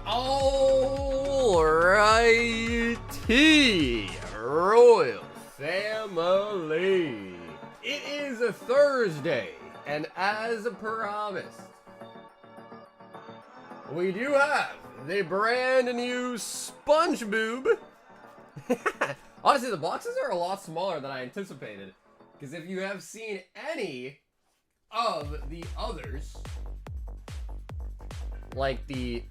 Alrighty, Royal Family. It is a Thursday, and as promised, we do have the brand new Spongebob. Honestly, the boxes are a lot smaller than I anticipated, because if you have seen any of the others, like the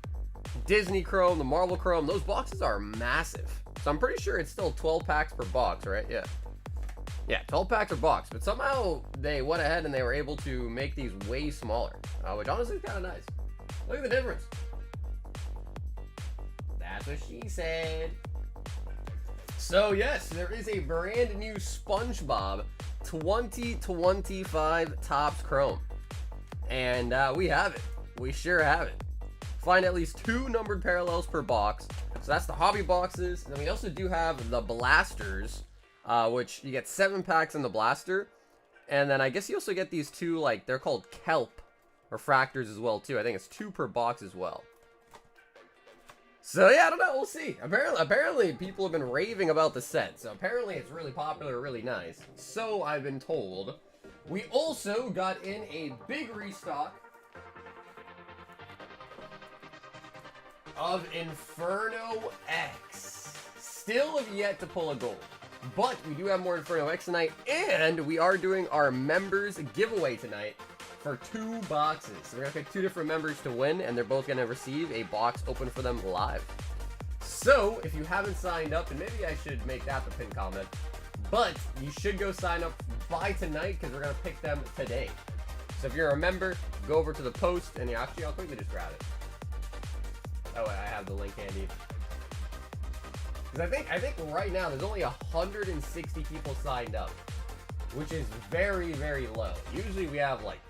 Disney Chrome, the Marvel Chrome, those boxes are massive. So I'm pretty sure it's still 12 packs per box, right? Yeah, 12 packs per box. But somehow they went ahead and they were able to make these way smaller, which honestly is kind of nice. Look at the difference. That's what she said. So yes, there is a brand new Spongebob 2025 Topps Chrome. And we have it. We sure have it. Find at least 2 numbered parallels per box. So that's the hobby boxes. And then we also do have the blasters, which you get 7 packs in the blaster. And then I guess you also get these 2, like, they're called kelp refractors as well too. I think it's 2 per box as well. So yeah, I don't know, we'll see. Apparently people have been raving about the set. So apparently it's really popular, really nice. So I've been told. We also got in a big restock of Inferno X. Still have yet to pull a gold, but we do have more Inferno X tonight, and we are doing our members giveaway tonight for 2 boxes. So we're gonna pick 2 different members to win, and they're both gonna receive a box open for them live. So if you haven't signed up, and maybe I should make that the pin comment, but you should go sign up by tonight because we're gonna pick them today. So if you're a member, go over to the post, and actually I'll quickly just grab it. Oh, I have the link handy. Because I think right now there's only 160 people signed up, which is very, very low. Usually we have like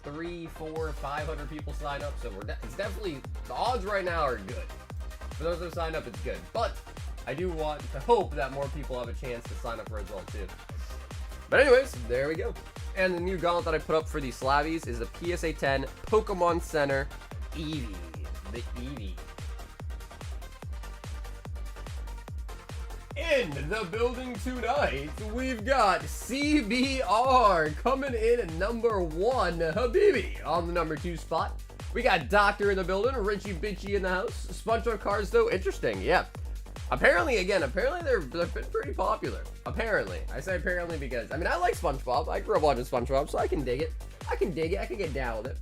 300, 400, 500 people sign up, so it's definitely, the odds right now are good. For those that have signed up, it's good. But I do want to hope that more people have a chance to sign up for it as well too. But anyways, there we go. And the new gauntlet that I put up for these Slavies is the PSA 10 Pokemon Center Eevee. The Eevee. In the building tonight, we've got CBR coming in at number 1, Habibi on the number 2 spot. We got Doctor in the building, Richie Bitchy in the house. SpongeBob cards though, interesting, yeah. Apparently they've been pretty popular. Apparently, I say apparently because I mean I like SpongeBob. I grew up watching SpongeBob, so I can dig it. I can get down with it.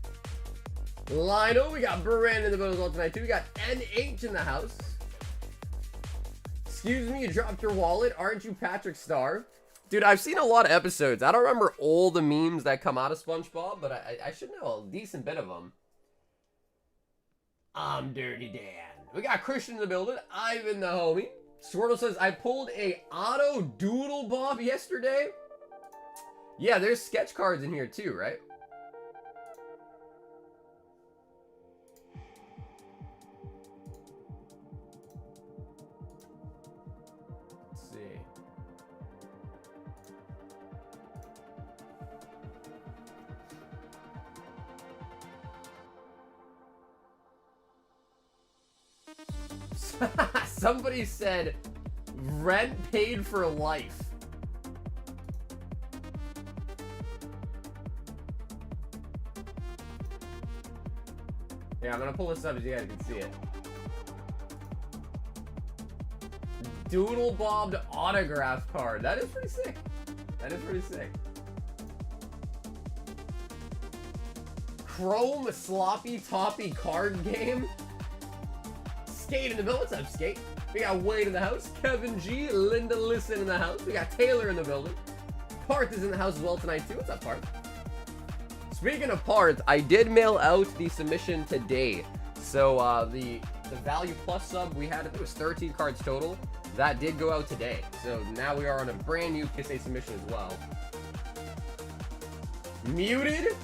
Lionel, we got Brandon in the building as well tonight too. We got NH in the house. Excuse me, you dropped your wallet. Aren't you Patrick Star? Dude, I've seen a lot of episodes. I don't remember all the memes that come out of SpongeBob, but I should know a decent bit of them. I'm Dirty Dan. We got Christian in the building. Ivan the homie. Swirtle says, I pulled a auto doodle bob yesterday. Yeah, there's sketch cards in here too, right? Somebody said rent paid for life. Yeah, I'm gonna pull this up so you guys can see it. Doodle bobbed autograph card. That is pretty sick. That is pretty sick. Chrome sloppy toppy card game. Skate in the building. What's up, Skate? We got Wade in the house. Kevin G. Linda Listen in the house. We got Taylor in the building. Parth is in the house as well tonight, too. What's up, Parth? Speaking of Parth, I did mail out the submission today. So, the Value Plus sub we had, I think it was 13 cards total. That did go out today. So, now we are on a brand new PSA submission as well. Muted?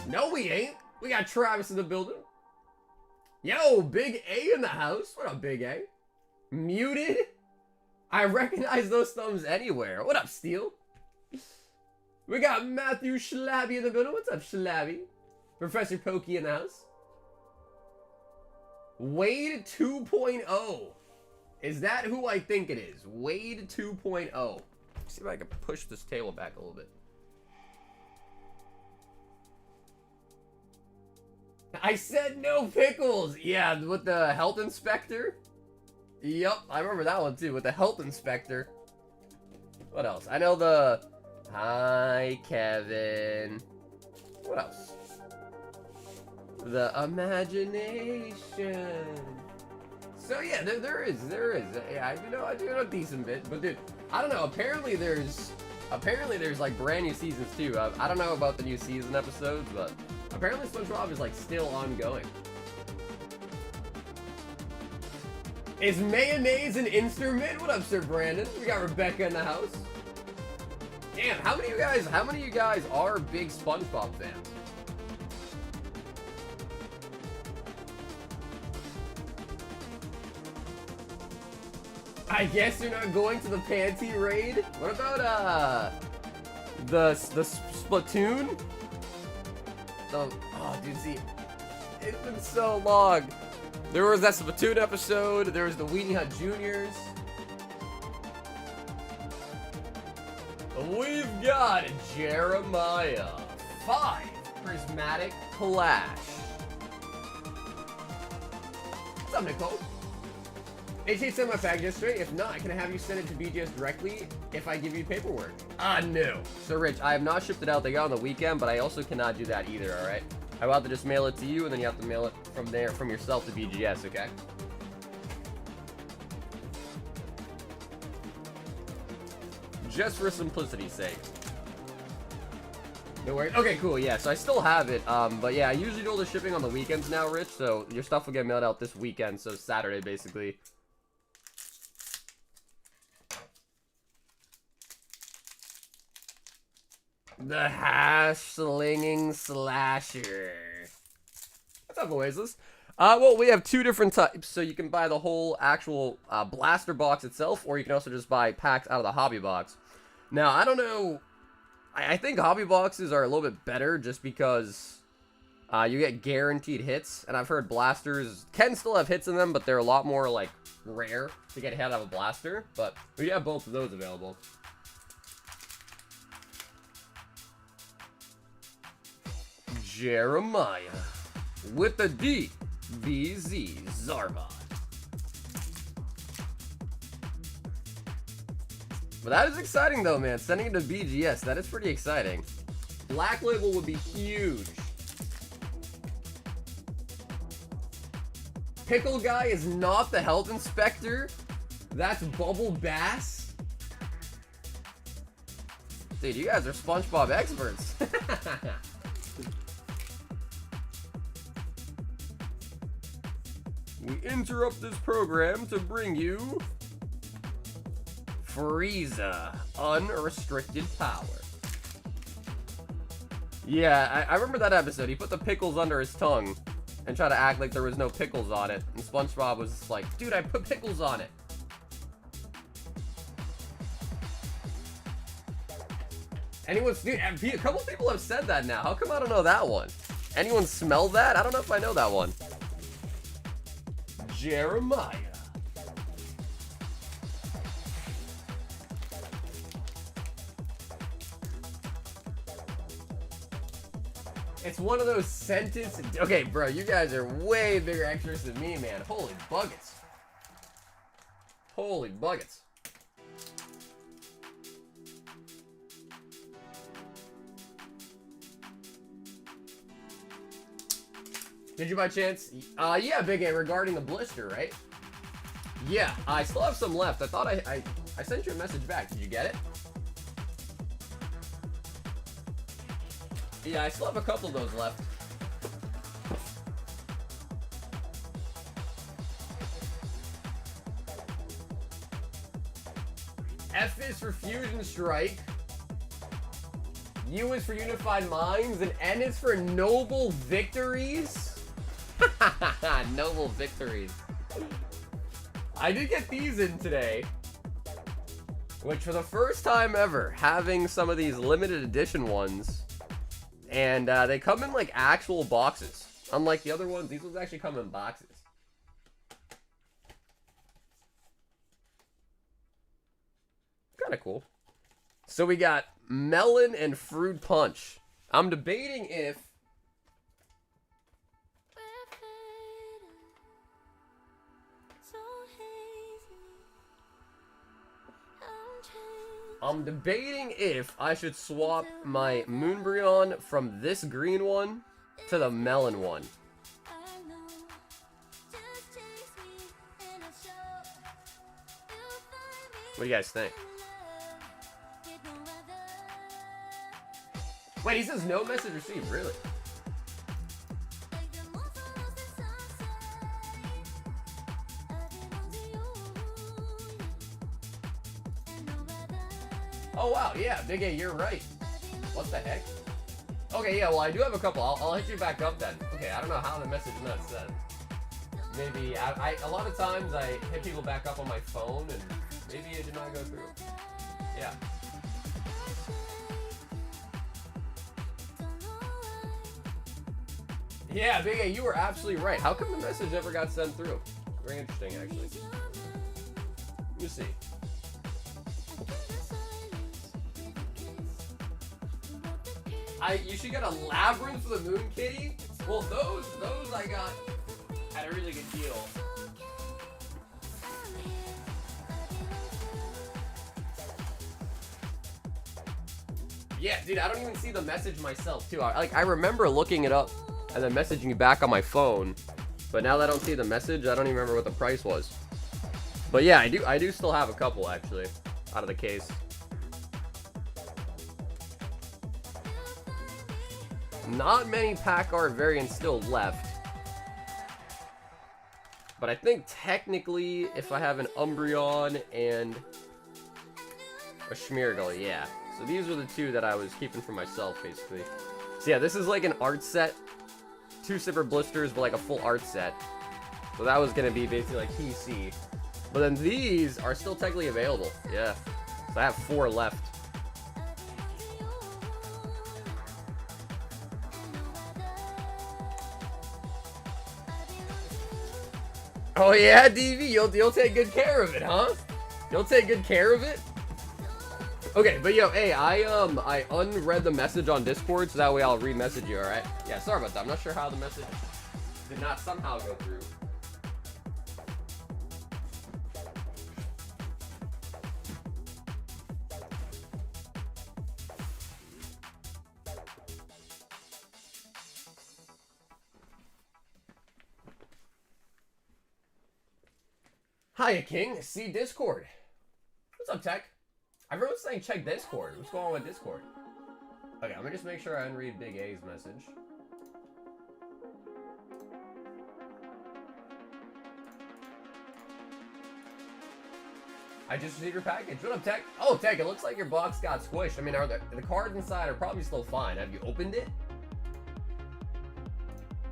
No, we ain't. We got Travis in the building. Yo, Big A in the house. What up, Big A? Muted? I recognize those thumbs anywhere. What up, Steel? We got Matthew Schlabby in the building. What's up, Schlabby? Professor Pokey in the house. Wade 2.0. Is that who I think it is? Wade 2.0. See if I can push this table back a little bit. I said no pickles. Yeah, with the health inspector. Yep, I remember that one too, with the health inspector. What else? I know the... Hi, Kevin. What else? The imagination. So yeah, there is. Yeah, I do know a decent bit, but dude, I don't know. Apparently there's like brand new seasons too. I don't know about the new season episodes, but apparently SpongeBob is like still ongoing. Is mayonnaise an instrument? What up, Sir Brandon? We got Rebecca in the house. Damn, how many of you guys are big SpongeBob fans? I guess you're not going to the panty raid? What about the Splatoon? Oh dude, see, it's been so long. There was that Splatoon episode, there was the Weenie Hut Juniors. We've got Jeremiah 5 Prismatic Clash. What's up, Nicole? HH sent my package yesterday. If not, can I have you send it to BGS directly if I give you paperwork? No. So, Rich, I have not shipped it out. They got on the weekend, but I also cannot do that either, alright? I will have to just mail it to you, and then you have to mail it from there, from yourself to BGS, okay? Just for simplicity's sake. No worries. Okay, cool, yeah, so I still have it, but yeah, I usually do all the shipping on the weekends now, Rich, so your stuff will get mailed out this weekend, so Saturday, basically. The hash-slinging slasher. What's up, Oasis? Well, we have two different types, so you can buy the whole actual blaster box itself, or you can also just buy packs out of the hobby box. Now, I don't know, I think hobby boxes are a little bit better just because you get guaranteed hits, and I've heard blasters can still have hits in them, but they're a lot more, like, rare to get a hit out of a blaster, but we have both of those available. Jeremiah with the DVZ Zarvon. But that is exciting though, man. Sending it to BGS, that is pretty exciting. Black Label would be huge. Pickle Guy is not the health inspector. That's Bubble Bass. Dude, you guys are SpongeBob experts. We interrupt this program to bring you Frieza, unrestricted power. Yeah, I remember that episode. He put the pickles under his tongue and tried to act like there was no pickles on it. And SpongeBob was just like, dude, I put pickles on it. Dude, a couple people have said that now. How come I don't know that one? Anyone smell that? I don't know if I know that one. Jeremiah. It's one of those sentences. Okay, bro, you guys are way bigger extras than me, man. Holy buckets. Holy buckets. Did you by chance? Yeah, Big A, regarding the blister, right? Yeah, I still have some left. I thought I sent you a message back. Did you get it? Yeah, I still have a couple of those left. F is for Fusion Strike. U is for Unified Minds. And N is for Noble Victories. Noble Victories. I did get these in today. Which, for the first time ever, having some of these limited edition ones. And they come in like actual boxes. Unlike the other ones, these ones actually come in boxes. Kind of cool. So we got melon and fruit punch. I'm debating if I should swap my Moonbryon from this green one to the melon one. What do you guys think? Wait, he says no message received, really? Oh wow, yeah, Big A, you're right. What the heck? Okay, yeah, well I do have a couple. I'll hit you back up then. Okay, I don't know how the message is not sent. Maybe, a lot of times I hit people back up on my phone and maybe it did not go through. Yeah. Yeah, Big A, you were absolutely right. How come the message never got sent through? Very interesting, actually. Let me see. You should get a Labyrinth for the Moon Kitty? Well, those I got at a really good deal. Yeah, dude, I don't even see the message myself, too. I remember looking it up and then messaging you back on my phone, but now that I don't see the message, I don't even remember what the price was. But yeah, I do still have a couple, actually, out of the case. Not many pack art variants still left. But I think technically, if I have an Umbreon and a Schmeargle, yeah. So these are the two that I was keeping for myself, basically. So yeah, this is like an art set. 2 silver blisters, but like a full art set. So that was going to be basically like PC. But then these are still technically available. Yeah. So I have 4 left. Oh yeah, DV, you'll take good care of it, huh? You'll take good care of it? Okay, but yo, hey, I unread the message on Discord, so that way I'll re-message you, alright? Yeah, sorry about that. I'm not sure how the message did not somehow go through. Hiya, King. See Discord. What's up, Tech? Everyone's saying check Discord. What's going on with Discord? Okay, let me just make sure I unread Big A's message. I just received your package. What up, Tech? Oh, Tech, it looks like your box got squished. I mean, the cards inside are probably still fine. Have you opened it?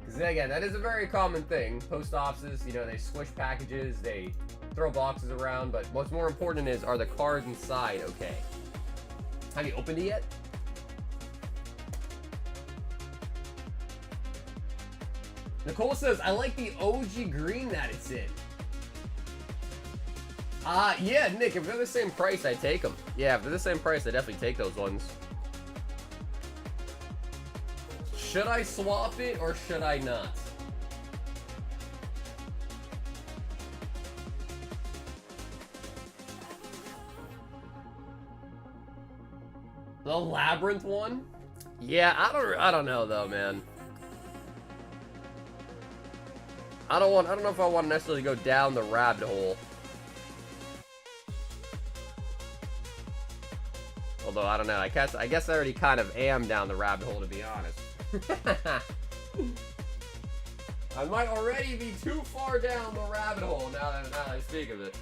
Because, again, that is a very common thing. Post offices, you know, they squish packages, they throw boxes around, but what's more important is, are the cards inside okay? Have you opened it yet? Nicole says, I like the OG green that it's in. Yeah, Nick, if they're the same price, I take them. Yeah, if they're the same price, I definitely take those ones. Should I swap it or should I not? The Labyrinth one? Yeah, I don't know though, man. I don't know if I want to necessarily go down the rabbit hole. Although, I don't know. I guess I already kind of am down the rabbit hole, to be honest. I might already be too far down the rabbit hole now that I speak of it.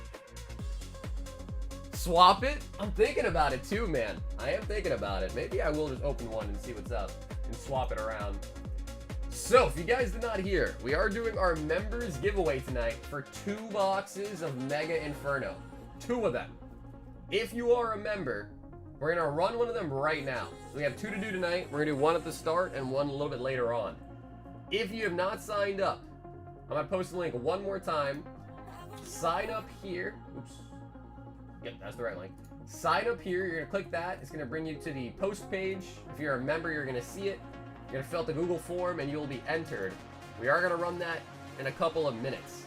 Swap it? I'm thinking about it too, man. I am thinking about it. Maybe I will just open one and see what's up and swap it around. So, if you guys did not hear, we are doing our members giveaway tonight for 2 boxes of Mega Inferno. 2 of them. If you are a member, we're going to run one of them right now. So we have 2 to do tonight. We're going to do one at the start and one a little bit later on. If you have not signed up, I'm going to post the link one more time. Sign up here. Oops. Yep, that's the right link. sign up here. You're going to click that. It's going to bring you to the post page. If you're a member, you're going to see it. You're going to fill out the Google form and you'll be entered. We are going to run that in a couple of minutes.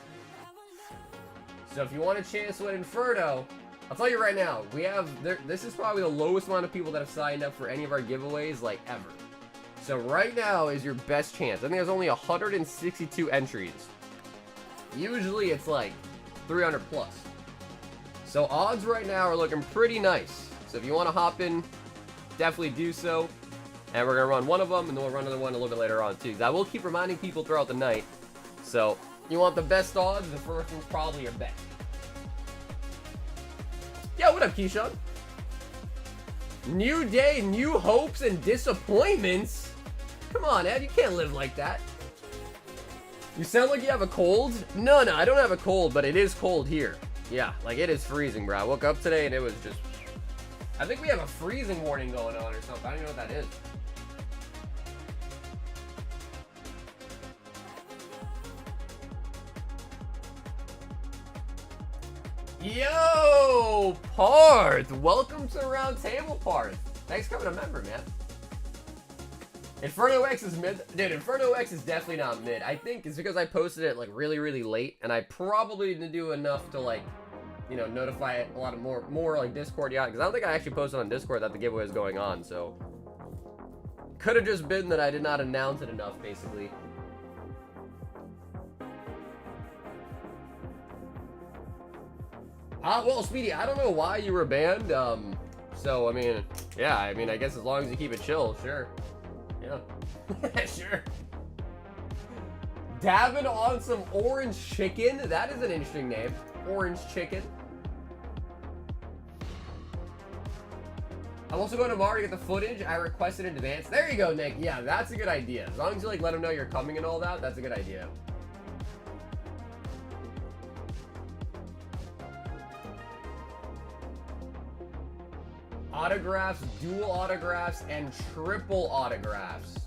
So if you want a chance to win Inferno, I'll tell you right now, this is probably the lowest amount of people that have signed up for any of our giveaways, like, ever. So right now is your best chance. I think there's only 162 entries. Usually it's like 300 plus. So odds right now are looking pretty nice. So if you want to hop in, definitely do so. And we're going to run one of them, and then we'll run another one a little bit later on too. I will keep reminding people throughout the night. So you want the best odds, the first one's probably your bet. Yeah, what up, Keyshawn? New day, new hopes, and disappointments? Come on, Ed, you can't live like that. You sound like you have a cold? No, I don't have a cold, but it is cold here. Yeah, like it is freezing, bro. I woke up today and it was just... I think we have a freezing warning going on or something. I don't even know what that is. Yo, Parth! Welcome to the round table, Parth. Thanks for becoming a member, man. Inferno X is mid. Dude, Inferno X is definitely not mid. I think it's because I posted it like really, really late, and I probably didn't do enough to like, you know, notify it a lot of more like Discord, yeah. Because I don't think I actually posted on Discord that the giveaway is going on, so could have just been that I did not announce it enough, basically. Well, Speedy, I don't know why you were banned. So, I mean, yeah, I mean, I guess as long as you keep it chill, sure. Yeah. Sure. Dabbing on some orange chicken? That is an interesting name. Orange chicken. I'm also going tomorrow to get the footage I requested in advance. There you go, Nick. Yeah, that's a good idea. As long as you, like, let them know you're coming and all that, that's a good idea. Autographs, dual autographs, and triple autographs.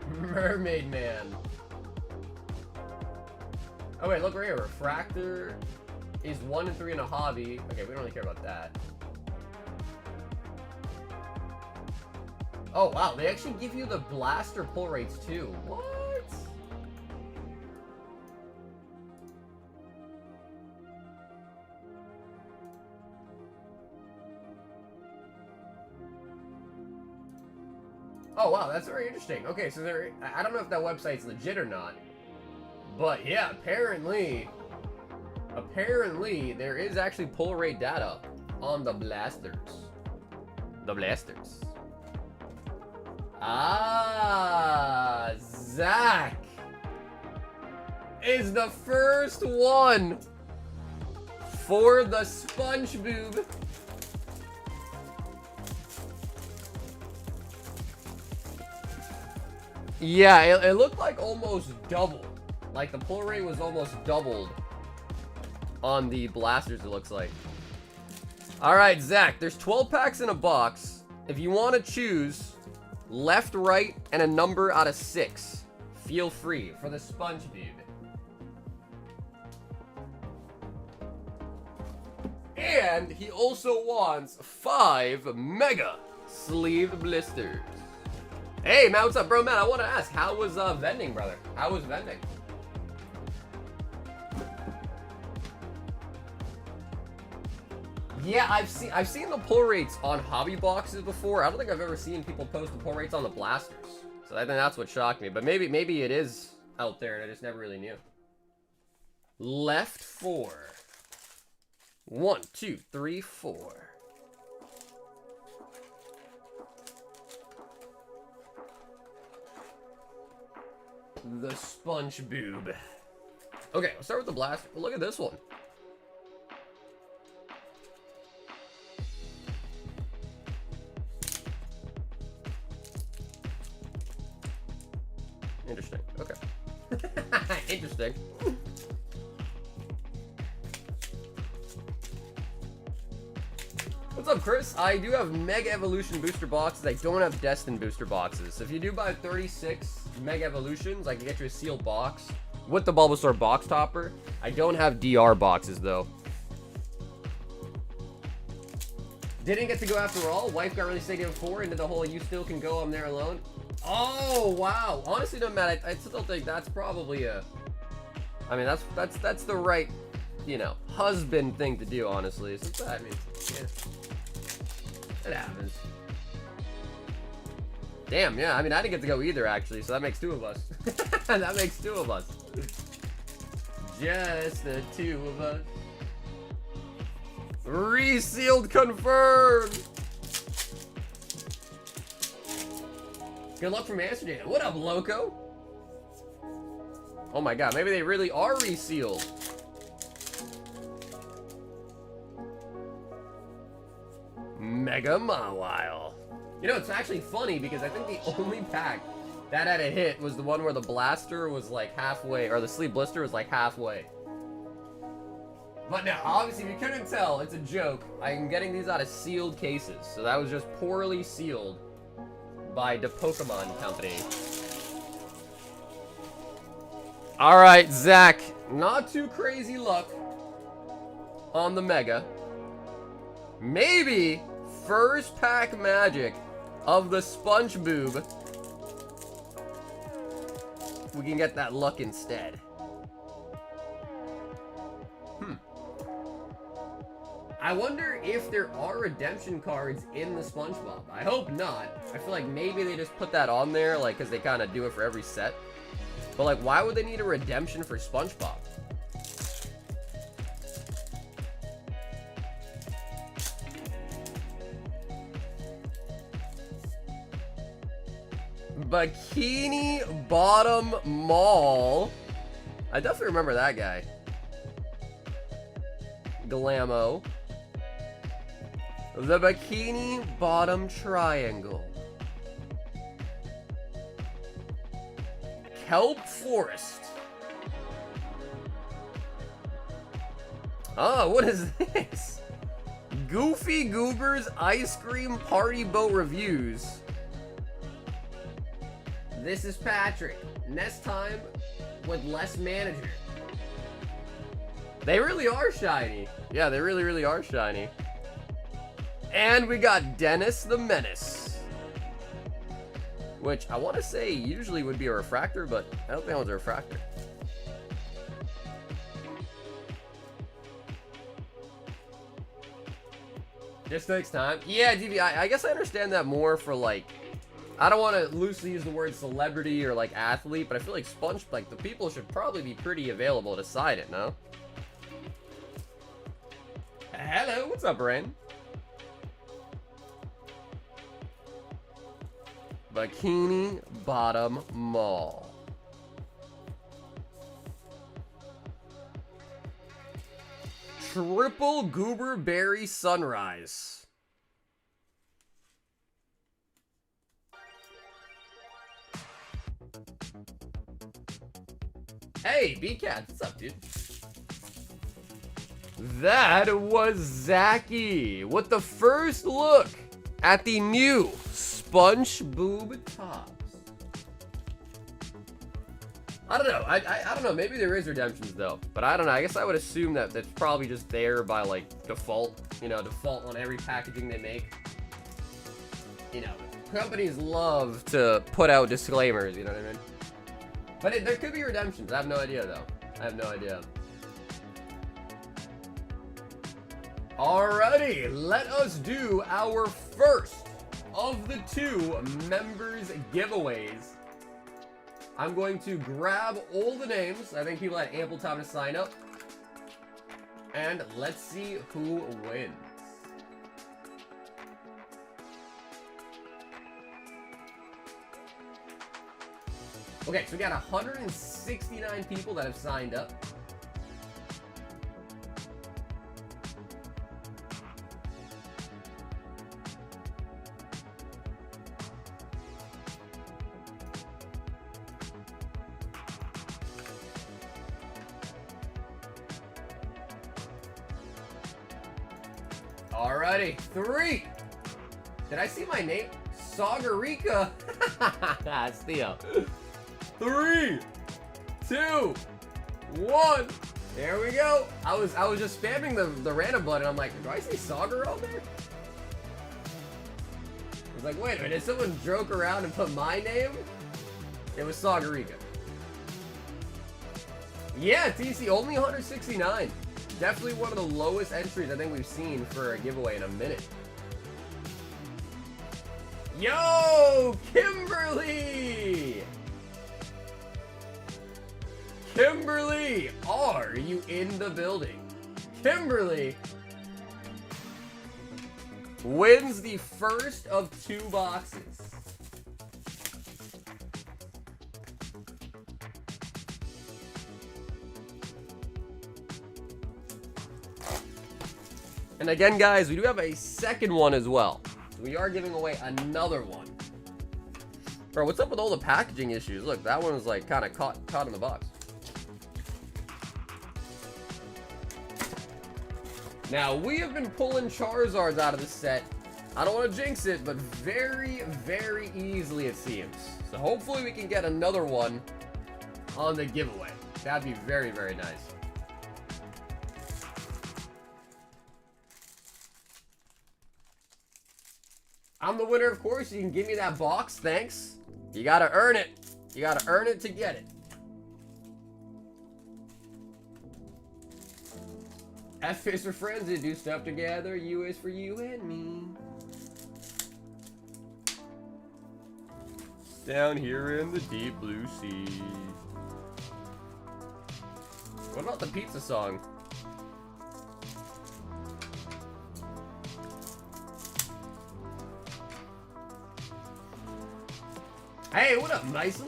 Mermaid Man. Oh wait, look right here. Refractor is 1 and 3 in a hobby. Okay, we don't really care about that. Oh, wow. They actually give you the blaster pull rates, too. What? Oh, wow. That's very interesting. Okay, so I don't know if that website's legit or not. But, yeah, apparently there is actually pull rate data on the blasters. The blasters. Ah, Zach is the first one for the Spongebob. Yeah, it looked like almost double. Like the pull rate was almost doubled on the blasters, it looks like. All right, Zach, there's 12 packs in a box. If you want to choose left, right, and a number out of 6, feel free for the Spongebob. And he also wants 5 mega sleeved blisters. Hey, man, what's up, bro? Man, I want to ask, how was vending, brother? How was vending? Yeah, I've seen the pull rates on hobby boxes before. I don't think I've ever seen people post the pull rates on the blasters. So I think that's what shocked me. But maybe it is out there and I just never really knew. Left 4. 1, 2, 3, 4. The Spongebob. Okay, we'll start with the blaster. Look at this one. Interesting. Okay. Interesting. What's up, Chris? I do have Mega Evolution booster boxes. I don't have Destined booster boxes. So if you do buy 36 Mega Evolutions, I can get you a sealed box with the Bulbasaur box topper. I don't have DR boxes, though. Didn't get to go after all. Wife got really Stadium 4 into the whole you still can go, I'm there alone. Oh, wow. Honestly, no, Matt, I still think that's probably a... I mean, that's the right, you know, husband thing to do, honestly. So, I mean, yeah. It happens. Damn, yeah. I mean, I didn't get to go either, actually, so that makes 2 of us. That makes 2 of us. Just the 2 of us. Resealed confirmed. Good luck from Amsterdam. What up, Loco? Oh my god, maybe they really are resealed. Mega Mawile. You know, it's actually funny because I think the only pack that had a hit was the one where the blaster was like halfway, or the sleeve blister was like halfway. But now, obviously, if you couldn't tell, it's a joke. I'm getting these out of sealed cases, so that was just poorly sealed by the Pokemon Company. Alright, Zach, not too crazy luck on the Mega. Maybe first pack magic of the Spongebob. We can get that luck instead. I wonder if there are redemption cards in the Spongebob. I hope not. I feel like maybe they just put that on there, like, because they kind of do it for every set. But, like, why would they need a redemption for Spongebob? Bikini Bottom Mall. I definitely remember that guy. Glamo. The Bikini Bottom Triangle. Kelp Forest. Oh, what is this? Goofy Goober's Ice Cream Party Boat Reviews. This is Patrick. Next time with less manager. They really are shiny. Yeah, they really, really are shiny. And we got Dennis the Menace. Which I want to say usually would be a refractor, but I don't think that one's a refractor. Just takes time. Yeah, DV, I guess I understand that more for, like, I don't want to loosely use the word celebrity or, like, athlete, but I feel like like, the people should probably be pretty available to side it, no? Hello, what's up, Ren? Bikini Bottom Mall. Triple Goober Berry Sunrise. Hey, B-Cat, what's up, dude? That was Zachy with the first look at the new Spongebob tops. I don't know. I don't know. Maybe there is redemptions though, but I don't know. I guess I would assume that that's probably just there by like default. You know, default on every packaging they make. You know, companies love to put out disclaimers. You know what I mean? But there could be redemptions. I have no idea though. I have no idea. Alrighty, let us do our first of the 2 members giveaways. I'm going to grab all the names. I think people had ample time to sign up. And let's see who wins. Okay, so we got 169 people that have signed up. Alrighty, 3. Did I see my name? Sagarika. That's Theo. 3, 2, 1. There we go. I was just spamming the random button. I'm like, do I see Sagar on there? I was like, wait a minute, did someone joke around and put my name? It was Sagarika. Yeah, TC, only 169. Definitely one of the lowest entries I think we've seen for a giveaway in a minute. Yo, Kimberly! Kimberly, are you in the building? Kimberly wins the first of 2 boxes. And again, guys, we do have a second one as well. So we are giving away another one. Bro, what's up with all the packaging issues? Look, that one was like kind of caught in the box. Now, we have been pulling Charizards out of the set. I don't want to jinx it, but very, very easily it seems. So hopefully we can get another one on the giveaway. That'd be very, very nice. I'm the winner, of course. You can give me that box. Thanks. You gotta earn it. You gotta earn it to get it. F is for friends that do stuff together. U is for you and me. Down here in the deep blue sea. What about the pizza song? Hey, what up, Mason?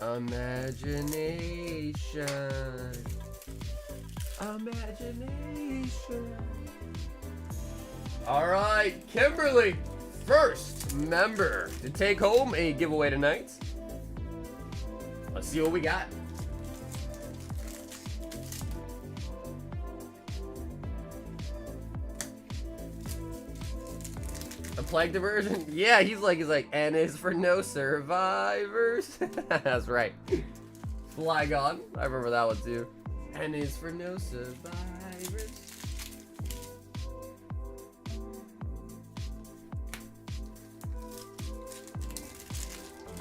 Imagination. Imagination. All right, Kimberly, first member to take home a giveaway tonight. Let's see what we got. A plague diversion? Yeah, he's like, N is for no survivors. That's right. Flygon. I remember that one too. N is for no survivors.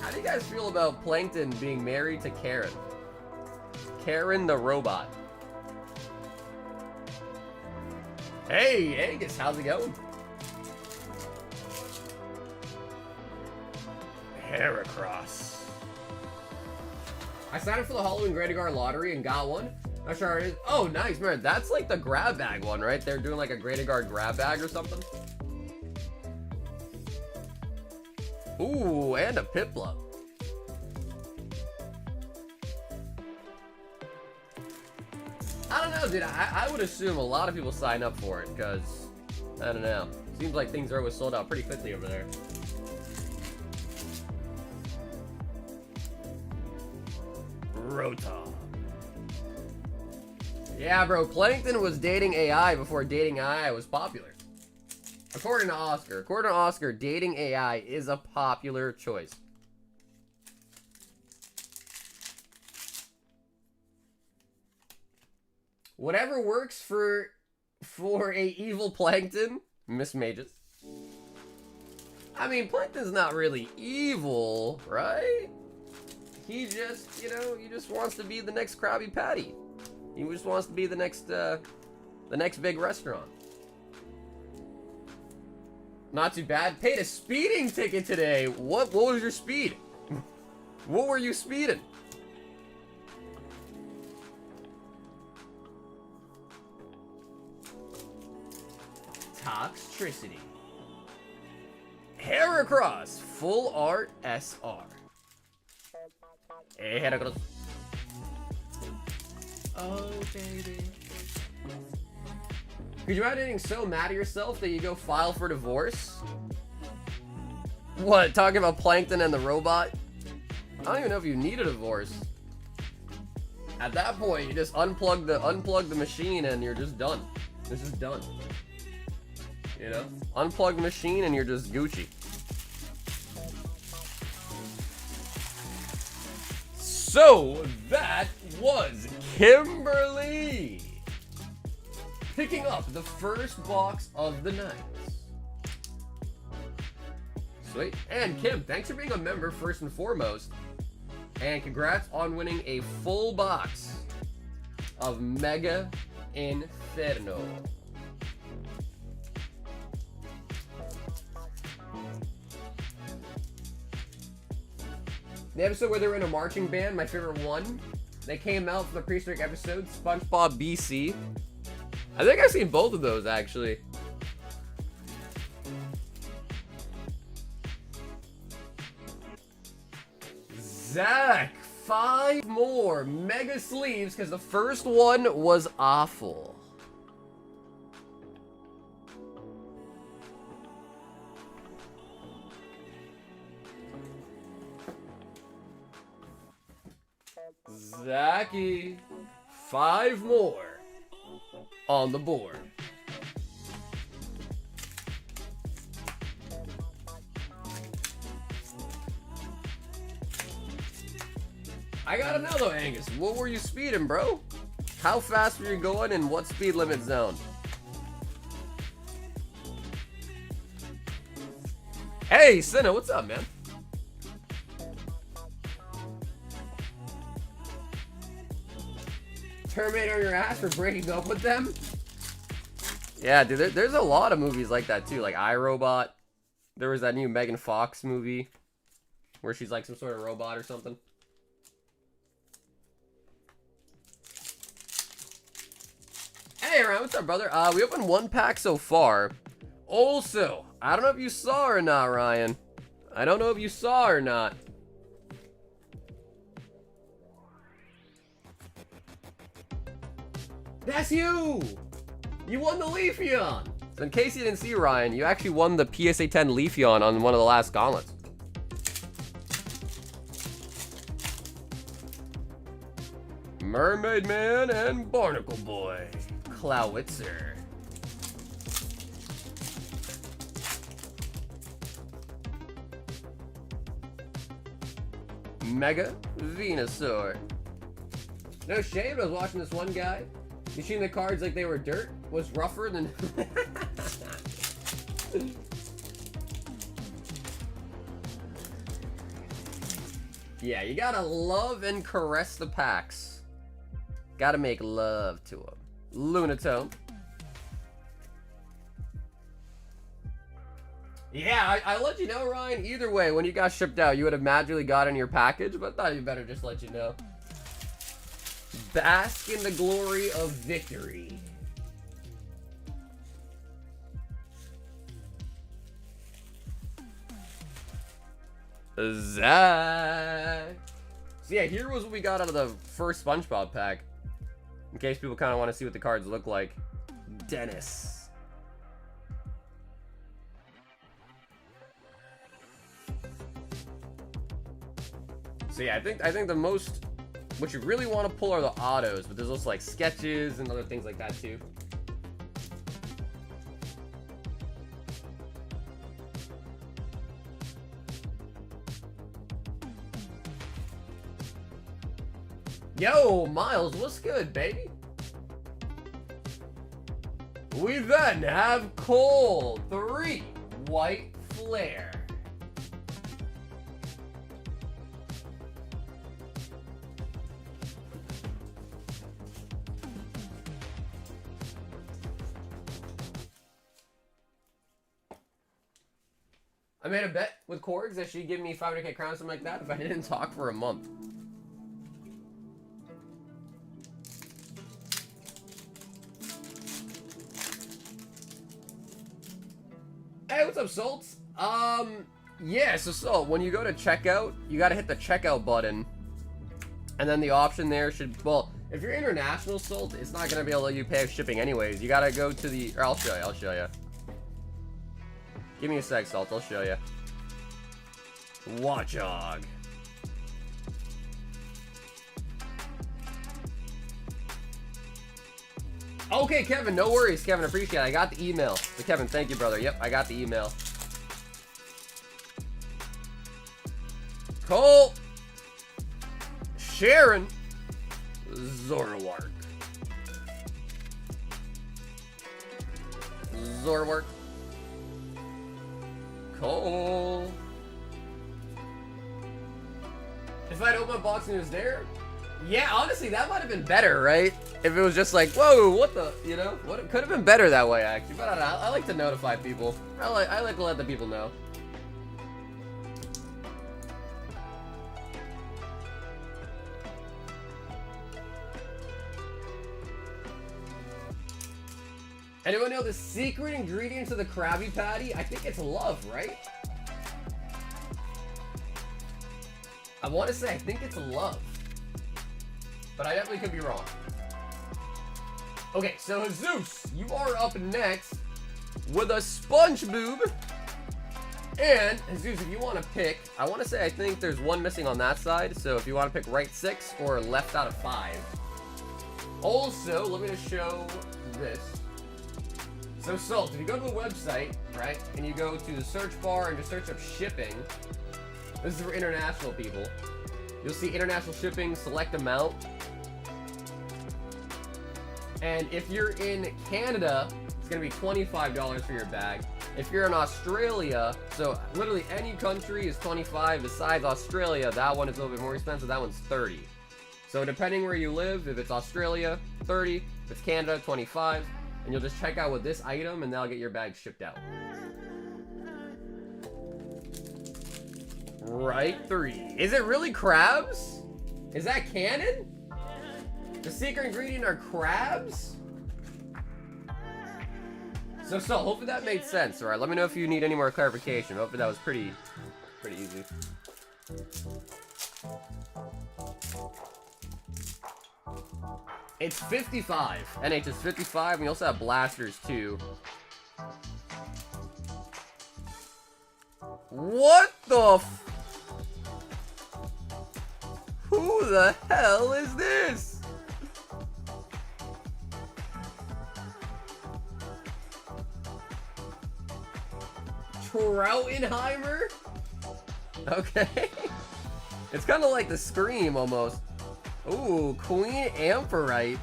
How do you guys feel about Plankton being married to Karen? Karen the robot. Hey, Angus, how's it going? Heracross. I signed up for the Halloween Great lottery and got one. Not sure how it is. Oh, nice, man. That's like the grab bag one, right? They're doing like a Great grab bag or something. Ooh, and a Piplup. I don't know, dude. I would assume a lot of people sign up for it because, I don't know. Seems like things are always sold out pretty quickly over there. Rotom. Yeah, bro. Plankton was dating AI before dating AI was popular. According to Oscar. According to Oscar, dating AI is a popular choice. Whatever works for a evil Plankton, Miss Mages. I mean, Plankton's not really evil, right? He just, you know, he just wants to be the next Krabby Patty. He just wants to be the next big restaurant. Not too bad. Paid a speeding ticket today. What was your speed? What were you speeding? Toxtricity. Heracross. Full Art SR. Hey, Heracross. Oh, baby. Could you imagine getting so mad at yourself that you go file for divorce? What, talking about Plankton and the robot? I don't even know if you need a divorce. At that point, you just unplug the machine and you're just done. It's just done. You know? Unplug the machine and you're just Gucci. So, that was Kimberly picking up the first box of the night. Sweet. And Kim, thanks for being a member first and foremost. And congrats on winning a full box of Mega Inferno. The episode where they were in a marching band, my favorite one. They came out from the prehistoric episode, Spongebob BC. I think I've seen both of those, actually. Zach, 5 more mega sleeves because the first one was awful. Zachy, 5 more on the board. I gotta know though, Angus, what were you speeding, bro? How fast were you going and what speed limit zone? Hey, Senna, what's up, man? Terminator on your ass for breaking up with them? Yeah, dude, there's a lot of movies like that too, like iRobot. There was that new Megan Fox movie where she's like some sort of robot or something. Hey, Ryan, what's up, brother? We opened 1 pack so far. Also, I don't know if you saw or not, Ryan. I don't know if you saw or not. That's you! You won the Leafeon! So in case you didn't see, Ryan, you actually won the PSA 10 Leafeon on one of the last gauntlets. Mermaid Man and Barnacle Boy. Clowitzer. Mega Venusaur. No shade, I was watching this one guy. He's shooting the cards like they were dirt. Was rougher than... Yeah, you gotta love and caress the packs. Gotta make love to them. Lunatone. Yeah, I let you know, Ryan. Either way, when you got shipped out, you would have magically got in your package, but I thought you better just let you know. Bask in the glory of victory. Zach. So yeah, here was what we got out of the first SpongeBob pack. In case people kind of want to see what the cards look like. Dennis. So yeah, I think the most, what you really want to pull are the autos, but there's also like sketches and other things like that too. Yo, Miles, what's good, baby? We then have Cole 3 White Flare. I made a bet with Korgs that she'd give me 500k crowns, something like that, if I didn't talk for a month. Hey, what's up, Salts? Yeah, so when you go to checkout, you gotta hit the checkout button. And then the option there should, well, if you're international, Salt, it's not gonna be able to let you pay shipping anyways. You gotta go to the, or I'll show you. Give me a sec, Salt, I'll show you. Watchog. Okay, Kevin, no worries, Kevin, appreciate it. I got the email. So Kevin, thank you, brother. Yep, I got the email. Cole. Sharon. Zoroark. Zoroark. Cole. If I'd opened a box and it was there, yeah, honestly, that might have been better, right? If it was just like, whoa, what the, you know? What, it could have been better that way, actually. But I don't know. I like to notify people. I like to let the people know. Anyone know the secret ingredient to the Krabby Patty? I think it's love, right? I want to say I think it's love. But I definitely could be wrong. Okay, so Jesus, you are up next with a Spongebob. And Jesus, if you want to pick, I want to say I think there's one missing on that side. So if you want to pick right 6 or left out of 5. Also, let me just show this. So Salt, if you go to the website, right, and you go to the search bar and just search up shipping, this is for international people. You'll see international shipping, select amount. And if you're in Canada, it's gonna be $25 for your bag. If you're in Australia, so literally any country is 25 besides Australia, that one is a little bit more expensive, that one's 30. So depending where you live, if it's Australia, 30, if it's Canada, 25. And you'll just check out with this item and that'll get your bag shipped out. Right 3. Is it really crabs? Is that canon? The secret ingredient are crabs? So hopefully that made sense. Alright, let me know if you need any more clarification. Hopefully that was pretty easy. It's 55. NH is 55. We also have blasters too. What the who the hell is this? Troutenheimer? Okay. It's kind of like the Scream almost. Ooh, Queen Amphorite.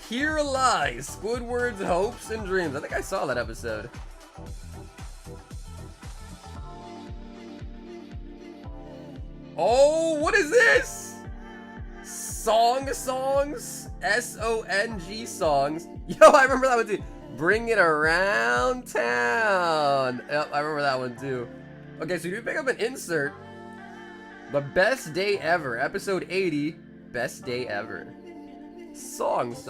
Here lies Squidward's hopes and dreams. I think I saw that episode. Oh, what is this? Songs? S-O-N-G songs. Yo, I remember that one too. Bring it around town. Yep, I remember that one too. Okay, so you pick up an insert. But best day ever. Episode 80. Best day ever. Songs.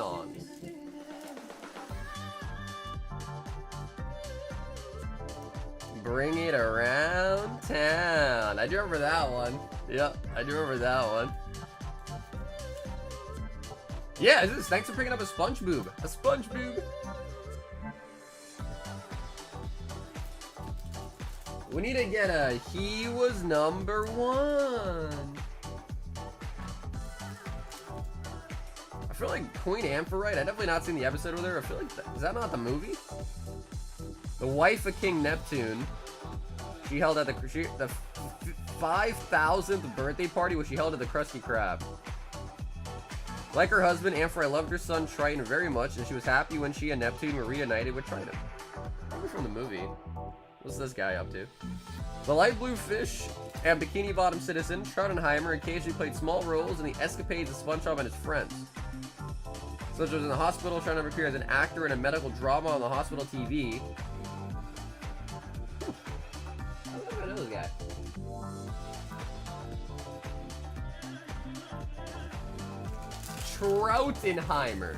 Bring it around town. I do remember that one. Yep, I do remember that one. Yeah, thanks for picking up a Spongebob. A Spongebob. We need to get a he was number 1. I feel like Queen Amphorite. I definitely not seen the episode with her. I feel like is that not the movie? The wife of King Neptune. She held at the 5,000th birthday party, which she held at the Krusty Krab. Like her husband, Amphorite loved her son Triton very much, and she was happy when she and Neptune were reunited with Triton. Probably from the movie. What's this guy up to? The light blue fish and bikini bottom citizen, Troutenheimer, occasionally played small roles in the escapades of SpongeBob and his friends. Such as in the hospital, trying to appear as an actor in a medical drama on the hospital TV. I don't know this guy. Troutenheimer.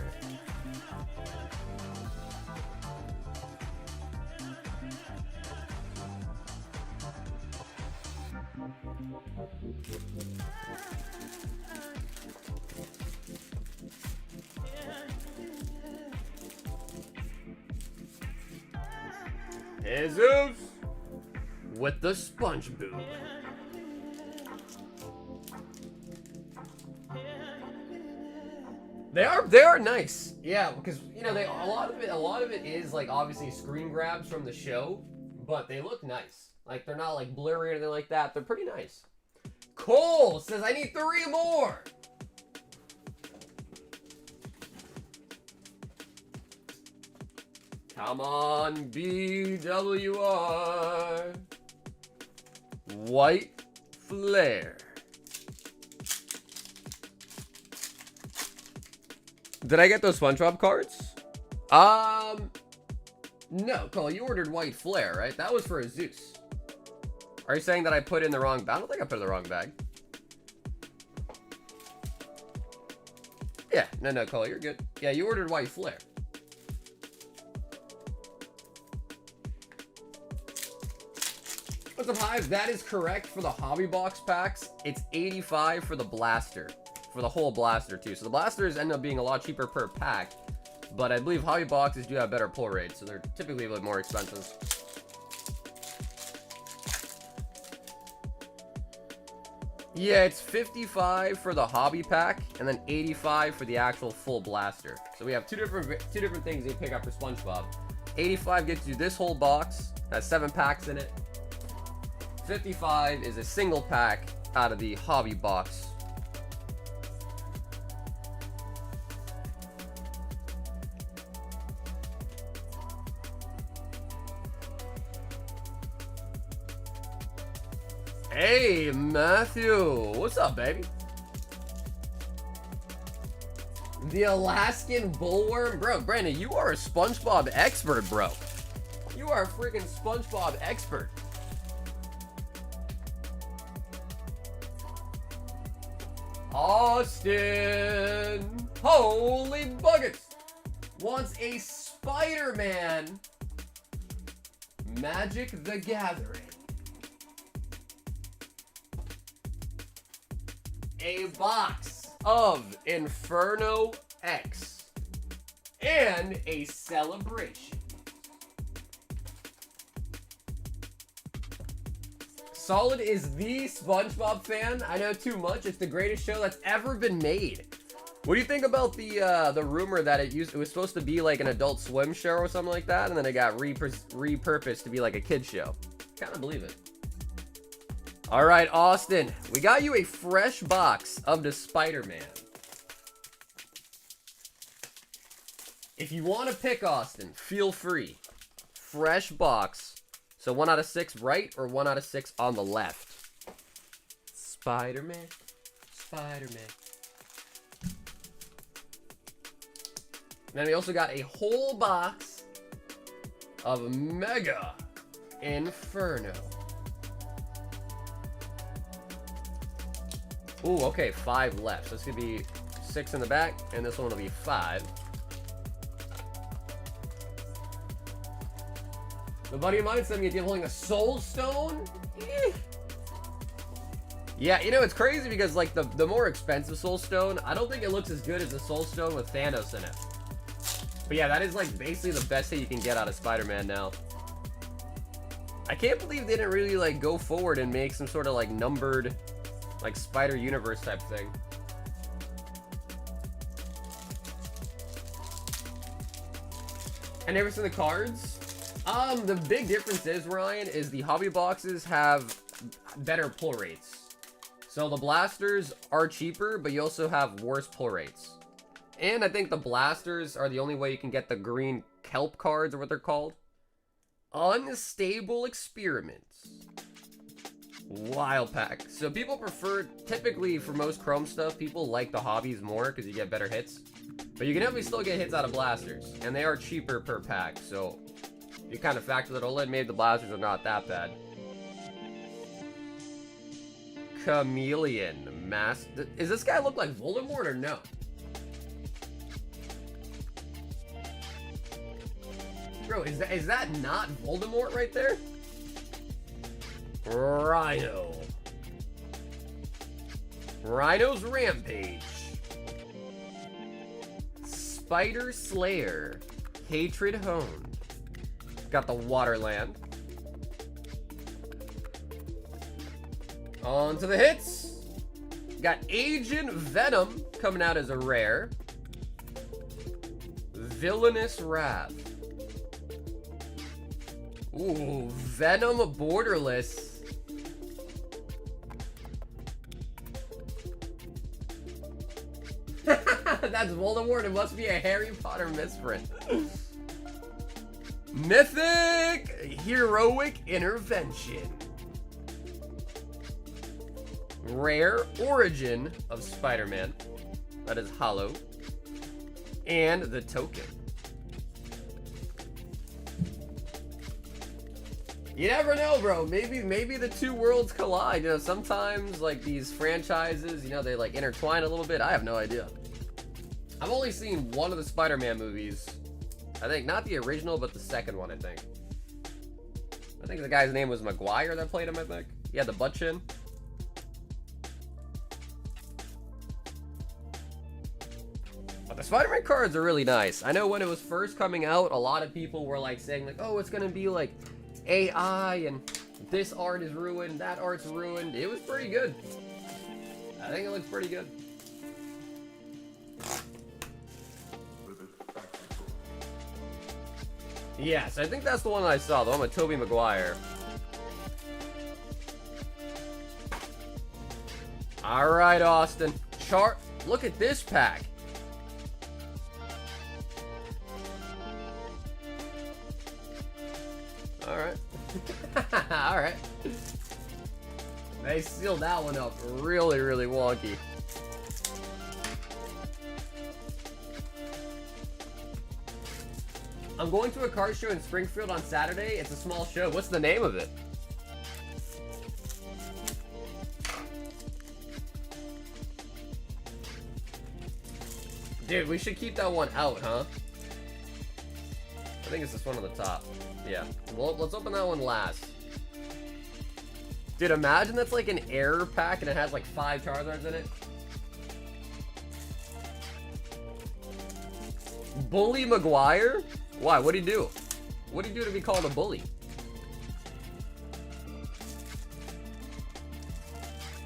Jesus with the sponge boot. They are nice. Yeah, because you know a lot of it is like obviously screen grabs from the show, but they look nice. Like they're not like blurry or anything like that. They're pretty nice. Cole says I need 3 more. Come on, BWR. White Flare. Did I get those SpongeBob cards? No, Cole, you ordered White Flare, right? That was for a Zeus. Are you saying that I put in the wrong bag? I don't think I put in the wrong bag. Yeah, no, Cole, you're good. Yeah, you ordered White Flare. What's up, Hive? That is correct for the hobby box packs. It's 85 for the blaster. For the whole blaster, too. So the blasters end up being a lot cheaper per pack. But I believe hobby boxes do have better pull rates, so they're typically a bit more expensive. Yeah, it's 55 for the hobby pack, and then 85 for the actual full blaster. So we have two different things you pick up for SpongeBob. 85 gets you this whole box, has 7 packs in it. 55 is a single pack out of the hobby box. Hey, Matthew. What's up, baby? The Alaskan Bullworm? Bro, Brandon, you are a SpongeBob expert, bro. You are a freaking SpongeBob expert. Austin, holy buckets, wants a Spider-Man Magic the Gathering. A box of Inferno X and a celebration. Solid is the SpongeBob fan. I know too much. It's the greatest show that's ever been made. What do you think about the rumor that it was supposed to be like an Adult Swim show or something like that, and then it got repurposed to be like a kid's show? Kind of believe it. All right, Austin, we got you a fresh box of the Spider-Man. If you want to pick, Austin, feel free. Fresh box. So 1 out of 6 right or 1 out of 6 on the left. Spider-Man, Spider-Man. Then we also got a whole box of Mega Inferno. Ooh, okay, 5 left. So this could be 6 in the back, and this one will be 5. The buddy of mine sent me a deal holding a Soul Stone. Yeah, you know, it's crazy because, like, the more expensive Soul Stone, I don't think it looks as good as the Soul Stone with Thanos in it. But yeah, that is, like, basically the best thing you can get out of Spider-Man now. I can't believe they didn't really, like, go forward and make some sort of, like, numbered, like, Spider-Universe type thing. And ever seen the cards? The big difference is, Ryan, is the hobby boxes have better pull rates. So the blasters are cheaper, but you also have worse pull rates. And I think the blasters are the only way you can get the green kelp cards, or what they're called. Unstable Experiments. Wild pack. So people prefer, typically for most Chrome stuff, people like the hobbies more because you get better hits. But you can definitely still get hits out of blasters. And they are cheaper per pack, so you kind of factor that all in, maybe the blasters are not that bad. Chameleon Mask. Does this guy look like Voldemort or no? Bro, is that not Voldemort right there? Rhino. Rhino's Rampage. Spider Slayer. Hatred Honed. Got the Waterland. On to the hits. Got Agent Venom coming out as a rare. Villainous Wrath. Ooh, Venom Borderless. That's Voldemort. It must be a Harry Potter misprint. Mythic Heroic Intervention. Rare Origin of Spider-Man. That is hollow. And the token. You never know, bro. Maybe the two worlds collide. You know, sometimes like these franchises, you know, they like intertwine a little bit. I have no idea. I've only seen one of the Spider-Man movies. I think not the original, but the second one, I think. I think the guy's name was Maguire that played him, I think. He had the butt chin. But the Spider-Man cards are really nice. I know when it was first coming out, a lot of people were like saying like, oh, it's gonna be like AI and this art is ruined, that art's ruined. It was pretty good. I think it looks pretty good. Yes, I think that's the one I saw, the one with Tobey Maguire. Alright, Austin. Look at this pack. Alright. Alright. They sealed that one up really, really wonky. I'm going to a card show in Springfield on Saturday. It's a small show. What's the name of it? Dude, we should keep that one out, huh? I think it's this one on the top. Yeah. Well, let's open that one last. Dude, imagine that's like an error pack and it has like 5 Charizards in it. Bully Maguire? Why? What'd he do? What'd he do to be called a bully?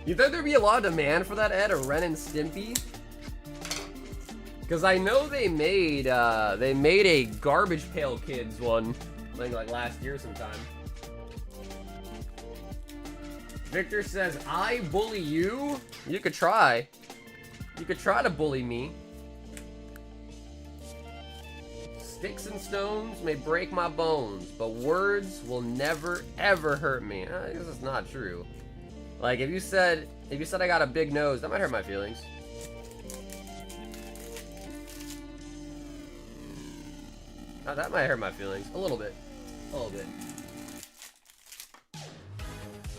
You think there'd be a lot of demand for that, Ed, a Ren and Stimpy? Because I know they made a Garbage Pail Kids one, I think like last year sometime. Victor says, I bully you? You could try. You could try to bully me. Sticks and stones may break my bones, but words will never ever hurt me. I guess it's not true. Like if you said I got a big nose, that might hurt my feelings. That might hurt my feelings a little bit. A little bit.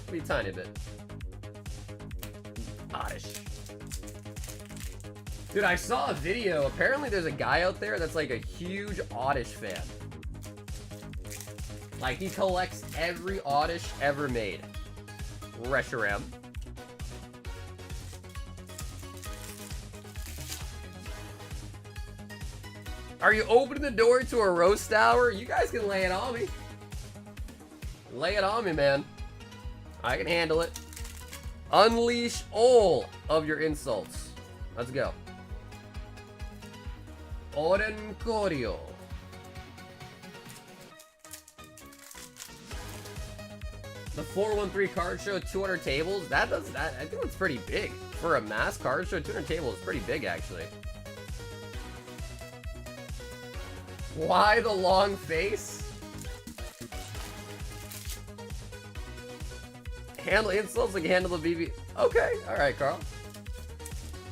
Maybe a tiny bit. Oddish. Dude, I saw a video. Apparently there's a guy out there that's like a huge Oddish fan. Like he collects every Oddish ever made. Reshiram. Are you opening the door to a roast hour? You guys can lay it on me. Lay it on me, man. I can handle it. Unleash all of your insults. Let's go. Orencorio. The 413 card show, 200 tables. I think that's pretty big. For a mass card show, 200 tables is pretty big, actually. Why the long face? Handle insults like handle the BB. Okay, alright, Carl.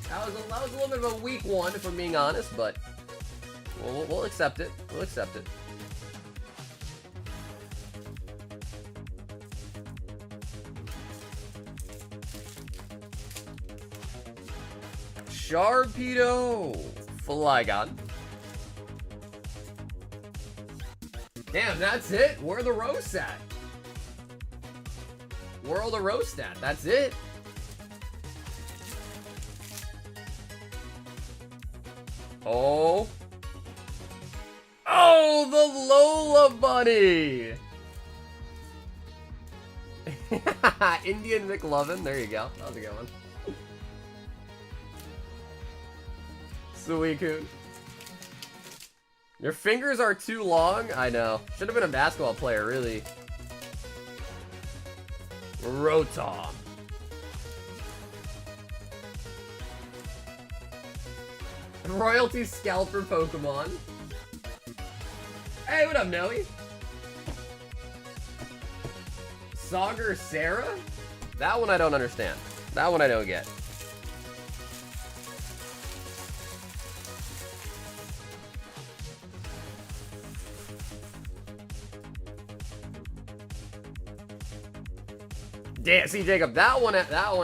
That was a little bit of a weak one, if I'm being honest, but we'll accept it. We'll accept it. Sharpedo Flygon. Damn, that's it? Where are the roasts at? Where are the roasts at? That's it. Oh. Oh, the Lola funny. Indian McLovin. There you go. That was a good one. Suicune. Your fingers are too long? I know. Should have been a basketball player, really. Rotom. Royalty Scalper Pokemon. Hey, what up, Noe? Sauger Sarah? That one I don't understand. That one I don't get. Damn, see Jacob, that one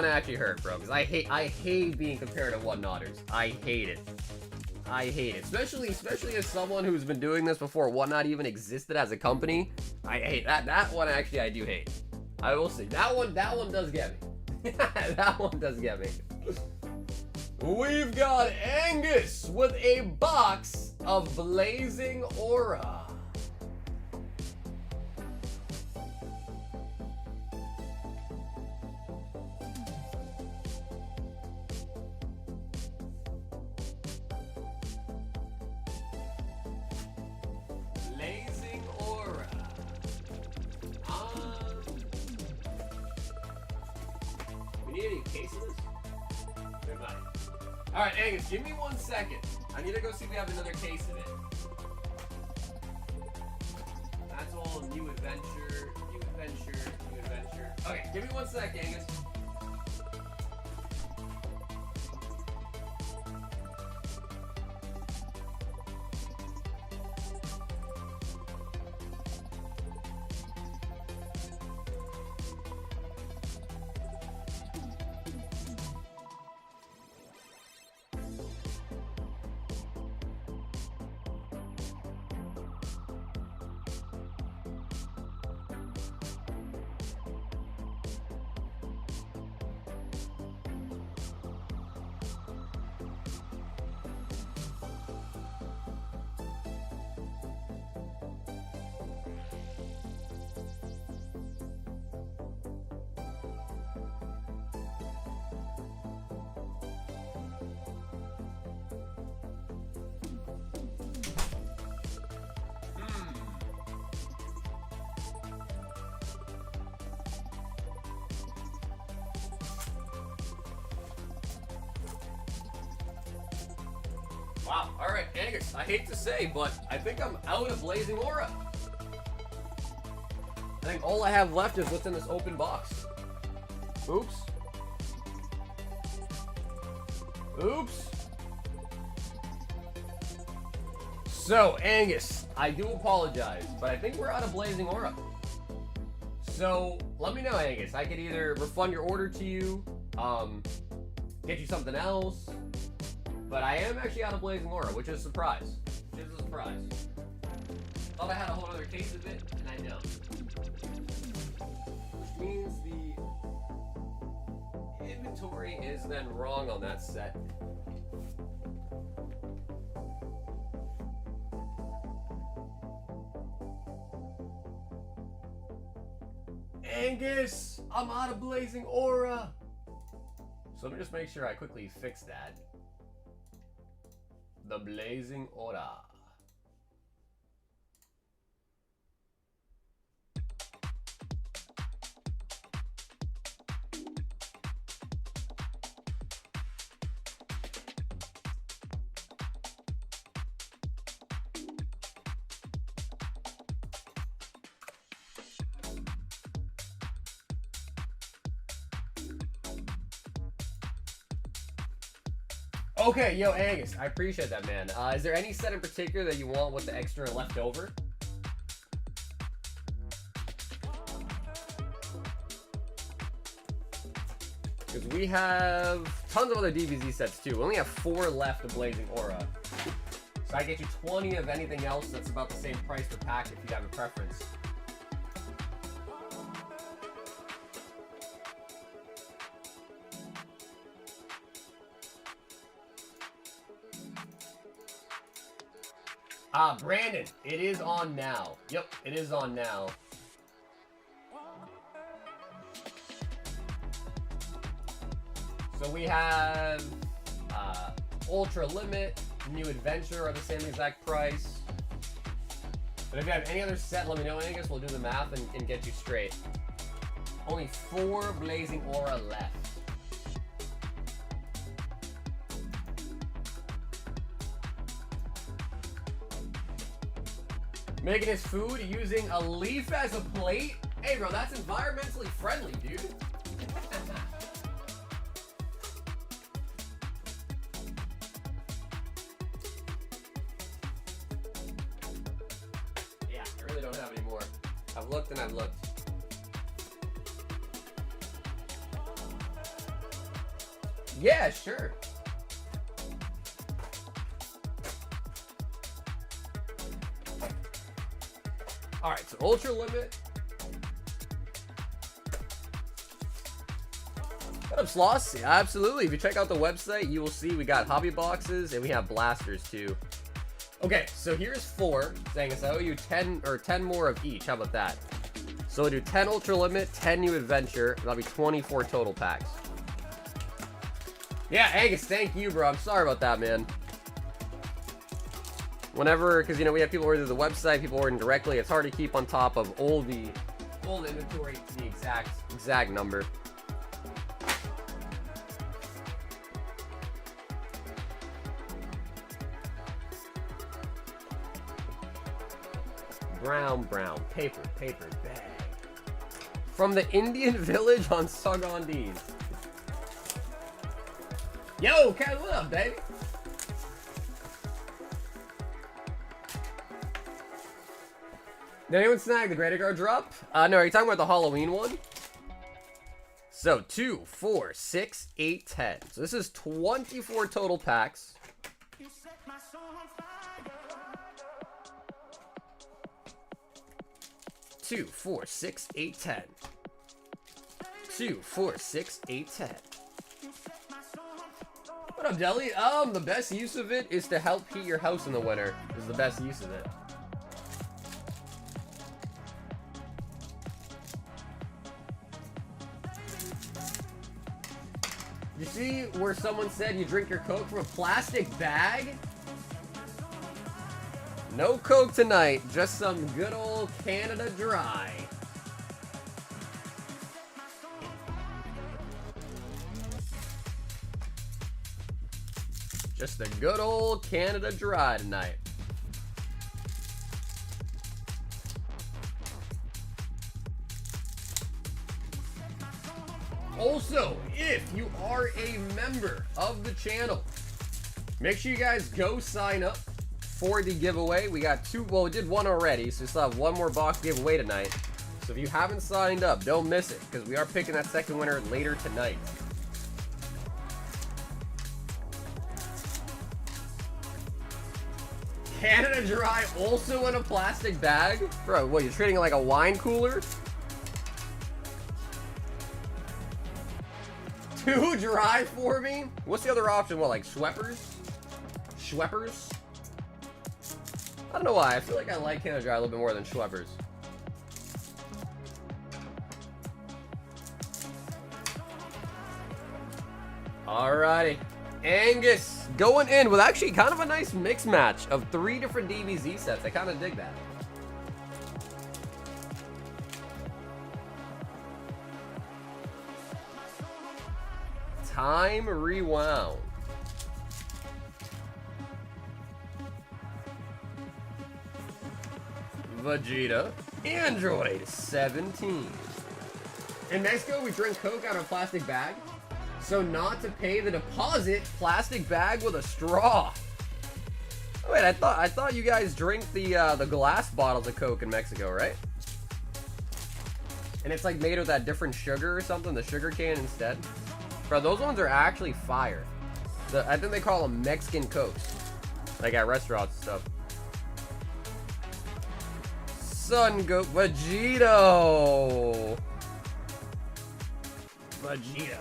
actually hurt, bro. Because I hate being compared to Whatnotters. I hate it. I hate it, especially as someone who's been doing this before Whatnot even existed as a company. I hate that. That one actually I do hate. I will see. That one does get me. That one does get me. We've got Angus with a box of Blazing Aura. Alright, Angus, give me 1 second. I need to go see if we have another case of it. That's all new adventure, new adventure, new adventure. Okay, give me 1 sec, Angus. Wow, alright, Angus, I hate to say, but I think I'm out of Blazing Aura. I think all I have left is what's in this open box. Oops. Oops. So, Angus, I do apologize, but I think we're out of Blazing Aura. So, let me know, Angus. I could either refund your order to you, get you something else, but I am actually out of Blazing Aura, which is a surprise. Which is a surprise. Thought I had a whole other case of it, and I don't. Which means the inventory is then wrong on that set. Angus, I'm out of Blazing Aura. So let me just make sure I quickly fix that. The Blazing Aura. Okay, yo, Angus, I appreciate that, man. Is there any set in particular that you want with the extra left over? Because we have tons of other DBZ sets, too. We only have 4 left of Blazing Aura. So I get you 20 of anything else that's about the same price per pack if you have a preference. Brandon, it is on now. Yep, it is on now. So we have Ultra Limit, New Adventure are the same exact price. But if you have any other set, let me know. I guess we'll do the math and get you straight. Only 4 Blazing Aura left. Making his food using a leaf as a plate? Hey bro, that's environmentally friendly, dude. Yeah, I really don't have any more. I've looked and I've looked. Yeah, sure. All right, so Ultra Limit. What up, Sloss? Yeah, absolutely. If you check out the website, you will see we got hobby boxes and we have blasters too. Okay, so here's 4. Saying I owe you 10 more of each. How about that? So we'll do 10 Ultra Limit, 10 New Adventure. That'll be 24 total packs. Yeah, Angus, thank you, bro. I'm sorry about that, man. Whenever, because, you know, we have people order the website, people ordering directly, it's hard to keep on top of all the inventory to the exact number. Brown, paper, bag. From the Indian village on Sagandis. Yo, Ken, what up, baby? Did anyone snag the Greater Guard drop? No, are you talking about the Halloween one? So, 2, 4, 6, 8, 10. So this is 24 total packs. 2, 4, 6, 8, 10. 2, 4, 6, 8, 10. What up, Deli? The best use of it is to help heat your house in the winter. Is the best use of it. You see where someone said you drink your Coke from a plastic bag? No Coke tonight, just some good old Canada Dry. Just a good old Canada Dry tonight. Also, if you are a member of the channel, make sure you guys go sign up for the giveaway. We got 2, well, we did 1 already, so we still have 1 more box giveaway tonight. So if you haven't signed up, don't miss it, because we are picking that second winner later tonight. Canada Dry also in a plastic bag? Bro, what, you're treating it like a wine cooler? 2 dry for me? What's the other option? What, like Schweppers? Schweppers? I don't know why. I feel like I like Canada Dry a little bit more than Schweppers. Alrighty. Angus going in with actually kind of a nice mix match of 3 different DBZ sets. I kind of dig that. Time rewound. Vegeta. Android 17. In Mexico, we drink Coke out of a plastic bag. So not to pay the deposit, plastic bag with a straw. Oh, wait, I thought you guys drink the glass bottles of Coke in Mexico, right? And it's like made with that different sugar or something, the sugar cane instead. Bro, those ones are actually fire. I think they call them Mexican Cokes. Like at restaurants and stuff. Sun Goat Vegito. Vegito.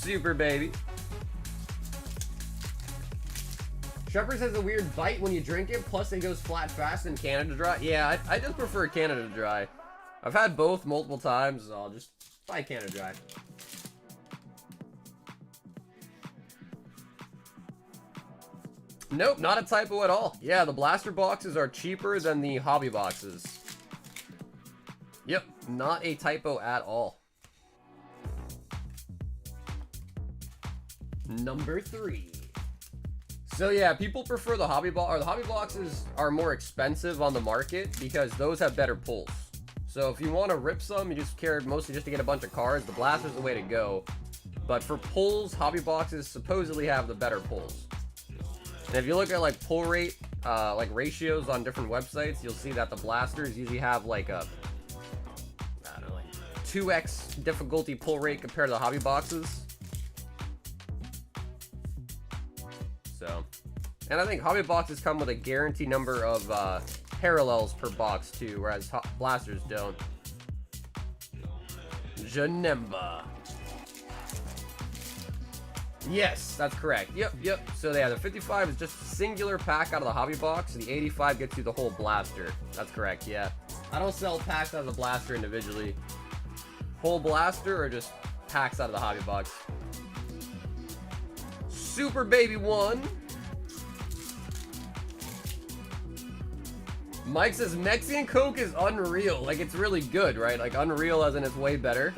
Super baby. Shepherd's has a weird bite when you drink it, plus it goes flat fast in Canada Dry. Yeah, I just prefer Canada Dry. I've had both multiple times, so I'll just buy Canada Dry. Nope, not a typo at all. Yeah, the blaster boxes are cheaper than the hobby boxes. Yep, not a typo at all. Number 3. So yeah, people prefer the hobby box, or the hobby boxes are more expensive on the market because those have better pulls. So if you want to rip some, you just care mostly just to get a bunch of cards. The blaster's the way to go. But for pulls, hobby boxes supposedly have the better pulls. And if you look at like pull rate, like ratios on different websites, you'll see that the blasters usually have like a, I don't know, like 2x difficulty pull rate compared to the hobby boxes. So, and I think hobby boxes come with a guaranteed number of parallels per box too, whereas blasters don't. Janemba. Yes, that's correct. Yep. So yeah, the 55 is just a singular pack out of the hobby box. The 85 gets you the whole blaster. That's correct, yeah. I don't sell packs out of the blaster individually. Whole blaster or just packs out of the hobby box. Super baby 1. Mike says Mexican Coke is unreal. Like, it's really good, right? Like, unreal as in it's way better.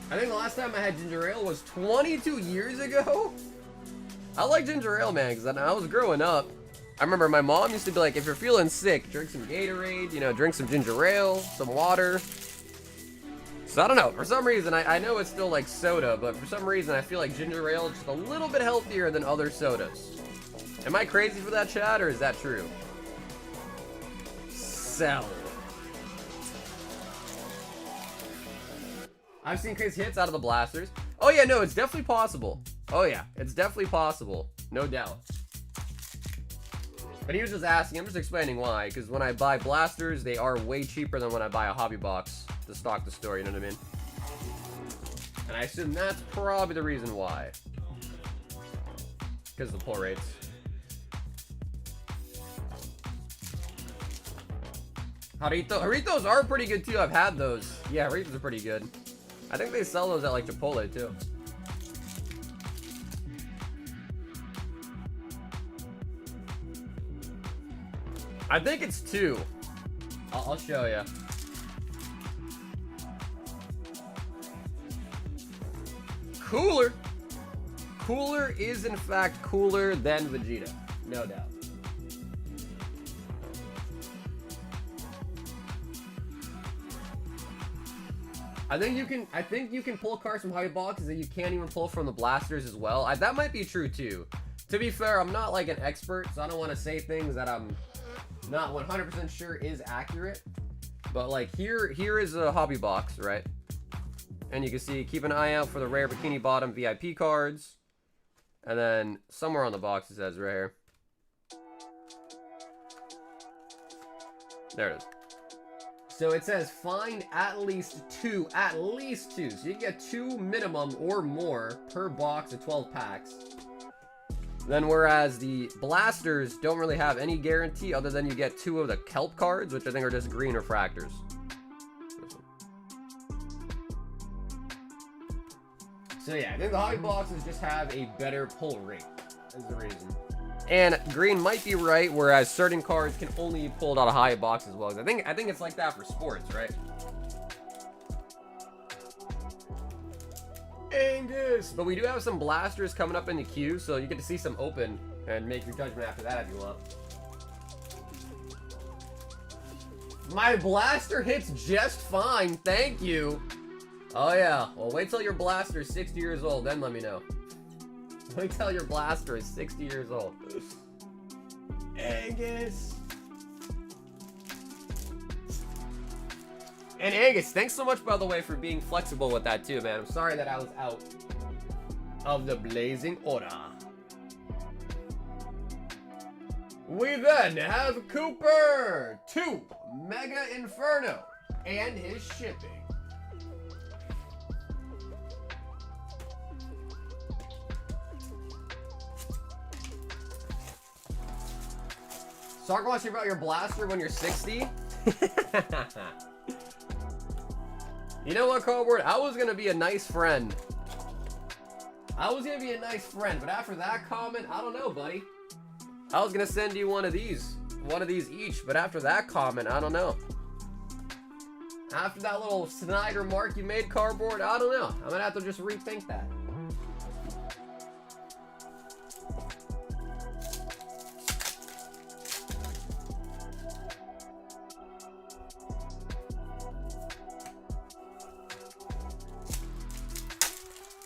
I think the last time I had ginger ale was 22 years ago. I like ginger ale, man, because when I was growing up, I remember my mom used to be like, if you're feeling sick, drink some Gatorade, you know, drink some ginger ale, some water. So I don't know, for some reason, I know it's still like soda, but for some reason I feel like ginger ale is just a little bit healthier than other sodas. Am I crazy for that, Chad, or is that true? Zelle. I've seen crazy hits out of the blasters. Oh yeah, no, it's definitely possible. Oh yeah, it's definitely possible. No doubt. But he was just asking, I'm just explaining why, because when I buy blasters, they are way cheaper than when I buy a hobby box to stock the store, you know what I mean? And I assume that's probably the reason why. Because of the pull rates. Jarritos are pretty good too, I've had those. Yeah, Jarritos are pretty good. I think they sell those at like Chipotle too. I think it's 2. I'll show you. Cooler. Cooler is in fact cooler than Vegeta, no doubt. I think you can pull cards from hobby boxes that you can't even pull from the blasters as well. That might be true too. To be fair, I'm not like an expert, so I don't want to say things that I'm not 100% sure is accurate. But like here is a hobby box, right? And you can see, keep an eye out for the rare Bikini Bottom VIP cards. And then somewhere on the box it says right here. There it is. So it says find at least 2. So you can get 2 minimum or more per box of 12 packs. Then whereas the blasters don't really have any guarantee other than you get 2 of the kelp cards, which I think are just green refractors. So yeah, I think the hobby boxes just have a better pull rate, is the reason. And green might be right, whereas certain cards can only be pulled out of hobby boxes as well. I think it's like that for sports, right? Angus! But we do have some blasters coming up in the queue, so you get to see some open and make your judgment after that if you want. My blaster hits just fine, thank you. Oh yeah, well wait till your blaster is 60 years old, then let me know. Wait till your blaster is 60 years old. Angus! And Angus, thanks so much, by the way, for being flexible with that too, man. I'm sorry that I was out of the blazing order. We then have Cooper 2 Mega Inferno and his shipping. Start watching about your blaster when you're 60? You know what, cardboard? I was gonna be a nice friend. I was gonna be a nice friend, but after that comment, I don't know, buddy. I was gonna send you one of these each, but after that comment, I don't know. After that little snide remark you made, cardboard, I don't know. I'm gonna have to just rethink that.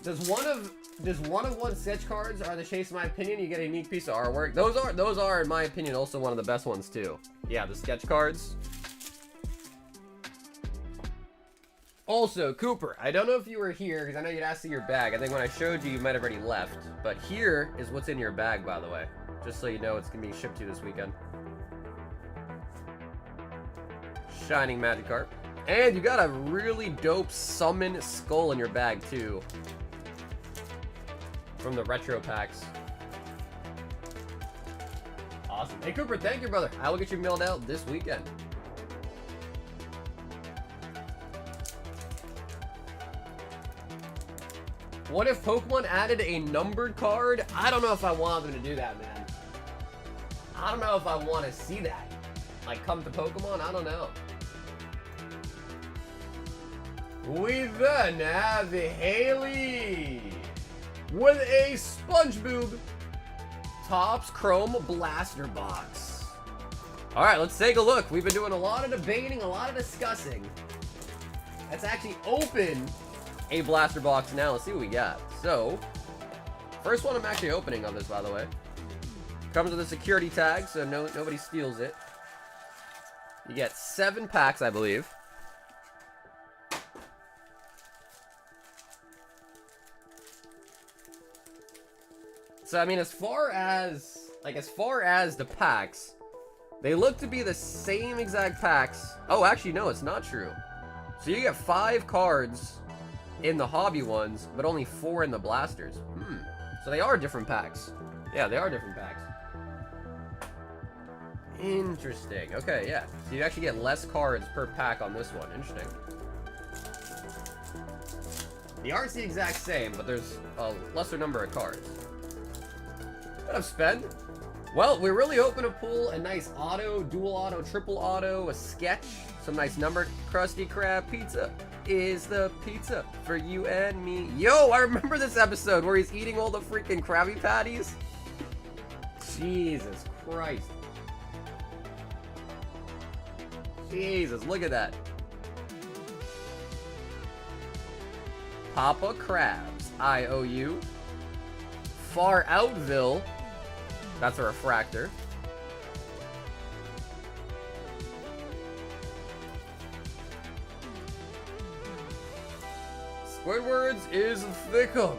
Does one of one sketch cards are the chase, in my opinion, you get a unique piece of artwork. Those are, in my opinion, also one of the best ones too. Yeah, the sketch cards. Also, Cooper, I don't know if you were here, because I know you'd asked in your bag. I think when I showed you, you might have already left. But here is what's in your bag, by the way. Just so you know, it's going to be shipped to you this weekend. Shining Magikarp. And you got a really dope Summon Skull in your bag, too. From the retro packs. Awesome. Hey, Cooper, thank you, brother. I will get you mailed out this weekend. What if Pokemon added a numbered card? I don't know if I want them to do that, man. I don't know if I want to see that. Like, come to Pokemon? I don't know. We then have the Haley with a Spongebob Topps Chrome Blaster Box. Alright, let's take a look. We've been doing a lot of debating, a lot of discussing. Let's actually open a blaster box now. Let's see what we got. So, first one I'm actually opening on this, by the way. Comes with a security tag, so nobody steals it. You get 7 packs, I believe. So, I mean, as far as the packs, they look to be the same exact packs. Oh, actually, no, it's not true. So you get 5 cards in the hobby ones, but only 4 in the blasters. So they are different packs. Yeah, they are different packs. Interesting. Okay, yeah. So you actually get less cards per pack on this one. Interesting. The art's the exact same, but there's a lesser number of cards. What up, Spend? Well, we're really hoping to pull a nice auto, dual auto, triple auto, a sketch, some nice numbered Krusty Krab pizza. Is the pizza for you and me. Yo, I remember this episode where he's eating all the freaking Krabby Patties. Jesus Christ. Jesus, look at that. Papa Krabs, IOU. Far Outville. That's a refractor. Squidward's is Thickums.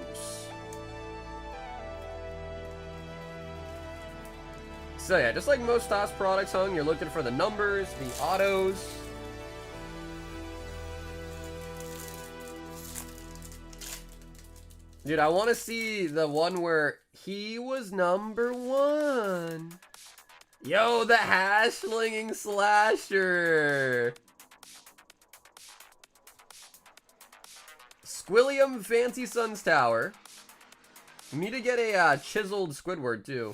So yeah, just like most Topps products hung, you're looking for the numbers, the autos. Dude, I want to see the one where he was number 1. Yo, the hash-slinging slasher. Squilliam Fancy Suns Tower. We need to get a chiseled Squidward too.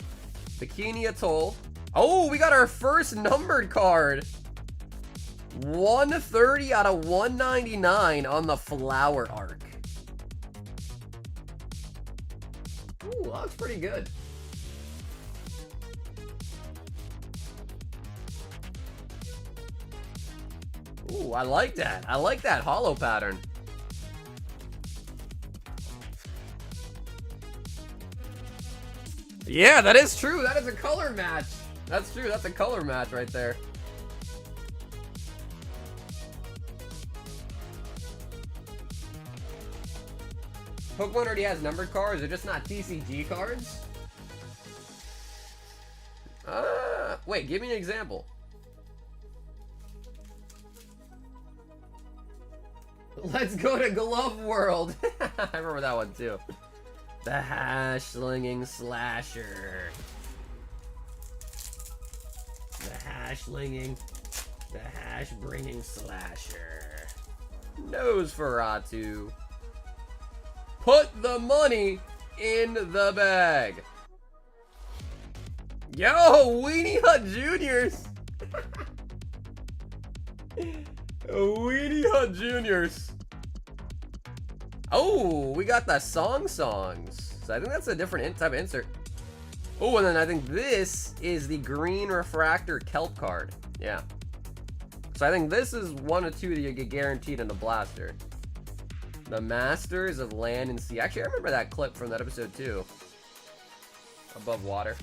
Bikini Atoll. Oh, we got our first numbered card. 130 out of 199 on the Flower Arc. Ooh, that's pretty good. Ooh, I like that. I like that hollow pattern. Yeah, that is true. That is a color match. That's true. That's a color match right there. Pokemon already has numbered cards. They're just not TCG cards. Wait, give me an example. Let's go to Glove World. I remember that one too. The hash-slinging slasher. hash-linging, the hash-bringing slasher. Nosferatu. Put the money in the bag. Yo, Weenie Hut Juniors. Weenie Hut Juniors. Oh, we got the songs. So I think that's a different type of insert. Oh, and then I think this is the green refractor kelp card. Yeah. So I think this is one of two that you get guaranteed in the blaster. The Masters of Land and Sea. Actually, I remember that clip from that episode too. Above water.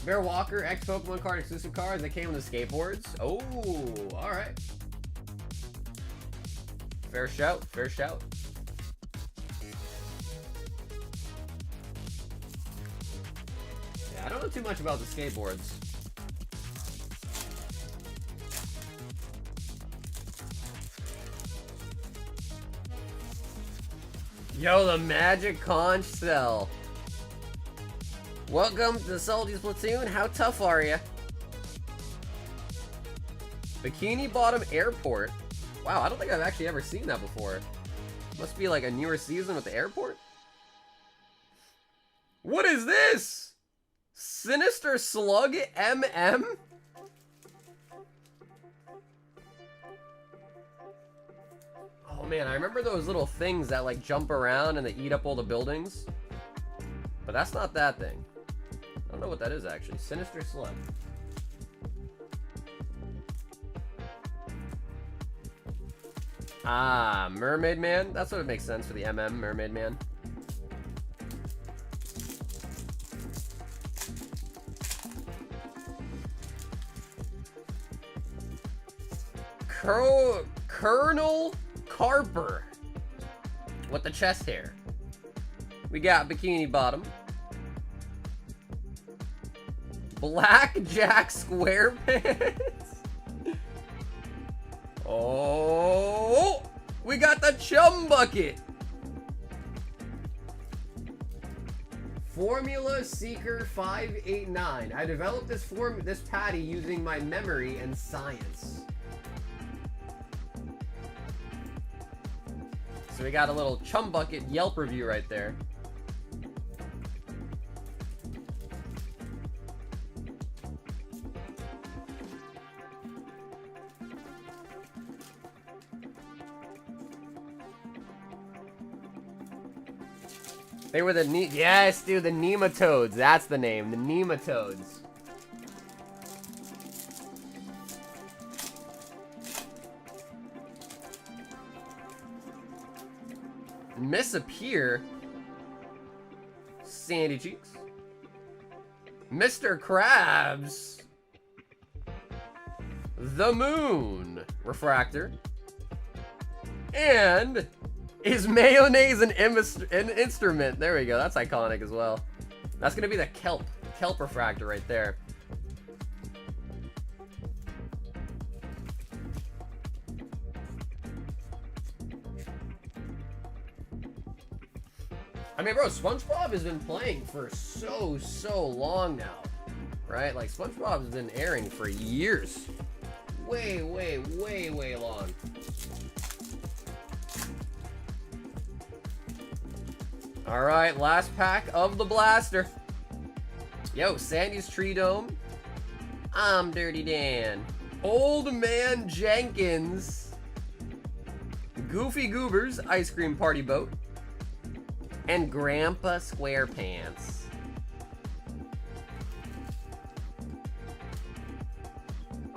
Bear Walker, X Pokemon card exclusive cards that came with the skateboards. Oh, alright. Fair shout, fair shout. Yeah, I don't know too much about the skateboards. Yo, the Magic Conch Cell. Welcome to the Salty's Platoon. How tough are ya? Bikini Bottom Airport. Wow, I don't think I've actually ever seen that before. Must be like a newer season with the airport. What is this? Sinister Slug MM? Oh man, I remember those little things that like jump around and they eat up all the buildings. But that's not that thing. I don't know what that is actually. Sinister Slug. Ah, Mermaid Man. That's what it makes sense for the MM, Mermaid Man. Colonel Carper with the chest hair. We got Bikini Bottom. Blackjack SquarePants. Oh, we got the Chum Bucket. Formula Seeker 589. I developed this patty using my memory and science. So we got a little Chum Bucket Yelp review right there. They were the yes, dude, the nematodes. That's the name, the nematodes. Misappear. Sandy Cheeks. Mr. Krabs. The Moon. Refractor. And is mayonnaise an instrument? There we go. That's iconic as well. That's going to be the kelp refractor right there. I mean, bro, SpongeBob has been playing for so long now, right? Like, SpongeBob has been airing for years. Way long. Alright, last pack of the blaster. Yo, Sandy's Tree Dome. I'm Dirty Dan. Old Man Jenkins. Goofy Goobers Ice Cream Party Boat. And Grandpa SquarePants.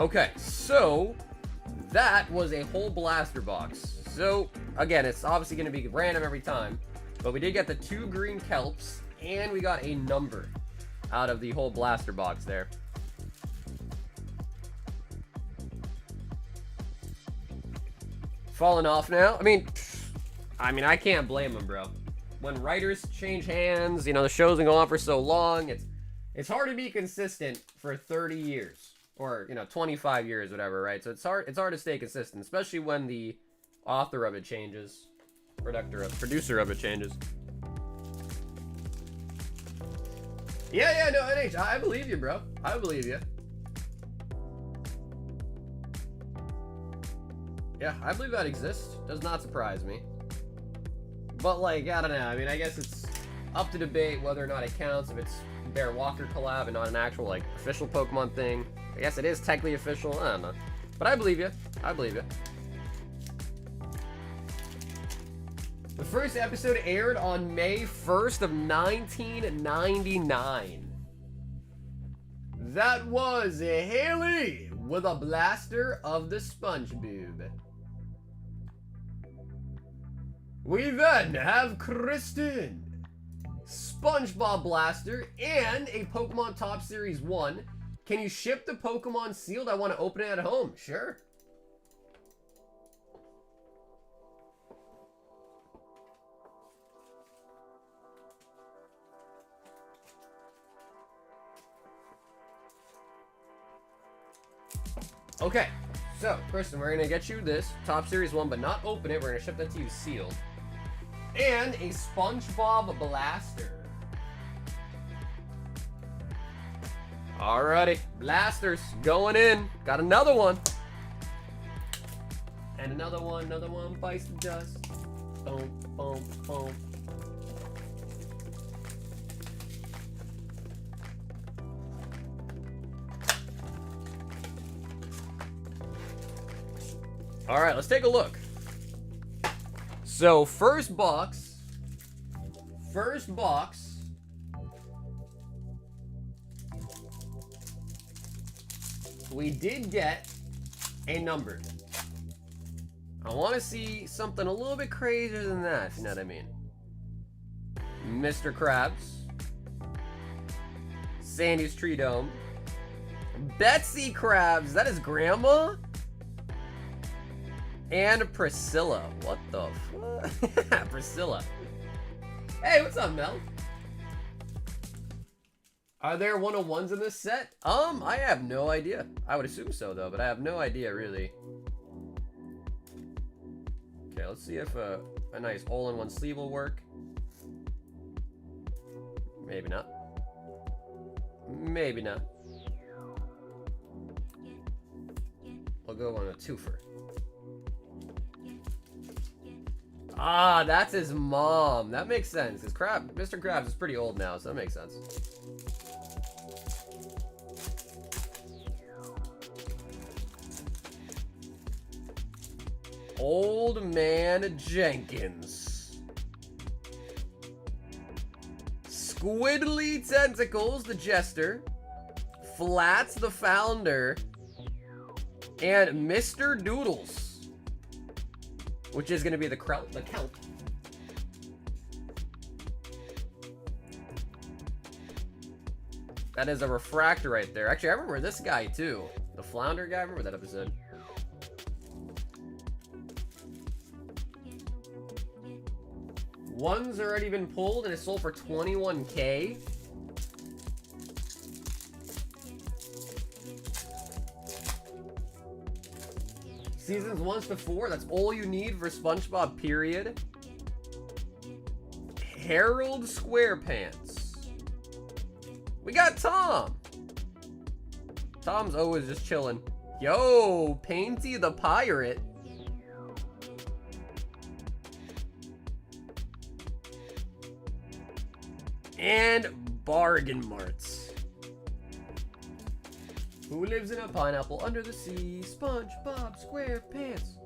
Okay, so that was a whole blaster box. So, again, it's obviously going to be random every time. But we did get the 2 green kelps, and we got a number out of the whole blaster box there. Falling off now. I mean, I can't blame them, bro. When writers change hands, you know, the show's been going on for so long, it's hard to be consistent for 30 years. Or, you know, 25 years, whatever, right? So it's hard to stay consistent, especially when the author of it changes. Producer of it changes. Yeah, no, NH, I believe you, bro. I believe you. Yeah, I believe that exists. Does not surprise me. But, like, I don't know. I mean, I guess it's up to debate whether or not it counts if it's Bear Walker collab and not an actual, like, official Pokemon thing. I guess it is technically official. I don't know. But I believe you. I believe you. The first episode aired on May 1st of 1999. That was Haley with a blaster of the Spongebob. We then have Kristen, Spongebob Blaster, and a Pokemon Top Series 1. Can you ship the Pokemon sealed? I want to open it at home. Sure. Okay, so, Kristen, we're going to get you this Top Series 1, but not open it. We're going to ship that to you sealed. And a Spongebob Blaster. Alrighty, blasters going in. Got another one. And another one bites the dust. Boom, boom, boom. Alright, let's take a look. So, first box. We did get a number. I want to see something a little bit crazier than that, if you know what I mean. Mr. Krabs. Sandy's Tree Dome. Betsy Krabs, that is Grandma? And Priscilla. What the fuck? Priscilla. Hey, what's up, Mel? Are there 101s in this set? I have no idea. I would assume so, though, but I have no idea, really. Okay, let's see if a nice all-in-one sleeve will work. Maybe not. Maybe not. I'll go on a twofer. Ah, that's his mom. That makes sense. His Mr. Krabs is pretty old now, so that makes sense. Old Man Jenkins. Squiddly Tentacles, the Jester. Flats, the Founder. And Mr. Doodles, which is going to be the kelp. That is a refractor right there. Actually, I remember this guy too. The Flounder guy. I remember that episode. One's already been pulled and it's sold for $21K. Seasons 1 to 4, that's all you need for SpongeBob, period. Harold Squarepants. We got Tom. Tom's always just chilling. Yo, Painty the Pirate. And Bargain Marts. Who lives in a pineapple under the sea? SpongeBob SquarePants.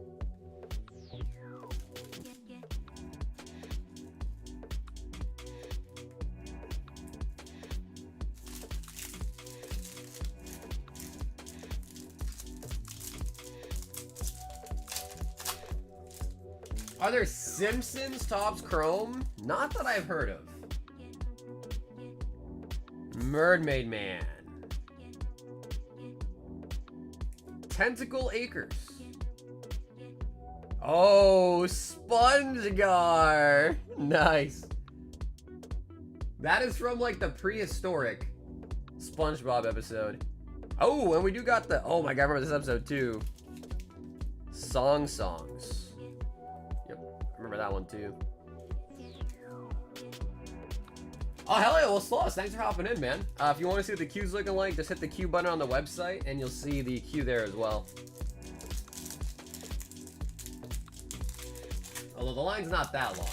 Are there Simpsons Topps Chrome? Not that I've heard of. Mermaid Man. Tentacle Acres. Oh, Spongegar. Nice. That is from like the prehistoric SpongeBob episode. Oh, and we do got the, oh my god, I remember this episode too. Songs. Yep, I remember that one too. Oh, hell yeah. Well, Sloss, thanks for hopping in, man. If you want to see what the queue's looking like, just hit the queue button on the website, and you'll see the queue there as well. Although the line's not that long.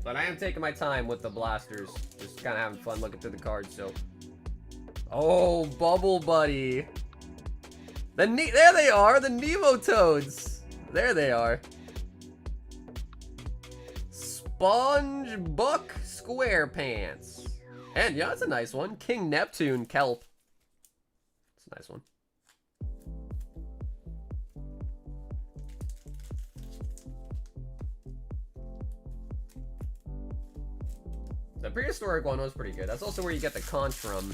But I am taking my time with the blasters. Just kind of having fun looking through the cards, so. Oh, Bubble Buddy. There they are, the Nemo Toads. There they are. Spongebob SquarePants. And yeah, that's a nice one. King Neptune Kelp. That's a nice one. The prehistoric one was pretty good. That's also where you get the conch from.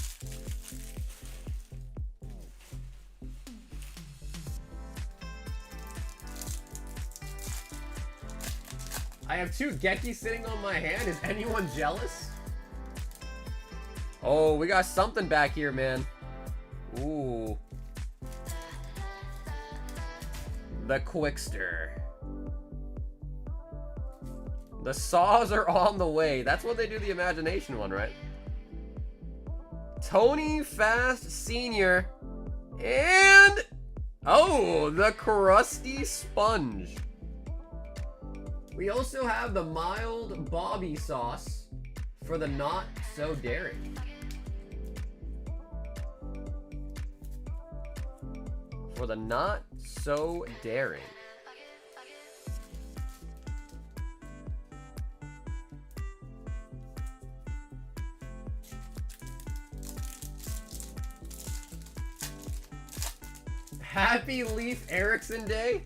I have 2 Geki sitting on my hand. Is anyone jealous? Oh, we got something back here, man. Ooh. The Quickster. The saws are on the way. That's what they do the imagination one, right? Tony Fast Sr. And... oh, the Crusty Sponge. We also have the mild Bobby sauce for the not so daring. For the not so daring. Happy Leif Erikson Day.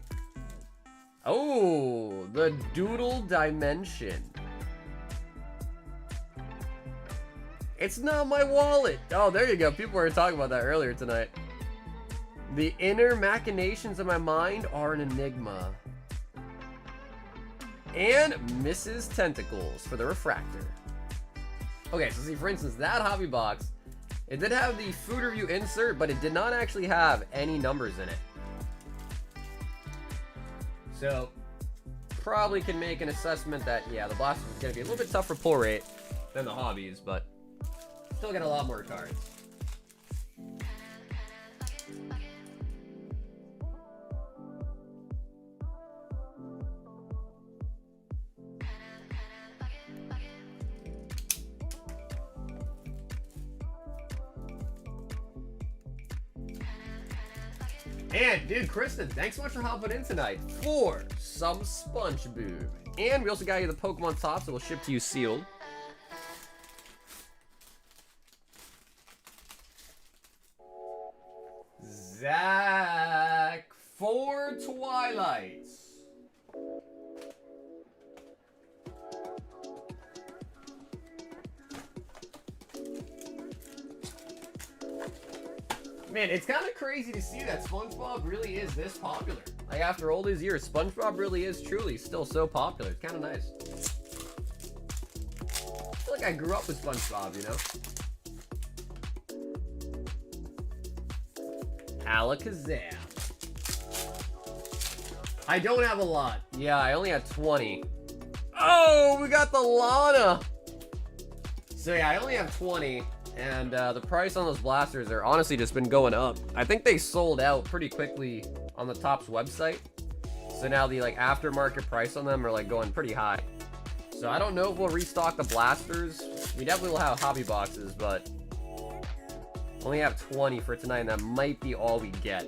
Oh, the Doodle Dimension. It's not my wallet. Oh, there you go. People were talking about that earlier tonight. The inner machinations of my mind are an enigma. And Mrs. Tentacles for the refractor. Okay, so see, for instance, that hobby box, it did have the food review insert, but it did not actually have any numbers in it. So, probably can make an assessment that, yeah, the blaster is going to be a little bit tougher pull rate than the hobbies, but still get a lot more cards. And, dude, Kristen, thanks so much for hopping in tonight for some Spongebob. And we also got you the Pokemon Top, so we'll ship to you sealed. Zach for Twilights. Man, it's kind of crazy to see that SpongeBob really is this popular. Like, after all these years, SpongeBob really is truly still so popular. It's kind of nice. I feel like I grew up with SpongeBob, you know? Alakazam. I don't have a lot. Yeah, I only had 20. Oh, we got the Lana. So yeah, I only have 20. And the price on those blasters are honestly just been going up. I think they sold out pretty quickly on the Topps website. So now the like aftermarket price on them are like going pretty high. So I don't know if we'll restock the blasters. We definitely will have hobby boxes, but only have 20 for tonight, and that might be all we get.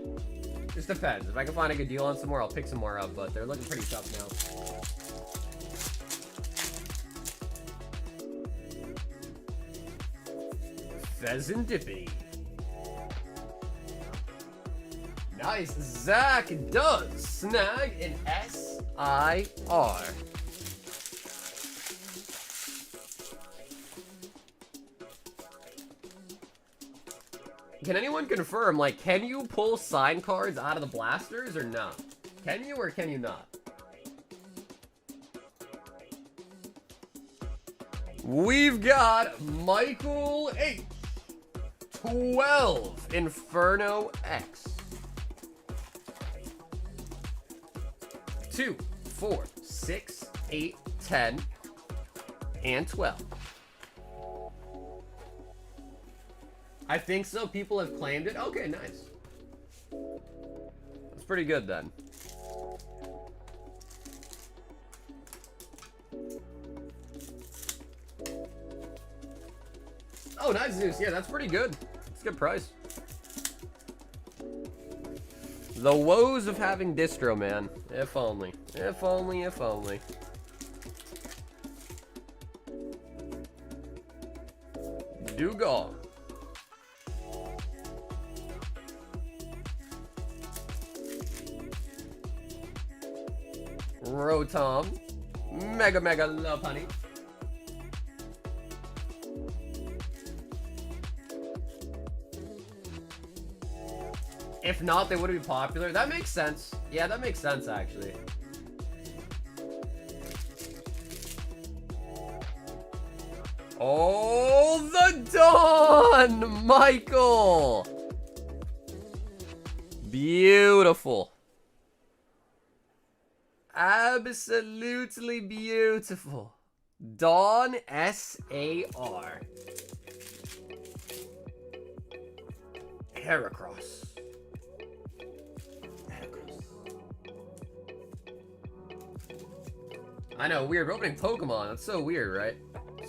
Just depends. If I can find a good deal on some more, I'll pick some more up, but they're looking pretty tough now. Pheasantipity. Nice. Zach does snag an SIR. Can anyone confirm, like, can you pull sign cards out of the blasters or not? Can you or can you not? We've got Michael H. 12 Inferno X. 2, 4, 6, 8, 10, and 12. I think so. People have claimed it. Okay, nice. That's pretty good then. Oh, nice, Zeus. Yeah, that's pretty good. It's a good price. The woes of having distro, man. If only. If only, if only. Dugong. Rotom. Mega love honey. If not, they wouldn't be popular. That makes sense. Yeah, that makes sense, actually. Oh, the dawn, Michael. Beautiful. Absolutely beautiful. Dawn SAR. Heracross. I know, weird. We're opening Pokemon. That's so weird, right?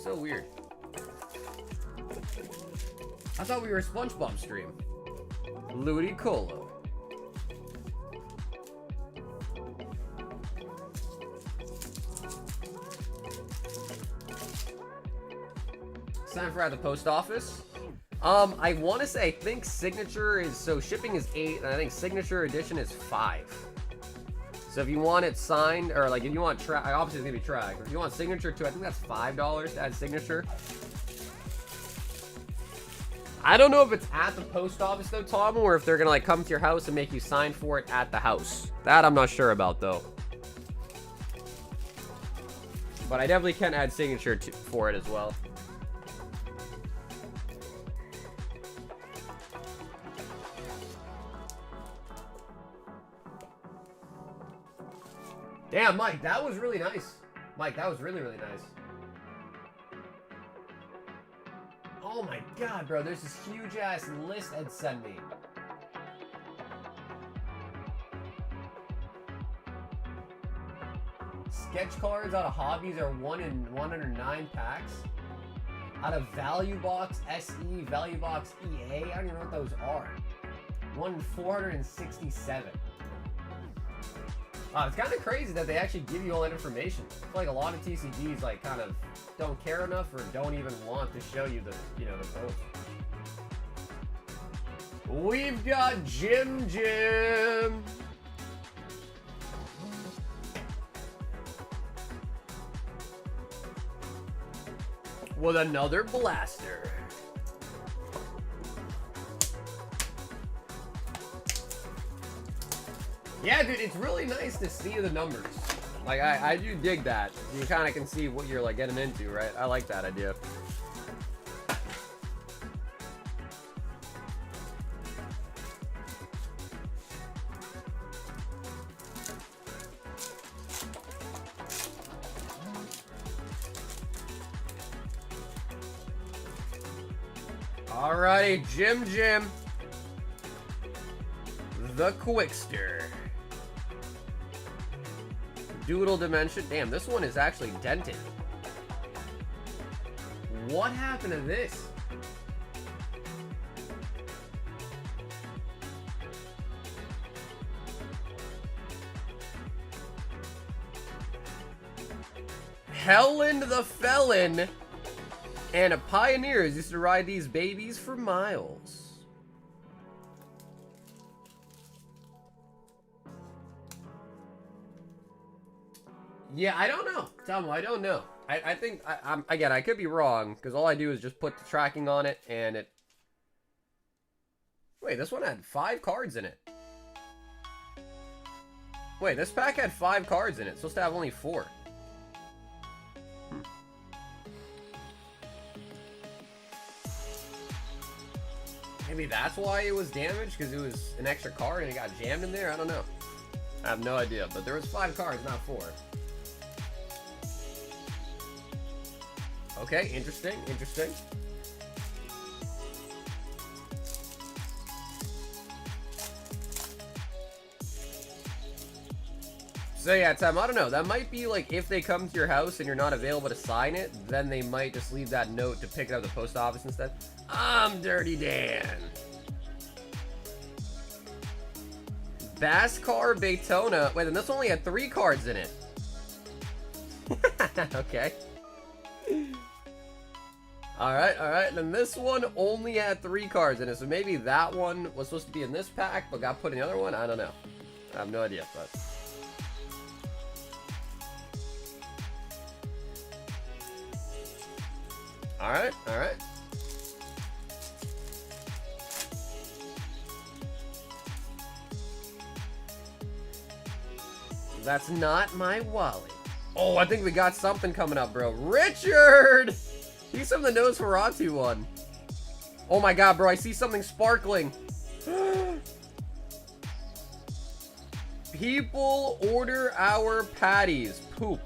So weird. I thought we were a Spongebob stream. Ludicolo. Sign for at the post office. I want to say, I think signature is, so shipping is 8, and I think signature edition is 5. So if you want it signed, or like if you want track, obviously it's gonna be tracked. If you want signature too, I think that's $5 to add signature. I don't know if it's at the post office though, Tom, or if they're gonna like come to your house and make you sign for it at the house. That I'm not sure about though. But I definitely can add signature for it as well. Damn, Mike, that was really nice. Mike, that was really nice. Oh my god, bro, there's this huge-ass list Ed sent me. Sketch cards out of hobbies are 1 in 109 packs. Out of Value Box SE, Value Box EA, I don't even know what those are. 1 in 467. It's kind of crazy that they actually give you all that information. I feel like a lot of TCGs like kind of don't care enough or don't even want to show you the, you know, the post. We've got Jim. With another blaster. Yeah, dude, it's really nice to see the numbers. Like, I do dig that. You kind of can see what you're, like, getting into, right? I like that idea. Alrighty, Jim. The Quickster. Doodle Dimension. Damn, this one is actually dented. What happened to this? Helen the Felon and a Pioneers used to ride these babies for miles. Yeah, I don't know. Tom, I don't know. I think, again, I could be wrong, because all I do is just put the tracking on it, and it... Wait, this one had 5 cards in it. Wait, this pack had 5 cards in it. It's supposed to have only 4. Maybe that's why it was damaged, because it was an extra card and it got jammed in there? I don't know. I have no idea, but there was 5 cards, not 4. Okay, interesting. So yeah, Tim, I don't know. That might be like if they come to your house and you're not available to sign it, then they might just leave that note to pick it up at the post office instead. I'm Dirty Dan. Baskar Daytona. Wait, then this only had 3 cards in it. Okay. Alright. Then this one only had 3 cards in it. So maybe that one was supposed to be in this pack, but got put in the other one? I don't know. I have no idea, but... Alright. That's not my wallet. Oh, I think we got something coming up, bro. Richard! He's from the Nosferatu one. Oh my god, bro, I see something sparkling. People order our patties. Poop.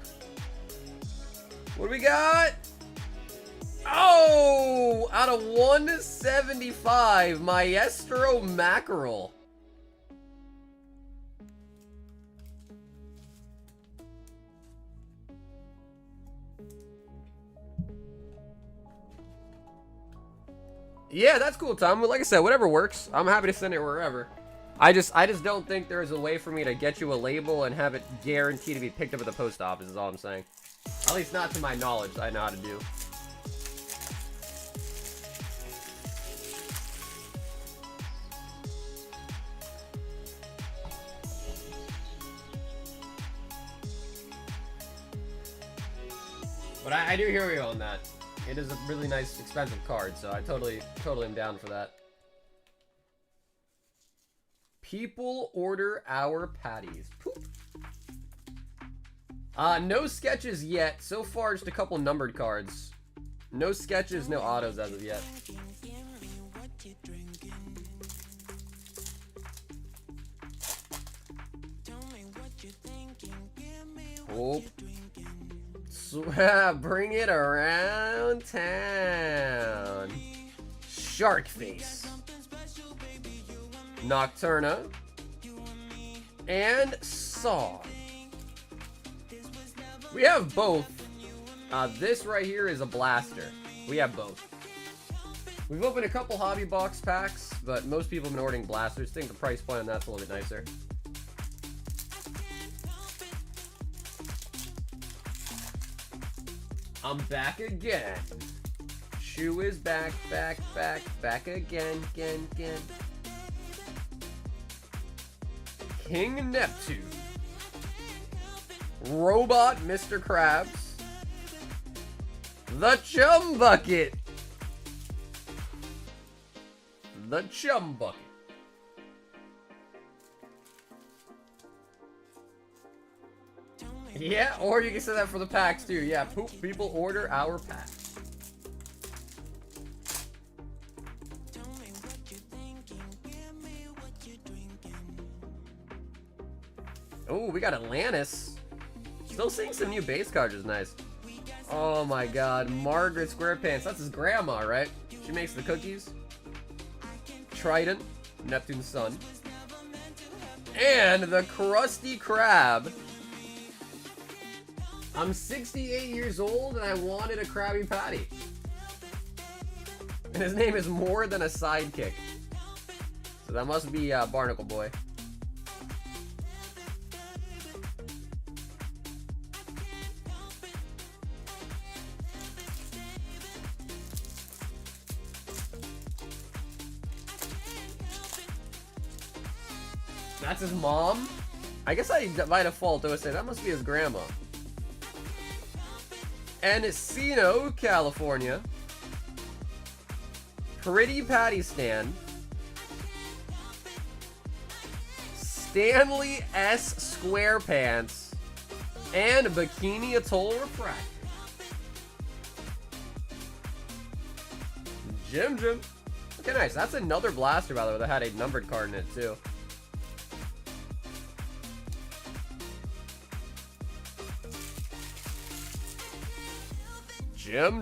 What do we got? Oh! Out of 175, Maestro Mackerel. Yeah, that's cool, Tom. Like I said, whatever works. I'm happy to send it wherever. I just don't think there's a way for me to get you a label and have it guaranteed to be picked up at the post office, is all I'm saying. At least not to my knowledge, I know how to do. But I do hear you on that. It is a really nice, expensive card, so I totally am down for that. People order our patties. Poop. No sketches yet. So far, just a couple numbered cards. No sketches, no autos as of yet. Oh. Bring it around town. Shark Face. Nocturna. And Saw. We have both. This right here is a blaster. We have both. We've opened a couple hobby box packs, but most people have been ordering blasters. I think the price point on that's a little bit nicer. I'm back again. Shoe is back again. King Neptune. Robot Mr. Krabs. The Chum Bucket. The Chum Bucket. Yeah, or you can say that for the packs too. Yeah, poop, people order our packs. Oh, we got Atlantis. Still seeing some new base cards is nice. Oh my god, Margaret Squarepants. That's his grandma, right? She makes the cookies. Trident, Neptune's son. And the Krusty Krab. I'm 68 years old and I wanted a Krabby Patty. And his name is more than a sidekick. So that must be Barnacle Boy. That's his mom? I guess by default I would say that must be his grandma. Encino, California. Pretty Patty Stand. Stanley S. Squarepants. And Bikini Atoll Refractor. Jim. Okay, nice. That's another blaster, by the way, that had a numbered card in it, too.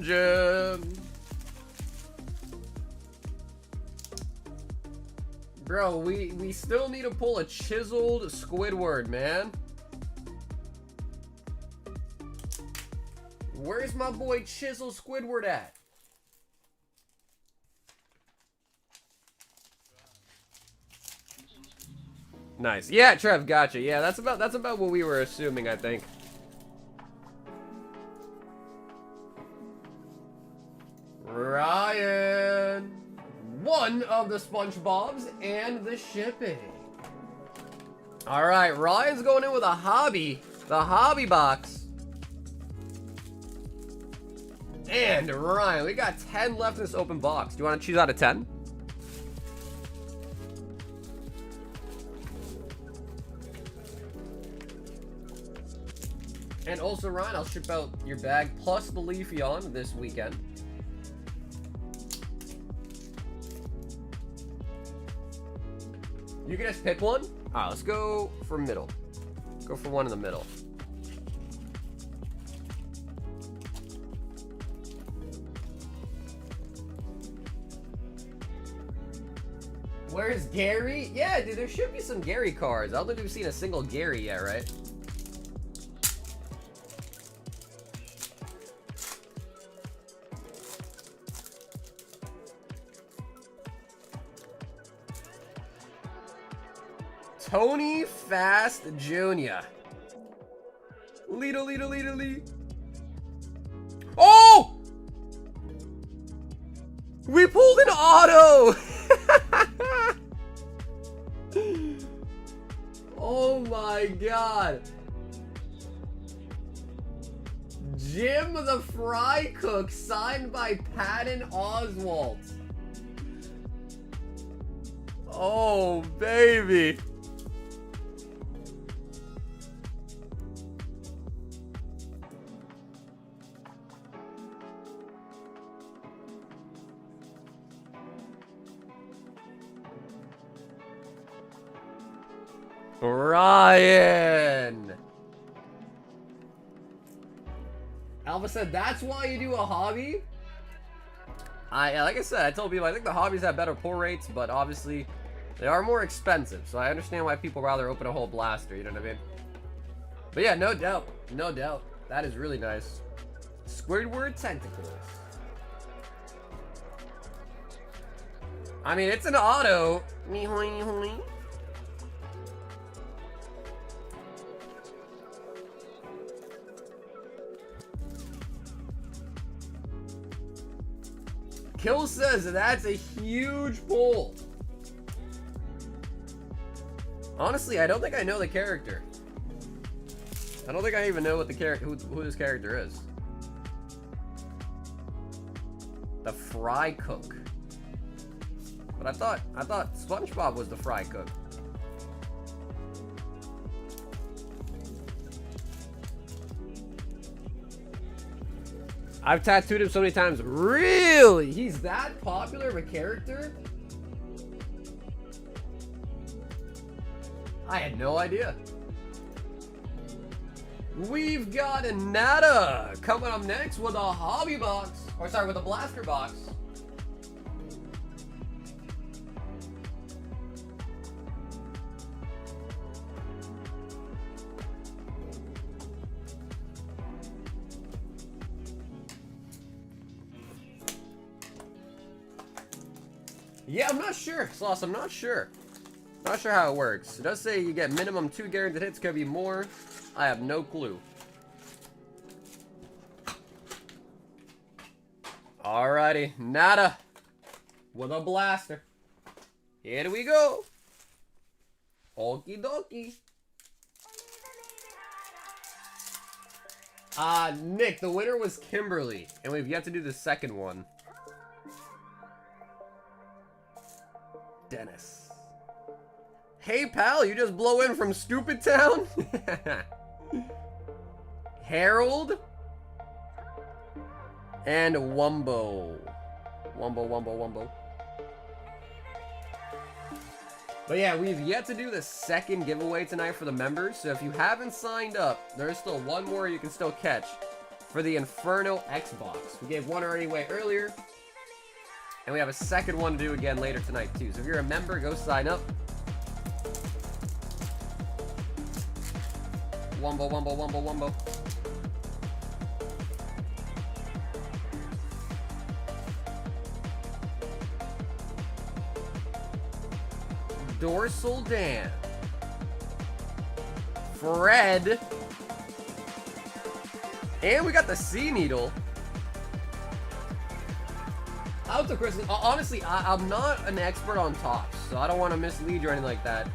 Jim. Bro, we still need to pull a chiseled Squidward, man. Where's my boy Chisel Squidward at? Nice. Yeah, Trev, gotcha. Yeah, that's about what we were assuming, I think. Ryan. One of the Spongebobs and the shipping. Alright, Ryan's going in with a hobby. The hobby box. And Ryan, we got 10 left in this open box. Do you want to choose out of 10? And also, Ryan, I'll ship out your bag plus the Leafeon this weekend. You can just pick one. Alright, let's go for middle. Go for one in the middle. Where's Gary? Yeah, dude, there should be some Gary cards. I don't think we've seen a single Gary yet, right? Tony Fast Jr. Lee. Oh! We pulled an auto! Oh my god. Jim the Fry Cook, signed by Patton Oswalt. Oh, baby. Ryan. Alpha said, that's why you do a hobby? Like I said, I told people I think the hobbies have better pull rates, but obviously they are more expensive. So I understand why people rather open a whole blaster, you know what I mean? But yeah, no doubt. No doubt. That is really nice. Squidward Tentacles. I mean, it's an auto. Kill says that's a huge pull. Honestly, I don't think I know the character. I don't think I even know what the who this character is. The Fry Cook. But I thought SpongeBob was the Fry Cook. I've tattooed him so many times. Really? He's that popular of a character? I had no idea. We've got a Nada coming up next with a hobby box. Or sorry, with a blaster box. Yeah, I'm not sure, Sloss. I'm not sure. Not sure how it works. It does say you get minimum 2 guaranteed hits. Could be more. I have no clue. Alrighty, Nada with a blaster. Here we go. Okie dokie. Nick, the winner was Kimberly, and we've yet to do the second one. Dennis. Hey pal, you just blow in from Stupid Town? Harold and Wumbo. Wumbo. But yeah, we've yet to do the second giveaway tonight for the members. So if you haven't signed up, there's still one more you can still catch for the Inferno X box. We gave one already away earlier. And we have a second one to do again later tonight too. So if you're a member, go sign up. Wumbo. Dorsal Dan. Fred. And we got the Sea Needle. Out to Chris. Honestly, I'm not an expert on tops, so I don't want to mislead you or anything like that.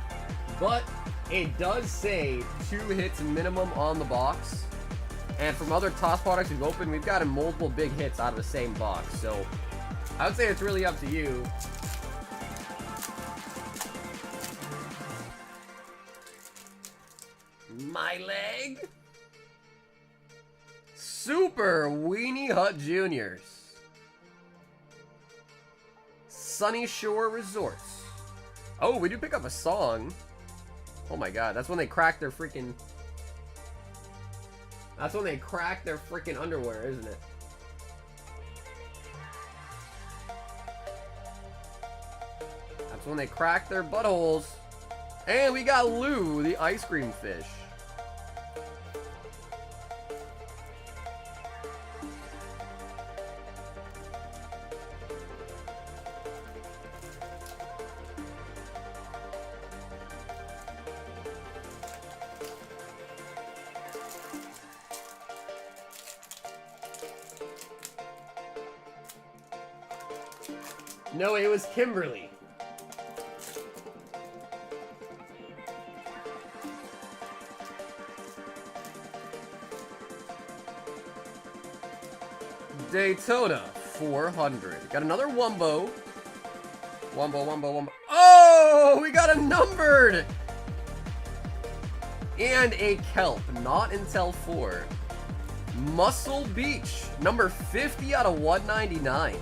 But it does say 2 hits minimum on the box. And from other toss products we've opened, we've gotten multiple big hits out of the same box. So I would say it's really up to you. My leg. Super Weenie Hut Juniors. Sunny Shore Resorts. Oh, we do pick up a song. Oh my god, that's when they crack their freaking... That's when they crack their freaking underwear, isn't it? That's when they crack their buttholes. And we got Lou, the ice cream fish. No, it was Kimberly. Daytona 400. Got another Wumbo. Wumbo. Oh, we got a numbered! And a Kelp, not until 4. Muscle Beach, number 50 out of 199.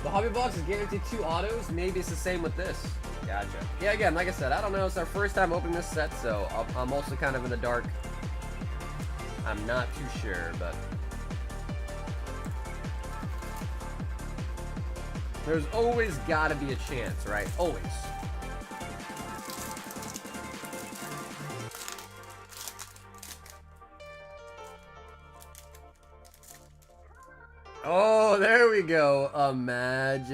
The Hobby Box is guaranteed 2 autos. Maybe it's the same with this. Gotcha. Yeah, again, like I said, I don't know. It's our first time opening this set, so I'm also kind of in the dark. I'm not too sure, but... There's always gotta be a chance, right? Always. Oh, there we go. Imagination.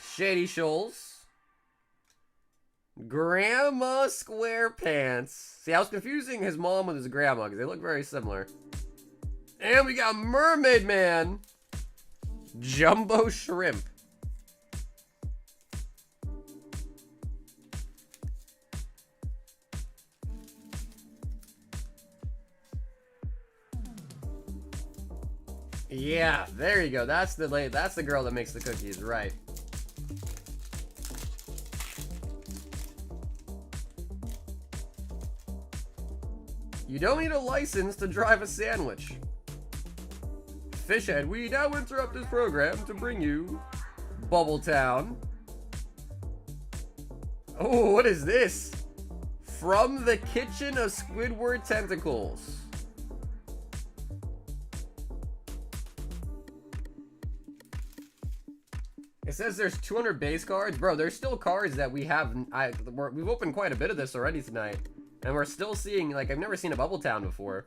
Shady Shoals. Grandma Squarepants. See, I was confusing his mom with his grandma because they look very similar. And we got Mermaid Man. Jumbo Shrimp. Yeah, there you go. That's the girl that makes the cookies, right? You don't need a license to drive a sandwich. Fishhead, we now interrupt this program to bring you Bubble Town. Oh, what is this? From the Kitchen of Squidward Tentacles. It says there's 200 base cards. Bro, there's still cards that we have. We've opened quite a bit of this already tonight. And we're still seeing, like, I've never seen a Bubble Town before.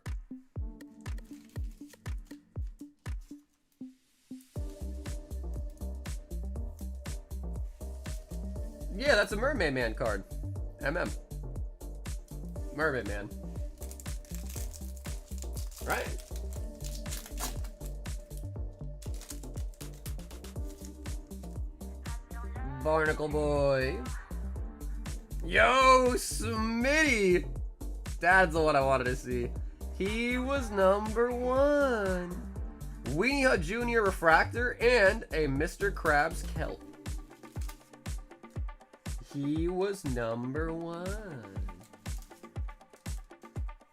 Yeah, that's a Mermaid Man card. MM. Mermaid Man. Right. Barnacle Boy. Yo, Smitty. That's the one I wanted to see. He was number 1. Weenie Hut Jr. Refractor and a Mr. Krabs Kelp. He was number 1.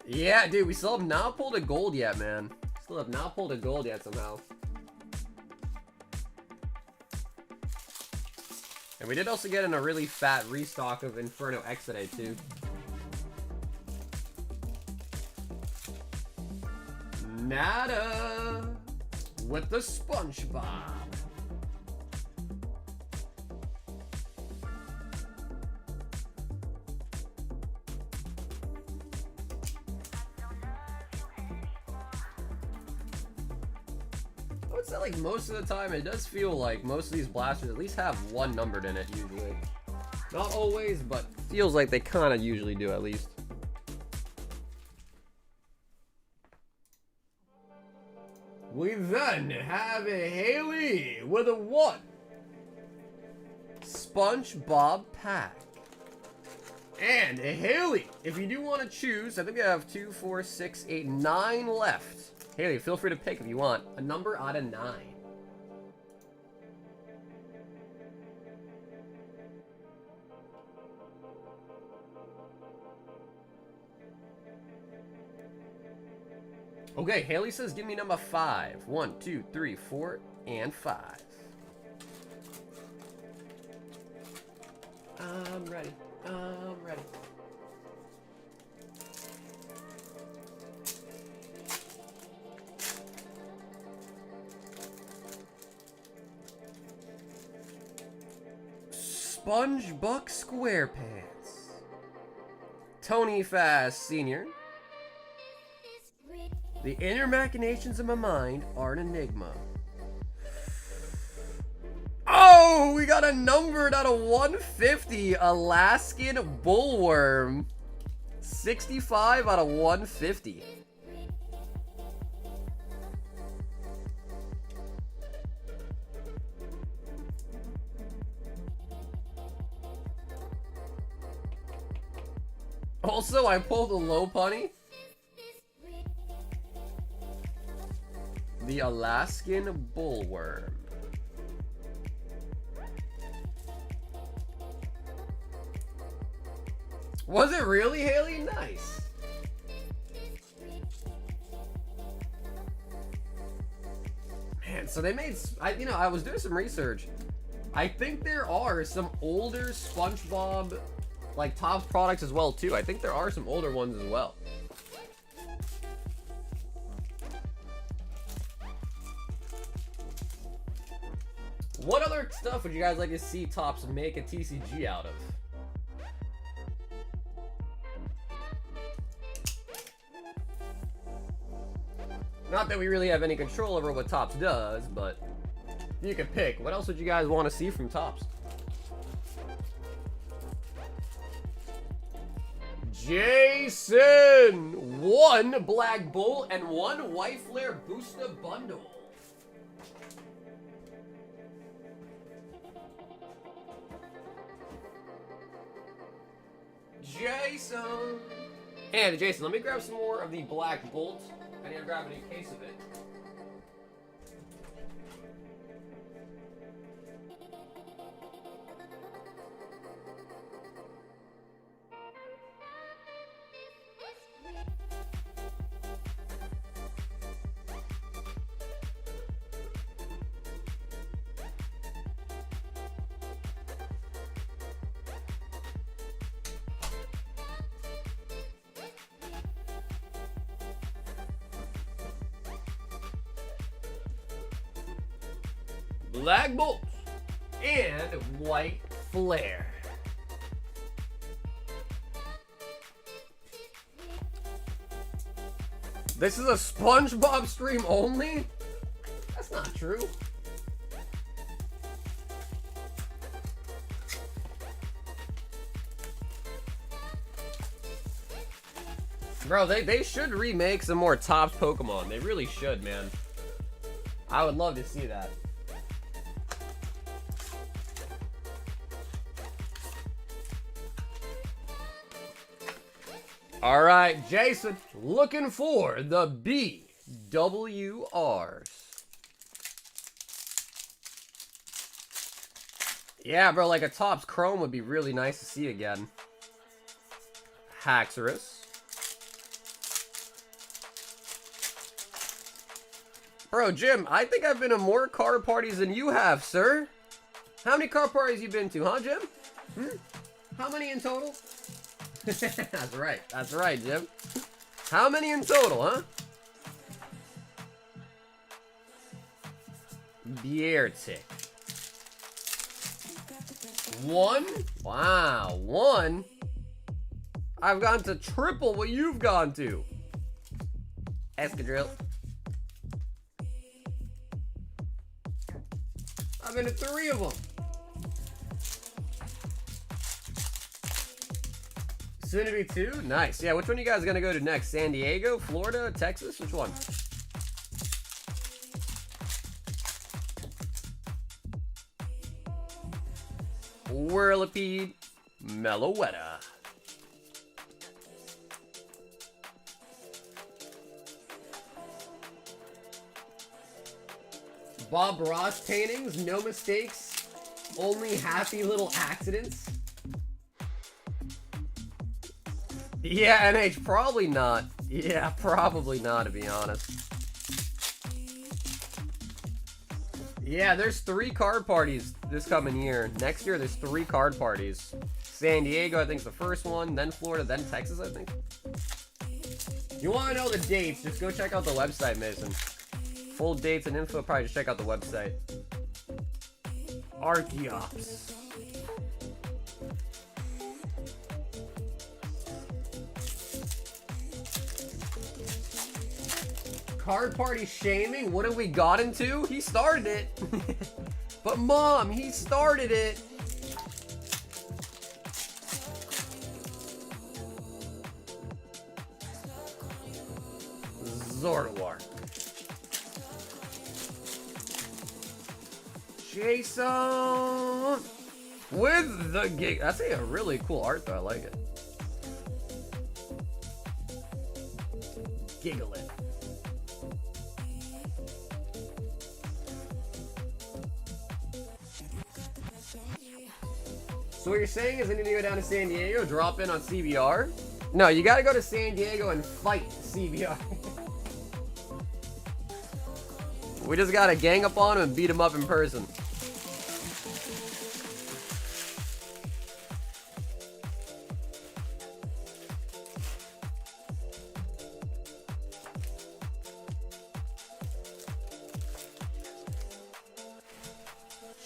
Yeah, dude, we still have not pulled a gold yet, man. Still have not pulled a gold yet somehow. And we did also get in a really fat restock of Inferno X today, too. Nada with the Spongebob. say like most of the time, it does feel like most of these blasters at least have one numbered in it usually. Not always, but feels like they kind of usually do at least. We then have a Haley with a 1. Spongebob pack. And a Haley. If you do want to choose, I think we have 2, 4, 6, 8, 9 left. Haley, feel free to pick if you want a number out of 9. Okay, Haley says give me number 5. 1, 2, 3, 4, and 5. I'm ready. I'm ready. Spongebob SquarePants. Tony Fast Sr. The inner machinations of my mind are an enigma. Oh, we got a numbered out of 150 Alaskan Bullworm. 65 out of 150. Also, I pulled a low punny. The Alaskan Bullworm. Was it really, Haley? Nice. Man, so they made, I was doing some research. I think there are some older SpongeBob, like, top products as well, too. I think there are some older ones as well. What other stuff would you guys like to see Topps make a TCG out of? Not that we really have any control over what Topps does, but if you could pick, what else would you guys want to see from Topps? Jason! 1 Black Bolt and 1 White Flare booster bundle. Jason! And Jason, let me grab some more of the Black Bolt. I need to grab a new case of it. Black Bolt and White Flare. This is a SpongeBob stream only? That's not true. Bro, they should remake some more Topps Pokemon. They really should, man. I would love to see that. All right, Jason, looking for the BWRs. Yeah, bro, like a Topps Chrome would be really nice to see again. Haxorus. Bro, Jim, I think I've been to more card parties than you have, sir. How many card parties you been to, huh, Jim? How many in total? That's right, Jim. How many in total, huh? Biertick. 1? Wow, 1? I've gone to triple what you've gone to. Escadrille. I've been to 3 of them. Soon to be 2? Nice. Yeah, which one you guys gonna go to next? San Diego, Florida, Texas? Which one? Whirlipede, Meloetta. Bob Ross paintings, no mistakes, only happy little accidents. Yeah, NH, probably not. Yeah, probably not, to be honest. Yeah, there's 3 card parties this coming year. Next year, there's 3 card parties. San Diego, I think, is the first one, then Florida, then Texas, I think. You want to know the dates, just go check out the website, Mason. Full dates and info, probably just check out the website. Archeops. Card party shaming? What have we got into? He started it. But Mom, he started it. Zordawar. Jason with the gig. That's a really cool art though. I like it. Giggle it. So what you're saying is I need to go down to San Diego, drop in on CBR? No, you gotta go to San Diego and fight CBR. We just gotta gang up on him and beat him up in person.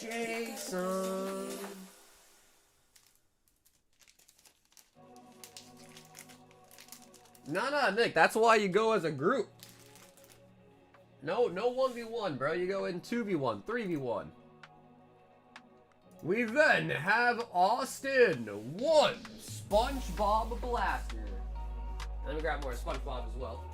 Jason. No, Nick, that's why you go as a group. No 1v1, bro. You go in 2v1, 3v1. We then have Austin 1 SpongeBob Blaster. Let me grab more SpongeBob as well.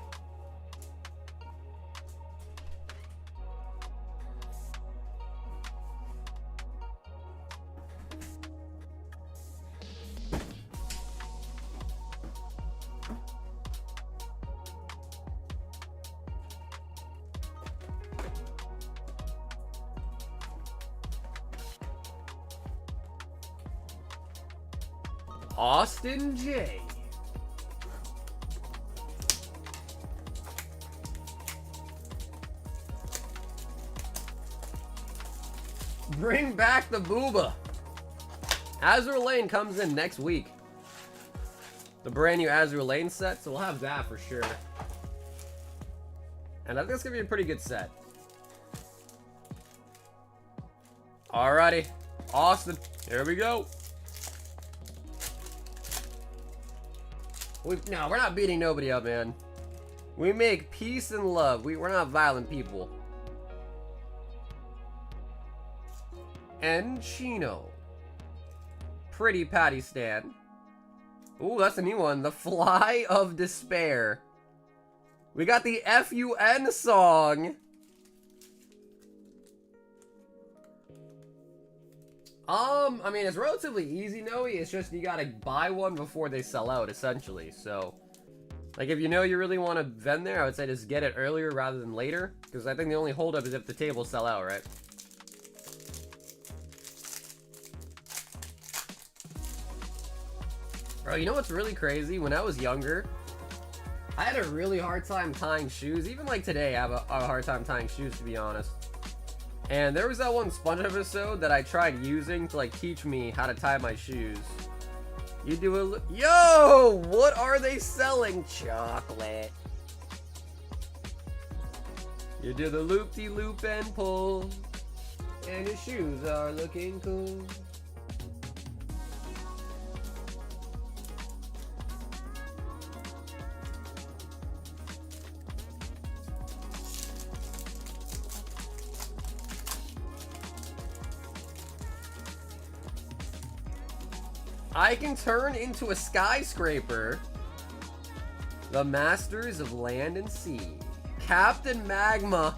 Austin J. Bring back the booba. Azure Lane comes in next week. The brand new Azure Lane set, so we'll have that for sure. And I think it's gonna be a pretty good set. Alrighty, Austin, here we go. No, we're not beating nobody up, man. We make peace and love. We're not violent people. And Chino. Pretty Patty Stan. Ooh, that's a new one. The Fly of Despair. We got the FUN song. I mean, it's relatively easy, Noe. It's just you gotta buy one before they sell out, essentially. So, like, if you know you really want to vend there, I would say just get it earlier rather than later. Because I think the only holdup is if the tables sell out, right? Bro, you know what's really crazy? When I was younger, I had a really hard time tying shoes. Even like today, I have a hard time tying shoes, to be honest. And there was that one SpongeBob episode that I tried using to like teach me how to tie my shoes. You do a yo, what are they selling? Chocolate. You do the loop-de-loop and pull, and your shoes are looking cool. I can turn into a skyscraper. The Masters of Land and Sea. Captain Magma.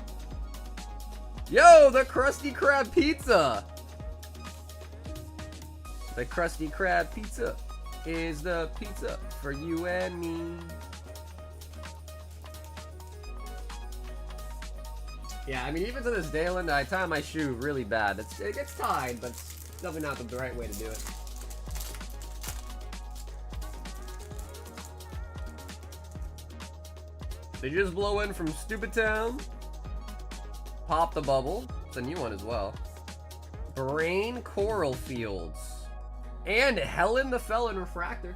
Yo, the Krusty Krab pizza. The Krusty Krab pizza is the pizza for you and me. Yeah, I mean, even to this day, Linda, I tie my shoe really bad. It gets tied, but it's definitely not the right way to do it. They just blow in from Stupid Town. Pop the Bubble. It's a new one as well. Brain Coral Fields. And Helen the Felon Refractor.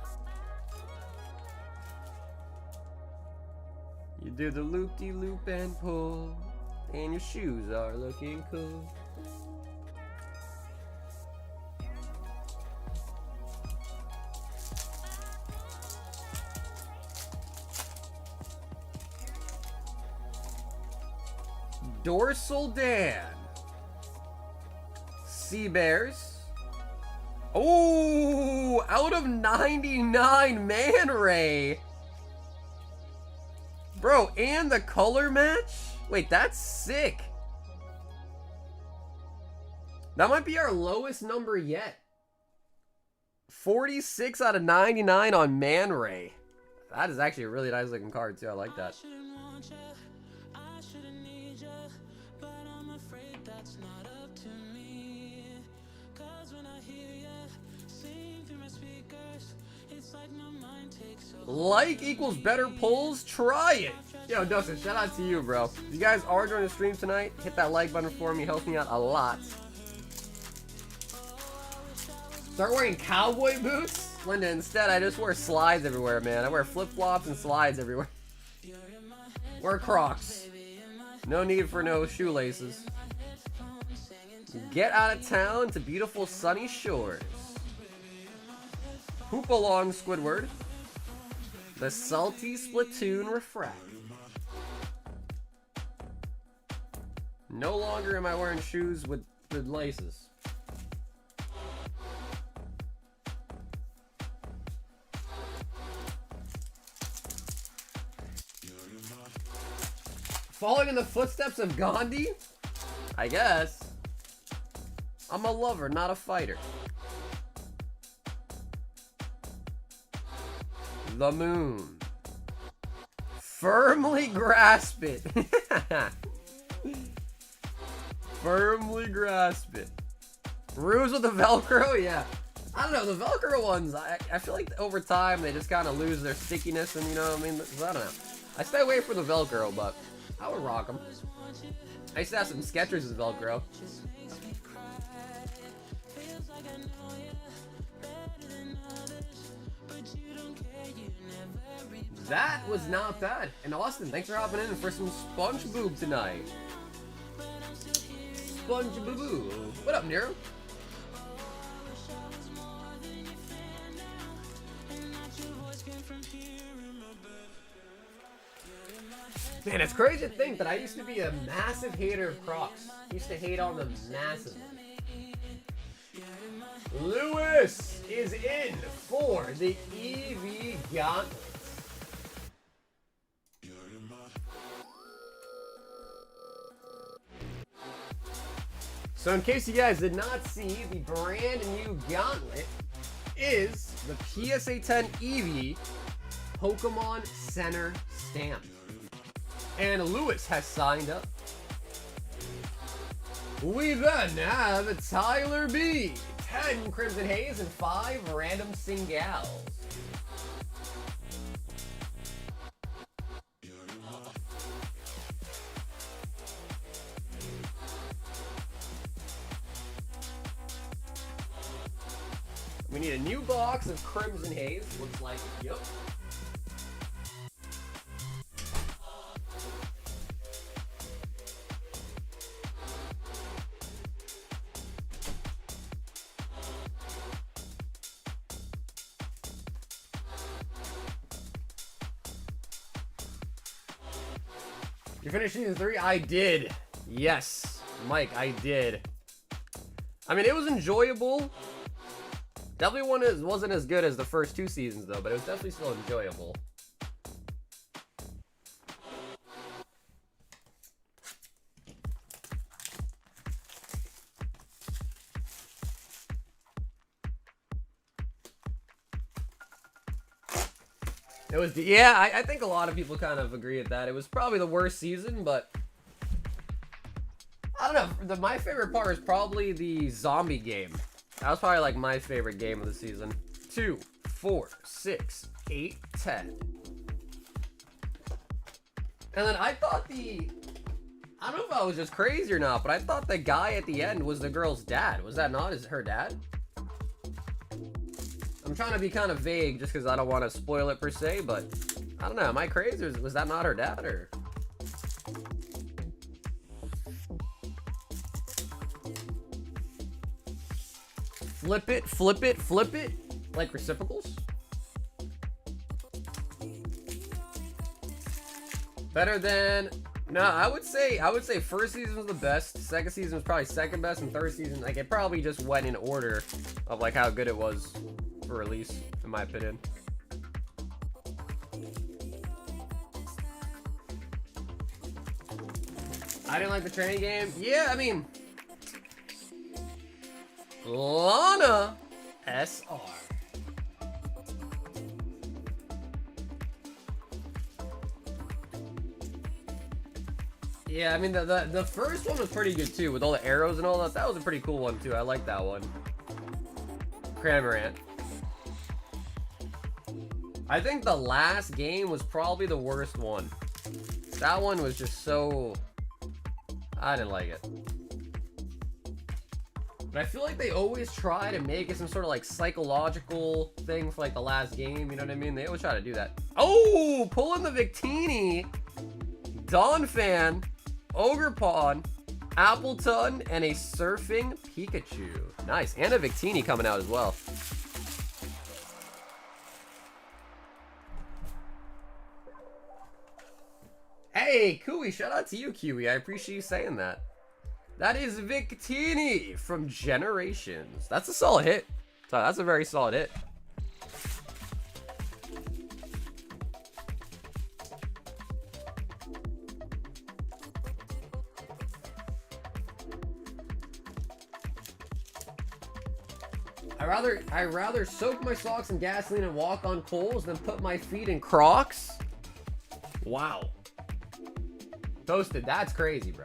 You do the loop-de-loop and pull. And your shoes are looking cool. Dorsal Dan. Sea Bears. Oh, out of 99, Man Ray. Bro, and the color match? Wait, that's sick. That might be our lowest number yet. 46 out of 99 on Man Ray. That is actually a really nice looking card too. I like that. Like equals better pulls? Try it! Yo, Dustin, shout out to you, bro. If you guys are joining the stream tonight, hit that like button for me. It helps me out a lot. Start wearing cowboy boots? Linda, instead, I just wear slides everywhere, man. I wear flip-flops and slides everywhere. Wear Crocs. No need for no shoelaces. Get out of town to beautiful sunny shores. Hoop along, Squidward. The Salty Splatoon Refract. No longer am I wearing shoes with laces. Following in the footsteps of Gandhi? I guess. I'm a lover, not a fighter. The moon. Firmly grasp it. Firmly grasp it. Ruse with the Velcro? Yeah. I don't know, the Velcro ones, I feel like over time they just kind of lose their stickiness and you know what I mean? I don't know. I stay away from the Velcro, but I would rock them. I used to have some Skechers as Velcro. That was not bad. And Austin, thanks for hopping in for some Spongebob tonight. Spongebob. What up, Nero? Man, it's crazy to think that I used to be a massive hater of Crocs. I used to hate on them massively. Lewis is in for the EV Gauntlet. So in case you guys did not see, the brand new Gauntlet is the PSA 10 EV Pokemon Center Stamp. And Lewis has signed up. We then have Tyler B. 10 Crimson Haze and 5 random Singals. We need a new box of Crimson Haze. Looks like, yep. You finished season 3? I did. Yes, Mike, I did. I mean, it was enjoyable. Definitely wasn't as good as the first 2 seasons though, but it was definitely still enjoyable. It was, yeah, I think a lot of people kind of agree with that. It was probably the worst season, but I don't know. My favorite part is probably the zombie game. That was probably like my favorite game of the season. 2, 4, 6, 8, 10. And then I thought I don't know if I was just crazy or not, but I thought the guy at the end was the girl's dad. Was that not her dad? I'm trying to be kind of vague just because I don't want to spoil it per se, but I don't know. Am I crazy or was that not her dad? Or flip it, flip it, flip it, like reciprocals? Better than, no, I would say first season was the best, second season was probably second best, and third season, like, it probably just went in order of like how good it was for release, in my opinion. I didn't like the training game. Yeah, I mean, Lana SR. Yeah, I mean, the first one was pretty good too, with all the arrows and all that. That was a pretty cool one too. I like that one. Cramorant. I think the last game was probably the worst one. That one was just so... I didn't like it. But I feel like they always try to make it some sort of like psychological thing for like the last game, you know what I mean? They always try to do that. Oh, pulling the Victini, Donphan, Ogerpon, Appleton, and a Surfing Pikachu. Nice, and a Victini coming out as well. Hey, Kui, shout out to you, Kiwi. I appreciate you saying that. That is Victini from Generations. That's a solid hit. So that's a very solid hit. I'd rather soak my socks in gasoline and walk on coals than put my feet in Crocs. Wow. Toasted, that's crazy, bro.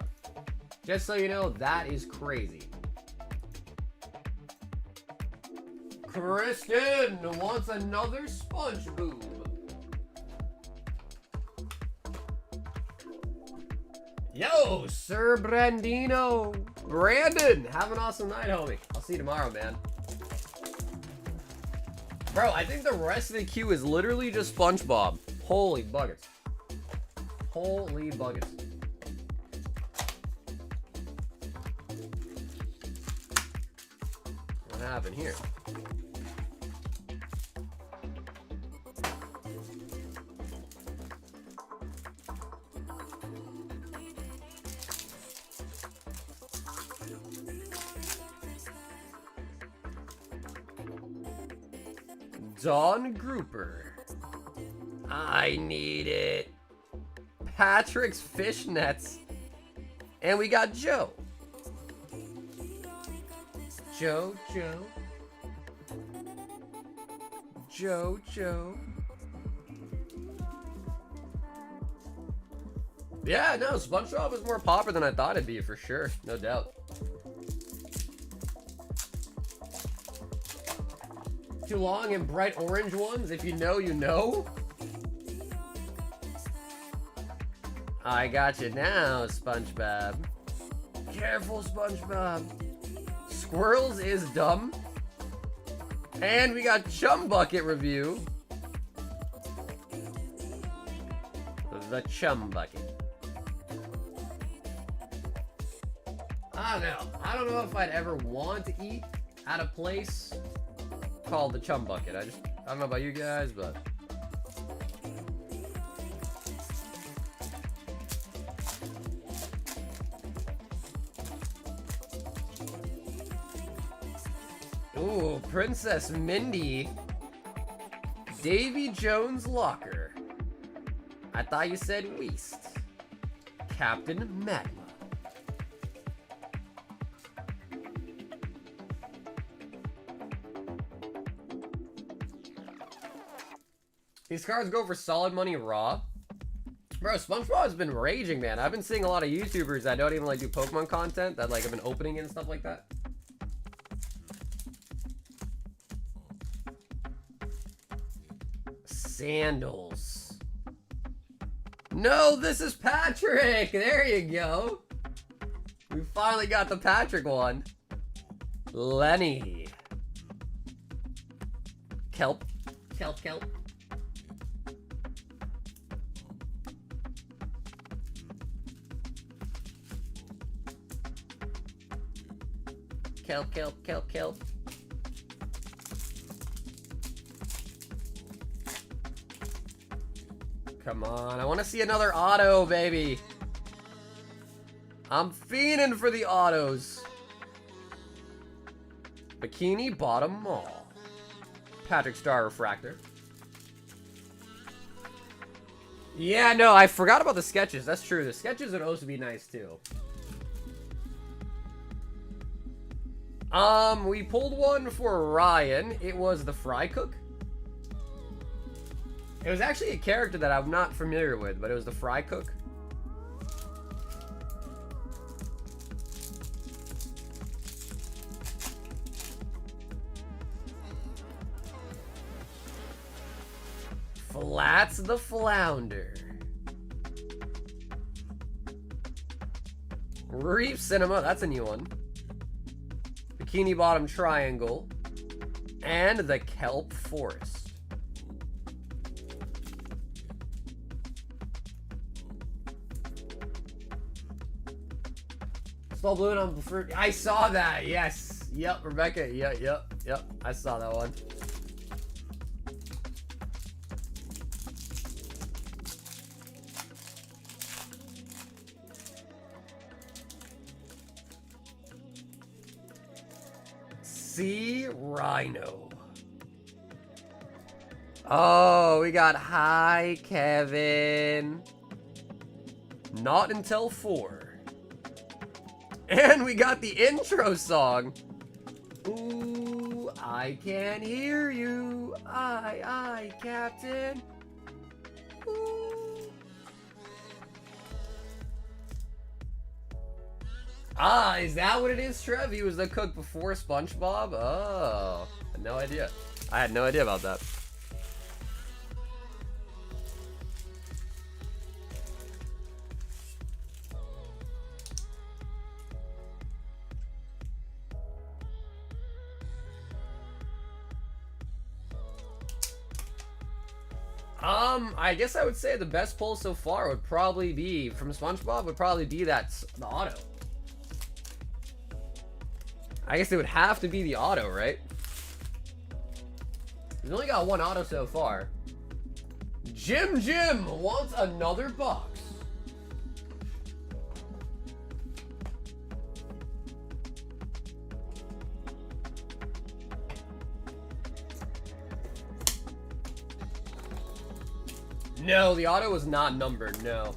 Just so you know, that is crazy. Kristen wants another Spongebob. Yo, Sir Brandino. Brandon, have an awesome night, homie. I'll see you tomorrow, man. Bro, I think the rest of the queue is literally just SpongeBob. Holy buggers. Holy buggers. What happened here? Dawn Grouper. I need it. Patrick's Fishnets. And we got Joe. Joe. Yeah, no, SpongeBob is more popular than I thought it'd be, for sure. No doubt. Too long and bright orange ones. If you know, you know. I got you now, SpongeBob. Careful, SpongeBob. Squirrels is dumb. And we got Chum Bucket review. The Chum Bucket. I don't know if I'd ever want to eat at a place called the Chum Bucket. I don't know about you guys, but Ooh, Princess Mindy. Davy Jones Locker. I thought you said Weast. Captain Magma. These cards go for solid money raw. Bro, Spongebob has been raging, man. I've been seeing a lot of YouTubers that don't even like do Pokemon content that like have been opening it and stuff like that. Sandals. No, this is Patrick. There you go. We finally got the Patrick one. Lenny. Kelp. Kelp. Kelp. Kelp. Come on, I want to see another auto, baby. I'm fiending for the autos. Bikini Bottom Mall. Patrick Star Refractor. Yeah, no, I forgot about the sketches. That's true. The sketches would also be nice, too. We pulled one for Ryan. It was the Fry Cook. It was actually a character that I'm not familiar with, but it was the Fry Cook. Flats the Flounder. Reef Cinema, that's a new one. Bikini Bottom Triangle. And the Kelp Forest. Still blue on the fruit. I saw that. Yes. Yep, Rebecca. Yep. I saw that one. Sea Rhino. Oh, we got Hi Kevin. Not until 4. And we got the intro song. Ooh, I can hear you. I, Captain. Ooh. Ah, is that what it is, Trev? He was the cook before SpongeBob? Oh, I had no idea. I had no idea about that. I guess I would say the best pull so far would probably be, from SpongeBob, would probably be the auto. I guess it would have to be the auto, right? We've only got one auto so far. Jim wants another box. No, the auto was not numbered, no.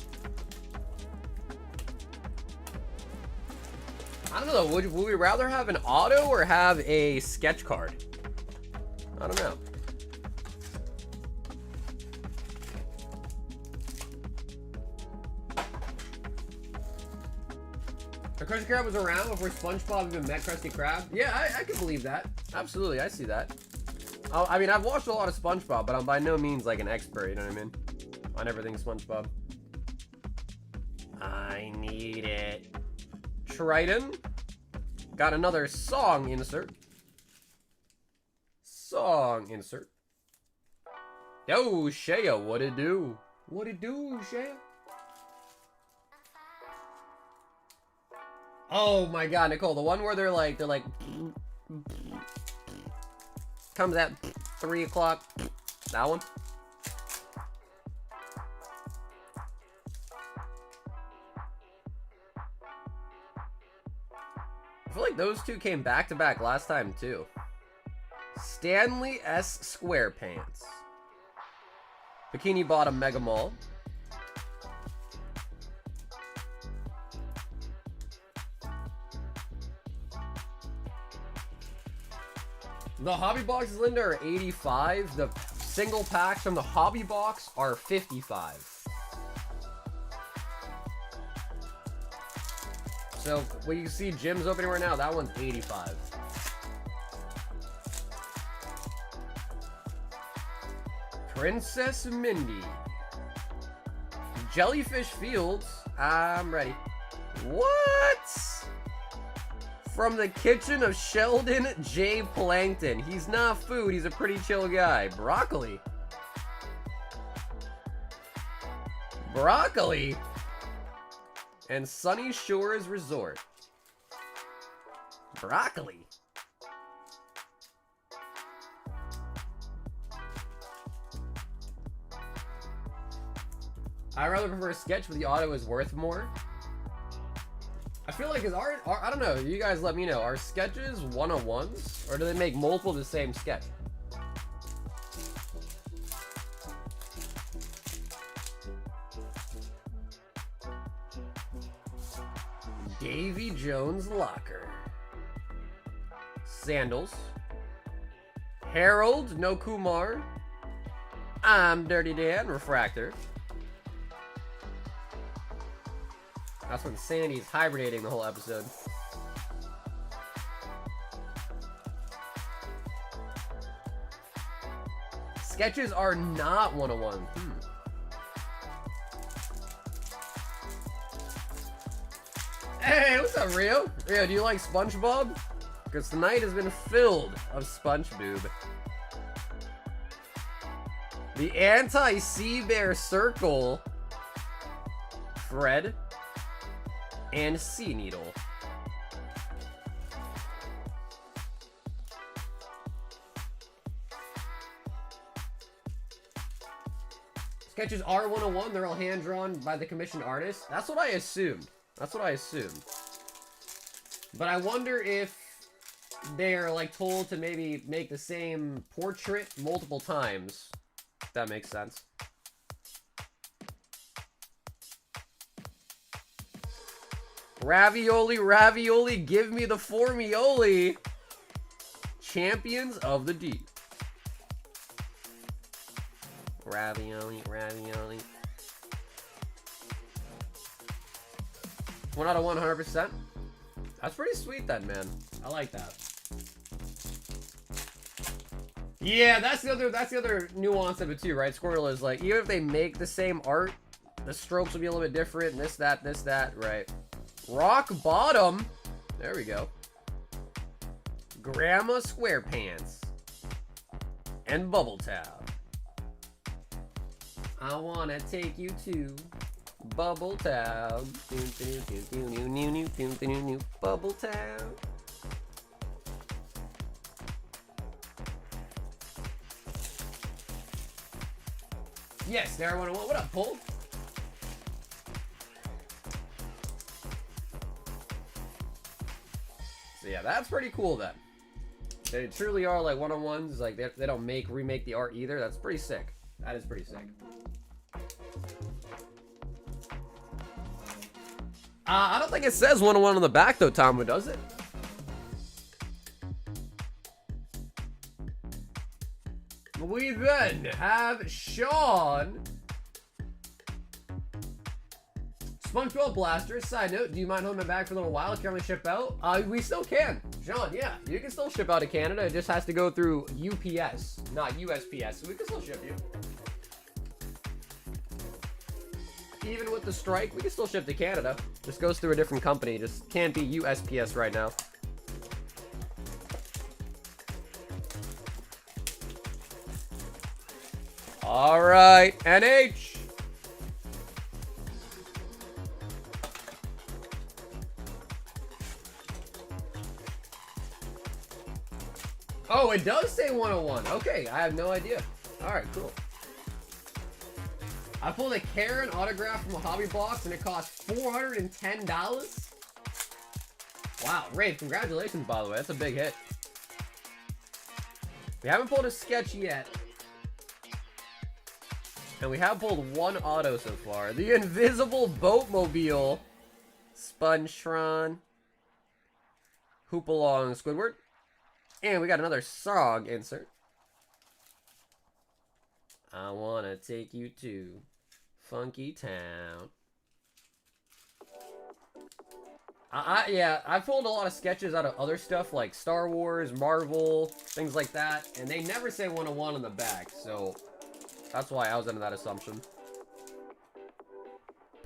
I don't know, would we rather have an auto or have a sketch card? I don't know. The Krusty Krab was around before SpongeBob even met Krusty Krab? Yeah, I can believe that. Absolutely, I see that. I mean, I've watched a lot of SpongeBob, but I'm by no means like an expert, you know what I mean? On everything SpongeBob. I need it. Triton. Got another song insert. Song insert. Yo, Shaya, what it do? What it do, Shaya? Oh my god, Nicole, the one where they're like comes at 3 o'clock. That one? I feel like those two came back to back last time too. Stanley S. Squarepants. Bikini Bottom Mega Mall. The hobby boxes, Linda, are 85. The single packs from the hobby box are 55. So what you see Jim's opening right now, that one's 85. Princess Mindy. Jellyfish Fields. I'm ready. What? From the kitchen of Sheldon J. Plankton. He's not food, he's a pretty chill guy. Broccoli. Broccoli. And Sunny Shores Resort. Broccoli. I rather prefer a sketch, but the auto is worth more. I feel like is our I don't know, you guys let me know. Are sketches one-on-ones, or do they make multiple of the same sketch? Davy Jones Locker. Sandals. Harold No Kumar. I'm Dirty Dan Refractor. That's when Sandy's hibernating the whole episode. Sketches are not one-on-one. Hey, what's up, Rio? Rio, do you like SpongeBob? Because tonight has been filled of SpongeBob. The anti-sea bear circle. Fred. And Sea Needle. Sketches are 101. They're all hand-drawn by the commissioned artist. That's what I assumed. That's what I assumed. But I wonder if they're like told to maybe make the same portrait multiple times. If that makes sense. Ravioli, ravioli, give me the formioli. Champions of the deep. Ravioli, ravioli. 1 out of 100%. That's pretty sweet then, man. I like that. Yeah, that's the other nuance of it too, right? Squirrel is like, even if they make the same art, the strokes will be a little bit different. This, that, right? Rock Bottom. There we go. Grandma Squarepants. And Bubble Town. I wanna take you to Bubble Town. Bubble Town. Yes, there I wanna. What up, Paul? So yeah, that's pretty cool then. They truly are like one-on-ones. Like they don't remake the art either. That's pretty sick. That is pretty sick. I don't think it says 101 on the back though, Tomo, does it? We then have Sean. SpongeBob Blaster. Side note, do you mind holding my bag for a little while? Can we ship out? We still can. Sean, yeah. You can still ship out to Canada. It just has to go through UPS, not USPS. So we can still ship you. Even with the strike, we can still ship to Canada. Just goes through a different company. Just can't be USPS right now. All right, NH. Oh, it does say 101. Okay, I have no idea. All right, cool. I pulled a Karen autograph from a hobby box and it cost $410. Wow, Rafe, congratulations, by the way. That's a big hit. We haven't pulled a sketch yet. And we have pulled one auto so far. The Invisible Boatmobile. Spongetron. Hoopalong Squidward. And we got another song insert. I wanna take you to Funky Town. Yeah, I've pulled a lot of sketches out of other stuff like Star Wars, Marvel, things like that. And they never say 101 on the back, so that's why I was under that assumption.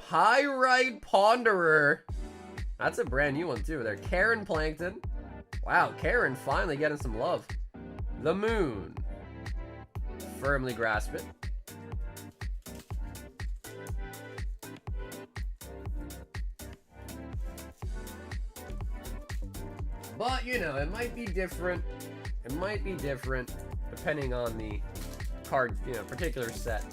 Pyrite Ponderer. That's a brand new one too. They're Karen Plankton. Wow, Karen finally getting some love. The Moon. Firmly grasp it. But, you know, it might be different. It might be different depending on the card, you know, particular set.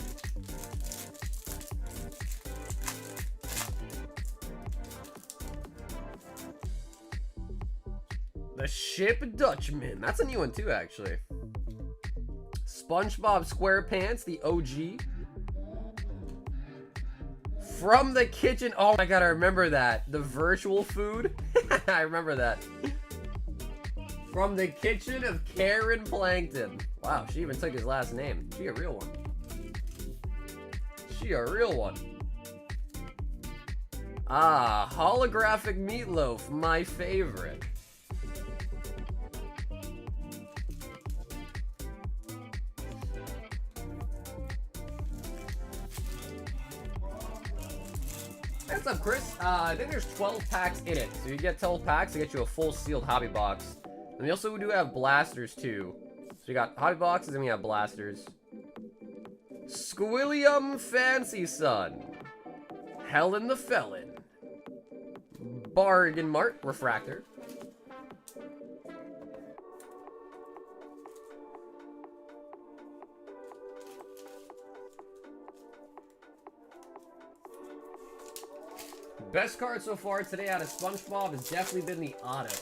The Ship Dutchman. That's a new one too, actually. SpongeBob SquarePants, the OG. From the Kitchen. Oh my god, I remember that. The virtual food. I remember that. From the Kitchen of Karen Plankton. Wow, she even took his last name. She a real one. She a real one. Ah, holographic meatloaf, my favorite. What's up, Chris? I think there's 12 packs in it. So you get 12 packs to get you a full sealed hobby box. And we also do have blasters too. So you got hobby boxes and we have blasters. Squilliam Fancy Sun. Helen the Felon. Bargain Mart Refractor. Best card so far today out of SpongeBob has definitely been the auto.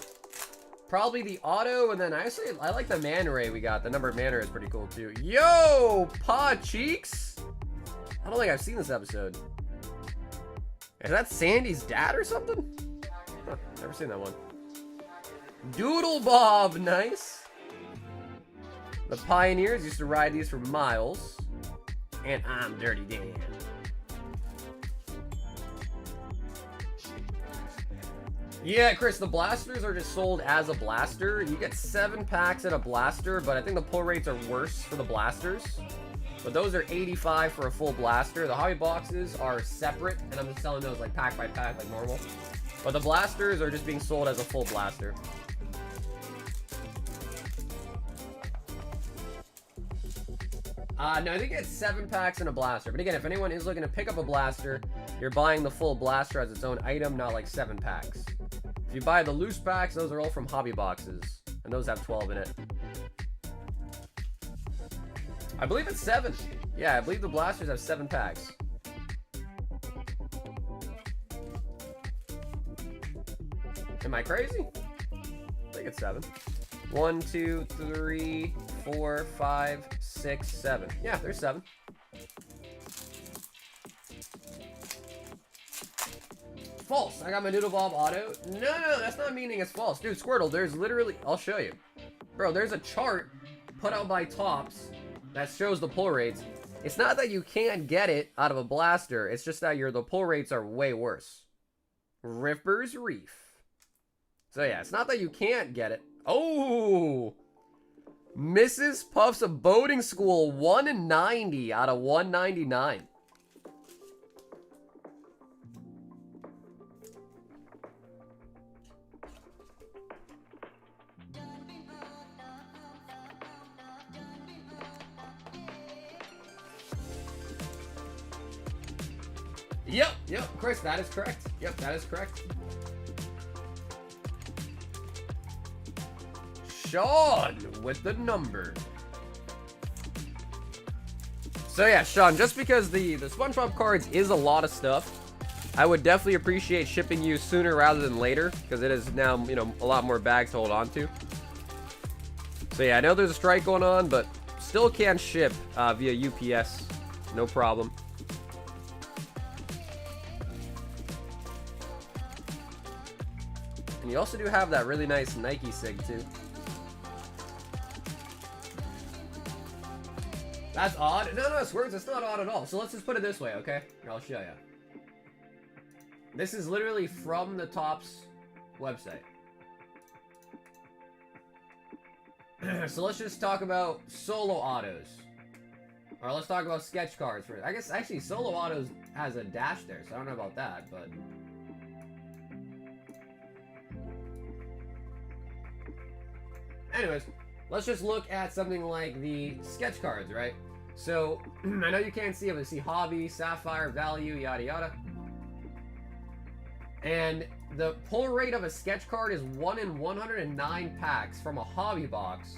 Probably the auto, and then I like the Man Ray we got. The numbered Man Ray is pretty cool too. Yo, Paw Cheeks! I don't think I've seen this episode. Is that Sandy's dad or something? Huh, never seen that one. Doodle Bob, nice. The Pioneers used to ride these for miles. And I'm Dirty Dan. Yeah, Chris, the blasters are just sold as a blaster. You get 7 packs in a blaster, but I think the pull rates are worse for the blasters. But those are $85 for a full blaster. The hobby boxes are separate, and I'm just selling those like pack by pack like normal. But the blasters are just being sold as a full blaster. No, I think it's 7 packs in a blaster. But again, if anyone is looking to pick up a blaster, you're buying the full blaster as its own item, not like 7 packs. If you buy the loose packs, those are all from hobby boxes. And those have 12 in it. I believe it's 7. Yeah, I believe the blasters have 7 packs. Am I crazy? I think it's 7. 1, 2, 3, 4, 5, 6, 7. Yeah, there's 7. False. I got my Noodle Bob auto. No, that's not meaning it's false. Dude, Squirtle, there's literally... I'll show you. Bro, there's a chart put out by Topps that shows the pull rates. It's not that you can't get it out of a blaster. It's just that the pull rates are way worse. Ripper's Reef. So yeah, it's not that you can't get it. Oh! Mrs. Puff's Boating School, 190 out of 199. Yep, Chris, that is correct. Yep, that is correct. Sean with the number. So yeah, Sean, just because the SpongeBob cards is a lot of stuff, I would definitely appreciate shipping you sooner rather than later, because it is now, you know, a lot more bags to hold on to. So yeah, I know there's a strike going on, but still can ship via UPS. No problem. And you also do have that really nice Nike sig too. That's odd. No, Squirts, it's not odd at all. So let's just put it this way, okay? Here, I'll show you. This is literally from the Topps website. So let's just talk about solo autos. Or let's talk about sketch cards first. I guess actually solo autos has a dash there, so I don't know about that, but... Anyways, let's just look at something like the sketch cards, right? So, I know you can't see it, but see Hobby, Sapphire, Value, yada yada. And the pull rate of a sketch card is 1 in 109 packs from a hobby box.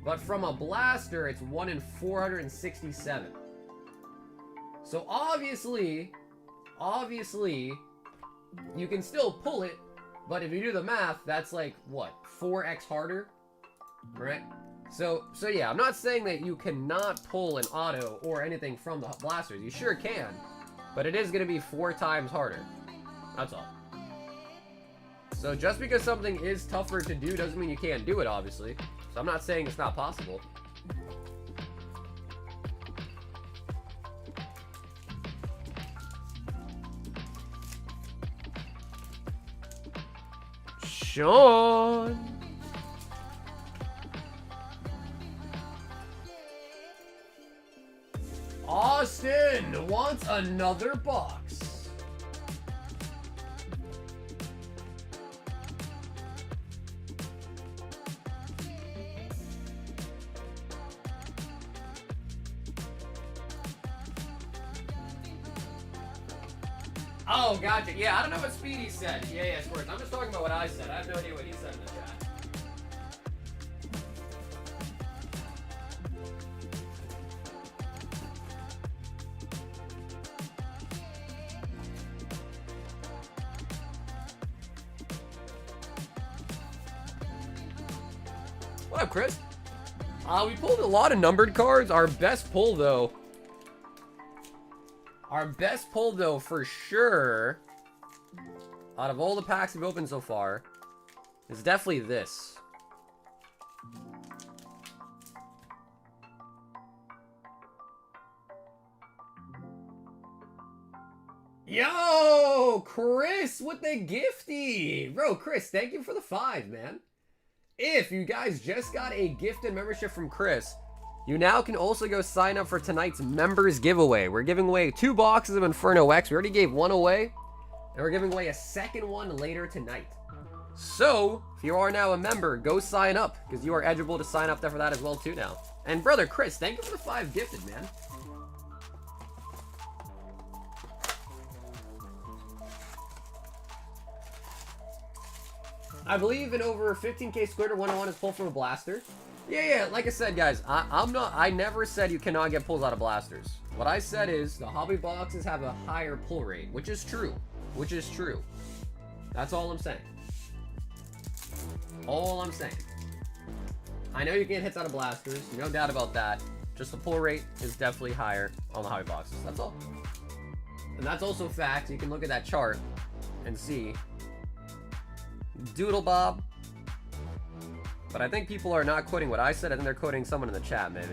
But from a blaster, it's 1 in 467. So obviously, you can still pull it, but if you do the math, that's like, what, 4x harder? Right? So yeah, I'm not saying that you cannot pull an auto or anything from the blasters. You sure can, but it is going to be 4 times harder. That's all. So just because something is tougher to do doesn't mean you can't do it, obviously. So I'm not saying it's not possible. Sean! Austin wants another box. Oh, gotcha. Yeah, I don't know what Speedy said. Yeah, Squirts. I'm just talking about what I said. I have no idea what he said in the chat. What up, Chris? We pulled a lot of numbered cards. Our best pull, though, for sure, out of all the packs we've opened so far, is definitely this. Yo, Chris with the gifty. Bro, Chris, thank you for the 5, man. If you guys just got a gifted membership from Chris, you now can also go sign up for tonight's members giveaway. We're giving away 2 boxes of Inferno X. We already gave 1 away, and we're giving away a second one later tonight. So, if you are now a member, go sign up, because you are eligible to sign up there for that as well too now. And brother Chris, thank you for the 5 gifted, man. I believe in over 15k squared or 101 is pulled from a blaster. Yeah, like I said, guys, I never said you cannot get pulls out of blasters. What I said is the hobby boxes have a higher pull rate, which is true. That's all I'm saying. I know you can get hits out of blasters, no doubt about that. Just the pull rate is definitely higher on the hobby boxes, that's all. And that's also fact. You can look at that chart and see. Doodle Bob. But I think people are not quoting what I said. I think they're quoting someone in the chat, maybe.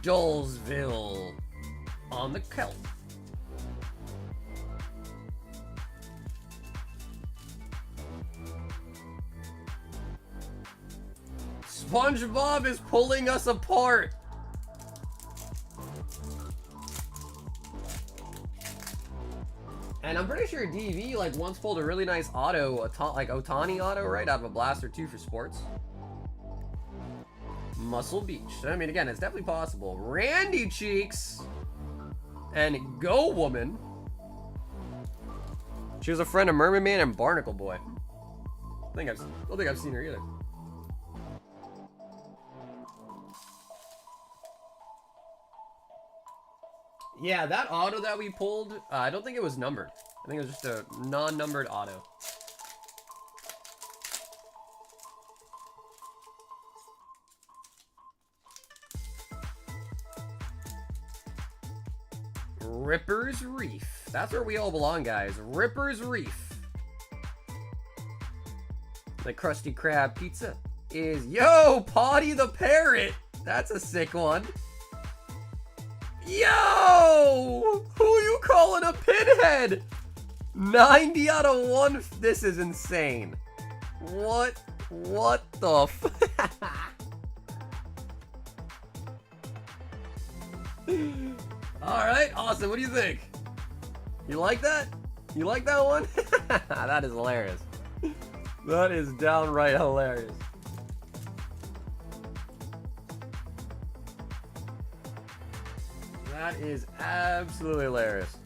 Dolesville on the Kelp. SpongeBob is pulling us apart. And I'm pretty sure DV like once pulled a really nice auto, like Otani auto, right, out of a blaster too for sports. Muscle Beach. I mean, again, it's definitely possible. Randy Cheeks and Go Woman. She was a friend of Merman Man and Barnacle Boy. I don't think I've seen her either. Yeah, that auto that we pulled, I don't think it was numbered. I think it was just a non-numbered auto. Ripper's Reef. That's where we all belong, guys. Ripper's Reef. The Krusty Krab pizza is... Yo, Potty the Parrot. That's a sick one. Yo! Who you calling a pinhead? 90 out of 1. This is insane. What the f... Alright, awesome. What do you think? You like that? You like that one? That is hilarious. That is downright hilarious. That is absolutely hilarious.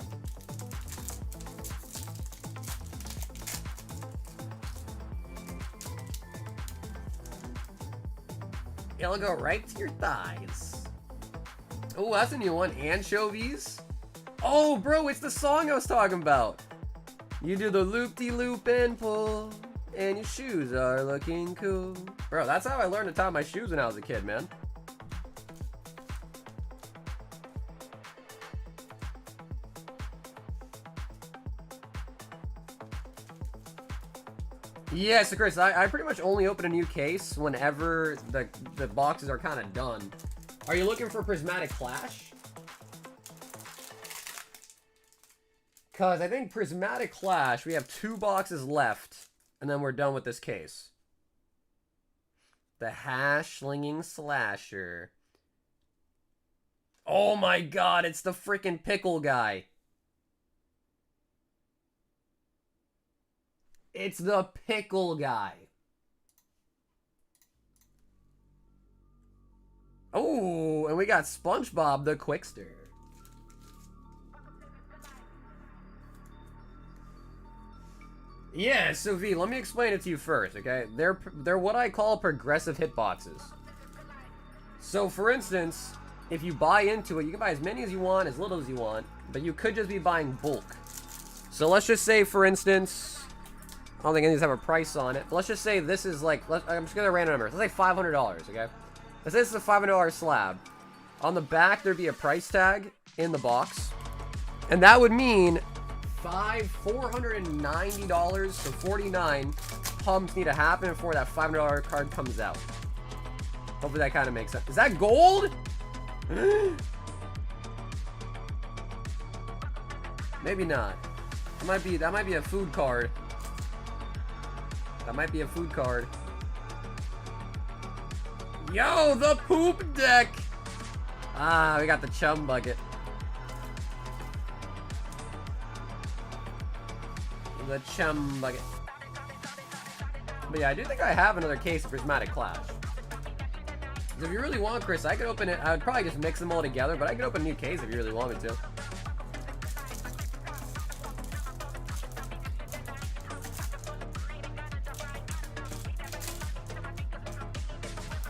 It'll go right to your thighs. Oh, that's a new one. Anchovies. Oh, bro, it's the song I was talking about. You do the loop-de-loop and pull, and your shoes are looking cool. Bro, that's how I learned to tie my shoes when I was a kid, man. Yeah, so Chris, I pretty much only open a new case whenever the boxes are kind of done. Are you looking for Prismatic Clash? Because I think Prismatic Clash, we have 2 boxes left, and then we're done with this case. The Hash-Slinging Slasher. Oh my god, it's the freaking pickle guy. It's the pickle guy. Oh, and we got Spongebob the Quickster. Yeah, so V, let me explain it to you first, okay? They're what I call progressive hitboxes. So, for instance, if you buy into it, you can buy as many as you want, as little as you want, but you could just be buying bulk. So let's just say, for instance, I don't think any of these have a price on it, but let's just say this is like, I'm just gonna random number. Let's say $500, okay? Let's say this is a $500 slab. On the back, there'd be a price tag in the box, and that would mean $490 to 49 pumps need to happen before that $500 card comes out. Hopefully that kind of makes sense. Is that gold? Maybe not. That might be a food card. That might be a food card. Yo, the poop deck. Ah, we got the chum bucket. The chum bucket. But yeah, I do think I have another case of Prismatic Clash. So if you really want, Chris, I could open it. I would probably just mix them all together, but I could open a new case if you really want me to.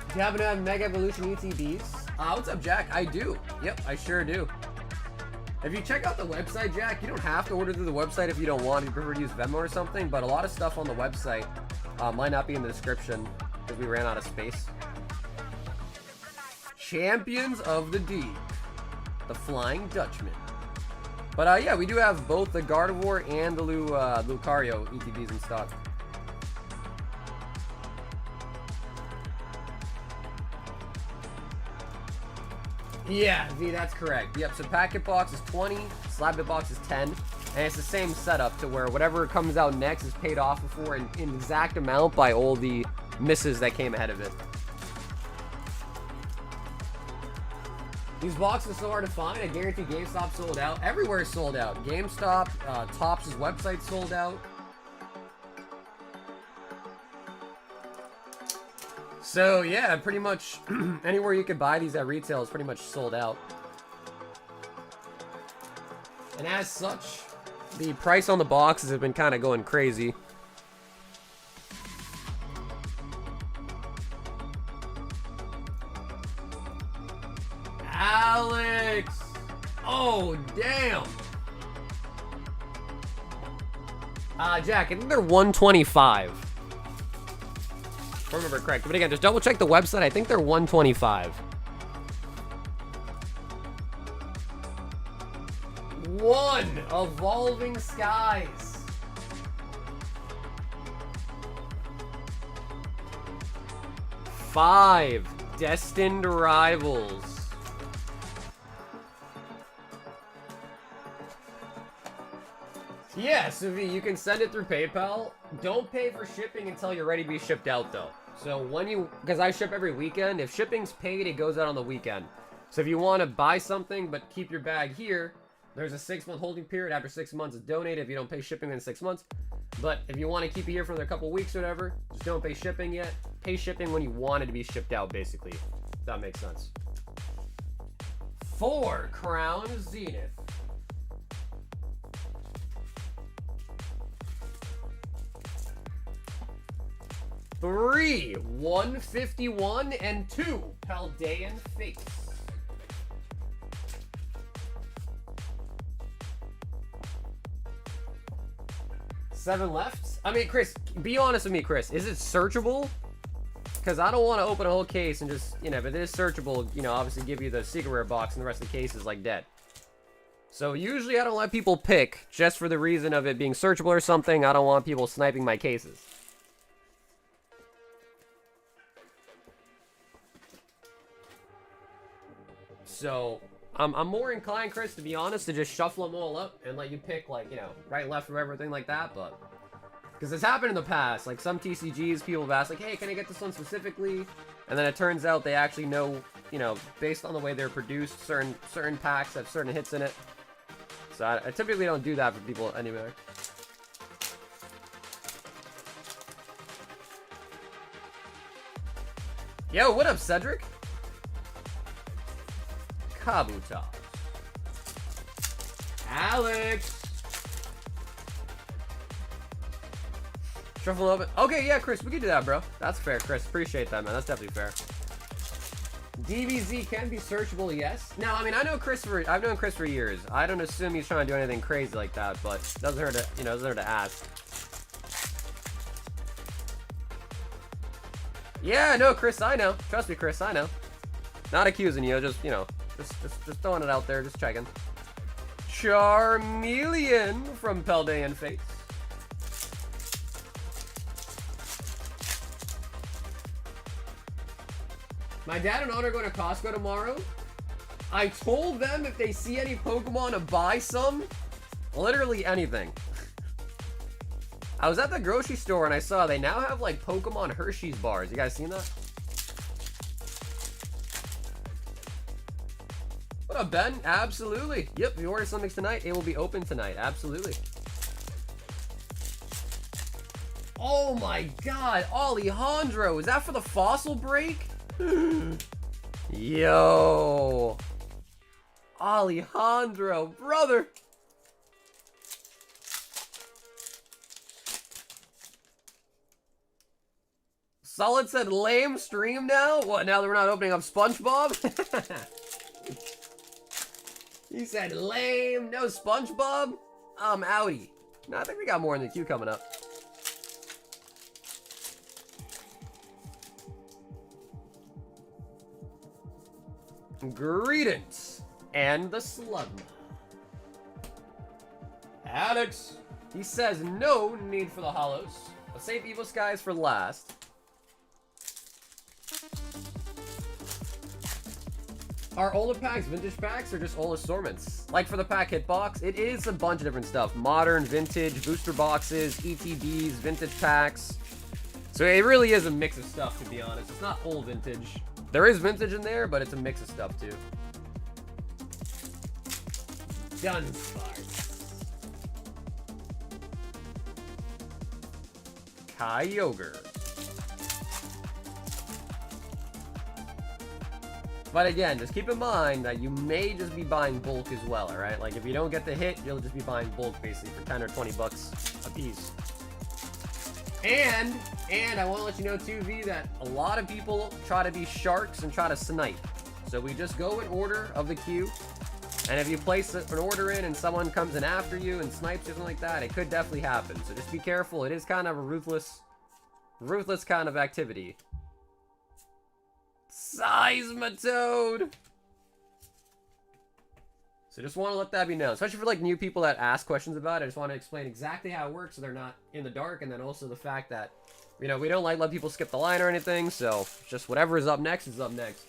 Do you happen to have Mega Evolution ETBs? What's up, Jack? I do. Yep, I sure do. If you check out the website, Jack, you don't have to order through the website if you don't want. You prefer to use Venmo or something, but a lot of stuff on the website might not be in the description because we ran out of space. Champions of the Deep. The Flying Dutchman. But yeah, we do have both the Gardevoir and the Lucario ETBs in stock. Yeah, V, that's correct. Yep, so packet box is 20, slab bit box is 10, and it's the same setup to where whatever comes out next is paid off before in exact amount by all the misses that came ahead of it. These boxes are so hard to find. I guarantee GameStop sold out. Everywhere is sold out. GameStop, Topps' website sold out. So yeah, pretty much anywhere you could buy these at retail is pretty much sold out. And as such, the price on the boxes have been kind of going crazy. Alex! Oh, damn! Jack, I think they're 125. If I remember correct. But again, just double check the website. I think they're 125. 1 Evolving Skies. 5 Destined Rivals. Yeah, S&V, you can send it through PayPal. Don't pay for shipping until you're ready to be shipped out, though. So when you, because I ship every weekend, if shipping's paid, it goes out on the weekend. So if you want to buy something but keep your bag here, there's a 6-month holding period. After 6 months, it's donated if you don't pay shipping in 6 months. But if you want to keep it here for another couple weeks or whatever, just don't pay shipping yet. Pay shipping when you want it to be shipped out, basically. If that makes sense. 4 Crown Zenith. 3 151 and 2 Paldean Face. 7 left. I mean, Chris, be honest with me, Chris. Is it searchable? Because I don't want to open a whole case and just, you know, if it is searchable, you know, obviously give you the secret rare box and the rest of the case is like dead. So usually I don't let people pick just for the reason of it being searchable or something. I don't want people sniping my cases. So I'm more inclined, Chris, to be honest, to just shuffle them all up and let you pick, like, you know, right, left, or everything like that. But because it's happened in the past, like some TCGs, people have asked, like, hey, can I get this one specifically? And then it turns out they actually know, you know, based on the way they're produced, certain packs have certain hits in it. So I typically don't do that for people anyway. Yo, what up, Cedric? Kabuto. Alex. Shuffle open. Okay, yeah, Chris, we can do that, bro. That's fair, Chris. Appreciate that, man. That's definitely fair. DBZ can be searchable, yes. Now, I mean, I know Chris for, I've known Chris for years. I don't assume he's trying to do anything crazy like that, but doesn't hurt to, you know, doesn't hurt to ask. Yeah, no, Chris, I know. Trust me, Chris, I know. Not accusing you, just, you know, just throwing it out there, just checking. Charmeleon from Paldean Face. My dad and Aunt are going to Costco tomorrow. I told them if they see any Pokemon to buy some. Literally anything. I was at the grocery store and I saw they now have like Pokemon Hershey's bars. You guys seen that? What up, Ben? Absolutely. Yep, if you order something tonight, it will be open tonight. Absolutely. Oh my god, Alejandro. Is that for the fossil break? Yo. Alejandro, brother. Solid said lame stream now? What, now that we're not opening up Spongebob? He said lame, no Spongebob? I'm outie. No, I think we got more in the queue coming up. Greetings and the Slugma. Alex. He says no need for the holos. Let's save Evil Skies for last. Are all the packs vintage packs or just all assortments? Like for the pack hitbox, it is a bunch of different stuff. Modern, vintage, booster boxes, ETBs, vintage packs. So it really is a mix of stuff, to be honest. It's not all vintage. There is vintage in there, but it's a mix of stuff too. Dunsparce. Kyogre. But again, just keep in mind that you may just be buying bulk as well, alright? Like, if you don't get the hit, you'll just be buying bulk, basically, for 10 or 20 bucks a piece. And I want to let you know, too, V, that a lot of people try to be sharks and try to snipe. So we just go in order of the queue. And if you place an order in and someone comes in after you and snipes or something like that, it could definitely happen. So just be careful. It is kind of a ruthless kind of activity. Seismitoad. So just want to let that be known, especially for like new people that ask questions about it. I just want to explain exactly how it works so they're not in the dark, and then also the fact that, you know, we don't like let people skip the line or anything, so just whatever is up next is up next.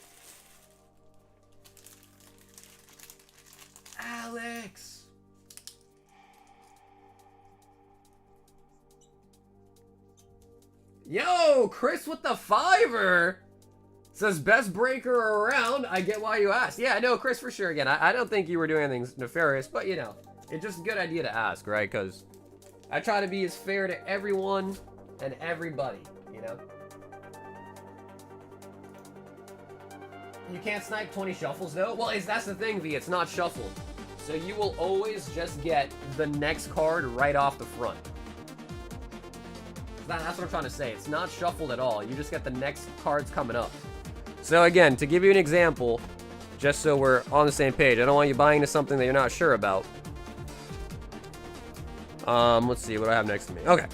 Alex! Yo, Chris with the $5 says best breaker around. I get why you asked. Yeah, no, Chris, for sure. Again, I don't think you were doing anything nefarious, but you know, it's just a good idea to ask, right? Because I try to be as fair to everyone and everybody, you know? You can't snipe 20 shuffles though? Well, that's the thing, V, it's not shuffled. So you will always just get the next card right off the front. That's what I'm trying to say. It's not shuffled at all. You just get the next cards coming up. So again, to give you an example, just so we're on the same page, I don't want you buying into something that you're not sure about. Let's see, what do I have next to me? Okay.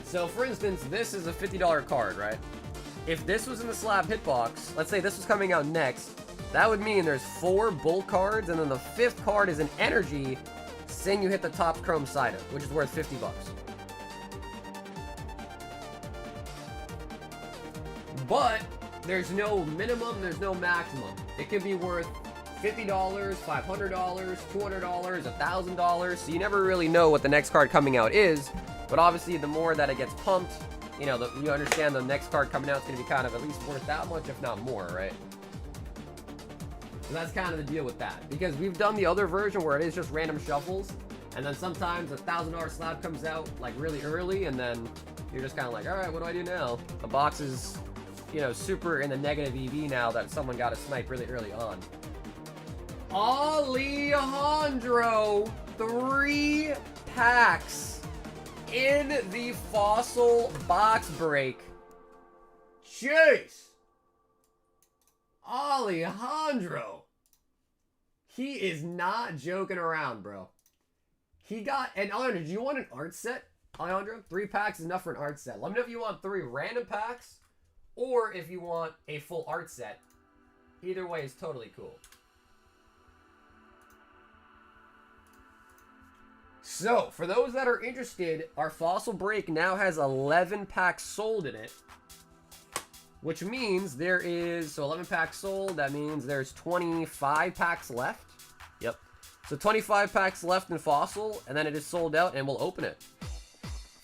So for instance, this is a $50 card, right? If this was in the slab hitbox, let's say this was coming out next, that would mean there's 4 bolt cards, and then the 5th card is an energy, saying you hit the top chrome side of it, which is worth 50 bucks. But there's no minimum, there's no maximum. It could be worth $50, $500, $200, $1,000, so you never really know what the next card coming out is, but obviously the more that it gets pumped, you know, you understand the next card coming out is going to be kind of at least worth that much, if not more, right? So that's kind of the deal with that, because we've done the other version where it is just random shuffles, and then sometimes a $1,000 slab comes out like really early, and then you're just kind of like, all right, what do I do now? The box is, you know, super in the negative EV now that someone got a snipe really early on. Alejandro, 3 packs in the fossil box break. Jeez. Alejandro. He is not joking around, bro. He got, and Alejandro, do you want an art set? Alejandro, 3 packs is enough for an art set. Let me know if you want 3 random packs, or if you want a full art set. Either way is totally cool. So, for those that are interested, our fossil break now has 11 packs sold in it. Which means there is, so 11 packs sold, that means there's 25 packs left. Yep. So 25 packs left in fossil, and then it is sold out, and we'll open it.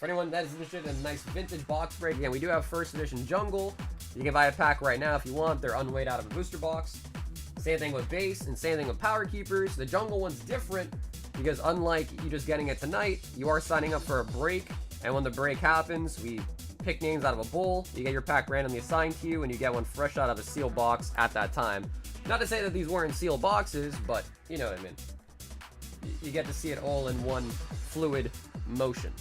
For anyone that is interested in a nice vintage box break, again, we do have first edition jungle. You can buy a pack right now if you want. They're unweighed out of a booster box. Same thing with base, and same thing with power keepers. The jungle one's different because unlike you just getting it tonight, you are signing up for a break, and when the break happens, we pick names out of a bowl. You get your pack randomly assigned to you, and you get one fresh out of a sealed box at that time. Not to say that these weren't sealed boxes, but you know what I mean. You get to see it all in one fluid motion.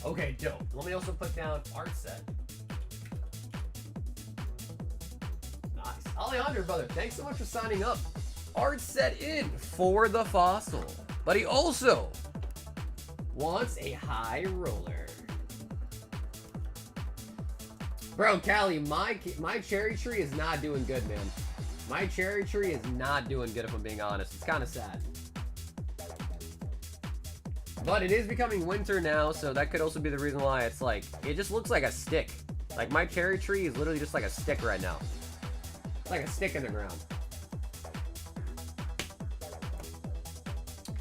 Okay, dope. Let me also put down art set. Nice. Alejandro, brother, thanks so much for signing up. Art set in for the fossil. But he also wants a high roller. Bro, Callie, my cherry tree is not doing good, man. My cherry tree is not doing good, if I'm being honest. It's kind of sad. But it is becoming winter now, so that could also be the reason why it's like, it just looks like a stick. Like, my cherry tree is literally just like a stick right now. It's like a stick in the ground.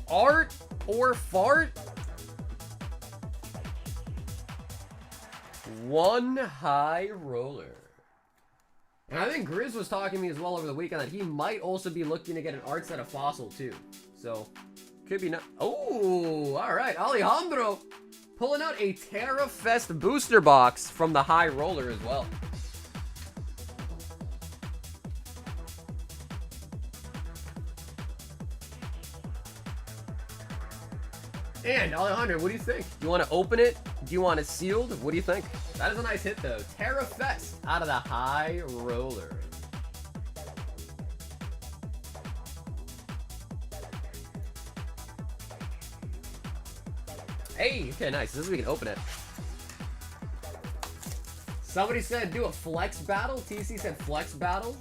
Art or fart? One high roller. And I think Grizz was talking to me as well over the weekend that he might also be looking to get an art set of fossil too. So, could be not. Oh, all right. Alejandro pulling out a Terra Fest booster box from the high roller as well. And Alejandro, what do you think? Do you want to open it? Do you want it sealed? What do you think? That is a nice hit though. Terra Fest out of the high roller. Hey, okay, nice. This is we can open it. Somebody said do a flex battle. TC said flex battle.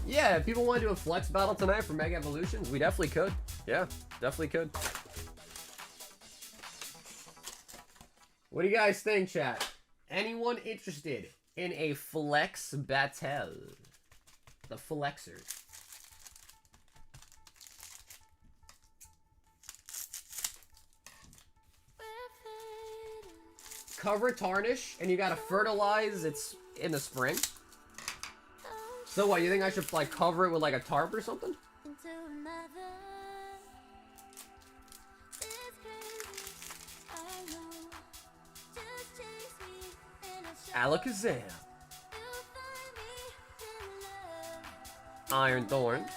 Yeah, if people want to do a flex battle tonight for Mega Evolutions, we definitely could. Yeah, definitely could. What do you guys think, chat? Anyone interested in a flex battle? The flexers. Cover tarnish, and you gotta fertilize it's in the spring. So what, you think I should like cover it with like a tarp or something? Alakazam. Iron Thorns.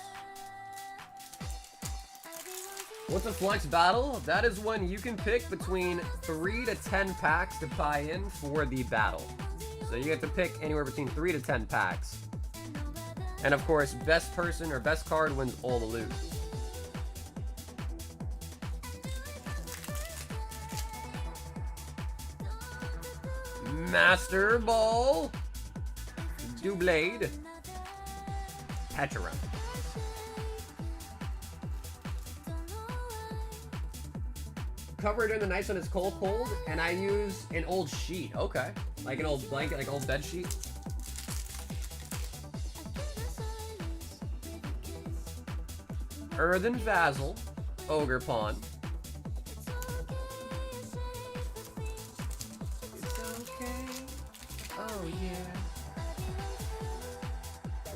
What's a flex battle? That is when you can pick between 3 to 10 packs to buy in for the battle. So you get to pick anywhere between 3 to 10 packs. And of course, best person or best card wins all the loot. Master Ball. Doublade. Petra. Cover it during the nights when it's cold, and I use an old sheet. Okay. Like an old blanket, like old bed sheet. Earthen Vassal. Ogre Pawn. Oh, yeah.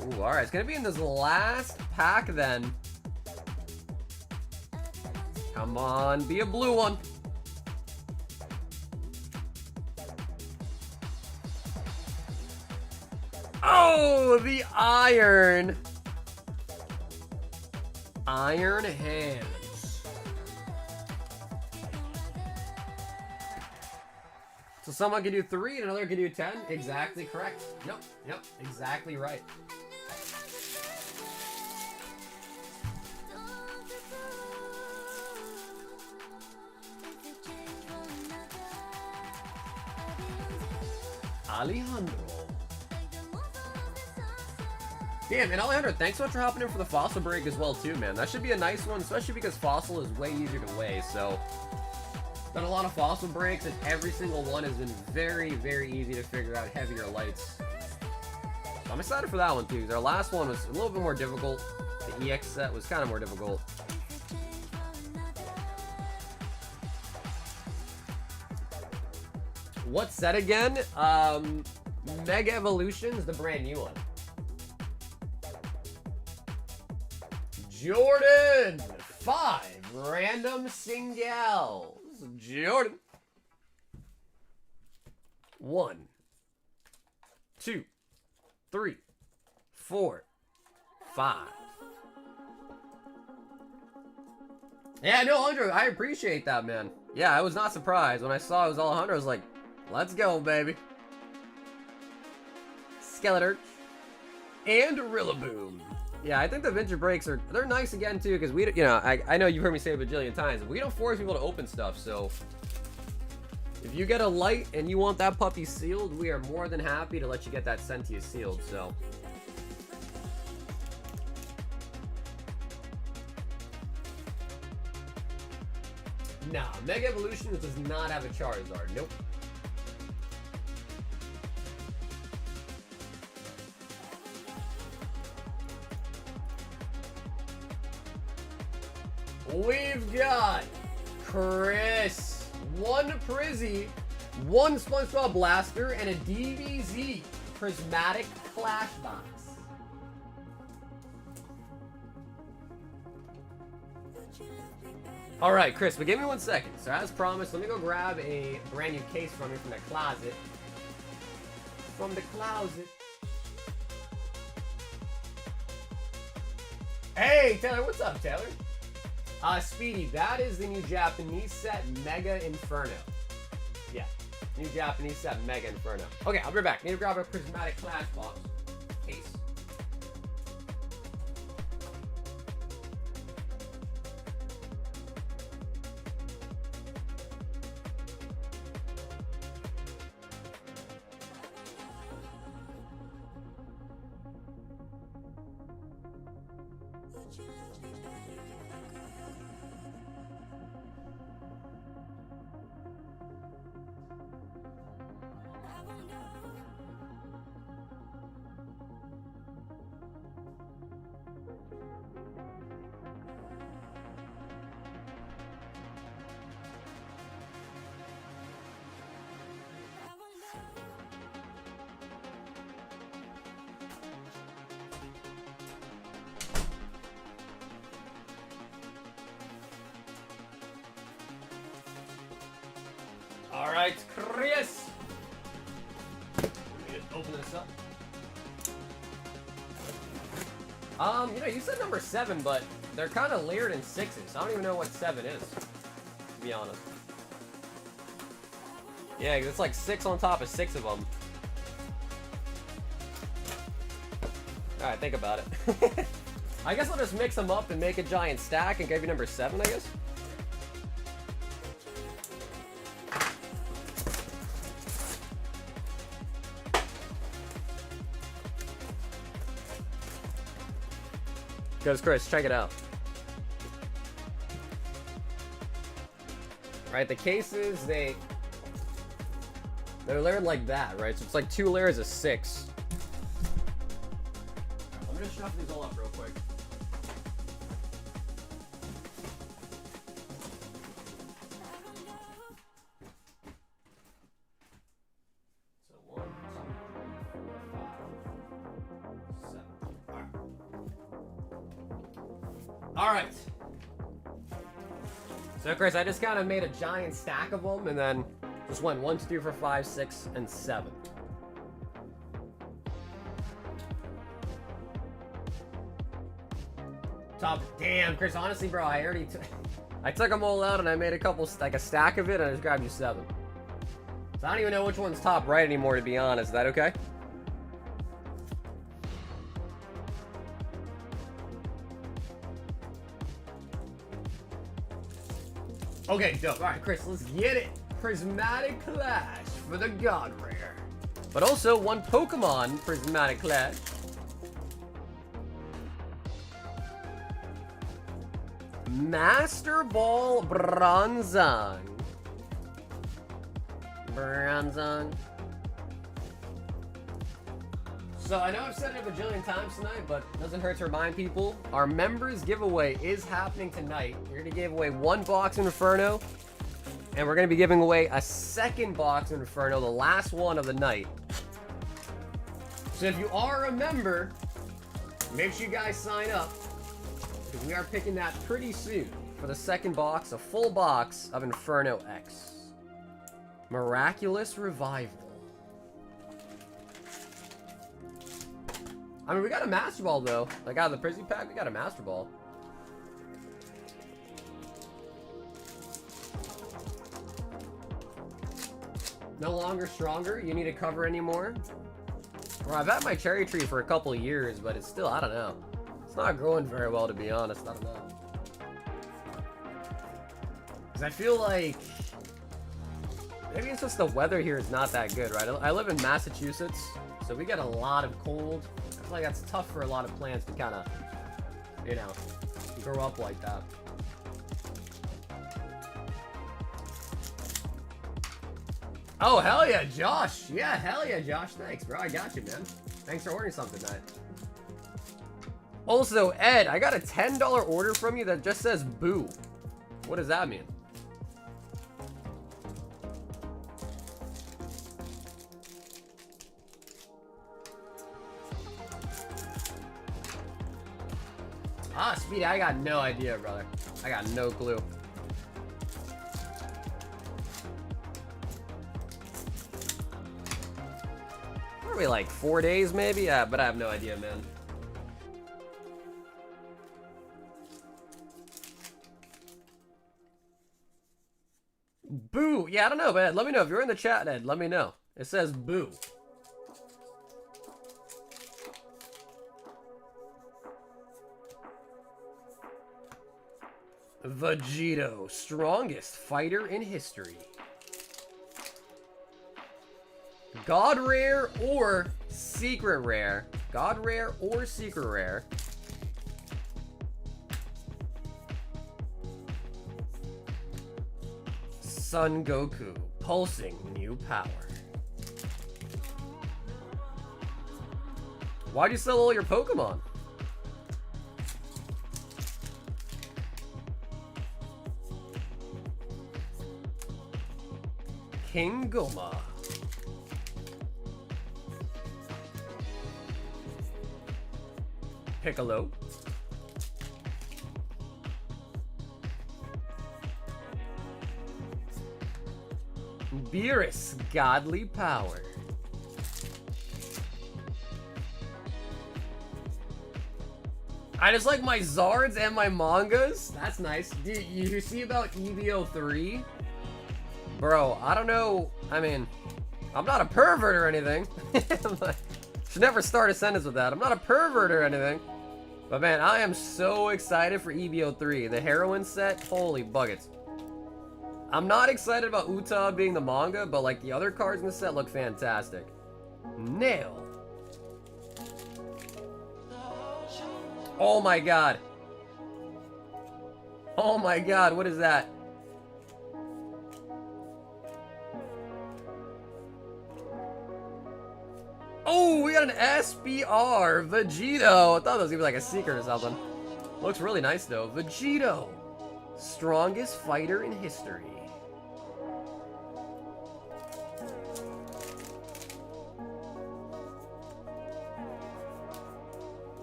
Ooh, alright. It's gonna be in this last pack, then. Come on, be a blue one. Oh, the iron. Iron hands. So someone can do 3 and another can do 10? Exactly correct. Yep, exactly right. Alejandro. Damn, and Alejandro, thanks so much for hopping in for the Fossil break as well too, man. That should be a nice one, especially because Fossil is way easier to weigh, so... Done a lot of Fossil breaks, and every single one has been very, very easy to figure out heavier lights. So I'm excited for that one too, because our last one was a little bit more difficult. The EX set was kind of more difficult. What set again? Mega Evolutions, the brand new one. Jordan! 5 random singles. Jordan. 1, 2, 3, 4, 5. Yeah, no, Alejandro, I appreciate that, man. Yeah, I was not surprised. When I saw it was Alejandro, I was like, let's go, baby. Skeletor. And Rillaboom. Yeah, I think the vintage breaks they're nice again too, because we, you know, I know you've heard me say it a bajillion times, we don't force people to open stuff, so if you get a light and you want that puppy sealed, we are more than happy to let you get that sent to you sealed, so. Nah, Mega Evolutions does not have a Charizard, nope. We've got Chris, 1 Prizzy, 1 Spongebob Blaster, and a DBZ Prismatic Clash Box. Alright, Chris, but give me 1 second. So as promised, let me go grab a brand new case from you from the closet. From the closet. Hey, Taylor, what's up, Taylor? Speedy, that is the new Japanese set, Mega Inferno. Yeah, new Japanese set, Mega Inferno. Okay, I'll be right back. Need to grab a Prismatic Clash Box case. All right, Chris. Let me just open this up. You know, you said number 7, but they're kind of layered in 6s. I don't even know what 7 is, to be honest. Yeah, 'cause it's like 6 on top of 6 of them. All right, think about it. I guess I'll just mix them up and make a giant stack and give you number 7, I guess. Goes Chris, check it out. Right, the cases, they're layered like that, right? So it's like 2 layers of 6. I'm gonna shuffle these all up real quick. So 1, 2, 3, 4, 5, 7. All right. So Chris, I just kind of made a giant stack of them and then just went 1, 2, 3, 4, 5, 6, and 7. Top. Damn, Chris, honestly, bro, I took them all out and I made a couple, like a stack of it, and I just grabbed you 7. So I don't even know which one's top right anymore, to be honest. Is that okay? Okay, dope. All right, Chris, let's get it. Prismatic Clash for the God Rare. But also 1 Pokemon Prismatic Clash. Master Ball Bronzong. So I know I've said it a bajillion times tonight, but it doesn't hurt to remind people. Our members giveaway is happening tonight. We're going to give away 1 box of Inferno, and we're going to be giving away a 2nd box of Inferno, the last one of the night. So if you are a member, make sure you guys sign up, because we are picking that pretty soon for the 2nd box, a full box of Inferno X. Miraculous Revival. I mean, we got a Master Ball, though. Like, out of the Prizzy pack, we got a Master Ball. No longer stronger? You need to cover anymore? Well, I've had my cherry tree for a couple of years, but it's still, I don't know. It's not growing very well, to be honest. I don't know. Because I feel like... maybe it's just the weather here is not that good, right? I live in Massachusetts, so we get a lot of cold. I feel like that's tough for a lot of plants to kind of, you know, grow up like that. Oh, hell yeah, Josh. Yeah, hell yeah, Josh. Thanks, bro. I got you, man. Thanks for ordering something tonight. Also, Ed, I got a $10 order from you that just says boo. What does that mean? Ah, Speedy, I got no idea, brother. I got no clue. What are we, like 4 days maybe? Yeah, but I have no idea, man. Boo! Yeah, I don't know, but Ed, let me know. If you're in the chat, Ed, let me know. It says boo. Vegito, strongest fighter in history. God rare or secret rare. God rare or secret rare. Son Goku, pulsing new power. Why'd you sell all your Pokemon? King Goma. Piccolo. Beerus, godly power. I just like my Zards and my mangas. That's nice. Dude, you see about EVO3? Bro, I don't know. I mean, I'm not a pervert or anything. Should never start a sentence with that. I'm not a pervert or anything. But man, I am so excited for EVO3. The heroine set, holy buckets. I'm not excited about Uta being the manga, but like the other cards in the set look fantastic. Nail. Oh my god. Oh my god, what is that? Oh, we got an SBR Vegito. I thought that was gonna be like a secret or something. Looks really nice though. Vegito, strongest fighter in history.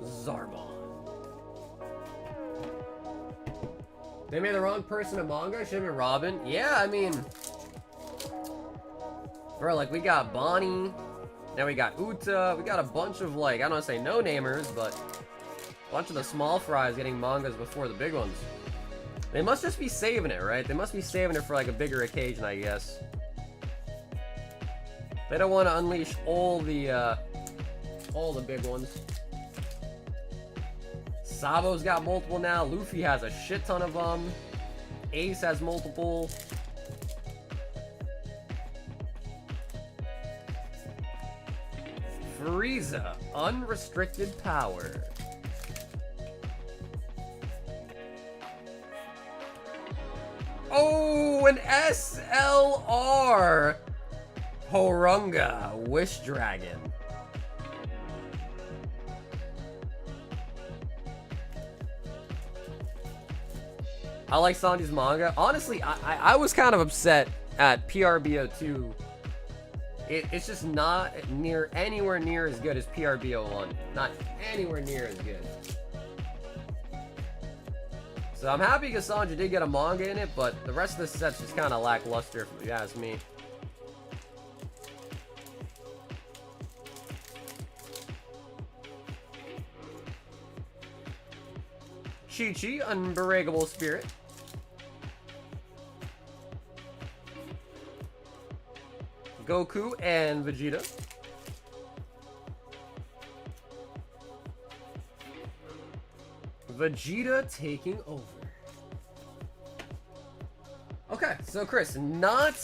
Zarbon. They made the wrong person a manga. Should have been Robin. Yeah, I mean, bro, like we got Bonnie. Now we got Uta. We got a bunch of like, I don't want to say no-namers, but a bunch of the small fries getting mangas before the big ones. They must just be saving it, right? They must be saving it for like a bigger occasion, I guess. They don't want to unleash all the big ones. Sabo's got multiple now. Luffy has a shit ton of them. Ace has multiple. Frieza, unrestricted power. Oh, an SLR. Horunga, Wish Dragon. I like Sanji's manga. Honestly, I was kind of upset at PRBO2. It's just not anywhere near as good as PRBO1. Not anywhere near as good. So I'm happy because Sanji did get a manga in it, but the rest of the set's just kind of lackluster if you ask me. Chi-Chi, Unbreakable Spirit. Goku and Vegeta. Vegeta taking over. Okay, so Chris, not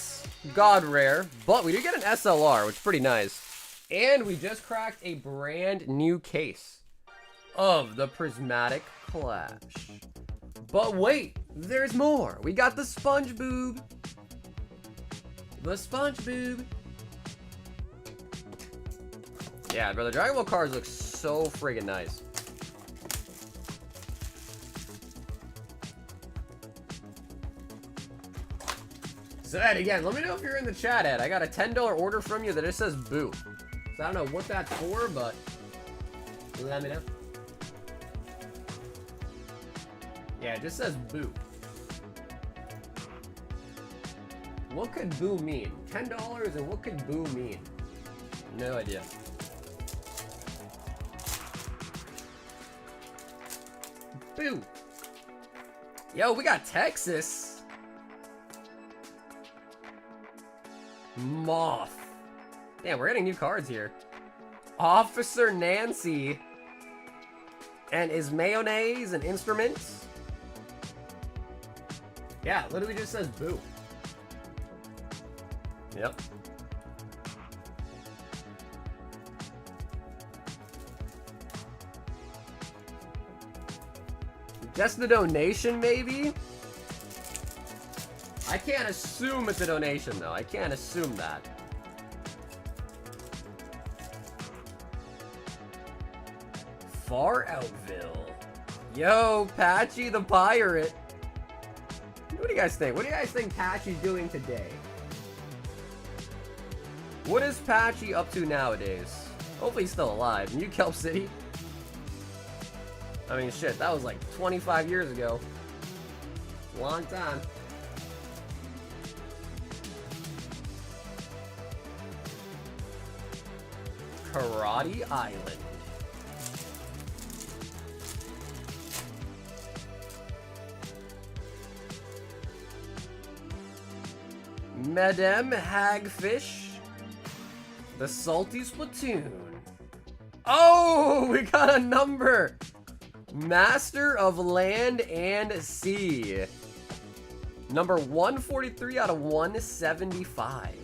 God Rare, but we did get an SLR, which is pretty nice. And we just cracked a brand new case of the Prismatic Clash. But wait, there's more. We got the Spongebob. The Spongebob. Yeah, bro, the Dragon Ball cards look so friggin' nice. So Ed, again, let me know if you're in the chat, Ed. I got a $10 order from you that just says boo. So I don't know what that's for, but let me know. Yeah, it just says boo. What could boo mean? $10 and what could boo mean? No idea. Boo. Yo, we got Texas. Moth. Damn, we're getting new cards here. Officer Nancy. And is mayonnaise an instrument? Yeah, literally just says boo. Yep. Just the donation, maybe? I can't assume it's a donation, though. I can't assume that. Far Outville. Yo, Patchy the Pirate. What do you guys think? What do you guys think Patchy's doing today? What is Patchy up to nowadays? Hopefully he's still alive. New Kelp City? I mean, shit, that was like 25 years ago. Long time. Karate Island. Madame Hagfish. The Salty Splatoon. Oh, we got a number. Master of Land and Sea. Number 143 out of 175.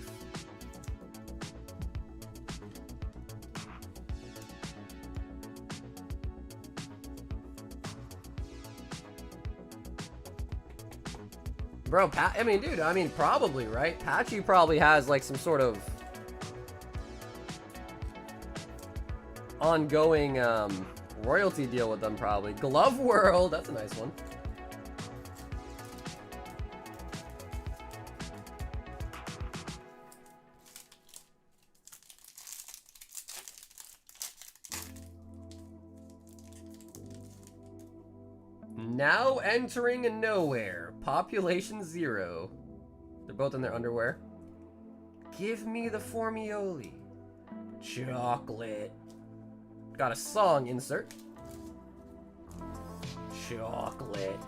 Bro, I mean, dude, I mean, probably, right? Patchy probably has, like, some sort of ongoing, royalty deal with them, probably. Glove World, that's a nice one. Now entering nowhere. Population 0. They're both in their underwear. Give me the Formioli. Chocolate. Got a song insert. Chocolate.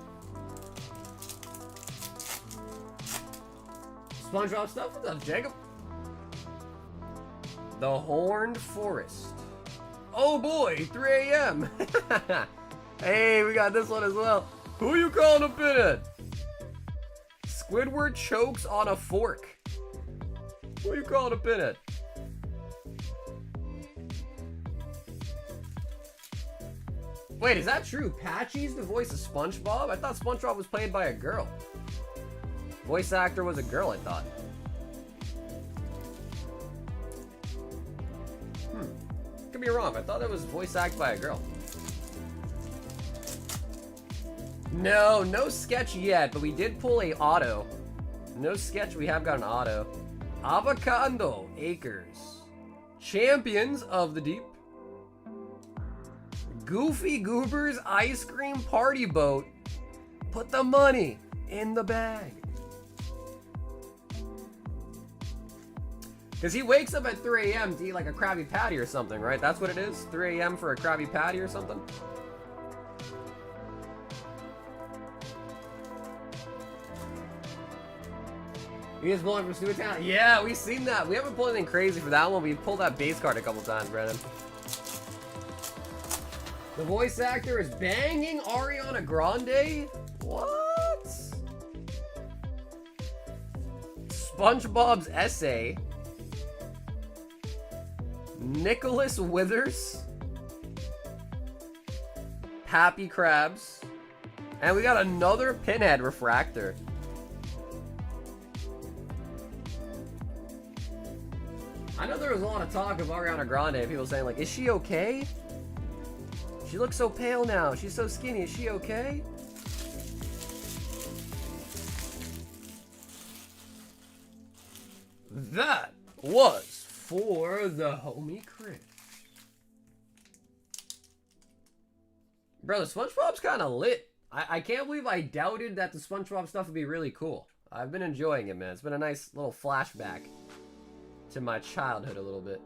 SpongeBob stuff? What's up, Jacob? The Horned Forest. Oh boy, 3 a.m. Hey, we got this one as well. Who you calling a pinhead? Squidward chokes on a fork. Who you calling a pinhead? Wait, is that true? Patchy's the voice of SpongeBob? I thought SpongeBob was played by a girl. Voice actor was a girl, I thought. Could be wrong. I thought that was voice acted by a girl. No, no sketch yet, but we did pull a auto. No sketch, we have got an auto. Avocado Acres. Champions of the Deep. Goofy Goober's Ice Cream Party Boat. Put the money in the bag. Because he wakes up at 3 a.m. to eat like a Krabby Patty or something, right? That's what it is? 3 a.m. for a Krabby Patty or something? He is pulling from Stupid Town. Yeah, we've seen that. We haven't pulled anything crazy for that one. We've pulled that base card a couple times, Brandon. The voice actor is banging Ariana Grande? What? SpongeBob's essay. Nicholas Withers. Happy Crabs. And we got another Pinhead Refractor. I know there was a lot of talk of Ariana Grande, people saying like, is she okay? She looks so pale now. She's so skinny. Is she okay? That was for the homie Chris. Bro, the SpongeBob's kind of lit. I can't believe I doubted that the SpongeBob stuff would be really cool. I've been enjoying it, man. It's been a nice little flashback to my childhood a little bit.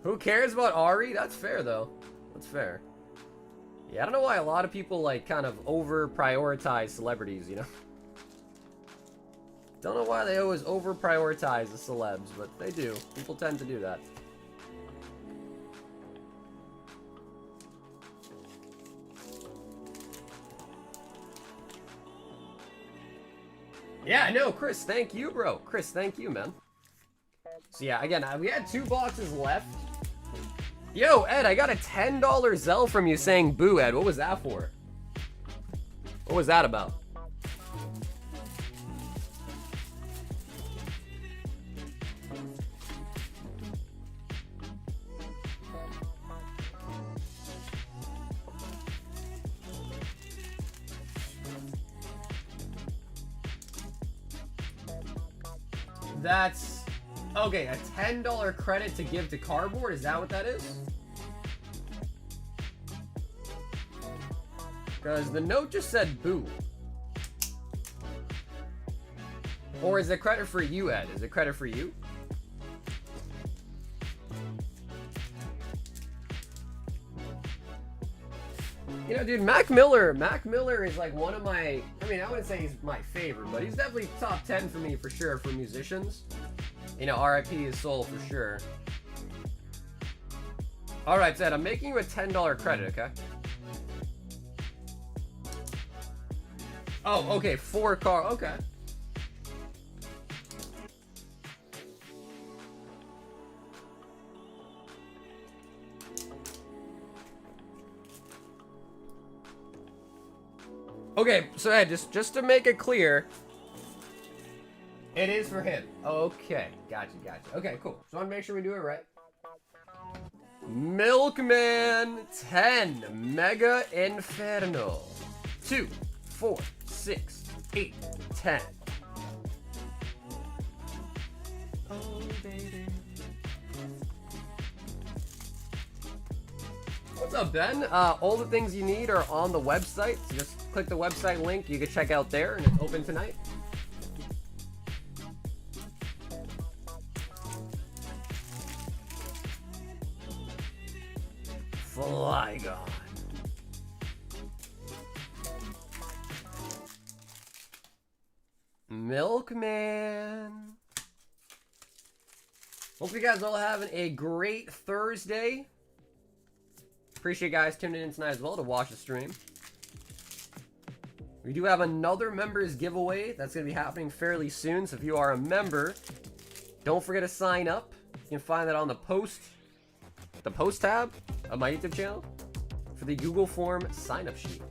Who cares about Ari? That's fair, though. That's fair. Yeah, I don't know why a lot of people, like, kind of over-prioritize celebrities, you know? Don't know why they always over-prioritize the celebs, but they do. People tend to do that. Yeah, no, Chris, thank you, bro. Chris, thank you, man. So yeah, again, we had 2 boxes left. Yo, Ed, I got a $10 Zelle from you saying boo, Ed. What was that for? What was that about? That's okay, a $10 credit to give to cardboard. Is that what that is? Because the note just said boo. Or is it credit for you, Ed? Is it credit for you? You know, dude, Mac Miller is like one of my, I mean, I wouldn't say he's my favorite, but he's definitely top 10 for me for sure for musicians. You know, RIP his soul for sure. All right, Ted, I'm making you a $10 credit, okay? Oh, okay, 4 car, okay. Okay, so Ed, just to make it clear, it is for him. Okay, gotcha. Okay, cool. So I want to make sure we do it right. Milkman 10 Mega Inferno 2, 4, 6, 8, 10. Oh, baby. What's up, Ben? All the things you need are on the website. So just click the website link. You can check out there, and it's open tonight. Flygon. Milkman. Hope you guys all having a great Thursday. Appreciate you guys tuning in tonight as well to watch the stream. We do have another members giveaway that's going to be happening fairly soon. So if you are a member, don't forget to sign up. You can find that on the post tab of my YouTube channel for the Google form sign up sheet.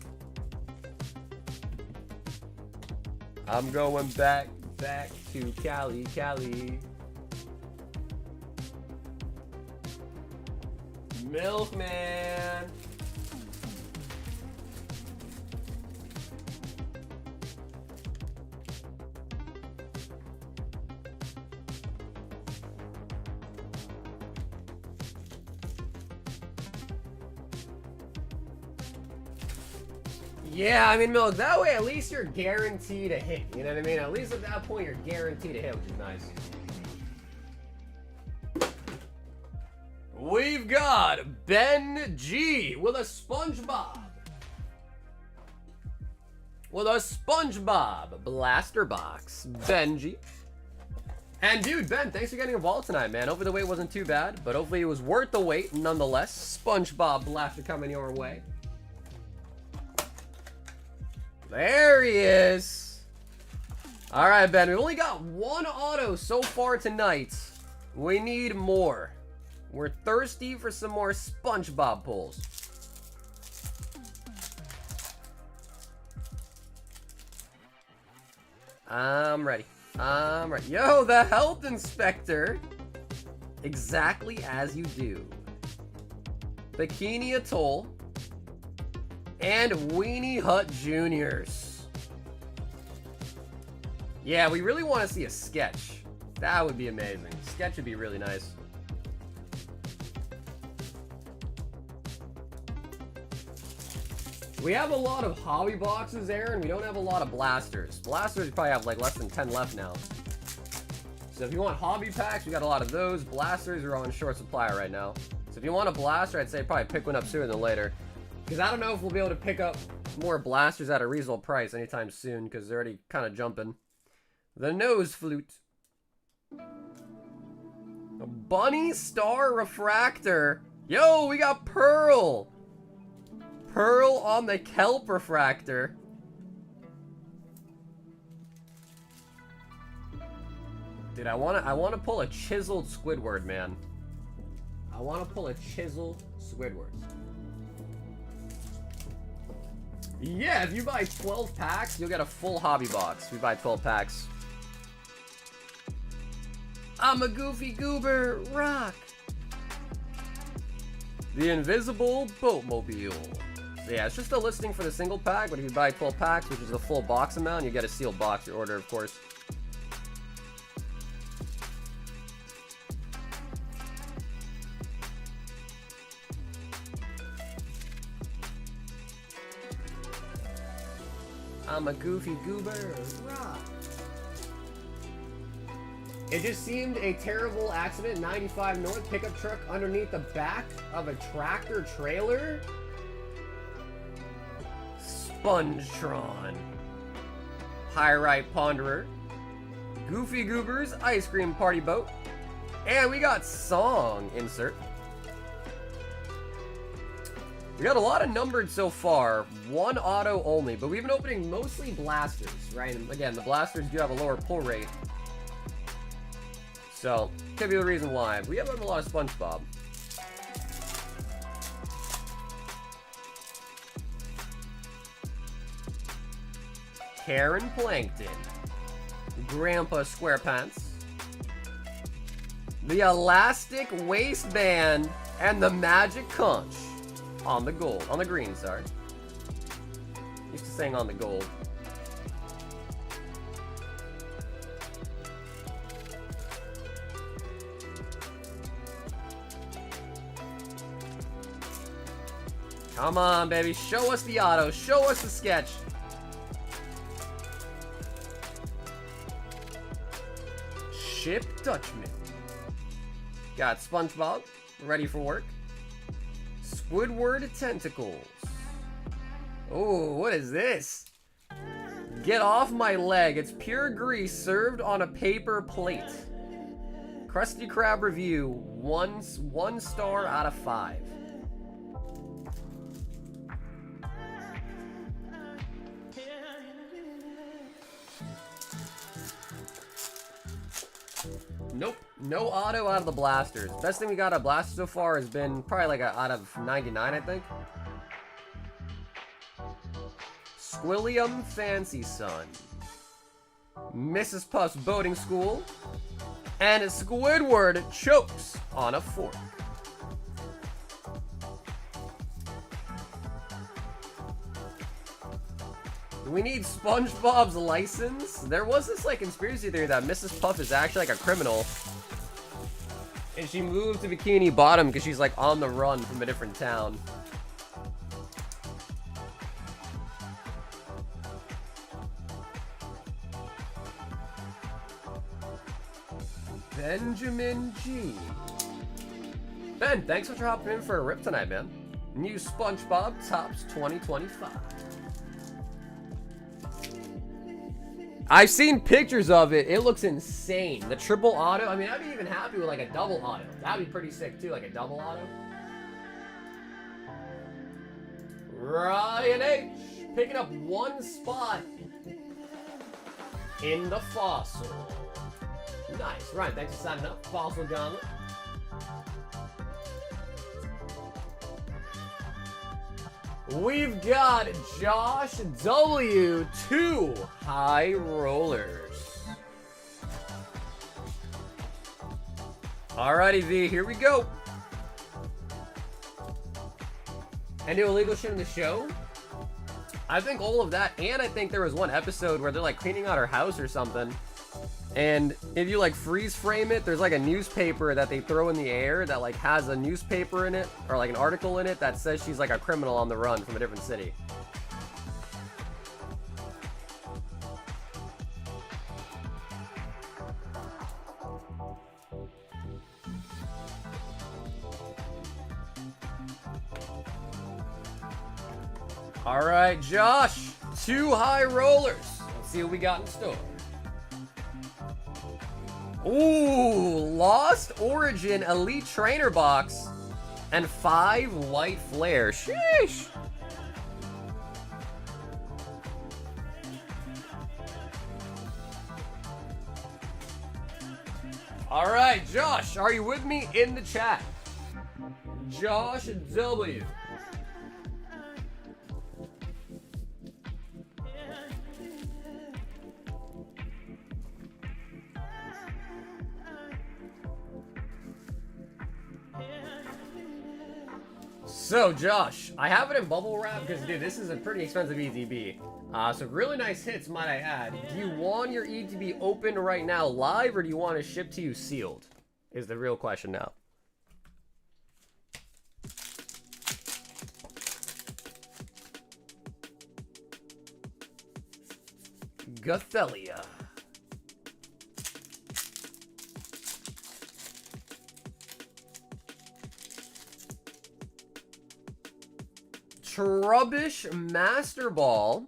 I'm going back to Cali. Milkman. Yeah, I mean, Milk, that way at least you're guaranteed a hit. You know what I mean? At least at that point you're guaranteed a hit, which is nice. We've got Ben G with a SpongeBob. With a SpongeBob blaster box. Benji. And dude, Ben, thanks for getting involved tonight, man. Hopefully the wait wasn't too bad, but hopefully it was worth the wait nonetheless. SpongeBob blaster coming your way. There he is. All right, Ben, we've only got 1 auto so far tonight. We need more. We're thirsty for some more SpongeBob pulls. I'm ready. Yo, the health inspector. Exactly as you do. Bikini Atoll. And Weenie Hut Juniors. Yeah, we really want to see a sketch. That would be amazing. Sketch would be really nice. We have a lot of hobby boxes, Aaron. We don't have a lot of blasters. Blasters probably have like less than 10 left now. So if you want hobby packs, we got a lot of those. Blasters are on short supply right now. So if you want a blaster, I'd say probably pick one up sooner than later. Because I don't know if we'll be able to pick up more blasters at a reasonable price anytime soon, because they're already kind of jumping. The nose flute. A bunny star refractor. Yo, we got Pearl. Pearl on the kelp refractor. Dude, I wanna pull a chiseled Squidward, man. I wanna pull a chiseled Squidward. Yeah, if you buy 12 packs, you'll get a full hobby box. If you buy 12 packs. I'm a goofy goober, rock. The Invisible Boatmobile. So yeah, it's just a listing for the single pack, but if you buy 12 packs, which is the full box amount, you get a sealed box, your order, of course. I'm a goofy goober, rock. It just seemed a terrible accident. 95 North pickup truck underneath the back of a tractor trailer. Spongetron. Pyrite Ponderer. Goofy Goobers Ice Cream Party Boat. And we got Song insert. We got a lot of numbered so far. One auto only, but we've been opening mostly blasters, right? And again, the blasters do have a lower pull rate. So, could be the reason why. We have a lot of SpongeBob. Karen Plankton. Grandpa SquarePants. The Elastic Waistband and the Magic Conch. On the gold. On the green, sorry. Used to saying on the gold. Come on, baby. Show us the auto. Show us the sketch. Ship Dutchman. Got SpongeBob. Ready for work. Squidward Tentacles. Oh, what is this? Get off my leg. It's pure grease served on a paper plate. Krusty Krab review. One star out of 5. Nope, no auto out of the blasters. Best thing we got out of blasters so far has been probably like out of 99, I think. Squilliam Fancy Son. Mrs. Puff's Boating School. And Squidward chokes on a fork. Do we need SpongeBob's license? There was this like conspiracy theory that Mrs. Puff is actually like a criminal. And she moved to Bikini Bottom because she's like on the run from a different town. Benjamin G. Ben, thanks for hopping in for a rip tonight, man. New SpongeBob tops 2025. I've seen pictures of it. It looks insane. The triple auto. I mean, I'd be even happy with like a double auto. That'd be pretty sick too, like a double auto. Ryan H. Picking up one spot in the fossil. Nice. Ryan, thanks for signing up. Fossil Gauntlet. We've got Josh W. 2 high rollers. Alrighty, V, here we go. Any illegal shit in the show? I think all of that, and I think there was one episode where they're like cleaning out her house or something. And if you like freeze frame it, there's like a newspaper that they throw in the air that like has a newspaper in it, or like an article in it that says she's like a criminal on the run from a different city. All right, Josh, 2 high rollers. Let's see what we got in store. Ooh, Lost Origin Elite Trainer Box and 5 White Flare. Sheesh. All right, Josh, are you with me in the chat? Josh W. So, Josh, I have it in bubble wrap because, dude, this is a pretty expensive ETB. So really nice hits, might I add. Do you want your ETB open right now live, or do you want to ship to you sealed? Is the real question now. Gothelia. Trubbish Master Ball.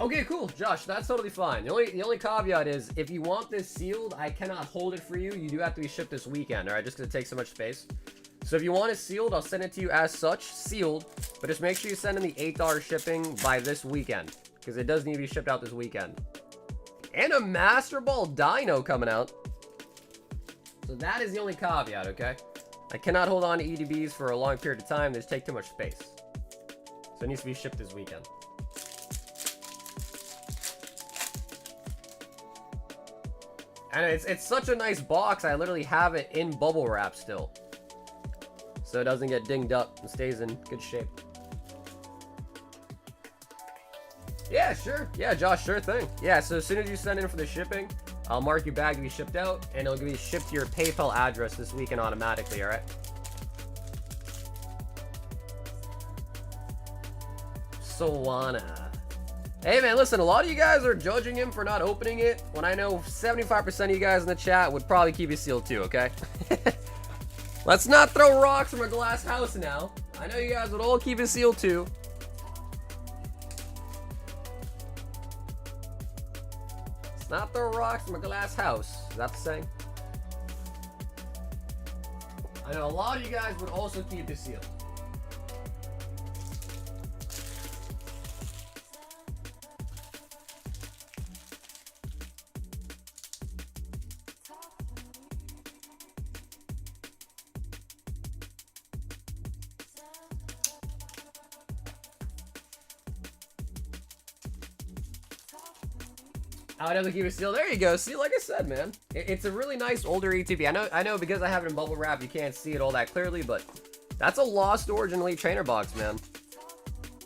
Okay, cool, Josh. That's totally fine. The only caveat is if you want this sealed, I cannot hold it for you. You do have to be shipped this weekend, all right? Just because it takes so much space. So if you want it sealed, I'll send it to you as such, sealed. But just make sure you send in the $8 shipping by this weekend, because it does need to be shipped out this weekend. And a Master Ball Dino coming out. So that is the only caveat, okay? I cannot hold on to EDBs for a long period of time. They just take too much space. So it needs to be shipped this weekend. And it's such a nice box, I literally have it in bubble wrap still. So it doesn't get dinged up and stays in good shape. Yeah, sure. Yeah, Josh, sure thing. Yeah, so as soon as you send in for the shipping, I'll mark your bag to be shipped out, and it'll be shipped to your PayPal address this weekend automatically, alright? Solana. Hey man, listen, a lot of you guys are judging him for not opening it, when I know 75% of you guys in the chat would probably keep it sealed too, okay? Let's not throw rocks from a glass house now. I know you guys would all keep it sealed too. Let's not throw rocks from a glass house. Is that the saying? I know a lot of you guys would also keep it sealed. I would have to keep it sealed. There you go. See, like I said, man, it's a really nice older ETB. I know because I have it in bubble wrap, you can't see it all that clearly, but that's a Lost Origin Elite Trainer box, man.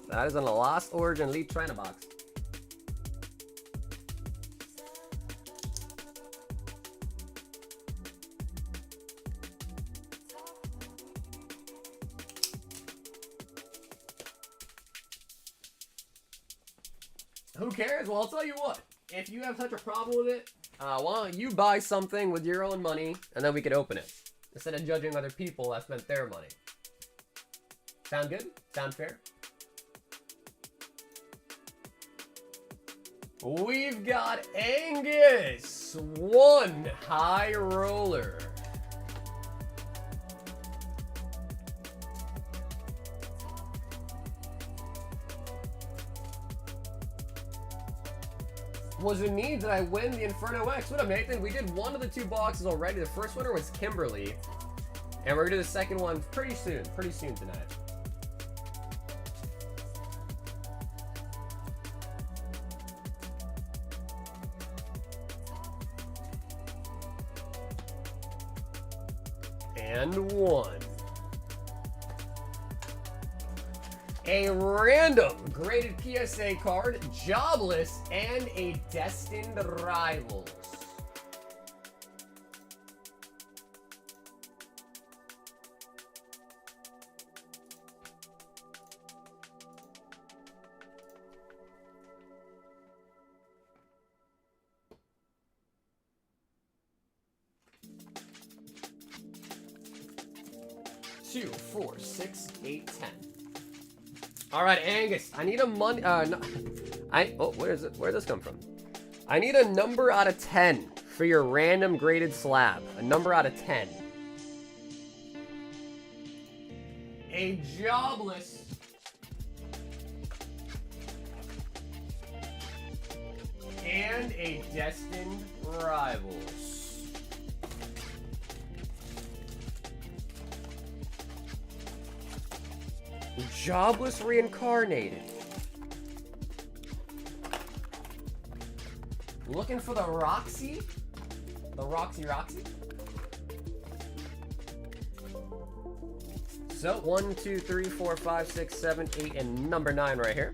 That is a Lost Origin Elite Trainer box. Who cares? Well, I'll tell you what. If you have such a problem with it, why don't you buy something with your own money, and then we could open it, instead of judging other people that spent their money. Sound good? Sound fair? We've got Angus, one high roller. Was it me? Did I win the Inferno X? What up, Nathan? We did one of the two boxes already. The first winner was Kimberly. And we're gonna do the second one pretty soon tonight. And one. A random graded PSA card, Jobless, and a Destined Rivals. Two, 4, 6, 8, 10. All right, Angus, I need a money. Where is it? Where did this come from? I need a number out of 10 for your random graded slab. A number out of 10. A Jobless. And a Destined Rivals. Jobless reincarnated. Looking for the Roxy? The Roxy? So 1, 2, 3, 4, 5, 6, 7, 8, and number 9 right here.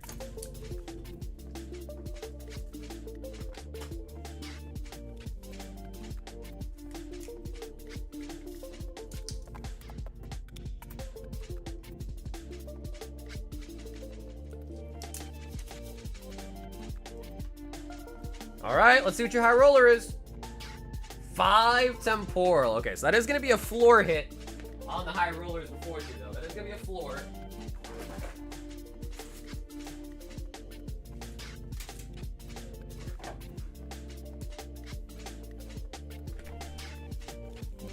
All right, let's see what your high roller is. 5 temporal. Okay, so that is going to be a floor hit on the high rollers before you, though. That is going to be a floor.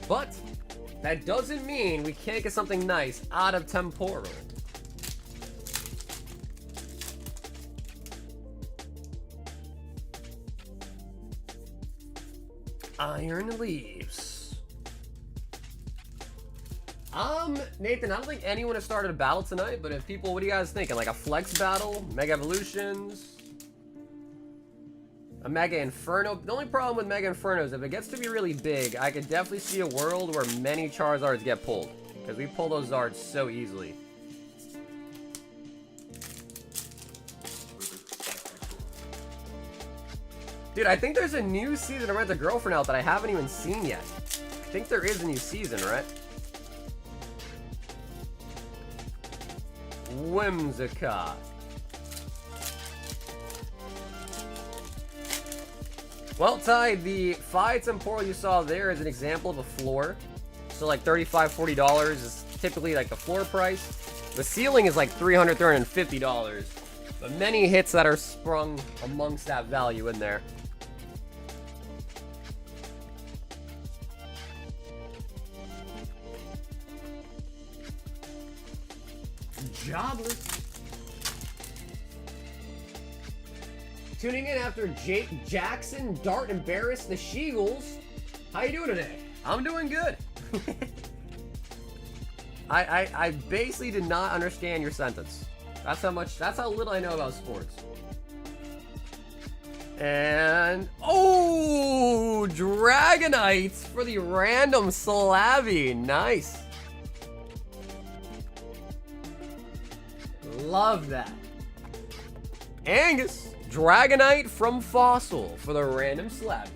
But that doesn't mean we can't get something nice out of temporal. Iron Leaves. Nathan, I don't think anyone has started a battle tonight, but if people, what are you guys thinking? Like a flex battle? Mega Evolutions? A Mega Inferno? The only problem with Mega Inferno is if it gets to be really big, I could definitely see a world where many Charizards get pulled. Because we pull those Zards so easily. Dude, I think there's a new season of Rent a Girlfriend out that I haven't even seen yet. I think there is a new season, right? Whimsicott. Well, Ty, the 5 temporal you saw there is an example of a floor. So like $35, $40 is typically like the floor price. The ceiling is like $300, $350. But many hits that are sprung amongst that value in there. Jobless. Tuning in after Jake Jackson, Dart, and Barris, the Sheagles. How you doing today? I'm doing good. I basically did not understand your sentence. That's how little I know about sports. And oh, Dragonites for the random Slavy. Nice. Love that. Angus, Dragonite from Fossil for the random slab.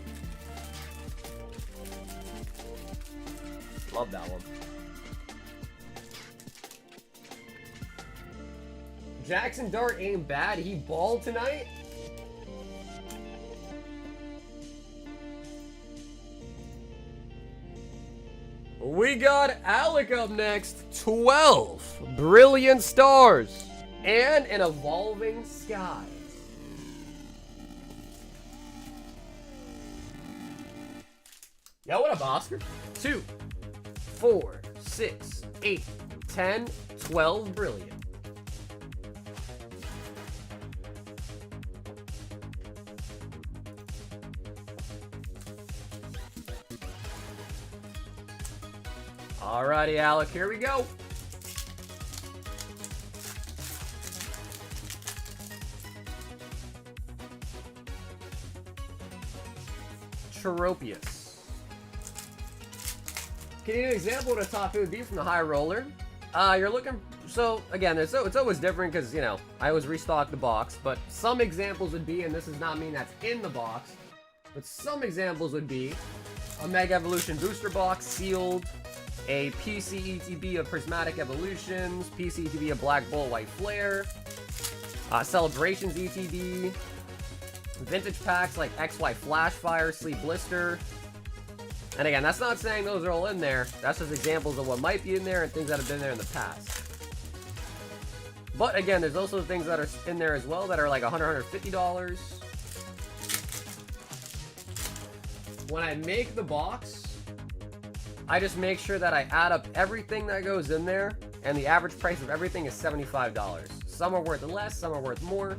Love that one. Jackson Dart ain't bad. He balled tonight. We got Alec up next. 12 Brilliant Stars and an Evolving Skies. Yo, what up, Oscar? 2, 4, 6, 8, 10, 12 Brilliant. Alrighty, Alec, here we go. Tropius. Can you give an example of what a top 8 would be from the high roller? You're looking, so again, it's always different because, you know, I always restock the box, but some examples would be, and this does not mean that's in the box, but some examples would be a Mega Evolution booster box sealed, a PC ETB of Prismatic Evolutions, PC ETB of Black Bolt, White Flare, Celebrations ETB, vintage packs like XY Flashfire, Sleep Blister. And again, that's not saying those are all in there. That's just examples of what might be in there and things that have been there in the past. But again, there's also things that are in there as well that are like $100, $150. When I make the box, I just make sure that I add up everything that goes in there, and the average price of everything is $75. Some are worth less, some are worth more,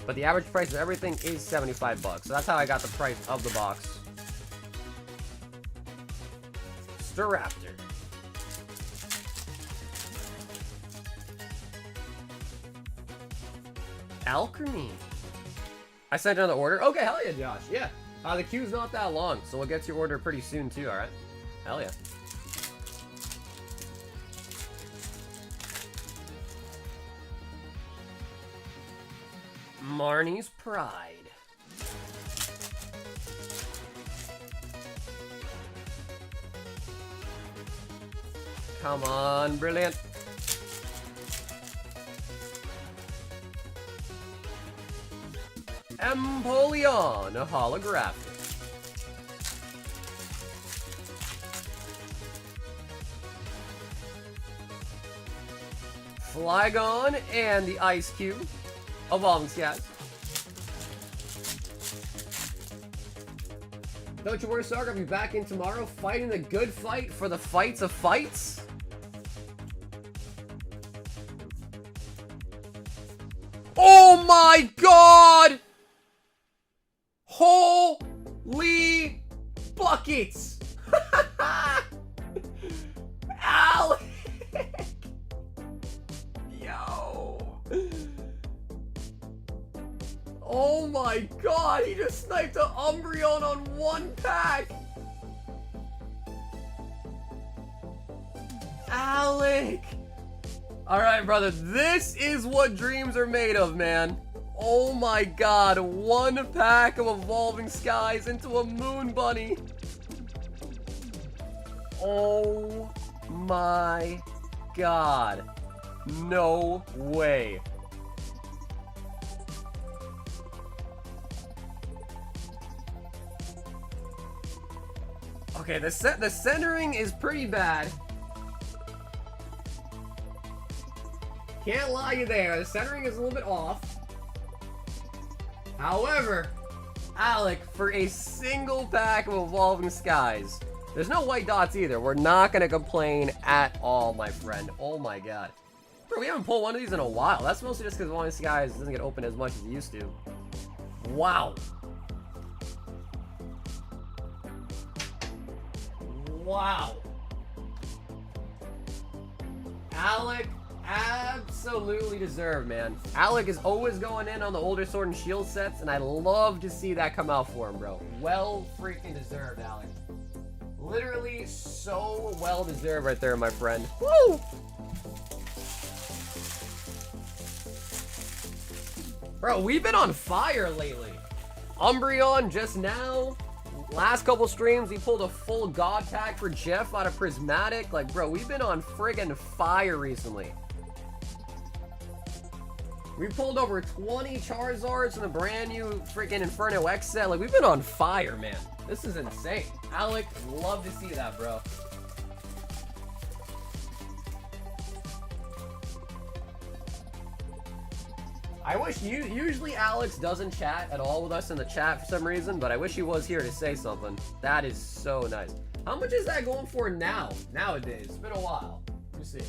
but the average price of everything is $75. So that's how I got the price of the box. Staraptor. Alchemy. I sent another order. Okay, hell yeah, Josh. Yeah. The queue's not that long, so we'll get your order pretty soon too, alright? Hell yeah. Marnie's Pride. Come on, brilliant. Empoleon, a holographic. Flygon and the Ice Cube. Evolving Skies. Don't you worry, Sark. I'll be back in tomorrow fighting the good fight for the fights of fights. Oh my god! Holy buckets! Alec! Yo! Oh my god, he just sniped an Umbreon on one pack! Alec! Alright, brother, this is what dreams are made of, man. Oh my god, one pack of Evolving Skies into a Moon Bunny. Oh my god. No way. Okay, the centering is pretty bad. Can't lie you there. The centering is a little bit off. However, Alec, for a single pack of Evolving Skies, there's no white dots either. We're not going to complain at all, my friend. Oh my god. Bro, we haven't pulled one of these in a while. That's mostly just because Evolving Skies doesn't get open as much as it used to. Wow. Wow. Alec absolutely deserved, man. Alec is always going in on the older Sword and Shield sets, and I love to see that come out for him, bro. Well freaking deserved, Alec. Literally so well deserved right there, my friend. Woo! Bro, we've been on fire lately. Umbreon just now. Last couple streams, he pulled a full God pack for Jeff out of Prismatic. Like, bro, we've been on friggin' fire recently. We pulled over 20 Charizards from the brand new freaking Inferno X set. Like, we've been on fire, man. This is insane. Alec, love to see that, bro. I wish usually Alex doesn't chat at all with us in the chat for some reason, but I wish he was here to say something. That is so nice. How much is that going for now? Nowadays? It's been a while. Let me see.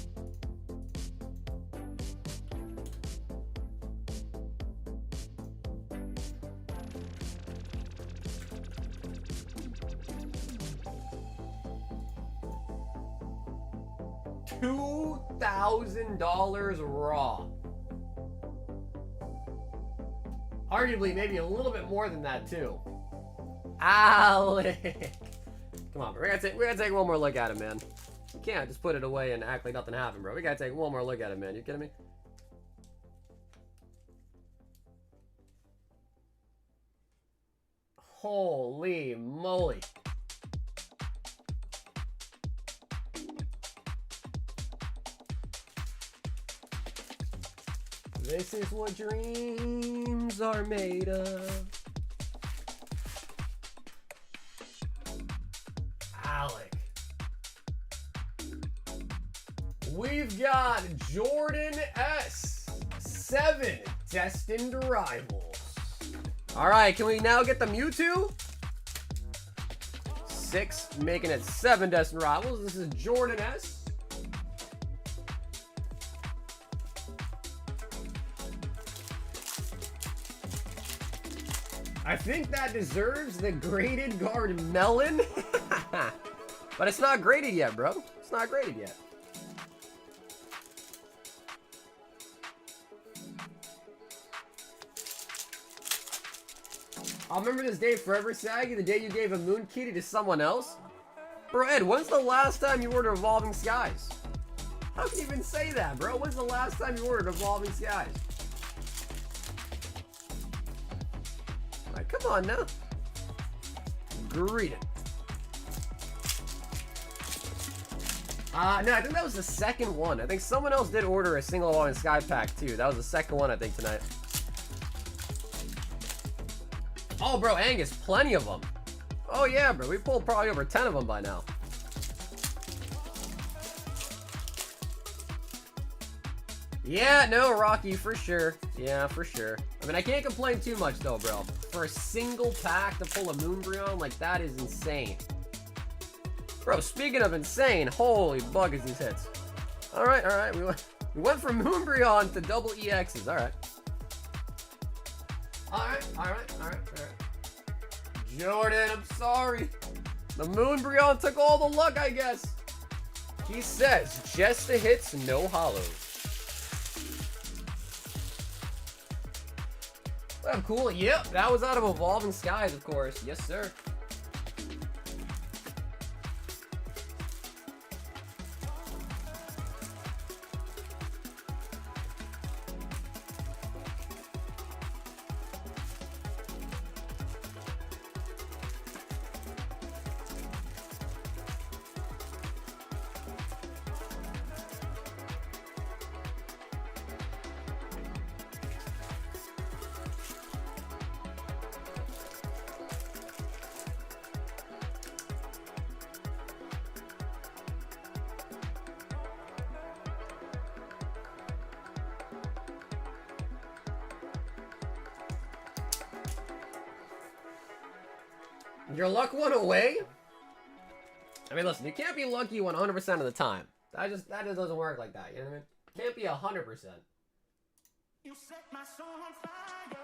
$2,000 raw. Arguably, maybe a little bit more than that, too. Alec! Come on, bro. We gotta take one more look at it, man. You can't just put it away and act like nothing happened, bro. We gotta take one more look at it, man. You kidding me? Holy moly. This is what dreams are made of. Alec. We've got Jordan S. 7 destined rivals. Alright, can we now get the Mewtwo? 6, making it 7 destined rivals. This is Jordan S. I think that deserves the graded guard melon. But it's not graded yet, bro. It's not graded yet. I'll remember this day forever, Saggy, the day you gave a Moon Kitty to someone else. Bro, Ed, when's the last time you ordered Evolving Skies? How can you even say that, bro? When's the last time you ordered Evolving Skies? Like, come on now. Greet it. No, I think that was the second one. I think someone else did order a single one Sky Pack too. That was the second one, I think, tonight. Oh, bro, Angus, plenty of them. Oh, yeah, bro. We pulled probably over 10 of them by now. Yeah, no, Rocky, for sure. Yeah, for sure. I mean, I can't complain too much, though, bro. For a single pack to pull a Moonbryon, like, that is insane. Bro, speaking of insane, holy buggers these hits. Alright, alright. We went from Moonbryon to double EXs. Alright. Alright. Jordan, I'm sorry. The Moonbryon took all the luck, I guess. He says, just the hits, no hollows. Oh, cool. Yep, that was out of Evolving Skies, of course. Yes, sir. Your luck went away? I mean, listen, you can't be lucky 100% of the time. That just doesn't work like that, you know what I mean? Can't be 100%. You set my soul on fire.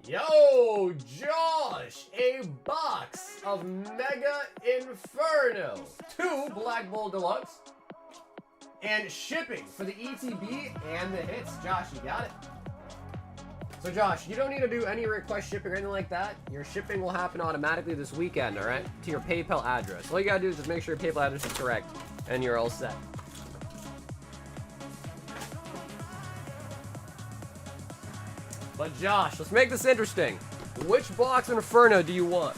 Yo, Josh, a box of Mega Inferno, 2 Black Bolt Deluxe, and shipping for the ETB and the hits. Josh, you got it. So Josh, you don't need to do any request shipping or anything like that. Your shipping will happen automatically this weekend, all right? To your PayPal address. All you gotta do is just make sure your PayPal address is correct, and you're all set. But Josh, let's make this interesting. Which box of Inferno do you want?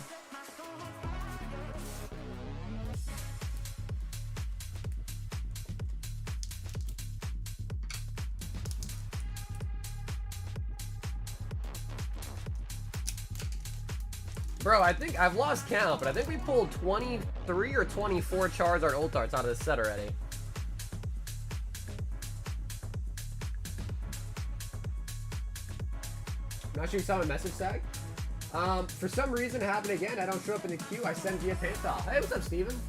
Bro, I think I've lost count, but I think we pulled 23 or 24 Charizard Ultarts out of this set already. I'm not sure you saw my message tag. For some reason, it happened again. I don't show up in the queue. I send via PayPal. Hey, what's up, Steven?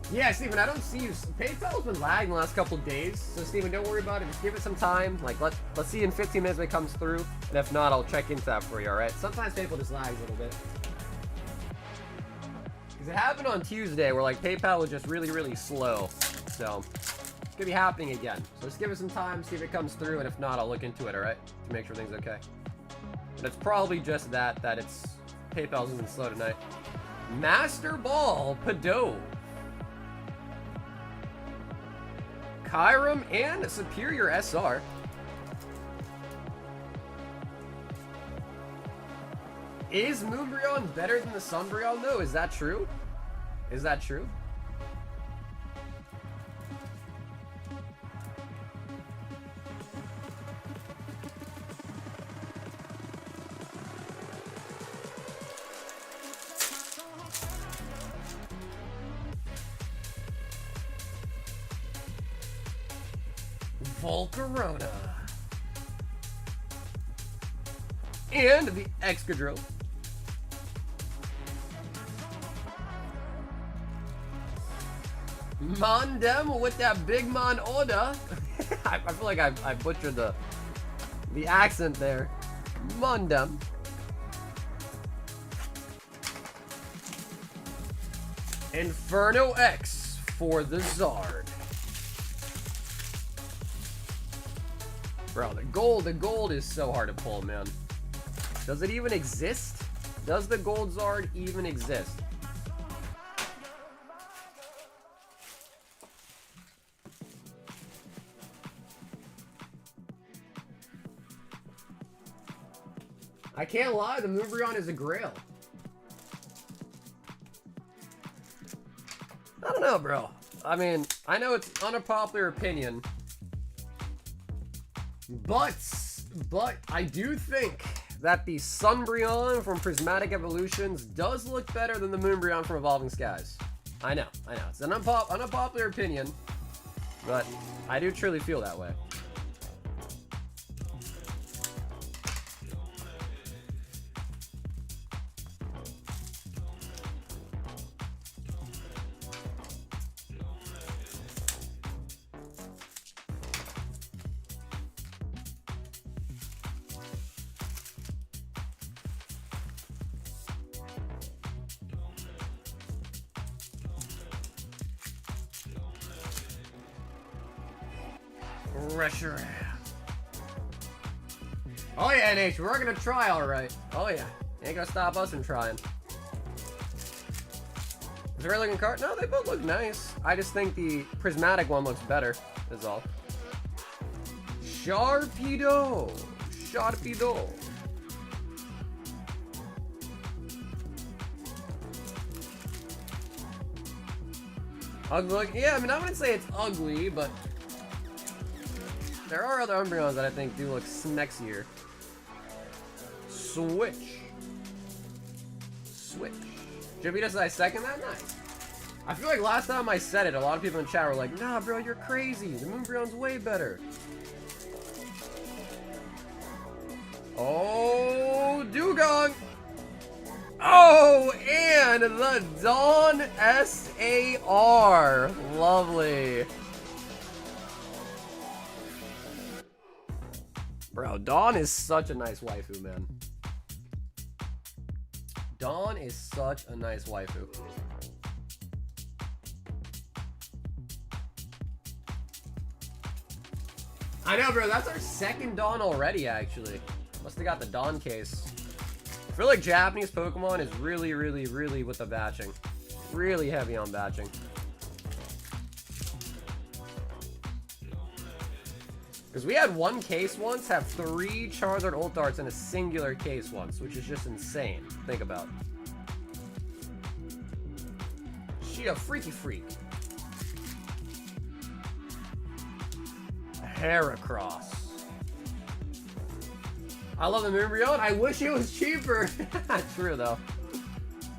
Yeah, Steven, I don't see you. PayPal's been lagging the last couple days, so Steven, don't worry about it. Just give it some time. Like, let's see in 15 minutes when it comes through, and if not, I'll check into that for you, all right? Sometimes PayPal just lags a little bit. Because it happened on Tuesday where, like, PayPal was just really, really slow. So, it's going to be happening again. So just give it some time, see if it comes through, and if not, I'll look into it, all right? To make sure things are okay. But it's probably just that it's PayPal's been slow tonight. Master Ball Pado. Kyurem and Superior SR. Is Moonbryon better than the Sunbryon though? Is that true? Is that true? Volcarona. And the Excadrill. Mondem with that big Mon order. I feel like I butchered the accent there. Mondem. Inferno X for the Zard. Bro, the gold is so hard to pull, man. Does it even exist? Does the gold Zard even exist? I can't lie, the Moonbreon is a grail. I don't know, bro. I mean, I know it's unpopular opinion, but I do think that the Sunbreon from Prismatic Evolutions does look better than the Moonbreon from Evolving Skies. I know. It's an unpopular opinion, but I do truly feel that way. Pressure. Oh yeah, NH, we're gonna try alright. Oh yeah. Ain't gonna stop us from trying. Is there a looking card? No, they both look nice. I just think the prismatic one looks better, is all. Sharpedo. Ugly. Yeah, I mean, I wouldn't say it's ugly, but there are other Umbreons that I think do look smexier. Switch. Jimmy, does I second that? Nice. I feel like last time I said it, a lot of people in chat were like, nah, bro, you're crazy. The Moonbreon's way better. Oh, Dugong. Oh, and the Dawn SAR. Lovely. Bro, Dawn is such a nice waifu, man. Dawn is such a nice waifu. I know, bro. That's our second Dawn already, actually. Must have got the Dawn case. I feel like Japanese Pokemon is really with the batching. Really heavy on batching. Because we had one case once have 3 Charizard ult darts in a singular case once, which is just insane. Think about. She a freaky freak. Heracross. I love the Moonbreon. I wish it was cheaper. True though.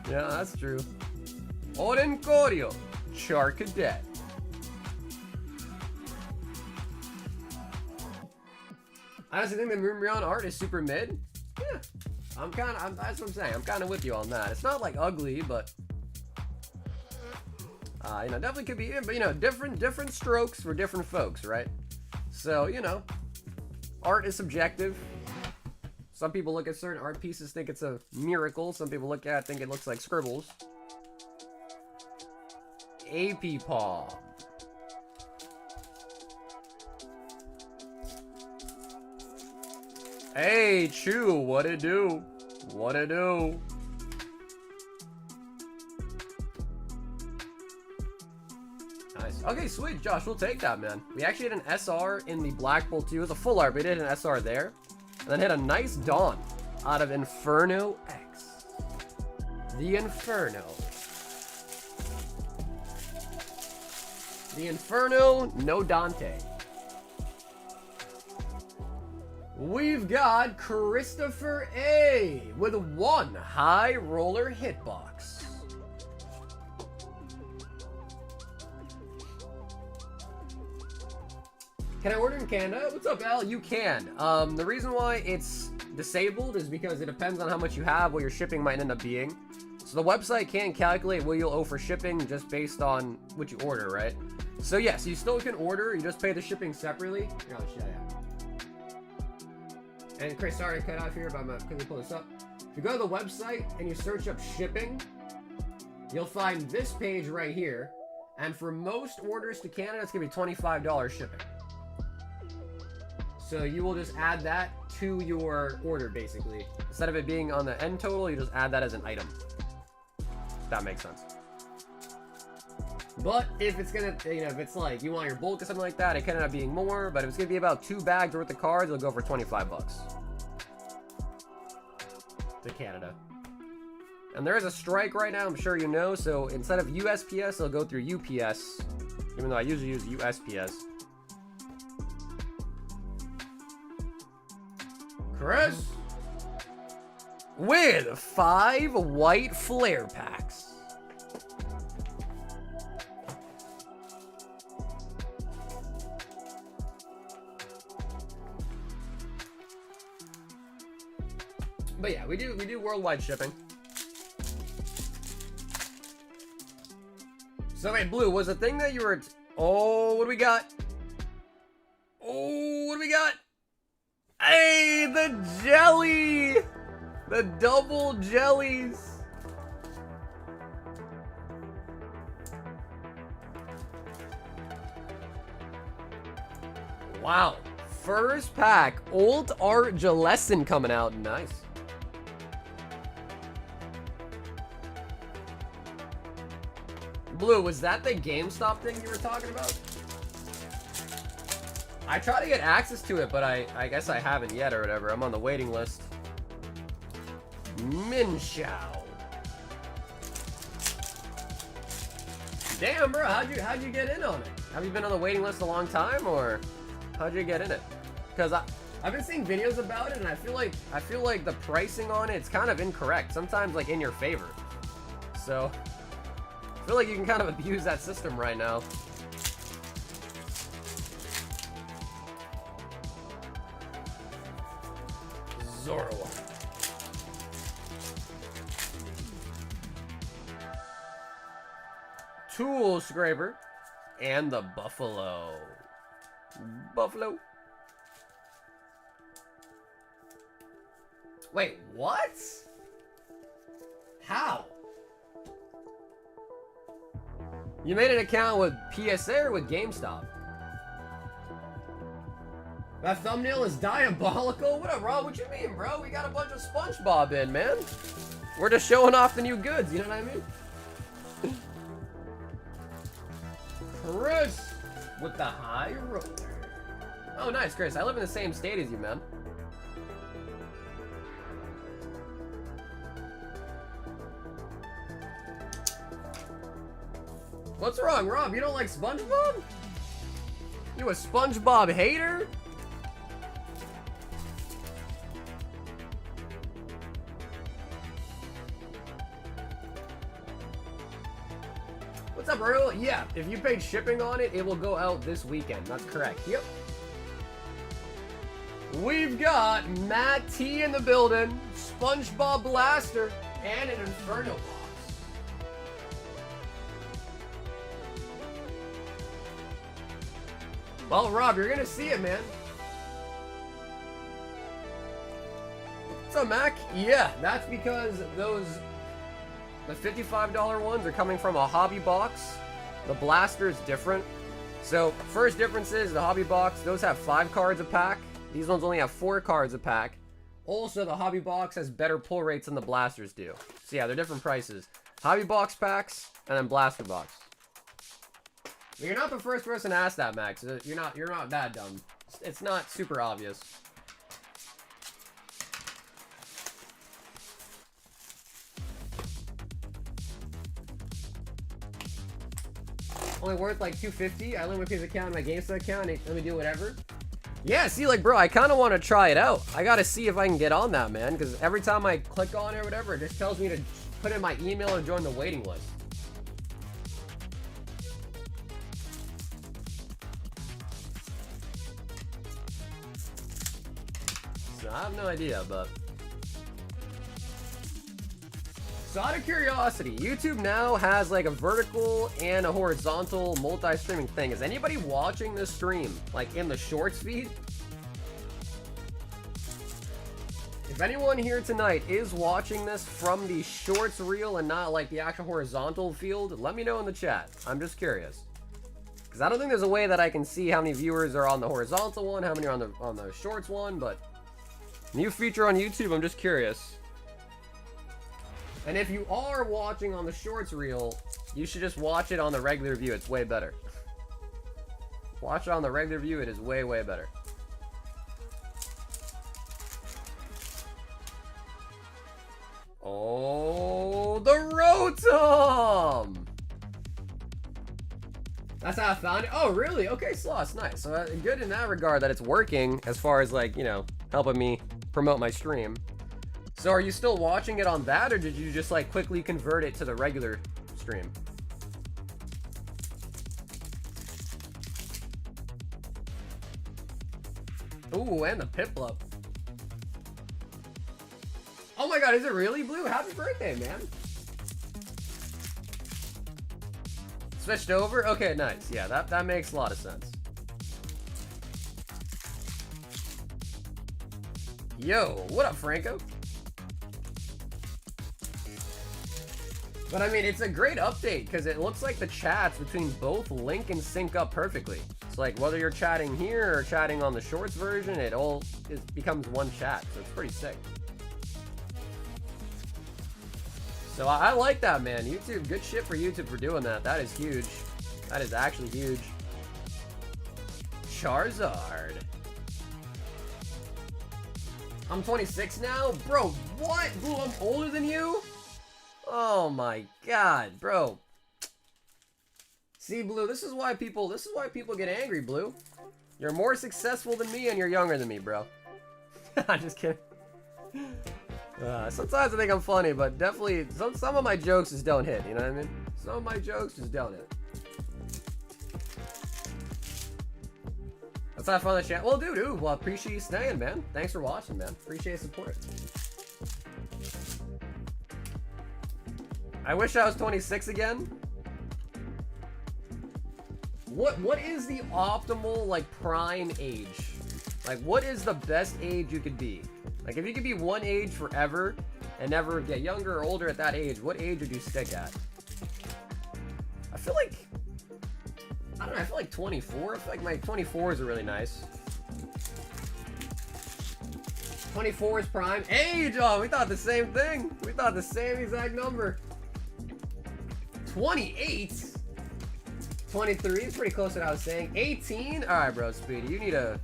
Yeah, that's true. Orencorio. Charcadet. I honestly think the Moonbreon art is super mid. Yeah, that's what I'm saying. I'm kind of with you on that. It's not like ugly, but you know, definitely could be. But you know, different strokes for different folks, right? So you know, art is subjective. Some people look at certain art pieces, think it's a miracle. Some people look at it, think it looks like scribbles. AP Palm. Hey, Chew, what it do? What it do? Nice. Okay, sweet, Josh, we'll take that, man. We actually hit an SR in the Black Bolt too. It was a full art, but we did an SR there. And then hit a nice Dawn out of Inferno X. The Inferno. The Inferno, no Dante. We've got Christopher A with 1 high roller hitbox. Can I order in Canada? What's up, Al? You can. The reason why it's disabled is because it depends on how much you have, what your shipping might end up being. So the website can't calculate what you'll owe for shipping just based on what you order, right? So yes, you still can order, you just pay the shipping separately. Oh, shit, yeah. And Chris, sorry to cut off here, but I'm going to pull this up. If you go to the website and you search up shipping, you'll find this page right here. And for most orders to Canada, it's going to be $25 shipping. So you will just add that to your order, basically. Instead of it being on the end total, you just add that as an item. If that makes sense. But if it's gonna, you know, if it's like you want your bulk or something like that, it can end up being more. But if it's gonna be about 2 bags worth of cards, it'll go for 25 bucks. to Canada. And there is a strike right now, I'm sure you know, so instead of USPS, it'll go through UPS, even though I usually use USPS. Chris, with 5 white flare packs. But yeah, we do worldwide shipping. So wait, Blue, was the thing that you were... Oh, what do we got? Oh, what do we got? Hey, the jelly! The double jellies! Wow. First pack, Old Art Jalesson coming out. Nice. Blue, was that the GameStop thing you were talking about? I try to get access to it, but I guess I haven't yet or whatever. I'm on the waiting list. Minshao. Damn, bro, how'd you get in on it? Have you been on the waiting list a long time, or how'd you get in it? Because I've been seeing videos about it, and I feel like the pricing on it's kind of incorrect. Sometimes like in your favor. So I feel like you can kind of abuse that system right now. Zoro. Tool Scraper and the Buffalo. Buffalo. Wait, what? How? You made an account with PSA or with GameStop? That thumbnail is diabolical? What up, Rob? What you mean, bro? We got a bunch of Spongebob in, man. We're just showing off the new goods, you know what I mean? Chris with the high roller. Oh, nice, Chris. I live in the same state as you, man. What's wrong, Rob? You don't like SpongeBob? You a SpongeBob hater? What's up, bro? Yeah, if you paid shipping on it, it will go out this weekend. That's correct. Yep. We've got Matt T in the building, SpongeBob Blaster, and an Inferno box. Well, Rob, you're gonna see it, man. What's up, Mac? Yeah, that's because the $55 ones are coming from a hobby box. The blaster is different. So, first difference is the hobby box, those have 5 cards a pack. These ones only have 4 cards a pack. Also, the hobby box has better pull rates than the blasters do. So yeah, they're different prices. Hobby box packs, and then blaster box. You're not the first person to ask that, Max. You're not that dumb. It's not super obvious. Only worth like $250. I link my piece account, my GameStop account. Let me do whatever. Yeah, see, like, bro, I kind of want to try it out. I gotta see if I can get on that, man. Because every time I click on it or whatever, it just tells me to put in my email or join the waiting list. I have no idea, but... So out of curiosity, YouTube now has like a vertical and a horizontal multi-streaming thing. Is anybody watching this stream, like in the shorts feed? If anyone here tonight is watching this from the shorts reel and not like the actual horizontal field, let me know in the chat. I'm just curious. Because I don't think there's a way that I can see how many viewers are on the horizontal one, how many are on the shorts one, but... New feature on YouTube, I'm just curious. And if you are watching on the shorts reel, you should just watch it on the regular view. It's way better. Watch it on the regular view. It is way, way better. Rotom! That's how I found it. Oh, really? Okay, Sloss, nice. So good in that regard that it's working as far as like, you know, helping me promote my stream. So are you still watching it on that, or did you just like quickly convert it to the regular stream? Ooh, and the Piplup. Oh my god, is it really, Blue? Happy birthday, man. Switched over? Okay, nice. Yeah, that makes a lot of sense. Yo, what up, Franco? But I mean, it's a great update because it looks like the chats between both link and sync up perfectly. So like whether you're chatting here or chatting on the shorts version, it becomes one chat. So it's pretty sick. So I like that, man. YouTube, good shit for YouTube for doing that. That is huge. That is actually huge. Charizard. I'm 26 now? Bro, what? Blue, I'm older than you? Oh my god, bro. See, Blue, this is why people get angry, Blue. You're more successful than me and you're younger than me, bro. I'm just kidding. Sometimes I think I'm funny, but definitely some of my jokes just don't hit, you know what I mean? Some of my jokes just don't hit. Let's have fun in the chat. Well, dude, well, appreciate you staying, man. Thanks for watching, man. Appreciate the support. I wish I was 26 again. What is the optimal, like, prime age? Like, what is the best age you could be? Like, if you could be one age forever and never get younger or older at that age, what age would you stick at? I feel like, I don't know, I feel like 24. I feel like my 24s are really nice. 24 is prime age. Oh, we thought the same thing. We thought the same exact number. 28? 23 is pretty close to what I was saying. 18? Alright, bro, Speedy. You need a...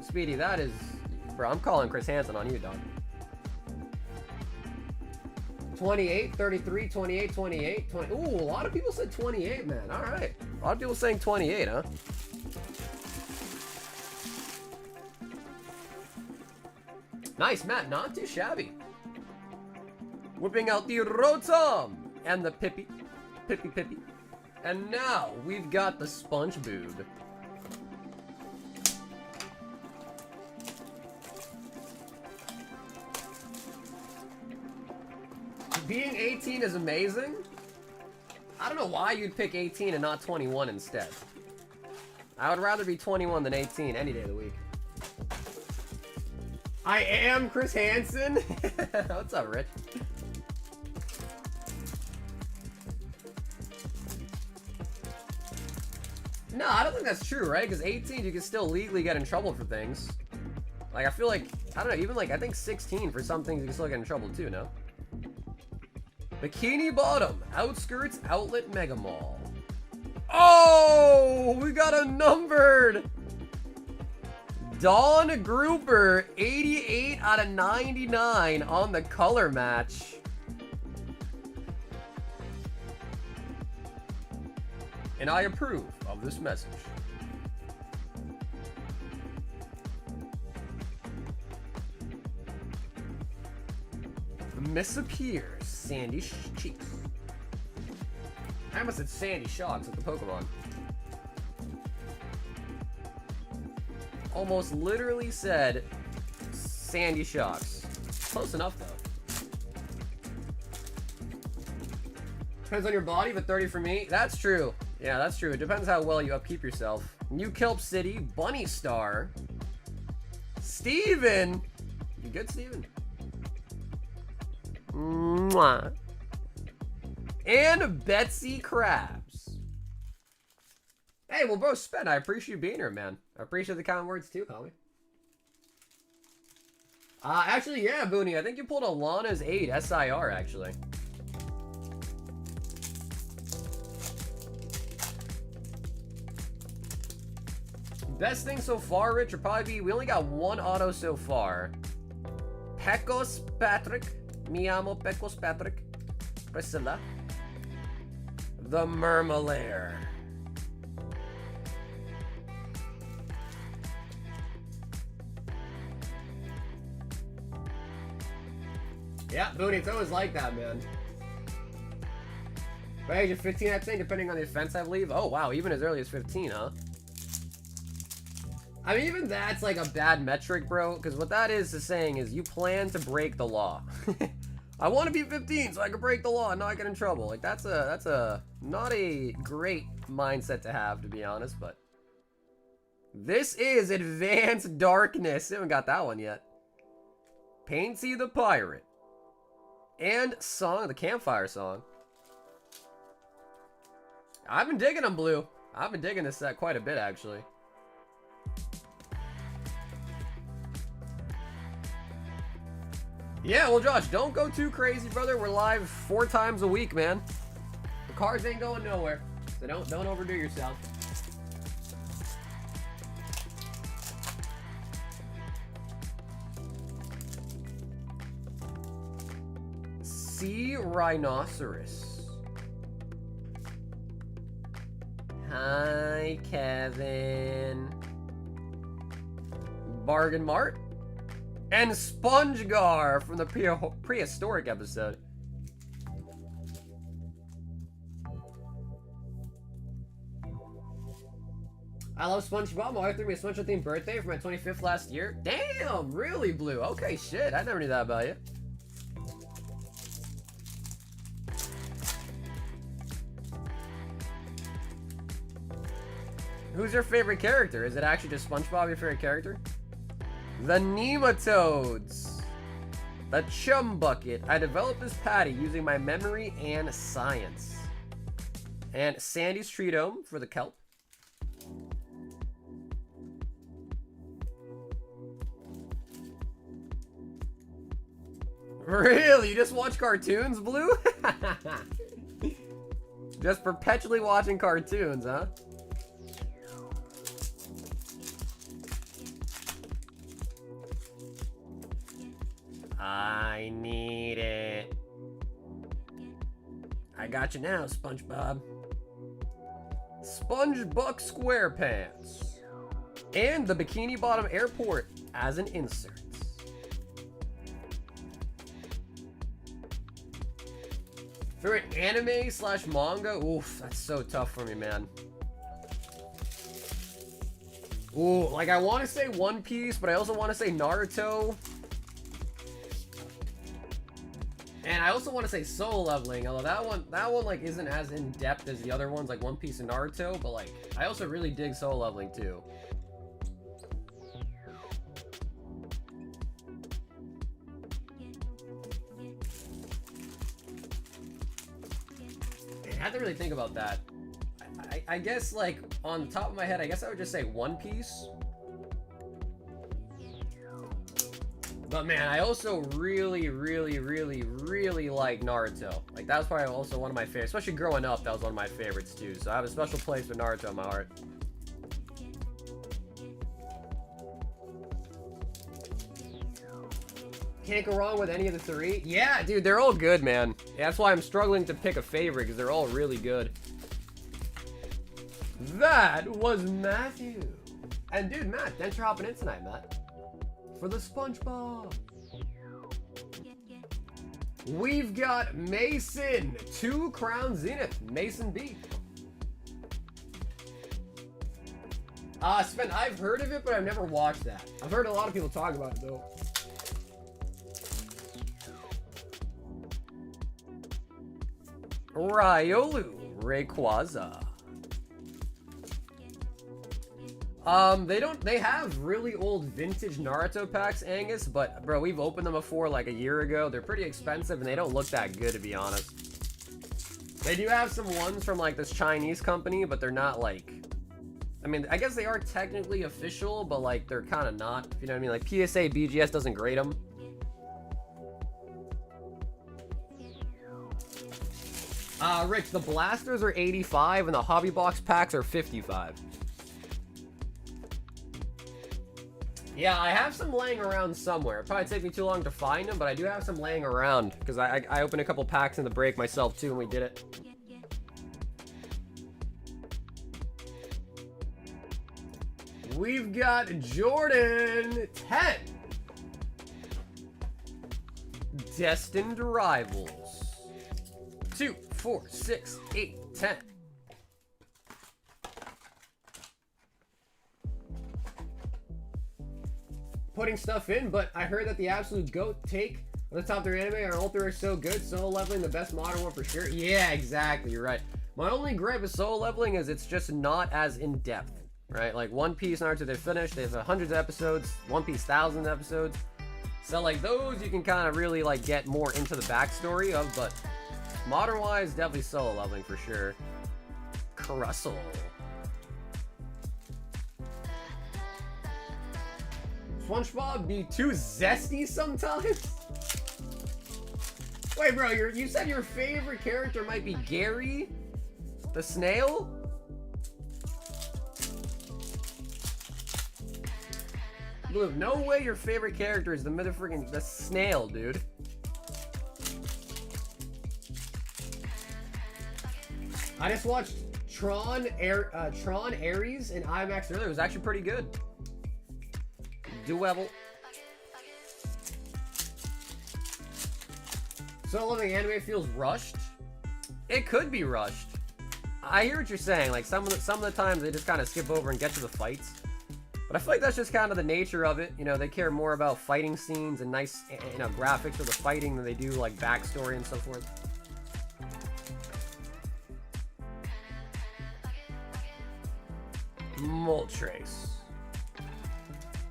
Speedy, that is... Bro, I'm calling Chris Hansen on you, dog. 28, 33, 28, 28, 20... Ooh, a lot of people said 28, man. Alright. A lot of people saying 28, huh? Nice, Matt. Not too shabby. Whipping out the Rotom and the Pippi. Pippi. And now we've got the Spongebob. Being 18 is amazing. I don't know why you'd pick 18 and not 21 instead. I would rather be 21 than 18 any day of the week. I am Chris Hansen. What's up, Rich? No, I don't think that's true, right? Because 18, you can still legally get in trouble for things. Like, I feel like, I don't know, even like, I think 16 for some things you can still get in trouble too, no? Bikini Bottom, Outskirts Outlet Mega Mall. Oh, we got a numbered Dawn Grouper, 88 out of 99 on the color match. And I approve of this message. Miss appears, Sandy Cheeks. I almost said Sandy Shocks with the Pokemon. Almost literally said Sandy Shocks. Close enough, though. Depends on your body, but 30 for me. That's true. Yeah, that's true. It depends how well you upkeep yourself. New Kelp City, Bunny Star. Steven! You good, Steven? Mwah. And Betsy Krabs. Hey, well, bro, Sped, I appreciate you being here, man. I appreciate the kind words, too, homie. Actually, yeah, Booney, I think you pulled a Lana's 8 SIR, actually. Best thing so far, Rich, would probably be, we only got one auto so far. Pecos Patrick. Mi amo Pecos Patrick. Priscilla. The Murmalair. Yeah, Booty, it's always like that, man. By age of 15, I think, depending on the offense, I believe. Oh, wow, even as early as 15, huh? I mean, even that's like a bad metric, bro, because what that is saying is you plan to break the law. I want to be 15 so I can break the law and not get in trouble. Like, that's a not a great mindset to have, to be honest, but this is Advanced Darkness. I haven't got that one yet. Paintsy the Pirate. And Song, the Campfire Song. I've been digging them, Blue. I've been digging this set quite a bit, actually. Yeah, well, Josh, don't go too crazy, brother. We're live 4 times a week, man. The cards ain't going nowhere, so don't overdo yourself. Sea Rhinoceros. Hi, Kevin. Bargain Mart. And Spongegar from the prehistoric episode. I love SpongeBob. My wife threw me a SpongeBob themed birthday for my 25th last year. Damn, really, Blue? Okay, shit. I never knew that about you. Who's your favorite character? Is it actually just SpongeBob your favorite character? The Nematodes. The Chum Bucket. I developed this patty using my memory and science. And Sandy's Treatome for the kelp. Really? You just watch cartoons, Blue? Just perpetually watching cartoons, huh? I need it. I got you now, SpongeBob. SpongeBuck SquarePants. And the Bikini Bottom Airport as an insert. Favorite anime / manga? Oof, that's so tough for me, man. Ooh, like I want to say One Piece, but I also want to say Naruto. And I also want to say Solo Leveling, although that one like isn't as in depth as the other ones, like One Piece and Naruto. But like, I also really dig Solo Leveling too. I had to really think about that. I guess like on the top of my head, I guess I would just say One Piece. But man, I also really like Naruto. Like that was probably also one of my favorites, especially growing up. That was one of my favorites too. So I have a special place for Naruto in my heart. Can't go wrong with any of the 3. Yeah, dude, they're all good, man. Yeah, that's why I'm struggling to pick a favorite because they're all really good. That was Matthew. And dude, Matt, thanks for hopping in tonight, Matt. For the SpongeBob. We've got Mason, 2 Crown Zenith, Mason B. Sven, I've heard of it, but I've never watched that. I've heard a lot of people talk about it, though. Riolu, Rayquaza. They have really old vintage Naruto packs, Angus, but bro, we've opened them before like a year ago. They're pretty expensive and they don't look that good, to be honest. They do have some ones from like this Chinese company, but they're not like, I mean, I guess they are technically official, but like they're kind of not, if you know what I mean? Like PSA BGS doesn't grade them. Rich, the blasters are 85 and the hobby box packs are 55. Yeah, I have some laying around somewhere. It'll probably take me too long to find them, but I do have some laying around because I opened a couple packs in the break myself too and we did it. We've got Jordan 10. Destined Rivals. 2, 4, 6, 8, 10. Putting stuff in, but I heard that the absolute GOAT take on the top tier anime are all three are so good. Solo leveling the best modern one for sure. Yeah, exactly. You're right. My only gripe with solo leveling is it's just not as in depth, right? Like One Piece, Naruto, they're finished. They have hundreds of episodes. One Piece, thousands of episodes. So like those, you can kind of really like get more into the backstory of, but modern wise, definitely solo leveling for sure. Crustle. SpongeBob be too zesty sometimes? Wait, bro, you said your favorite character might be Gary the snail? Blue, no way your favorite character is the snail, dude. I just watched Tron Ares in IMAX earlier. It was actually pretty good. Duel. Solo leveling anime feels rushed. It could be rushed. I hear what you're saying. Like some of the times they just kind of skip over and get to the fights. But I feel like that's just kind of the nature of it. You know, they care more about fighting scenes and nice, you know, graphics of the fighting than they do like backstory and so forth. Moltres.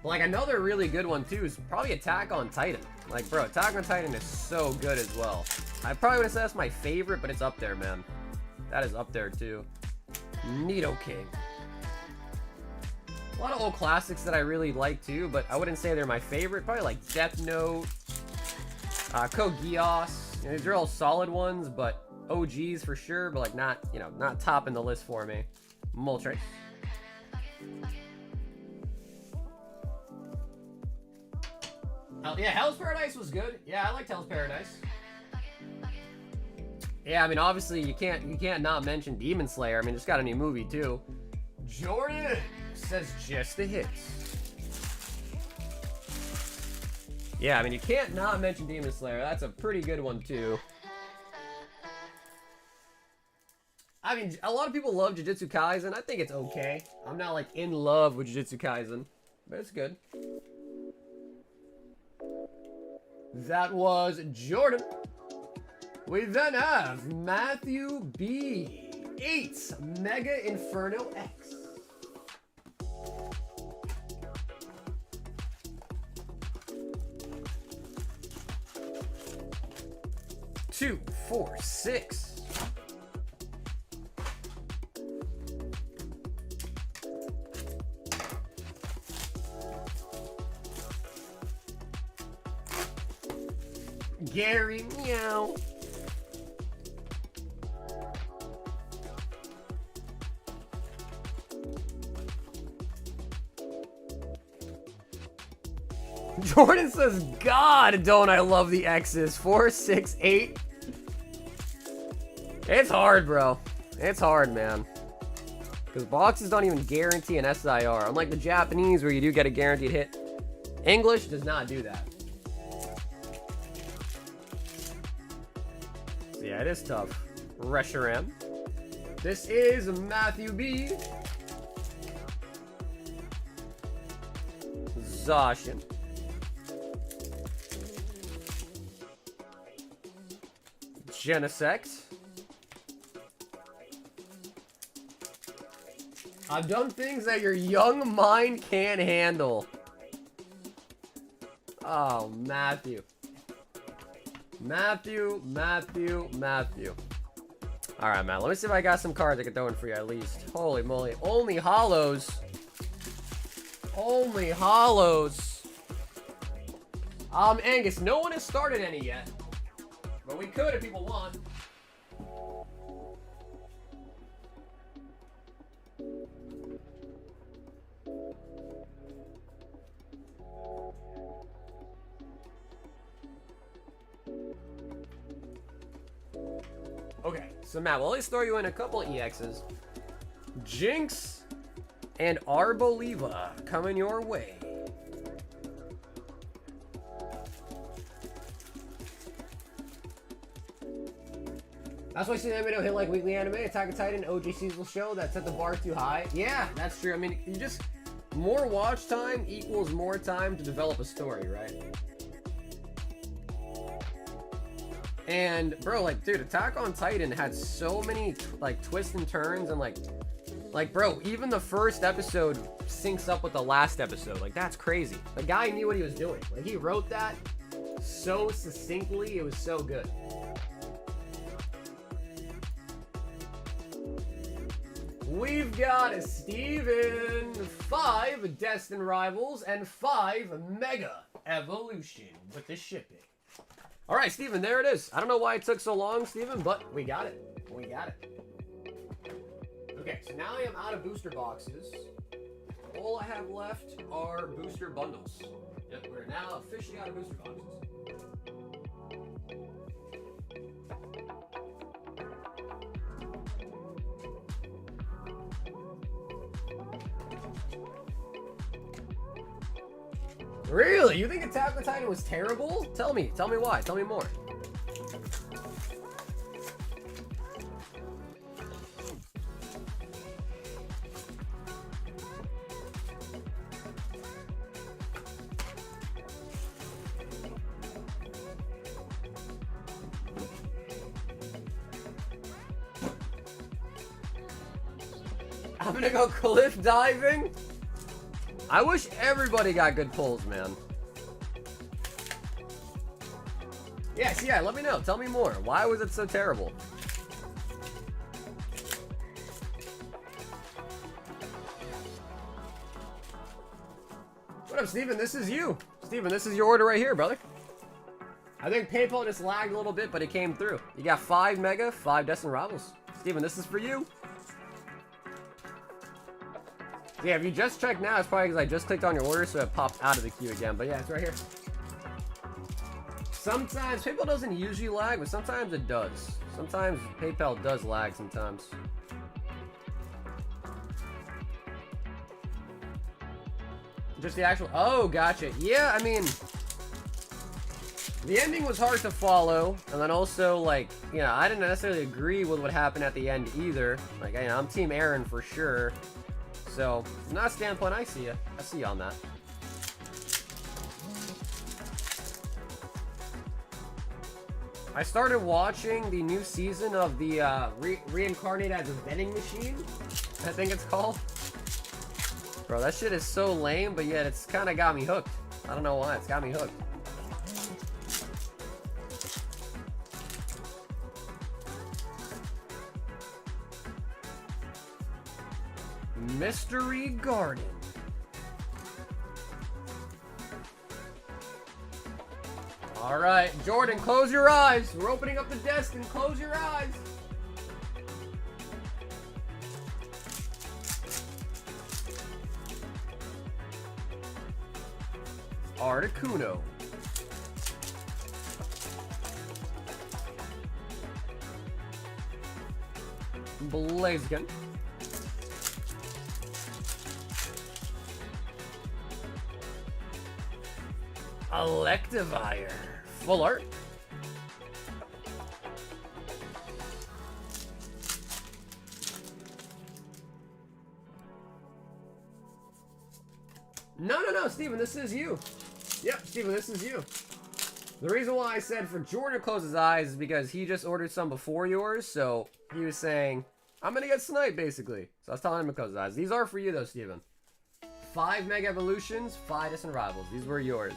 Like another really good one too is probably Attack on Titan. Like bro, Attack on Titan is so good as well. I probably would have said that's my favorite, but it's up there, man. That is up there too. Nidoking. A lot of old classics that I really like too, but I wouldn't say they're my favorite. Probably like Death Note, Code Geass. You know, these are all solid ones, but OGs for sure, but like not, you know, not topping the list for me. Moltres. Yeah, Hell's Paradise was good. Yeah, I liked Hell's Paradise. Yeah, I mean, obviously you can't not mention Demon Slayer. I mean, just got a new movie too. Jordan says just the hits. Yeah, I mean, you can't not mention Demon Slayer. That's a pretty good one too. I mean, a lot of people love Jujutsu Kaisen. I think it's okay. I'm not like in love with Jujutsu Kaisen, but it's good. That was Jordan. We then have Matthew B. 8 Mega Inferno X. Two, 4, 6. Gary, meow. Jordan says, God, don't I love the X's. 4, 6, 8. It's hard, bro. It's hard, man. Because boxes don't even guarantee an SIR. Unlike the Japanese, where you do get a guaranteed hit. English does not do that. So yeah, it is tough. Reshiram. This is Matthew B. Zacian. Genesect. I've done things that your young mind can't handle. Oh, Matthew. Matthew. Alright, man. Let me see if I got some cards I can throw in for you at least. Holy moly. Only holos. Only holos. Angus, no one has started any yet. But we could if people want. Okay, so Matt, we'll always throw you in a couple EXs. Jinx and Arboliva coming your way. That's why anime don't hit like weekly anime. Attack on Titan, OG seasonal show that set the bar too high. Yeah, that's true. I mean, you just more watch time equals more time to develop a story, right? And bro, like, dude, Attack on Titan had so many like twists and turns, and like, bro, even the first episode syncs up with the last episode. Like, that's crazy. The guy knew what he was doing. Like, he wrote that so succinctly. It was so good. We've got a Steven, 5 Destined Rivals, and 5 Mega Evolution with the shipping. All right, Steven, there it is. I don't know why it took so long, Steven, but we got it. We got it. Okay, so now I am out of booster boxes. All I have left are booster bundles. Yep, we're now officially out of booster boxes. Really? You think Attack on Titan was terrible? Tell me why. Tell me more. I'm gonna go cliff diving. I wish everybody got good pulls, man. Yes, yeah, let me know. Tell me more. Why was it so terrible? What up, Steven? This is you. Steven, this is your order right here, brother. I think PayPal just lagged a little bit, but it came through. You got 5 Mega, 5 Destined Rivals. Steven, this is for you. Yeah, if you just checked now, it's probably because I just clicked on your order, so it popped out of the queue again. But yeah, it's right here. Sometimes, PayPal doesn't usually lag, but sometimes it does. Sometimes PayPal does lag sometimes. Just the actual, oh, gotcha. Yeah, I mean, the ending was hard to follow. And then also, like, you know, I didn't necessarily agree with what happened at the end either. Like, you know, I'm Team Aaron for sure. So, from that standpoint, I see you. I see you on that. I started watching the new season of the Reincarnate as a Vending Machine, I think it's called. Bro, that shit is so lame, but yet it's kind of got me hooked. I don't know why, it's got me hooked. Mystery Garden. All right, Jordan, close your eyes. We're opening up the desk and close your eyes. Articuno. Blaziken. Electivire. Full art. No, Steven, this is you. Yep, Steven, this is you. The reason why I said for Jordan to close his eyes is because he just ordered some before yours, so he was saying, I'm gonna get sniped, basically. So I was telling him to close his eyes. These are for you, though, Steven. 5 Mega Evolutions, 5 Distant Rivals. These were yours.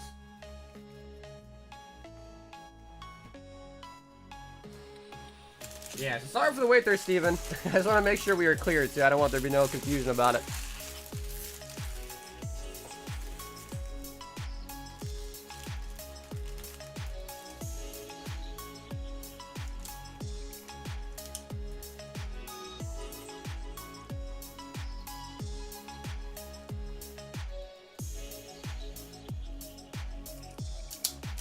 Yeah, so sorry for the wait there, Steven. I just want to make sure we are clear, too. I don't want there to be no confusion about it.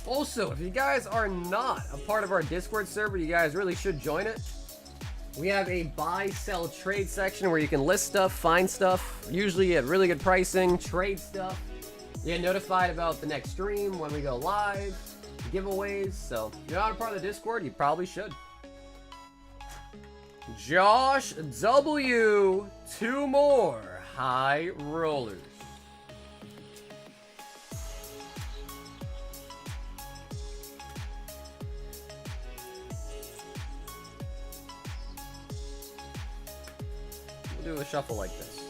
Also, if you guys are not a part of our Discord server, you guys really should join it. We have a buy, sell, trade section where you can list stuff, find stuff, usually at really good pricing, trade stuff. You get notified about the next stream, when we go live, giveaways. So if you're not a part of the Discord, you probably should. Josh W. 2 more high rollers. We'll do a shuffle like this.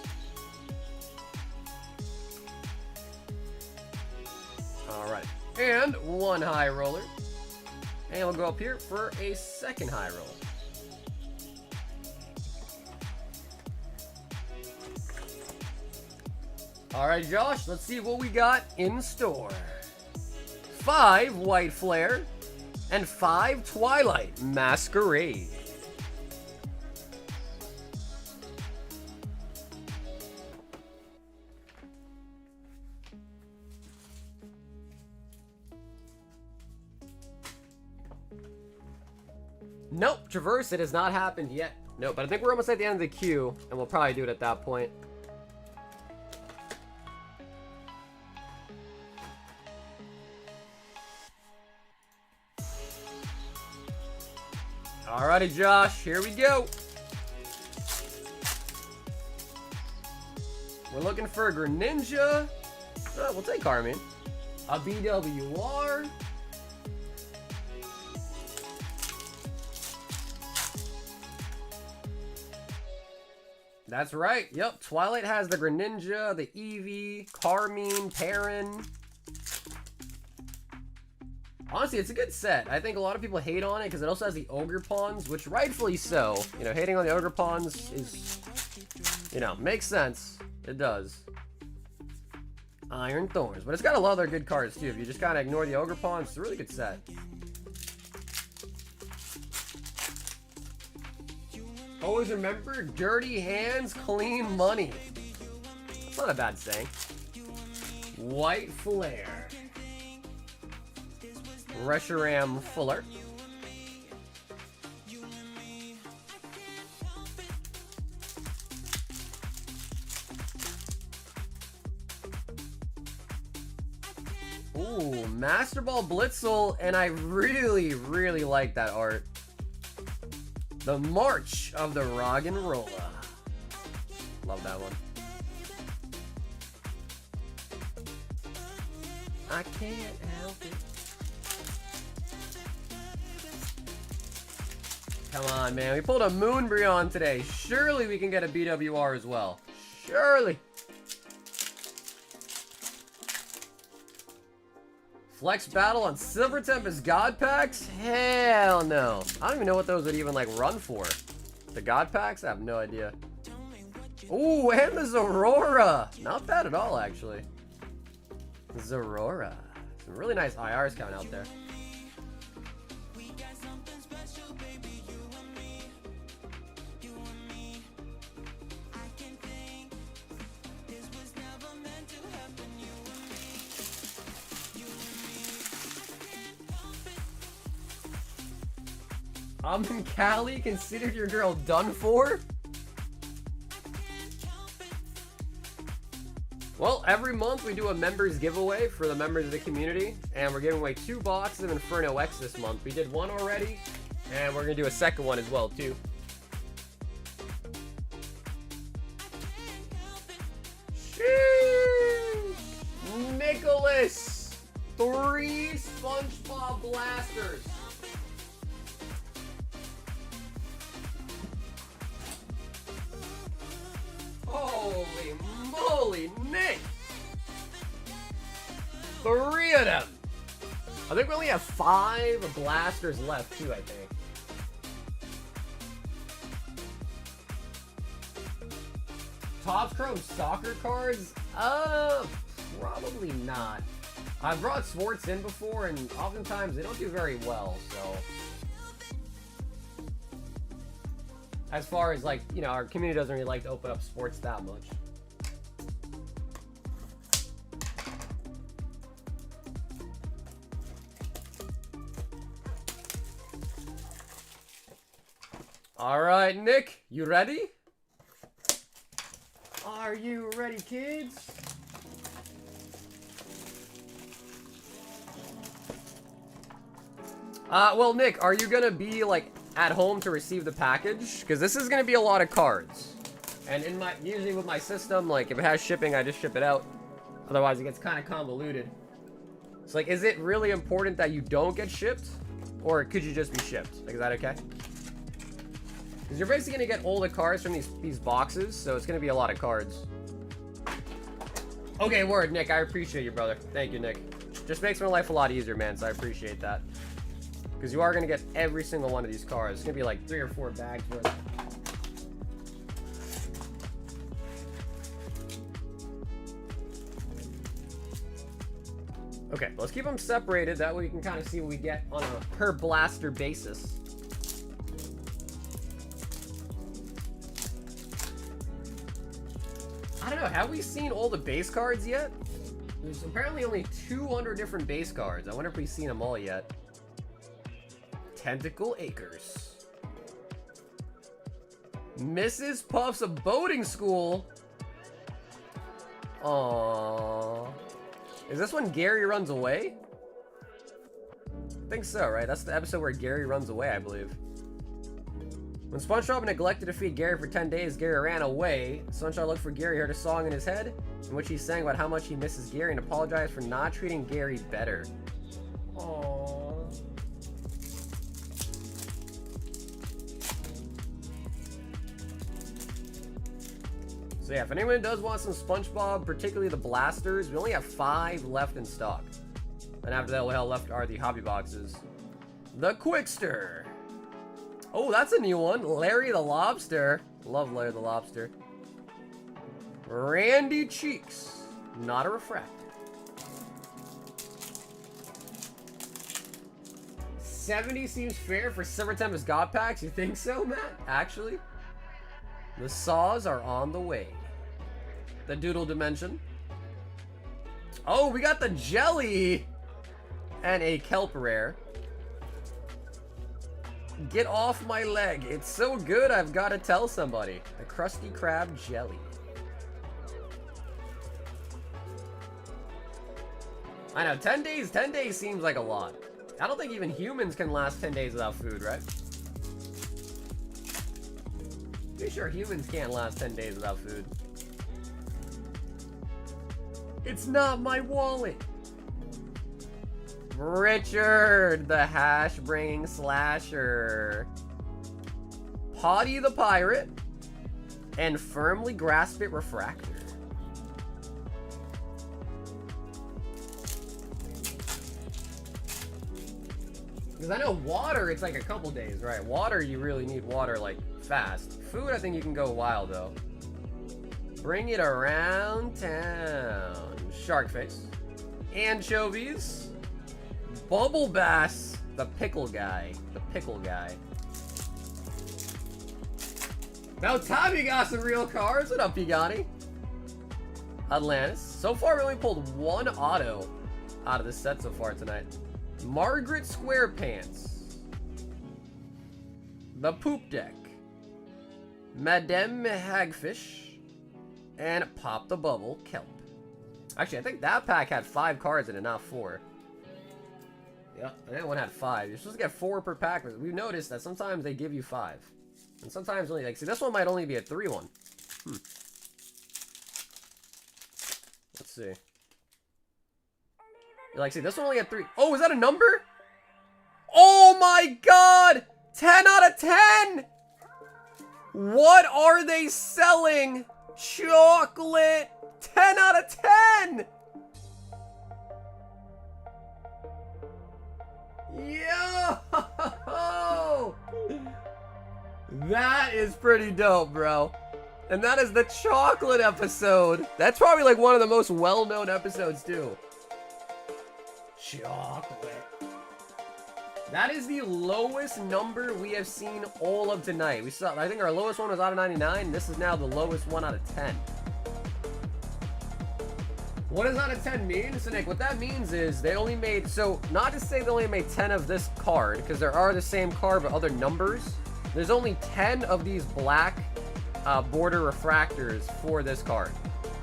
Alright. And 1 high roller. And we'll go up here for a second high roll. Alright, Josh, let's see what we got in store. 5 White Flare and 5 Twilight Masquerade. Nope, Traverse, it has not happened yet. Nope, but I think we're almost at the end of the queue, and we'll probably do it at that point. Alrighty, Josh, here we go. We're looking for a Greninja. Oh, we'll take Carmine. A BWR. That's right. Yep, Twilight has the Greninja, the Eevee, Carmine, Perrin. Honestly, it's a good set. I think a lot of people hate on it because it also has the Ogre Pawns, which rightfully so. You know, hating on the Ogre Pawns is, you know, makes sense. It does. Iron Thorns. But it's got a lot of other good cards, too. If you just kind of ignore the Ogre Pawns, it's a really good set. Always remember, dirty hands, clean money. That's not a bad saying. White Flare. Reshiram Fuller. Ooh, Master Ball Blitzel, and I really, really like that art. The March of the Roggenrola. Love that one. I can't help it. Come on, man. We pulled a Moonbreon today. Surely we can get a BWR as well. Surely. Flex battle on Silver Tempest God Packs? Hell no. I don't even know what those would even like run for. The God Packs? I have no idea. Ooh, and the Zorora. Not bad at all, actually. Zorora. Some really nice IRs coming out there. I'm in Cali, considered your girl done for? Well, every month we do a members giveaway for the members of the community, and we're giving away 2 boxes of Inferno X this month. We did 1 already, and we're gonna do a second one as well, too. Sheesh! Nicholas! 3 SpongeBob Blasters. Holy moly, Nick! 3 of them! I think we only have 5 blasters left, too, I think. Topps Chrome soccer cards? Probably not. I've brought sports in before, and oftentimes they don't do very well, so... As far as, like, you know, our community doesn't really like to open up sports that much. All right, Nick, you ready? Are you ready, kids? Well, Nick, are you gonna be, like, at home to receive the package? Because this is gonna be a lot of cards. And usually with my system, like, if it has shipping, I just ship it out. Otherwise, it gets kind of convoluted. So, like, is it really important that you don't get shipped? Or could you just be shipped? Like, is that okay? Because you're basically gonna get all the cards from these boxes, so it's gonna be a lot of cards. Okay, word, Nick, I appreciate you, brother. Thank you, Nick. Just makes my life a lot easier, man, so I appreciate that. Because you are going to get every single one of these cards. It's going to be like 3 or 4 bags worth. Okay, let's keep them separated. That way we can kind of see what we get on a per blaster basis. I don't know. Have we seen all the base cards yet? There's apparently only 200 different base cards. I wonder if we've seen them all yet. Tentacle Acres. Mrs. Puff's a boating school. Aww. Is this when Gary runs away? I think so, right? That's the episode where Gary runs away, I believe. When SpongeBob neglected to feed Gary for 10 days, Gary ran away. SpongeBob looked for Gary, heard a song in his head, in which he sang about how much he misses Gary and apologized for not treating Gary better. Aww. So yeah, if anyone does want some SpongeBob, particularly the blasters, we only have 5 left in stock. And after that, all left are the hobby boxes. The Quickster. Oh, that's a new one. Larry the Lobster. Love Larry the Lobster. Randy Cheeks. Not a refractor. 70 seems fair for Silver Tempest God Packs. You think so, Matt? Actually? The saws are on the way. The Doodle Dimension. Oh, we got the Jelly! And a Kelp Rare. Get off my leg. It's so good, I've got to tell somebody. The Krusty Krab Jelly. I know, 10 days seems like a lot. I don't think even humans can last 10 days without food, right? Pretty sure humans can't last 10 days without food. It's not my wallet. Richard, the hash-bringing slasher. Potty the pirate. And firmly grasp it refractor. Because I know water, it's like a couple days, right? Water, you really need water, like, fast. Food, I think you can go a while, though. Bring it around town. Shark face. Anchovies. Bubble Bass. The pickle guy. The pickle guy. Now Tommy got some real cards. What up, Pigani? Atlantis. So far, we only pulled 1 auto out of this set so far tonight. Margaret Squarepants. The Poop Deck. Madame Hagfish. And Pop the Bubble Kelp. Actually, I think that pack had 5 cards in it, not 4. Yeah, that one had 5. You're supposed to get 4 per pack. We've noticed that sometimes they give you 5. And sometimes only, like, see, this one might only be a 3 one. Let's see. Like, see, this one only had 3. Oh, is that a number? Oh my god! 10 out of 10! What are they selling? Chocolate! 10 out of 10! Yo! That is pretty dope, bro. And that is the chocolate episode. That's probably like one of the most well-known episodes, too. Chocolate. That is the lowest number we have seen all of tonight. We saw, I think our lowest one was out of 99. This is now the lowest one out of 10. What does out of 10 mean? So Nick, what that means is they only made, so not to say they only made 10 of this card, because there are the same card but other numbers. There's only 10 of these black border refractors for this card.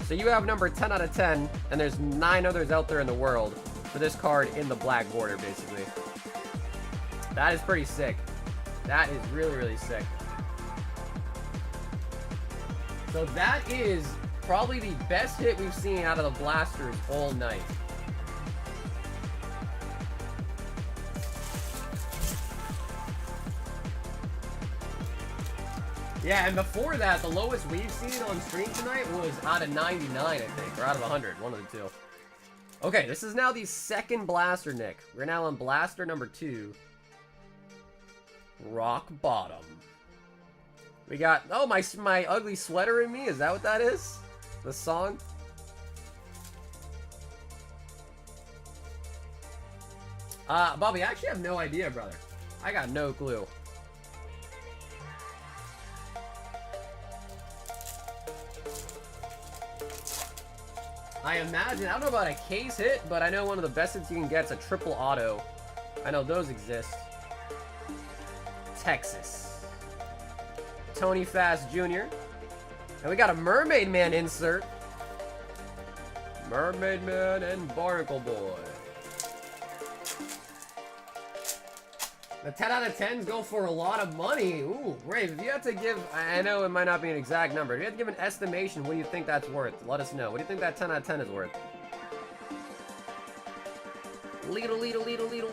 So you have number 10 out of 10, and there's 9 others out there in the world for this card in the black border, basically. That is pretty sick. That is really, really sick. So that is probably the best hit we've seen out of the blasters all night. Yeah, and before that, the lowest we've seen on stream tonight was out of 99, I think, or out of 100, one of the two. Okay, this is now the second blaster, Nick. We're now on blaster number 2. Rock Bottom. We got, oh, my ugly sweater in me, is that what that is? The song? Bobby, I actually have no idea, brother. I got no clue. I imagine, I don't know about a case hit, but I know one of the best hits you can get is a triple auto. I know those exist. Texas. Tony Fast Jr. And we got a Mermaid Man insert. Mermaid Man and Barnacle Boy. The 10 out of 10s go for a lot of money. Ooh, Rave, if you had to give, I know it might not be an exact number. If you had to give an estimation, what do you think that's worth? Let us know. What do you think that 10 out of 10 is worth? Leedle.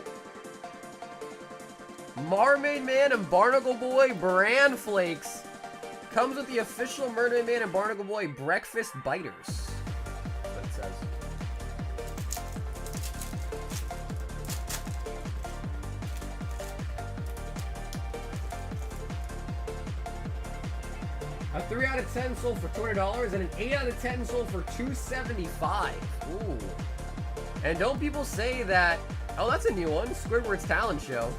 Mermaid Man and Barnacle Boy Bran Flakes. Comes with the official Mermaid Man and Barnacle Boy Breakfast Biters. That's what it says. A 3 out of 10 sold for $200 and an 8 out of 10 sold for $275. Ooh. And don't people say that... Oh, that's a new one. Squidward's Talent Show.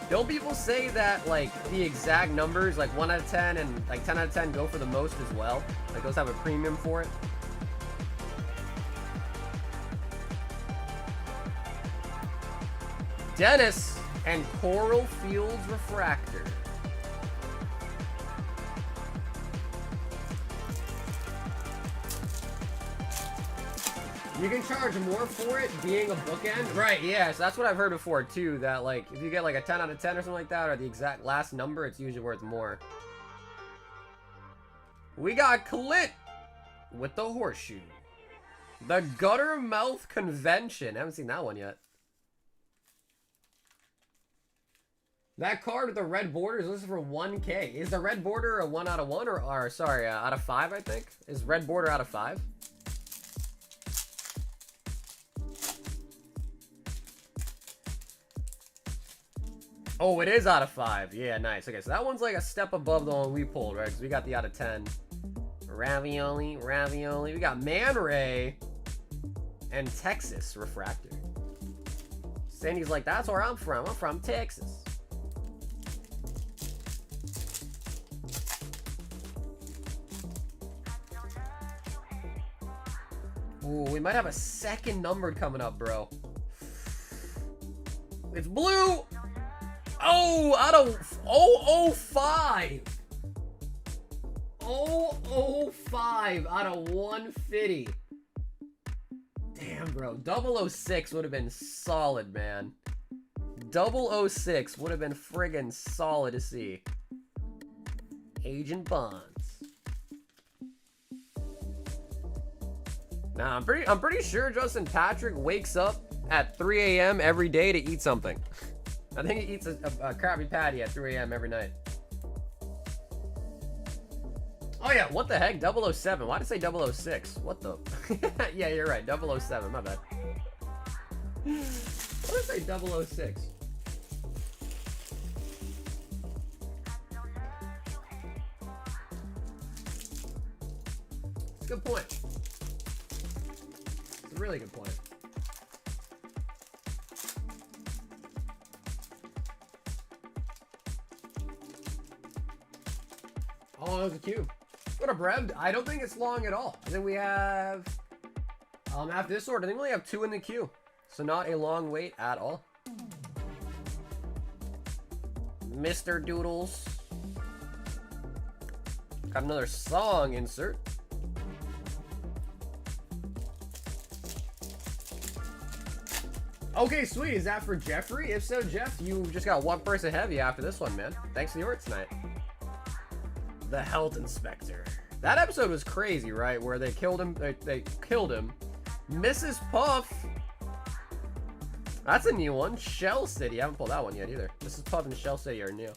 Don't people say that, like, the exact numbers, like 1 out of 10 and, like, 10 out of 10 go for the most as well? Like, those have a premium for it? Dennis and Coral Fields Refractor. You can charge more for it being a bookend. Right, yeah, so that's what I've heard before too, that like if you get like a 10 out of 10 or something like that, or the exact last number, it's usually worth more. We got Clit with the horseshoe. The Guttermouth Convention. I haven't seen that one yet. That card with the red border is listed for 1K. Is the red border a 1 out of 1 or sorry, out of 5, I think? Is red border out of 5? Oh, it is out of 5. Yeah, nice. Okay, so that one's like a step above the one we pulled, right? Because we got the out of 10. Ravioli. We got Man Ray and Texas Refractor. Sandy's like, that's where I'm from. I'm from Texas. Ooh, we might have a second number coming up, bro. It's blue! Oh, out of 005. 005 out of 150. Damn, bro. 006 would have been solid, man. 006 would have been friggin' solid to see. Agent Bonds. Nah, I'm pretty sure Justin Patrick wakes up at 3 a.m. every day to eat something. I think he eats a Krabby Patty at 3 a.m. every night. Oh yeah, what the heck? 007. Why did I say 006? What the? Yeah, you're right. 007. My bad. What did I say? 006. It's a good point. It's a really good point. How long is the queue? What a brev. I don't think it's long at all. I think we have, after this sort, I think we only have 2 in the queue. So not a long wait at all. Mr. Doodles. Got another song insert. Okay, sweet. Is that for Jeffrey? If so, Jeff, you just got one person heavy after this one, man. Thanks for the order tonight. The Health Inspector. That episode was crazy, right? Where they killed him. They killed him. Mrs. Puff. That's a new one. Shell City. I haven't pulled that one yet either. Mrs. Puff and Shell City are new.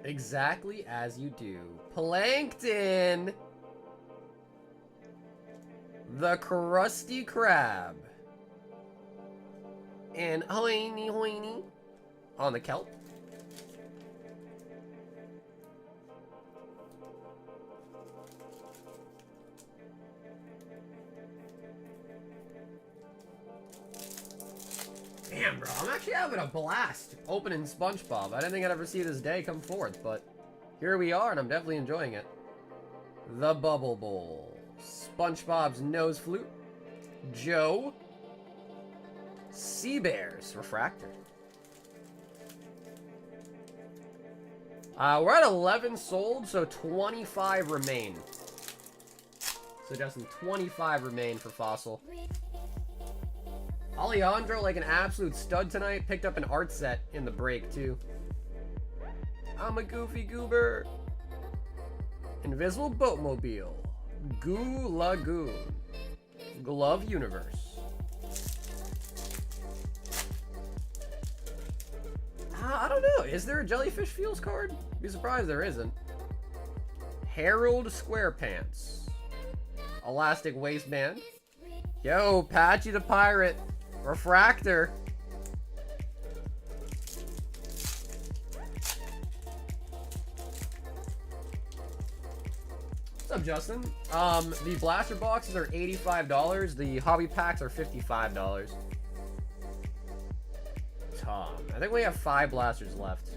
Exactly as you do. Plankton! The Krusty Krab. And Hoiny Hoiny on the kelp. Damn, bro, I'm actually having a blast opening Spongebob. I didn't think I'd ever see this day come forth, but here we are, and I'm definitely enjoying it. The Bubble Bowl. Spongebob's Nose Flute. Joe. Sea Bear's Refractor. We're at 11 sold, so 25 remain. So Justin, 25 remain for Fossil. Alejandro, like an absolute stud tonight, picked up an art set in the break, too. I'm a goofy goober. Invisible Boatmobile. Goo Lagoon. Glove Universe. I don't know. Is there a Jellyfish Fuels card? Be surprised there isn't. Harold Squarepants. Elastic Waistband. Yo, Patchy the Pirate. Refractor. What's up, Justin? The blaster boxes are $85. The hobby packs are $55. Tom. I think we have 5 blasters left.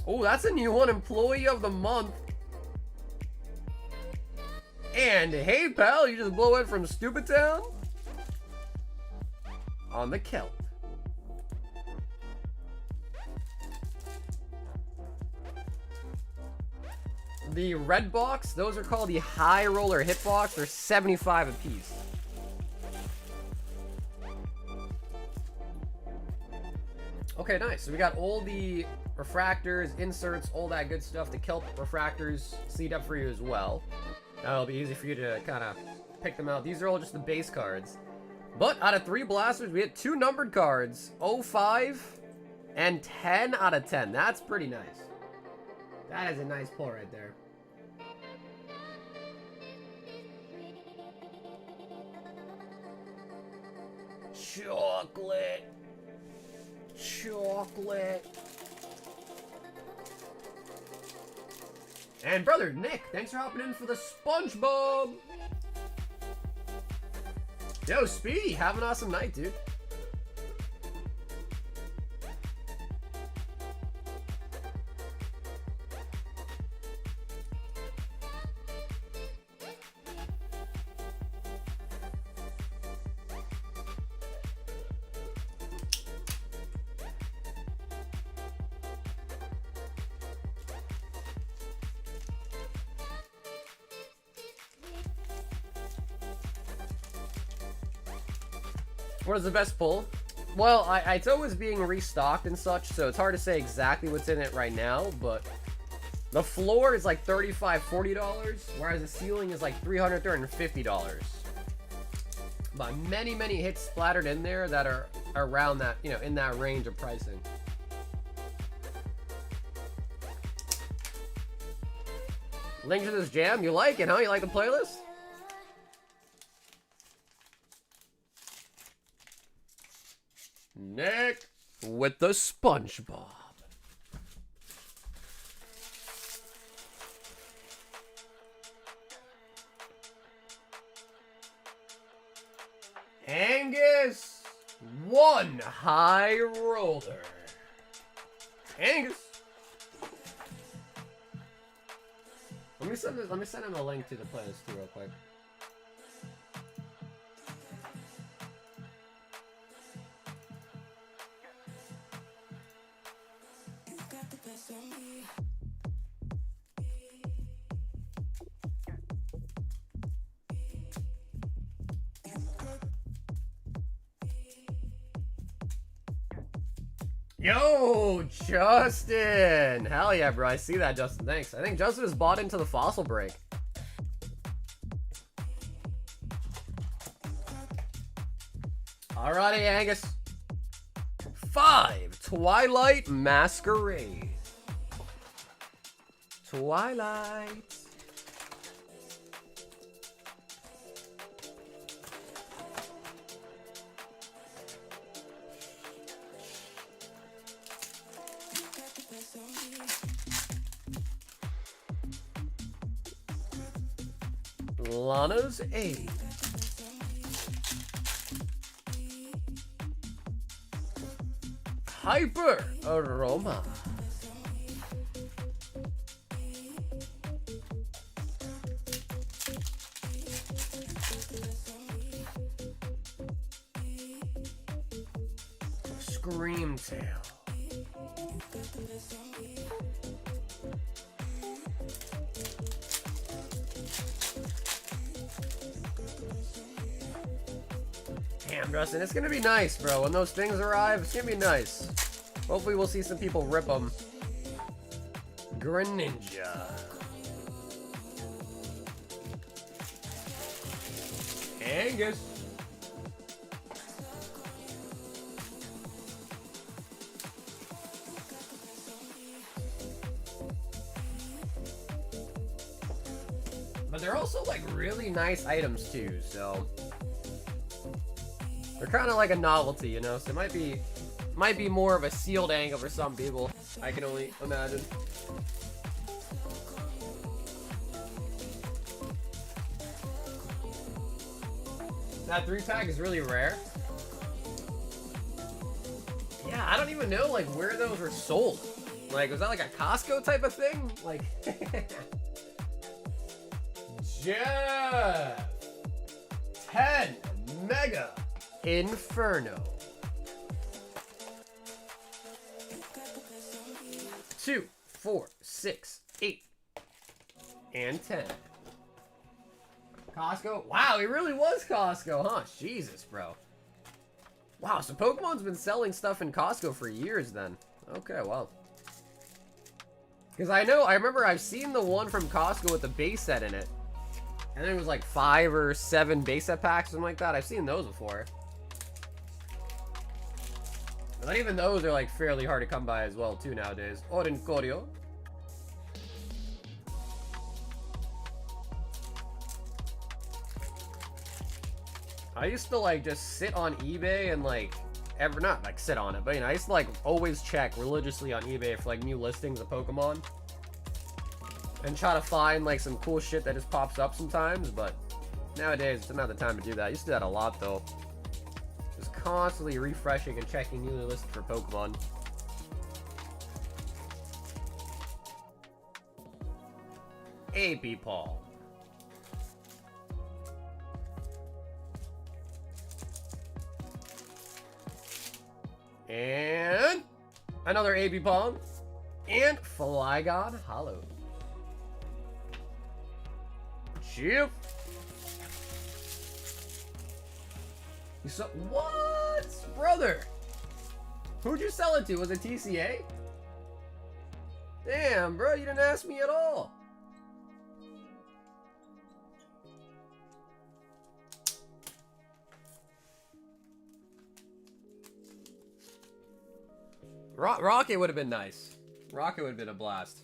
Oh, that's a new one. Employee of the Month. And hey, pal, you just blow it from Stupid Town? On the kelp. The red box, those are called the high roller hit box. They're 75 apiece. Okay, nice. So we got all the refractors, inserts, all that good stuff. The kelp refractors seed up for you as well. That'll be easy for you to kind of pick them out. These are all just the base cards. But out of 3 blasters, we had 2 numbered cards. 05 and 10 out of 10. That's pretty nice. That is a nice pull right there. Chocolate. Chocolate. And brother Nick, thanks for hopping in for the SpongeBob. Yo, Speedy, have an awesome night, dude. What is the best pull? Well, it's always being restocked and such, so it's hard to say exactly what's in it right now, but the floor is like $35, $40, whereas the ceiling is like $300, $350. But many, many hits splattered in there that are around that, you know, in that range of pricing. Link to this jam, you like it, huh? You like the playlist? Nick with the SpongeBob. Angus, one high roller. Angus. Let me send him a link to the playlist too real quick. Yo, Justin! Hell yeah, bro. I see that, Justin. Thanks. I think Justin has bought into the fossil break. Alrighty, Angus. 5, Twilight Masquerade. Twilight. Lana's Aid. Hyper Aroma. Screamtail. Damn, Justin, it's gonna be nice, bro. When those things arrive, it's gonna be nice. Hopefully we'll see some people rip them. Greninja. Angus. But they're also like really nice items too, so they're kind of like a novelty, you know. So it might be more of a sealed angle for some people. I can only imagine. That 3-pack is really rare. Yeah, I don't even know like where those were sold. Like, was that like a Costco type of thing? Like, Jeff, 10 Mega Inferno. 2, 4, 6, 8, and 10. Costco? Wow, it really was Costco, huh? Jesus, bro. Wow, so Pokemon's been selling stuff in Costco for years then. Okay, well. Because I remember I've seen the one from Costco with the base set in it. And then it was like 5 or 7 base set packs, something like that. I've seen those before. But even those are like fairly hard to come by as well too nowadays. Orincorio. I used to like just sit on eBay and like not like sit on it, but you know, I used to like always check religiously on eBay for like new listings of Pokemon. And try to find like some cool shit that just pops up sometimes, but nowadays it's not the time to do that. I used to do that a lot though. Just constantly refreshing and checking newly listed for Pokemon. AP Paul. And another AB Pong. And Flygon Hollow. Chip. You saw what? Brother. Who'd you sell it to? Was it TCA? Damn, bro, you didn't ask me at all. Rocket would have been nice. Rocket would have been a blast.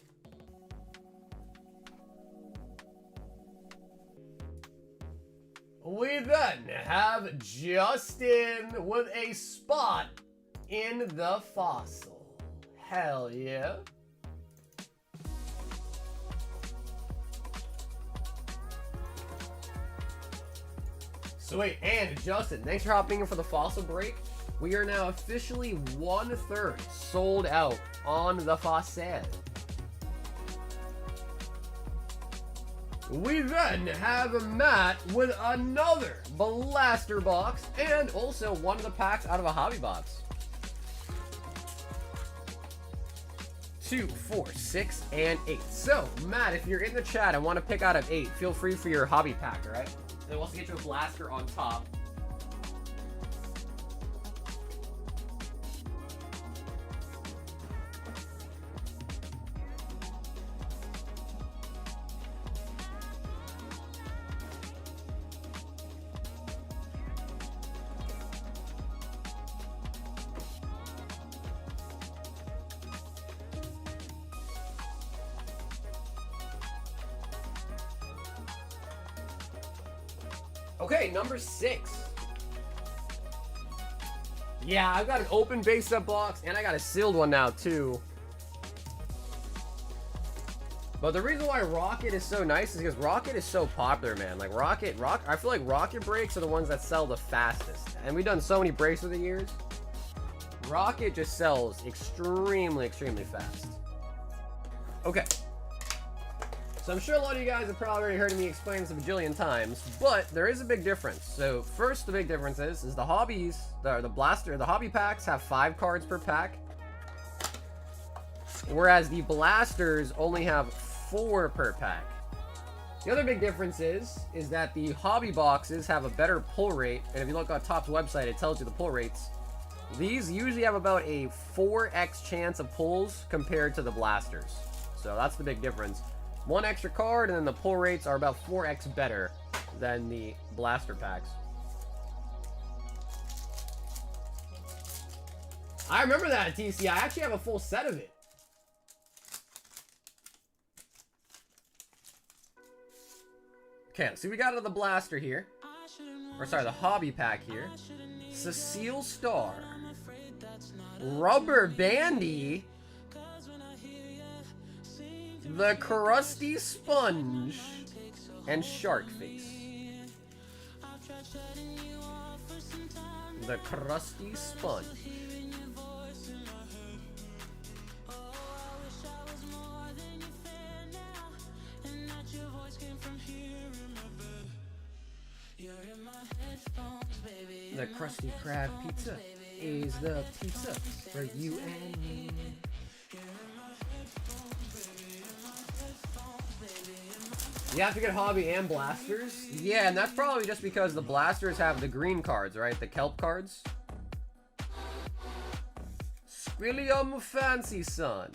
We then have Justin with a spot in the fossil. Hell yeah. Sweet. And Justin, thanks for hopping in for the fossil break. We are now officially 1/3 sold out on the fossil. We then have Matt with another blaster box and also one of the packs out of a hobby box. 2, 4, 6, and 8. So, Matt, if you're in the chat and want to pick out of 8, feel free for your hobby pack, alright? And we'll also get you a blaster on top. Okay, number 6. Yeah, I've got an open base set box, and I got a sealed one now, too. But the reason why Rocket is so nice is because Rocket is so popular, man. Like, I feel like Rocket breaks are the ones that sell the fastest. And we've done so many breaks over the years. Rocket just sells extremely, extremely fast. Okay. So I'm sure a lot of you guys have probably already heard me explain this a bajillion times, but there is a big difference. So first, the big difference is the hobbies, the hobby packs have 5 cards per pack, whereas the blasters only have 4 per pack. The other big difference is that the hobby boxes have a better pull rate, and if you look on Top's website, it tells you the pull rates. These usually have about a 4x chance of pulls compared to the blasters. So that's the big difference. 1 extra card, and then the pull rates are about 4x better than the blaster packs. I remember that at TC. I actually have a full set of it. Okay, let's see, we got out of the blaster here. Or sorry, the hobby pack here. Cecile Star. Rubber Bandy. The Crusty Sponge. And Shark Face. The Crusty Sponge. The Krusty Krab pizza is the pizza for you and me. You have to get hobby and blasters? Yeah, and that's probably just because the blasters have the green cards, right? The kelp cards. Squillium Fancy Sun.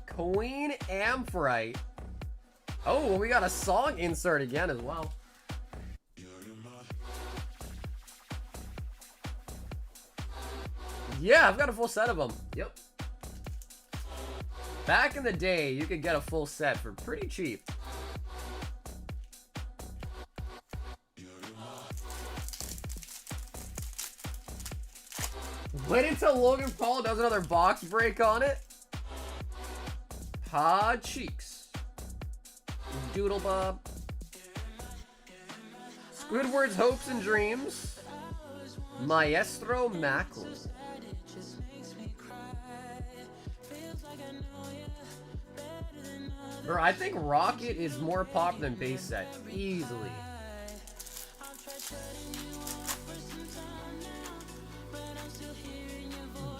Queen Amphrite. Oh, well, we got a song insert again as well. Yeah, I've got a full set of them. Yep. Back in the day, you could get a full set for pretty cheap. Wait until Logan Paul does another box break on it. Pod Cheeks. Doodle Bob. Squidward's Hopes and Dreams. Maestro Mackerel. Bro, I think Rocket is more popular than base set. Easily.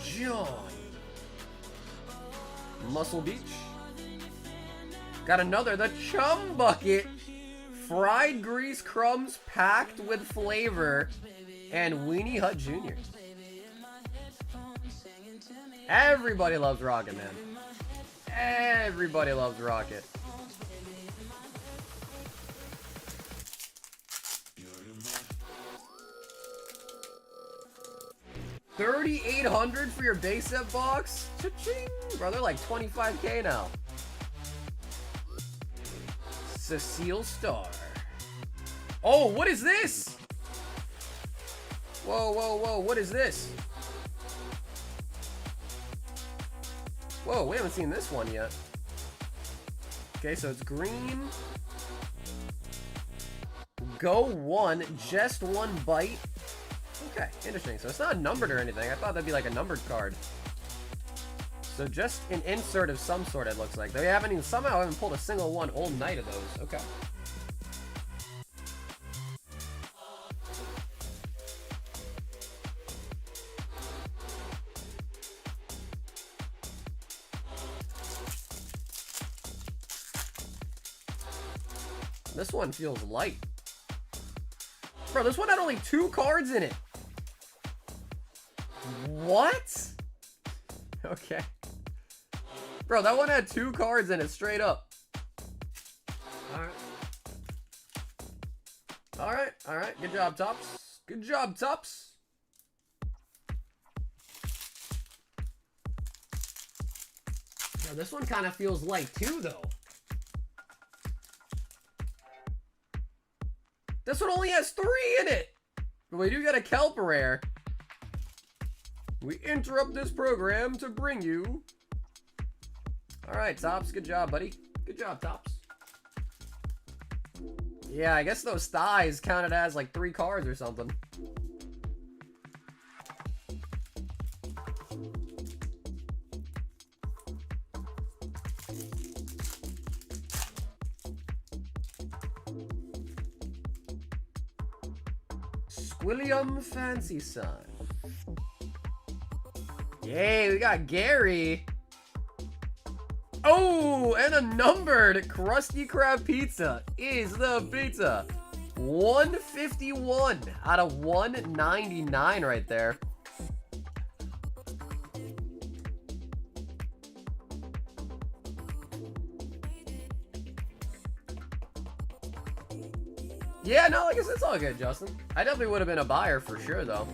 John. Muscle Beach. Got another, the Chum Bucket. Fried grease crumbs packed with flavor. And Weenie Hut Jr. Everybody loves Rocket, man. Everybody loves Rocket. $3,800 for your base set box? Cha-ching! Bro, they're like 25K now. Cecile Star. Oh, what is this? Whoa, whoa, whoa, what is this? Whoa, we haven't seen this one yet. Okay, so it's green. Go 1, just 1 bite. Okay, interesting. So it's not numbered or anything. I thought that'd be like a numbered card. So just an insert of some sort, it looks like. They somehow haven't pulled a single one all night of those. Okay. This one feels light. Bro, this one had only 2 cards in it. What? Okay. Bro, that one had 2 cards in it, straight up. Alright. Alright, alright. Good job, Tops. Good job, Tops. Bro, this one kind of feels light too, though. This one only has 3 in it. But we do get a kelp rare. We interrupt this program to bring you. All right, Tops. Good job, buddy. Good job, Tops. Yeah, I guess those thighs counted as like 3 cards or something. William Fancy Son. Yay, we got Gary. Oh, and a numbered Krusty Krab pizza is the pizza. 151 out of 199 right there. Yeah, no, I guess it's all good, Justin. I definitely would have been a buyer for sure, though.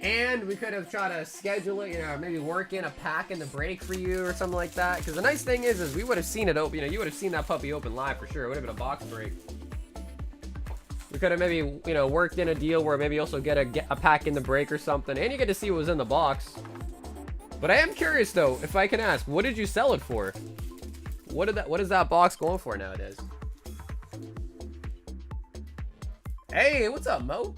And we could have tried to schedule it, you know, maybe work in a pack in the break for you or something like that. Because the nice thing is we would have seen it open, you know, you would have seen that puppy open live for sure. It would have been a box break. We could have maybe, you know, worked in a deal where maybe also get a pack in the break or something. And you get to see what was in the box. But I am curious, though, if I can ask, what did you sell it for? What is that box going for nowadays? Hey, what's up, Mo?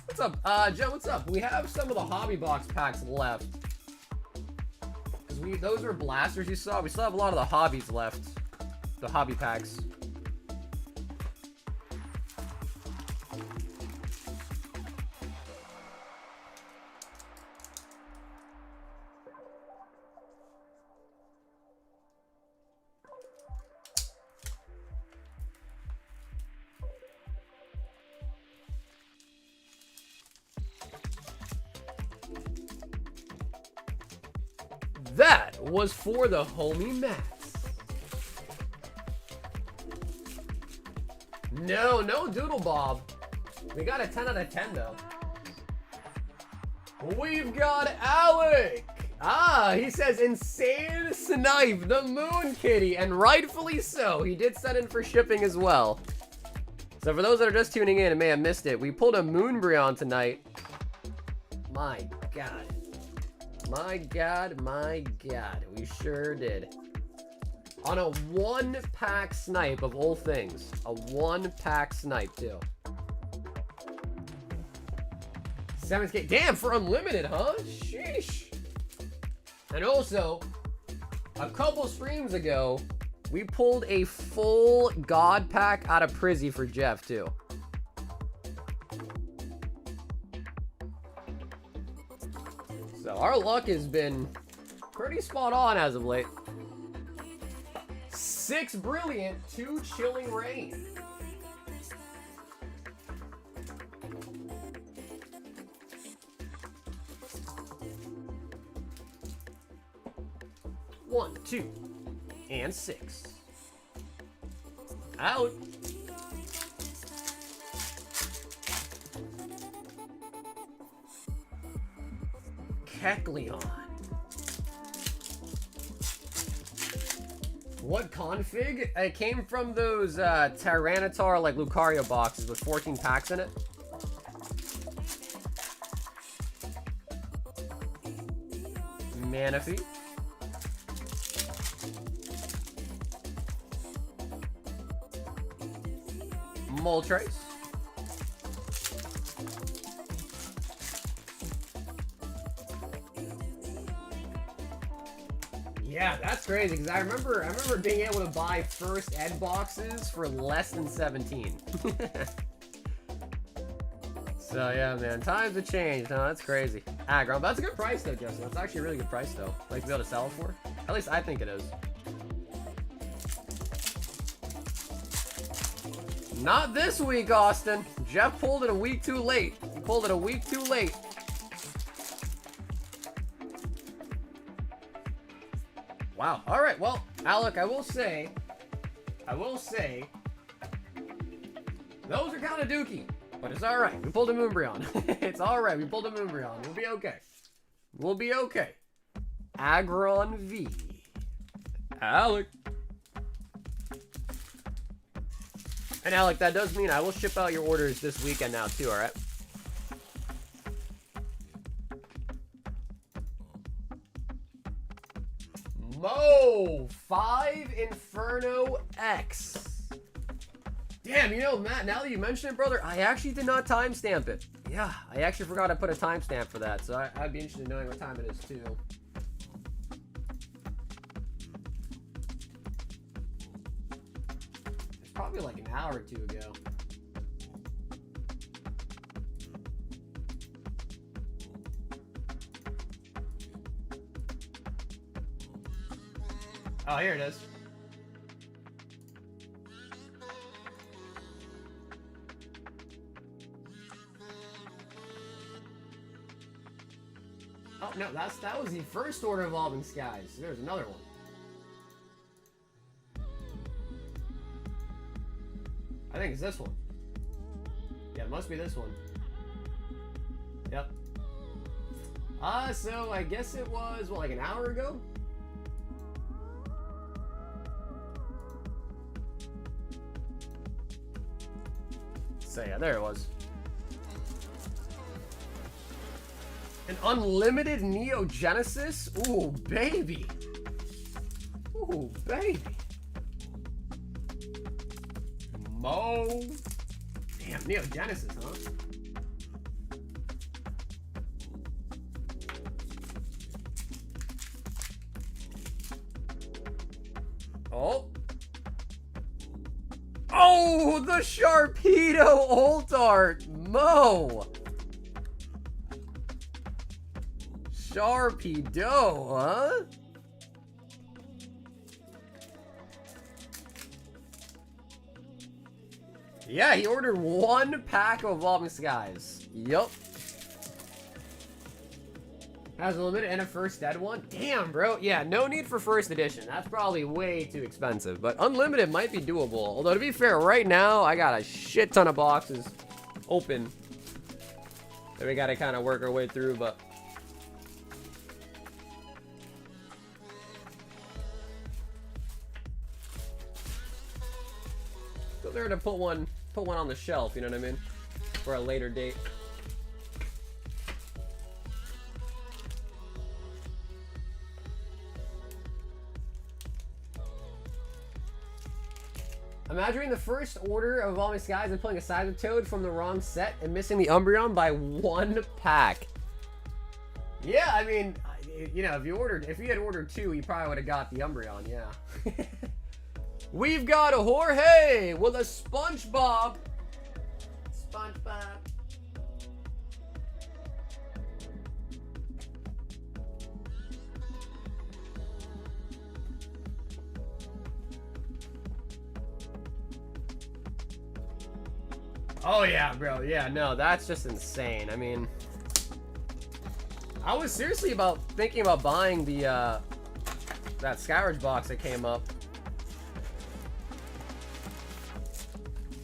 What's up? Joe, what's up? We have some of the hobby box packs left. Because those were blasters you saw. We still have a lot of the hobbies left. The hobby packs. That was for the homie Max. No Doodle Bob. We got a 10 out of 10 though. We've got Alec. He says insane snipe, the Moon Kitty, and rightfully so. He did send in for shipping as well. So for those that are just tuning in and may have missed it, we pulled a Moonbreon tonight. My God. My God, we sure did. On a 1-pack snipe of all things. A 1-pack snipe, too. 7K. Damn, for unlimited, huh? Sheesh. And also, a couple streams ago, we pulled a full God pack out of Prizzy for Jeff, too. So our luck has been pretty spot on as of late. 6 Brilliant, 2 Chilling Rain. One, 2, and 6. Out. Kecleon. What config? It came from those Tyranitar like Lucario boxes with 14 packs in it. Manaphy. Moltres. Yeah, that's crazy because I remember being able to buy first ed boxes for less than 17. So yeah, man, times have changed. No, that's crazy. Aggron, that's a good price though, Justin. That's actually a really good price though. Like to be able to sell it for. At least I think it is. Not this week, Austin. Jeff pulled it a week too late. He pulled it a week too late. Wow. All right. Well, Alec, I will say, those are kind of dookie, but it's all right. We pulled a Moonbreon. It's all right. We pulled a Moonbreon. We'll be okay. We'll be okay. Agron V. Alec. And Alec, that does mean I will ship out your orders this weekend now too, alright? Mo! 5 Inferno X. Damn, you know, Matt, now that you mention it, brother, I actually did not timestamp it. Yeah, I actually forgot to put a timestamp for that, so I'd be interested in knowing what time it is, too. It's probably like an hour or two ago. Oh, here it is. Oh, no, that was the first order of Evolving Skies. There's another one. I think it's this one. Yeah, it must be this one. Yep. So I guess it was, what, like an hour ago? So yeah, there it was. An unlimited Neo Genesis? Ooh, baby. Ooh, baby. Mo. Damn, Neo Genesis, huh? Oh. Oh, the Sharpedo Ult Art. Mo. Sharpedo, huh? Yeah, he ordered 1 pack of Evolving Skies. Yup. Has a limited and a first dead one. Damn, bro. Yeah, no need for first edition. That's probably way too expensive. But unlimited might be doable. Although, to be fair, right now, I got a shit ton of boxes open that we got to kind of work our way through, but... Still there to put one on the shelf, you know what I mean? For a later date. Imagining the first order of Evolving Skies and pulling a Toad from the wrong set and missing the Umbreon by 1 pack. Yeah, I mean, you know, if you had ordered 2, you probably would have got the Umbreon, yeah. We've got a Jorge with a SpongeBob. SpongeBob. Oh yeah, bro. Yeah, no, that's just insane. I mean, I was seriously thinking about buying the that Scourge box that came up.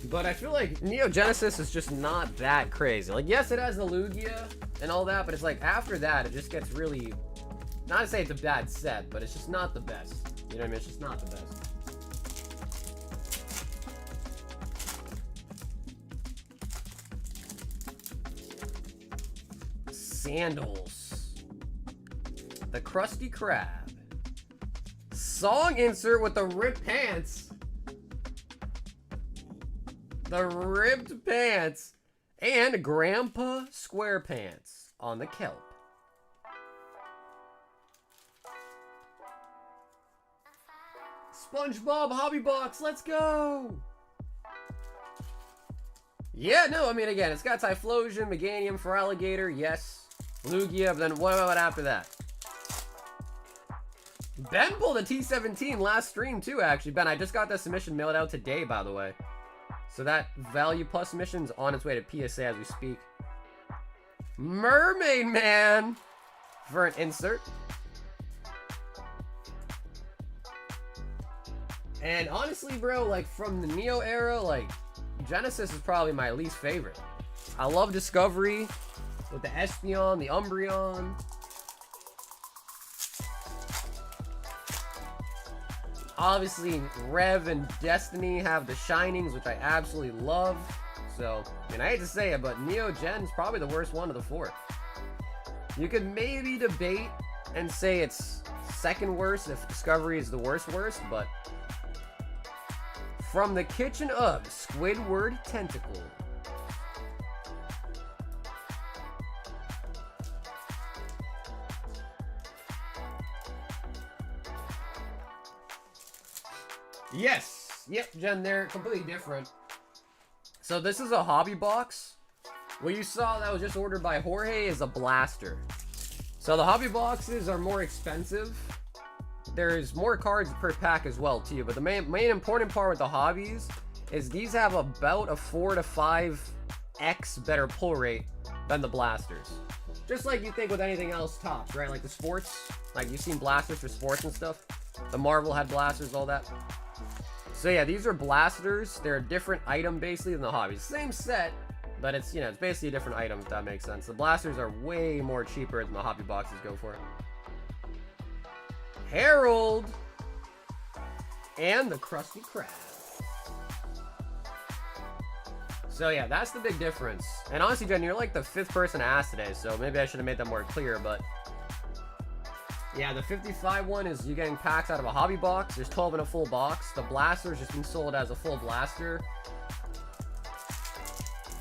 But I feel like Neo Genesis is just not that crazy. Like, yes, it has the Lugia and all that, but it's like after that, it just gets really, not to say it's a bad set, but it's just not the best. You know what I mean? It's just not the best. Sandals. The Krusty Krab. Song insert with the ripped pants. The ripped pants. And Grandpa Squarepants on the kelp. SpongeBob Hobby Box, let's go! Yeah, no, I mean, again, it's got Typhlosion, Meganium, Feraligatr, yes. Lugia, but then what about after that? Ben pulled a T17 last stream, too, actually. Ben, I just got that submission mailed out today, by the way. So that Value Plus submission's on its way to PSA as we speak. Mermaid Man for an insert. And honestly, bro, like, from the Neo era, like, Genesis is probably my least favorite. I love Discovery with the Espeon, the Umbreon. Obviously, Rev and Destiny have the Shinings, which I absolutely love. So, I mean, I hate to say it, but Neo Gen's probably the worst one of the four. You could maybe debate and say it's second worst if Discovery is the worst, but from the kitchen of Squidward Tentacle. Yes! Yep, Jen, they're completely different. So this is a hobby box. What you saw that was just ordered by Jorge is a blaster. So the hobby boxes are more expensive. There's more cards per pack as well too, but the main important part with the hobbies is these have about a 4 to 5x better pull rate than the blasters. Just like you think with anything else tops, right? Like the sports, like you've seen blasters for sports and stuff. The Marvel had blasters, all that. So yeah, these are blasters. They're a different item basically than the hobbies. Same set, but it's, you know, it's basically a different item, if that makes sense. The blasters are way more cheaper than the hobby boxes go for. Harold and the Krusty Krab. So yeah, that's the big difference. And honestly, Jen, you're like the 5th person to ask today, so maybe I should have made that more clear, but yeah, the 55 one is you getting packs out of a hobby box. There's 12 in a full box. The blaster is just being sold as a full blaster.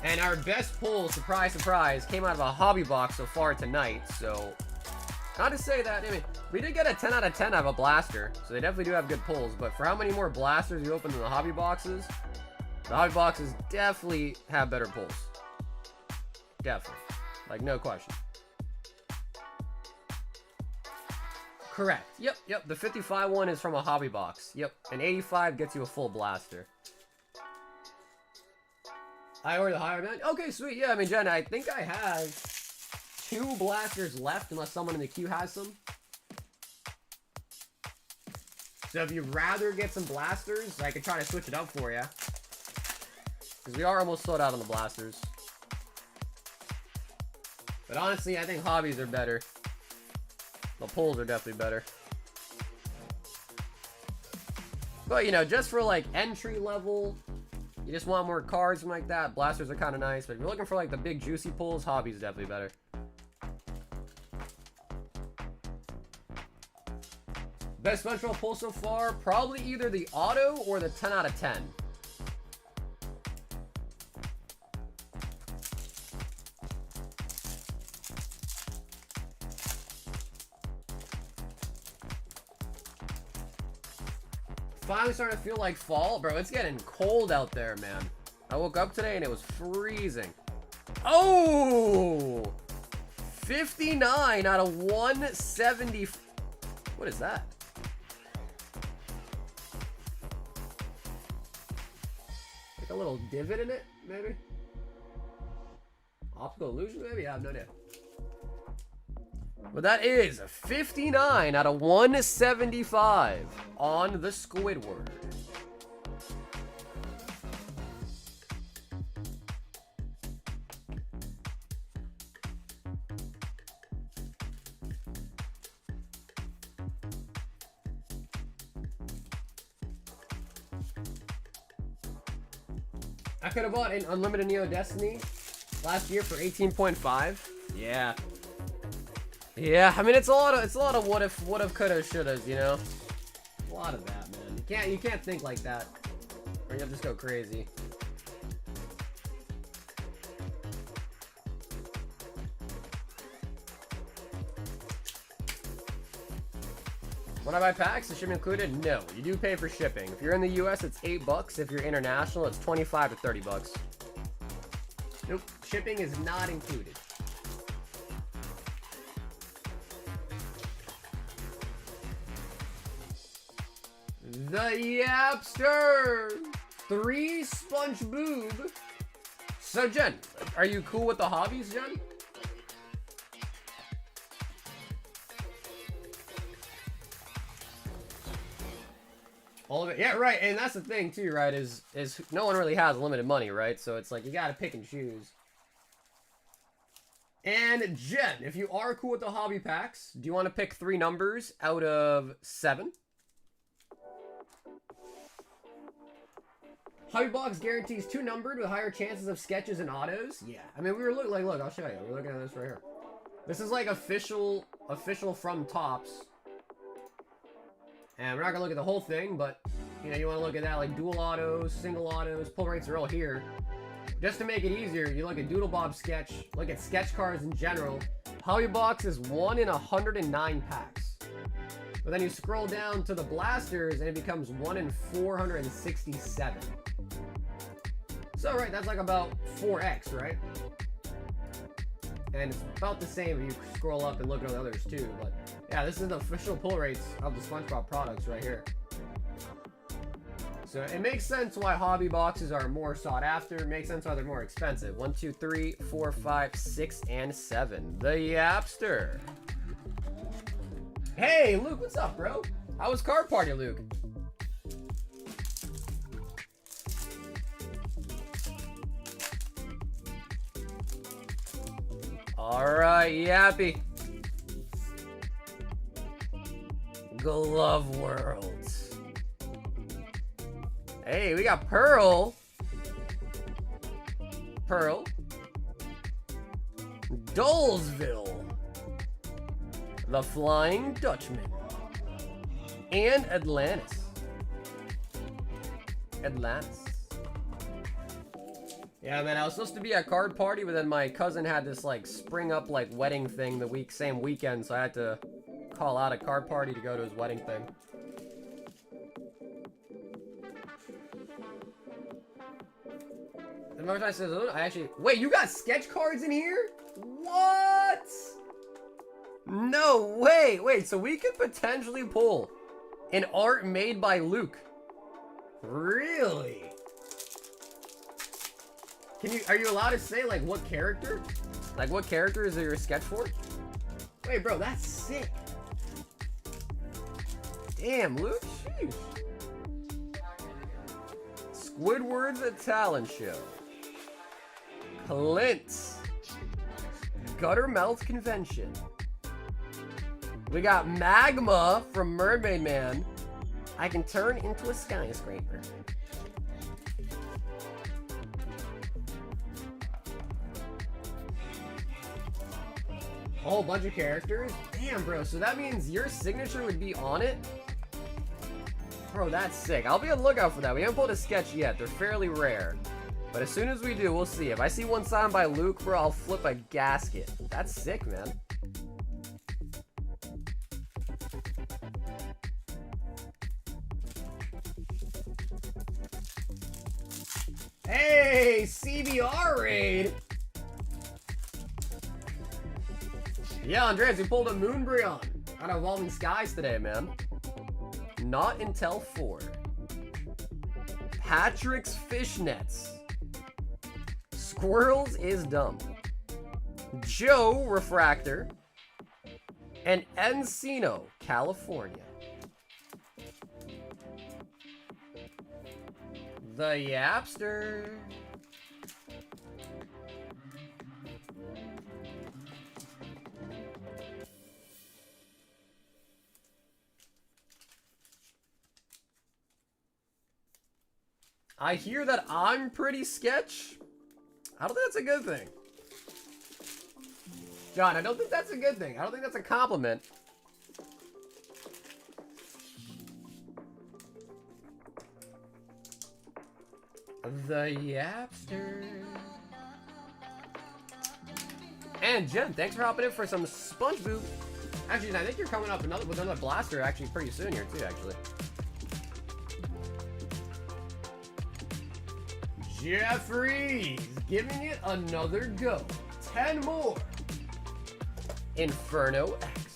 And our best pull, surprise, surprise, came out of a hobby box so far tonight. So, not to say that, I mean, we did get a 10 out of 10 out of a blaster. So they definitely do have good pulls. But for how many more blasters you open in the hobby boxes, the hobby boxes definitely have better pulls. Definitely. Like, no question. Correct. Yep. The 55 one is from a hobby box. Yep. And 85 gets you a full blaster. I ordered the higher man. Okay, sweet. Yeah, I mean, Jen, I think I have 2 blasters left unless someone in the queue has some. So if you'd rather get some blasters, I could try to switch it up for you. Because we are almost sold out on the blasters. But honestly, I think hobbies are better. The pulls are definitely better. But, you know, just for, like, entry level, you just want more cards, something like that, blasters are kind of nice. But if you're looking for, like, the big juicy pulls, hobbies is definitely better. Best special pull so far, probably either the auto or the 10 out of 10. Finally starting to feel like fall. Bro, it's getting cold out there, man. I woke up today and it was freezing. Oh! 59 out of 170. What is that? Like a little divot in it, maybe? Optical illusion, maybe? I have no idea. But that is 59 out of 175 on the Squidward. I could have bought an Unlimited Neo Destiny last year for 18.5. Yeah. Yeah, I mean it's a lot of what if, coulda, shouldas, you know? A lot of that, man. You can't think like that. Or you'll just go crazy. When I buy packs, is shipping included? No, you do pay for shipping. If you're in the US, it's $8. If you're international, it's 25 to 30 bucks. Nope, shipping is not included. The Yapster! 3 Spongebob. So, Jen, are you cool with the hobbies, Jen? All of it. Yeah, right. And that's the thing, too, right, is no one really has limited money, right? So it's like you got to pick and choose. And, Jen, if you are cool with the hobby packs, do you want to pick 3 numbers out of 7? Hobby box guarantees 2 numbered with higher chances of sketches and autos. Yeah, I mean we were looking like, look, I'll show you. We're looking at this right here. This is like official from Topps. And we're not gonna look at the whole thing, but you know, you want to look at that like dual autos, single autos, pull rates are all here. Just to make it easier, you look at Doodle Bob sketch, look at sketch cards in general. Hobby box is 1 in 109 packs. But then you scroll down to the blasters and it becomes 1 in 467. So, right, that's like about 4x, right? And it's about the same if you scroll up and look at the others too. But yeah, this is the official pull rates of the SpongeBob products right here. So it makes sense why hobby boxes are more sought after. It makes sense why they're more expensive. 1, 2, 3, 4, 5, 6, and 7. The Yapster. Hey, Luke, what's up, bro? How was card party, Luke? Alright, Yappy. Glove Worlds. Hey, we got Pearl. Dolesville. The Flying Dutchman. And Atlantis. Yeah, man, I was supposed to be at card party, but then my cousin had this like spring up like wedding thing the same weekend, so I had to call out a card party to go to his wedding thing. The most I said, I actually wait. You got sketch cards in here? What? No way. Wait, so we could potentially pull an art made by Luke. Really? Are you allowed to say like what character? Like what character is your sketch for? Wait, bro, that's sick. Damn, Luke, sheesh. Squidward's a talent show. Clint. Guttermouth Convention. We got Magma from Mermaid Man. I can turn into a skyscraper. A whole bunch of characters? Damn, bro. So that means your signature would be on it? Bro, that's sick. I'll be on the lookout for that. We haven't pulled a sketch yet. They're fairly rare. But as soon as we do, we'll see. If I see one signed by Luke, bro, I'll flip a gasket. That's sick, man. Hey, CBR raid. Yeah, Andreas, we pulled a Moonbryon out of Evolving Skies today, man. Not Intel 4. Patrick's Fishnets. Squirrels is dumb. Joe Refractor. And Encino, California. The Yapster. I hear that I'm pretty sketch. I don't think that's a good thing. John, I don't think that's a good thing. I don't think that's a compliment. The Yapster. And Jen, thanks for hopping in for some Spongebob. Actually, I think you're coming up with another blaster actually pretty soon here too, actually. Jeffrey's giving it another go. 10 more. Inferno X.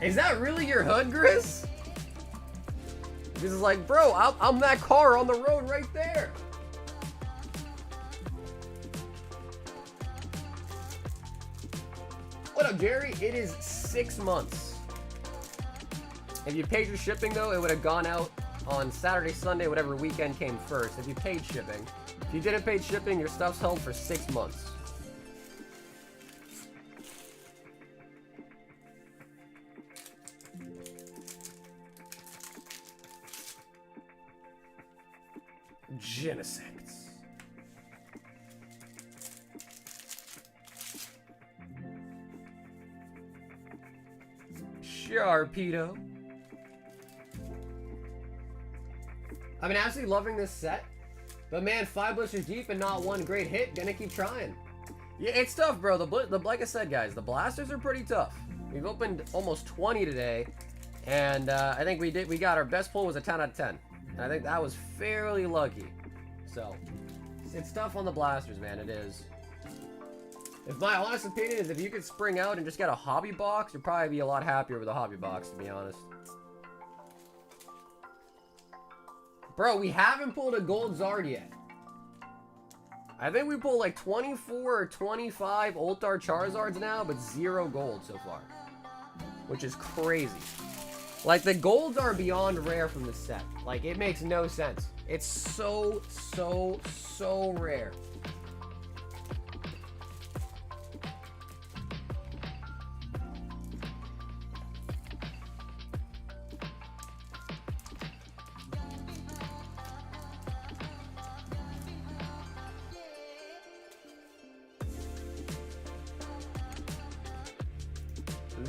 Is that really your HUD, Gris? This is like, bro, I'm that car on the road right there. What up, Jerry? It is 6 months. If you paid your shipping, though, it would have gone out on Saturday, Sunday, whatever weekend came first. If you paid shipping. If you didn't pay shipping, your stuff's held for 6 months. Genesects. Sharpedo. I've been absolutely loving this set. But man, 5 blisters deep and not one great hit. Gonna keep trying. Yeah, it's tough, bro. Like I said, guys, the blasters are pretty tough. We've opened almost 20 today. And I think we got our best pull was a 10 out of 10. And I think that was fairly lucky. So, it's tough on the blasters, man. It is. If my honest opinion is if you could spring out and just get a hobby box, you'd probably be a lot happier with a hobby box, to be honest. Bro, we haven't pulled a gold Zard yet. I think we pulled like 24 or 25 Ultar Charizards now, but 0 gold so far. Which is crazy. Like, the golds are beyond rare from this set. Like, it makes no sense. It's so rare.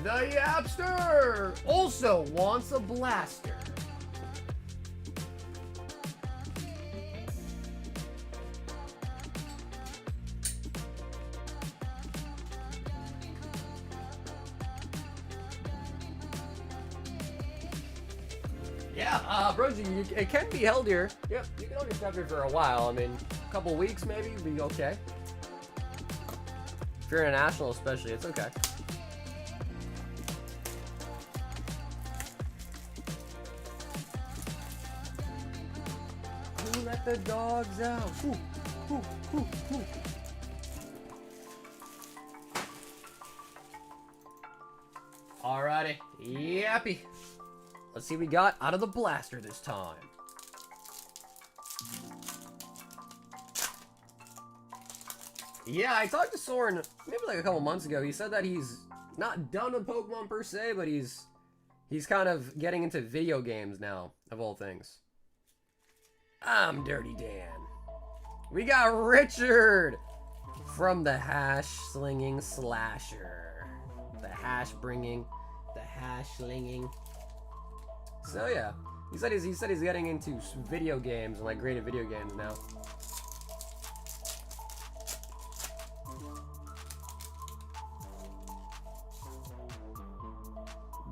The Yapster also wants a blaster. Yeah, Rosie, it can be held here. Yep, you can hold your stuff here for a while. I mean, a couple weeks maybe, be okay. If you're international especially, it's okay. Let the dogs out. Ooh, ooh, ooh, ooh. Alrighty, yappy. Let's see what we got out of the blaster this time. Yeah, I talked to Soren maybe like a couple months ago. He said that he's not done with Pokemon per se, but he's kind of getting into video games now, of all things. I'm Dirty Dan. We got Richard from the hash slinging slasher. The hash bringing, the hash slinging. So yeah, he said he's getting into video games and like graded video games now.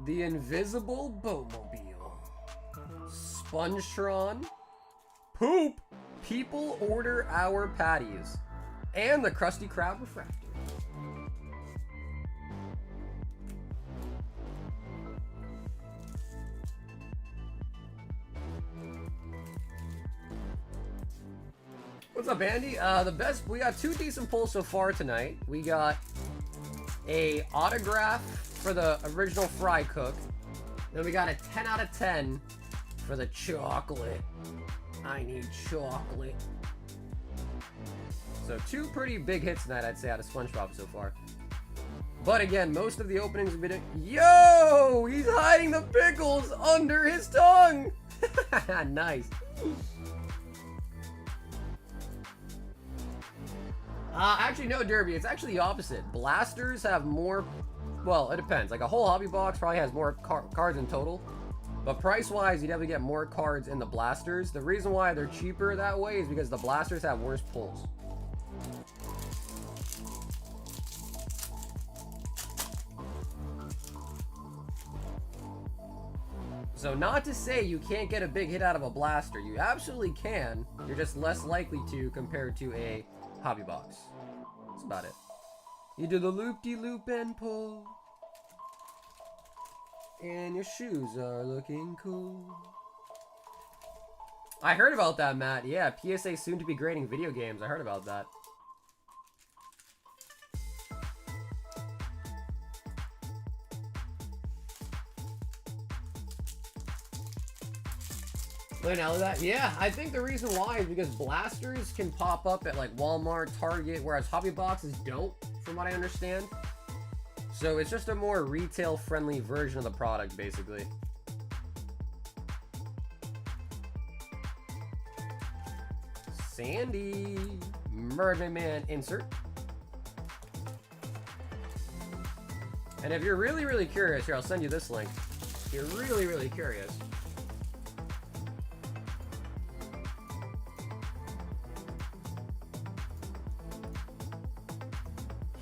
The Invisible Boatmobile. Spongetron. Poop! People order our patties. And the Krusty Krab Refractor. What's up, Andy? We got 2 decent pulls so far tonight. We got a autograph for the original Fry Cook. Then we got a 10 out of 10 for the chocolate. I need chocolate. So 2 pretty big hits tonight, I'd say, out of SpongeBob so far. But again, most of the openings have been... Yo! He's hiding the pickles under his tongue! Nice. Actually, no, Derby. It's actually the opposite. Blasters have more... Well, it depends. Like, a whole hobby box probably has more cards in total. But price-wise, you definitely get more cards in the blasters. The reason why they're cheaper that way is because the blasters have worse pulls. So not to say you can't get a big hit out of a blaster. You absolutely can. You're just less likely to compared to a hobby box. That's about it. You do the loop-de-loop and pull. And your shoes are looking cool. I heard about that, Matt. Yeah, PSA soon to be grading video games. I heard about that. Yeah, I think the reason why is because blasters can pop up at like Walmart, Target, whereas hobby boxes don't, from what I understand. So it's just a more retail-friendly version of the product, basically. Sandy. Mermaid Man insert. And if you're really, really curious, here, I'll send you this link. If you're really, really curious.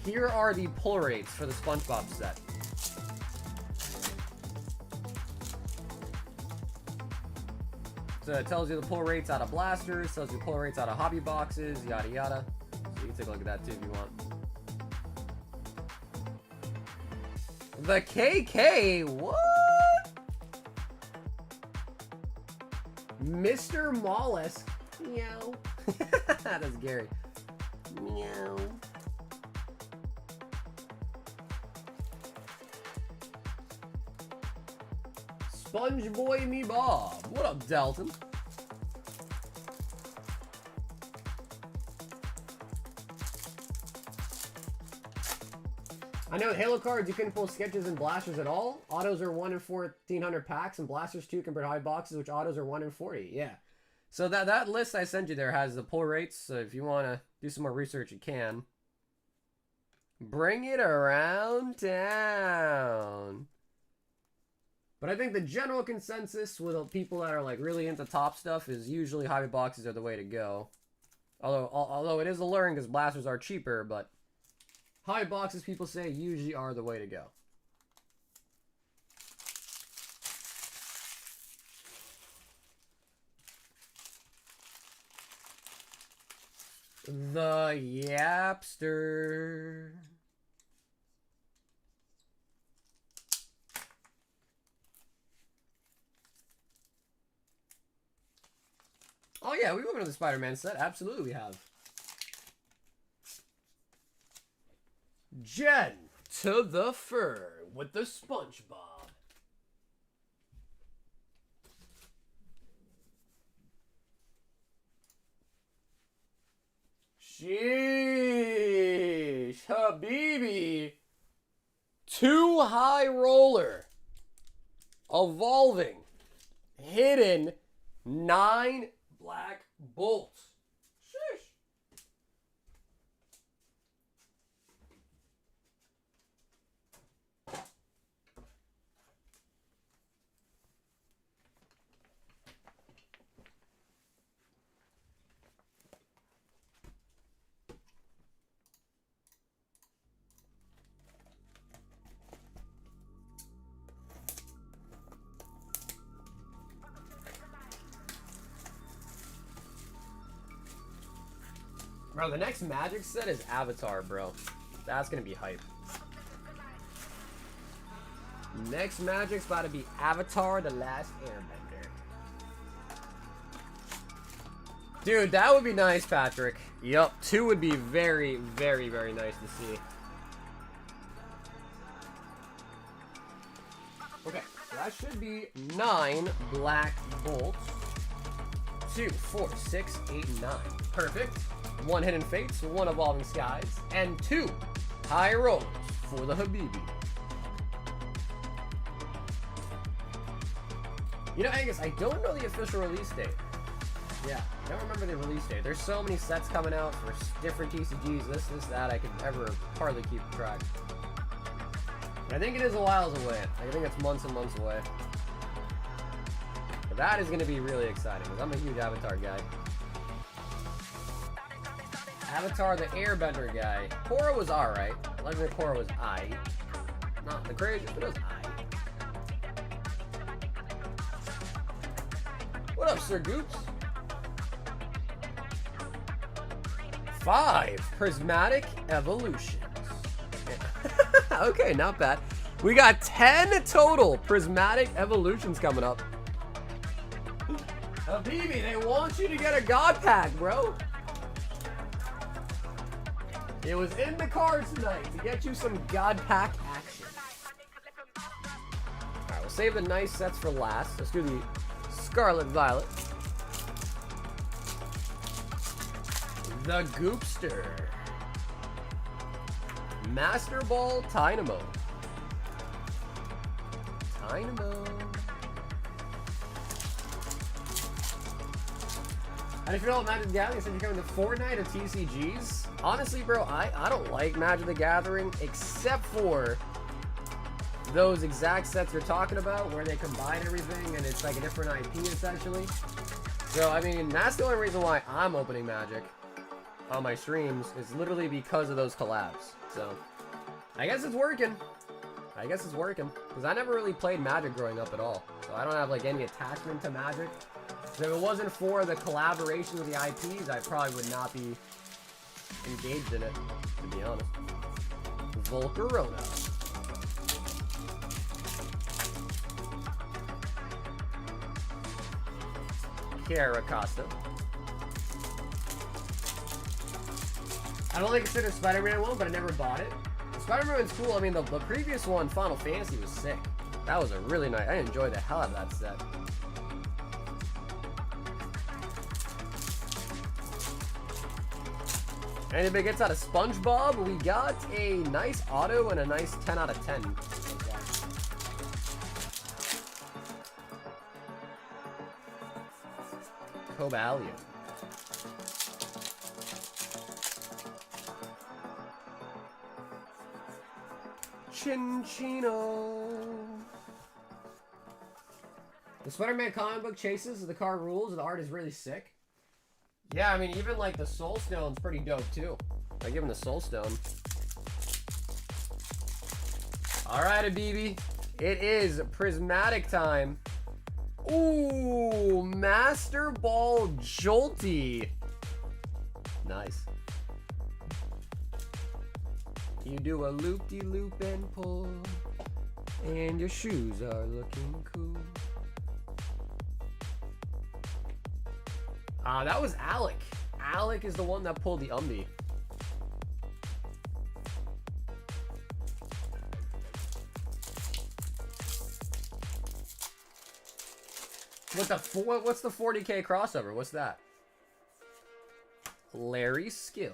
Here are the pull rates for the Spongebob set. So it tells you the pull rates out of blasters, tells you pull rates out of hobby boxes, yada yada. So you can take a look at that too if you want. The KK, what? Mr. Mollusk, meow. That's Gary. Meow. Sponge Boy Me Bob. What up, Dalton? I know Halo cards, you couldn't pull sketches and blasters at all. Autos are 1 in 1,400 packs, and blasters 2 compared to high boxes, which autos are 1 in 40. Yeah. So that list I sent you there has the pull rates. So if you want to do some more research, you can. Bring it around town. But I think the general consensus with people that are like really into top stuff is usually hobby boxes are the way to go. Although it is alluring because blasters are cheaper, but hobby boxes, people say, usually are the way to go. The Yapster. Oh yeah, we opened the Spider-Man set. Absolutely we have. Jen to the fur with the Spongebob. Sheesh, Habibi. 2 high roller. Evolving. Hidden. 9 Black Bolt. Sheesh. Bro, the next Magic set is Avatar, bro. That's gonna be hype. Next Magic's about to be Avatar: The Last Airbender. Dude, that would be nice, Patrick. Yup, 2 would be very, very, very nice to see. Okay, so that should be 9 Black Bolts. 2, 4, 6, 8, 9. Perfect. 1 Hidden Fates, 1 Evolving Skies, and 2 High Rollers for the Habibi. You know, Angus, I don't know the official release date. Yeah, I don't remember the release date. There's so many sets coming out for different TCGs, this, that, I could ever hardly keep track. But I think it is a while away. I think it's months and months away. But that is going to be really exciting, because I'm a huge Avatar guy. Avatar the Airbender guy. Korra was alright. Legendary Korra was aight. Not the craziest, but it was aight. What up, Sir Goops? 5 Prismatic Evolutions. Okay, not bad. We got 10 total Prismatic Evolutions coming up. Habibi, they want you to get a God Pack, bro. It was in the cards tonight to get you some God Pack action. Alright, we'll save the nice sets for last. Let's do the Scarlet Violet. The Goopster. Master Ball Dynamo. And if you don't know Magic the Gathering, since you're coming to Fortnite or TCGs, honestly, bro, I don't like Magic the Gathering except for those exact sets you're talking about where they combine everything and it's like a different IP essentially. So, I mean, that's the only reason why I'm opening Magic on my streams is literally because of those collabs. So, I guess it's working. Because I never really played Magic growing up at all. So I don't have like any attachment to Magic. So if it wasn't for the collaboration with the IPs, I probably would not be engaged in it, to be honest. Volcarona. Caracosta. I've only considered Spider-Man one, but I never bought it. Spider-Man one's cool. I mean, the previous one, Final Fantasy, was sick. That was a really nice... I enjoyed the hell out of that set. And if it gets out of Spongebob, we got a nice auto and a nice 10 out of 10. Cobalion. Chinchino. The Spider-Man comic book chases the card rules, and the art is really sick. Yeah, I mean, even like the Soul Stone's pretty dope too. I give him the Soul Stone. Alright, Abibi. It is prismatic time. Ooh, Master Ball Jolty. Nice. You do a loop-de-loop and pull, and your shoes are looking cool. That was Alec. Alec is the one that pulled the Umbi. What's the 40K crossover? What's that? Larry Skill.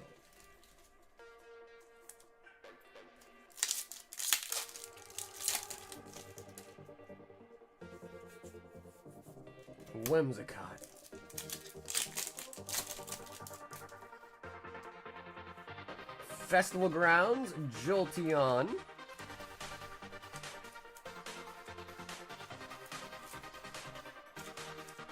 Whimsicott. Festival Grounds, Jolteon.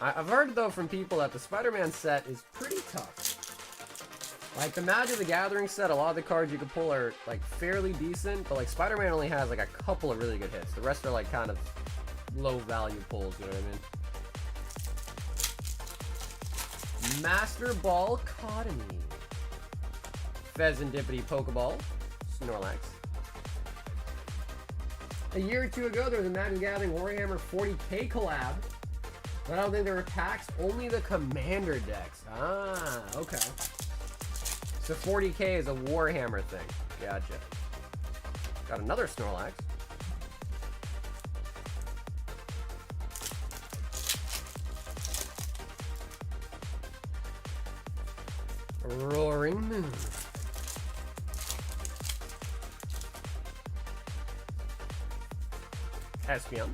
I've heard, though, from people that the Spider-Man set is pretty tough. Like, the Magic the Gathering set, a lot of the cards you can pull are, like, fairly decent, but, like, Spider-Man only has, like, a couple of really good hits. The rest are, like, kind of low-value pulls, you know what I mean? Master Ball Cotomy. Pheasantipity Pokeball. Snorlax. A year or two ago, there was a Magic the Gathering Warhammer 40K collab. But I don't think there were packs, only the Commander decks. Ah, okay. So 40K is a Warhammer thing. Gotcha. Got another Snorlax. Roaring Moon. Espeon.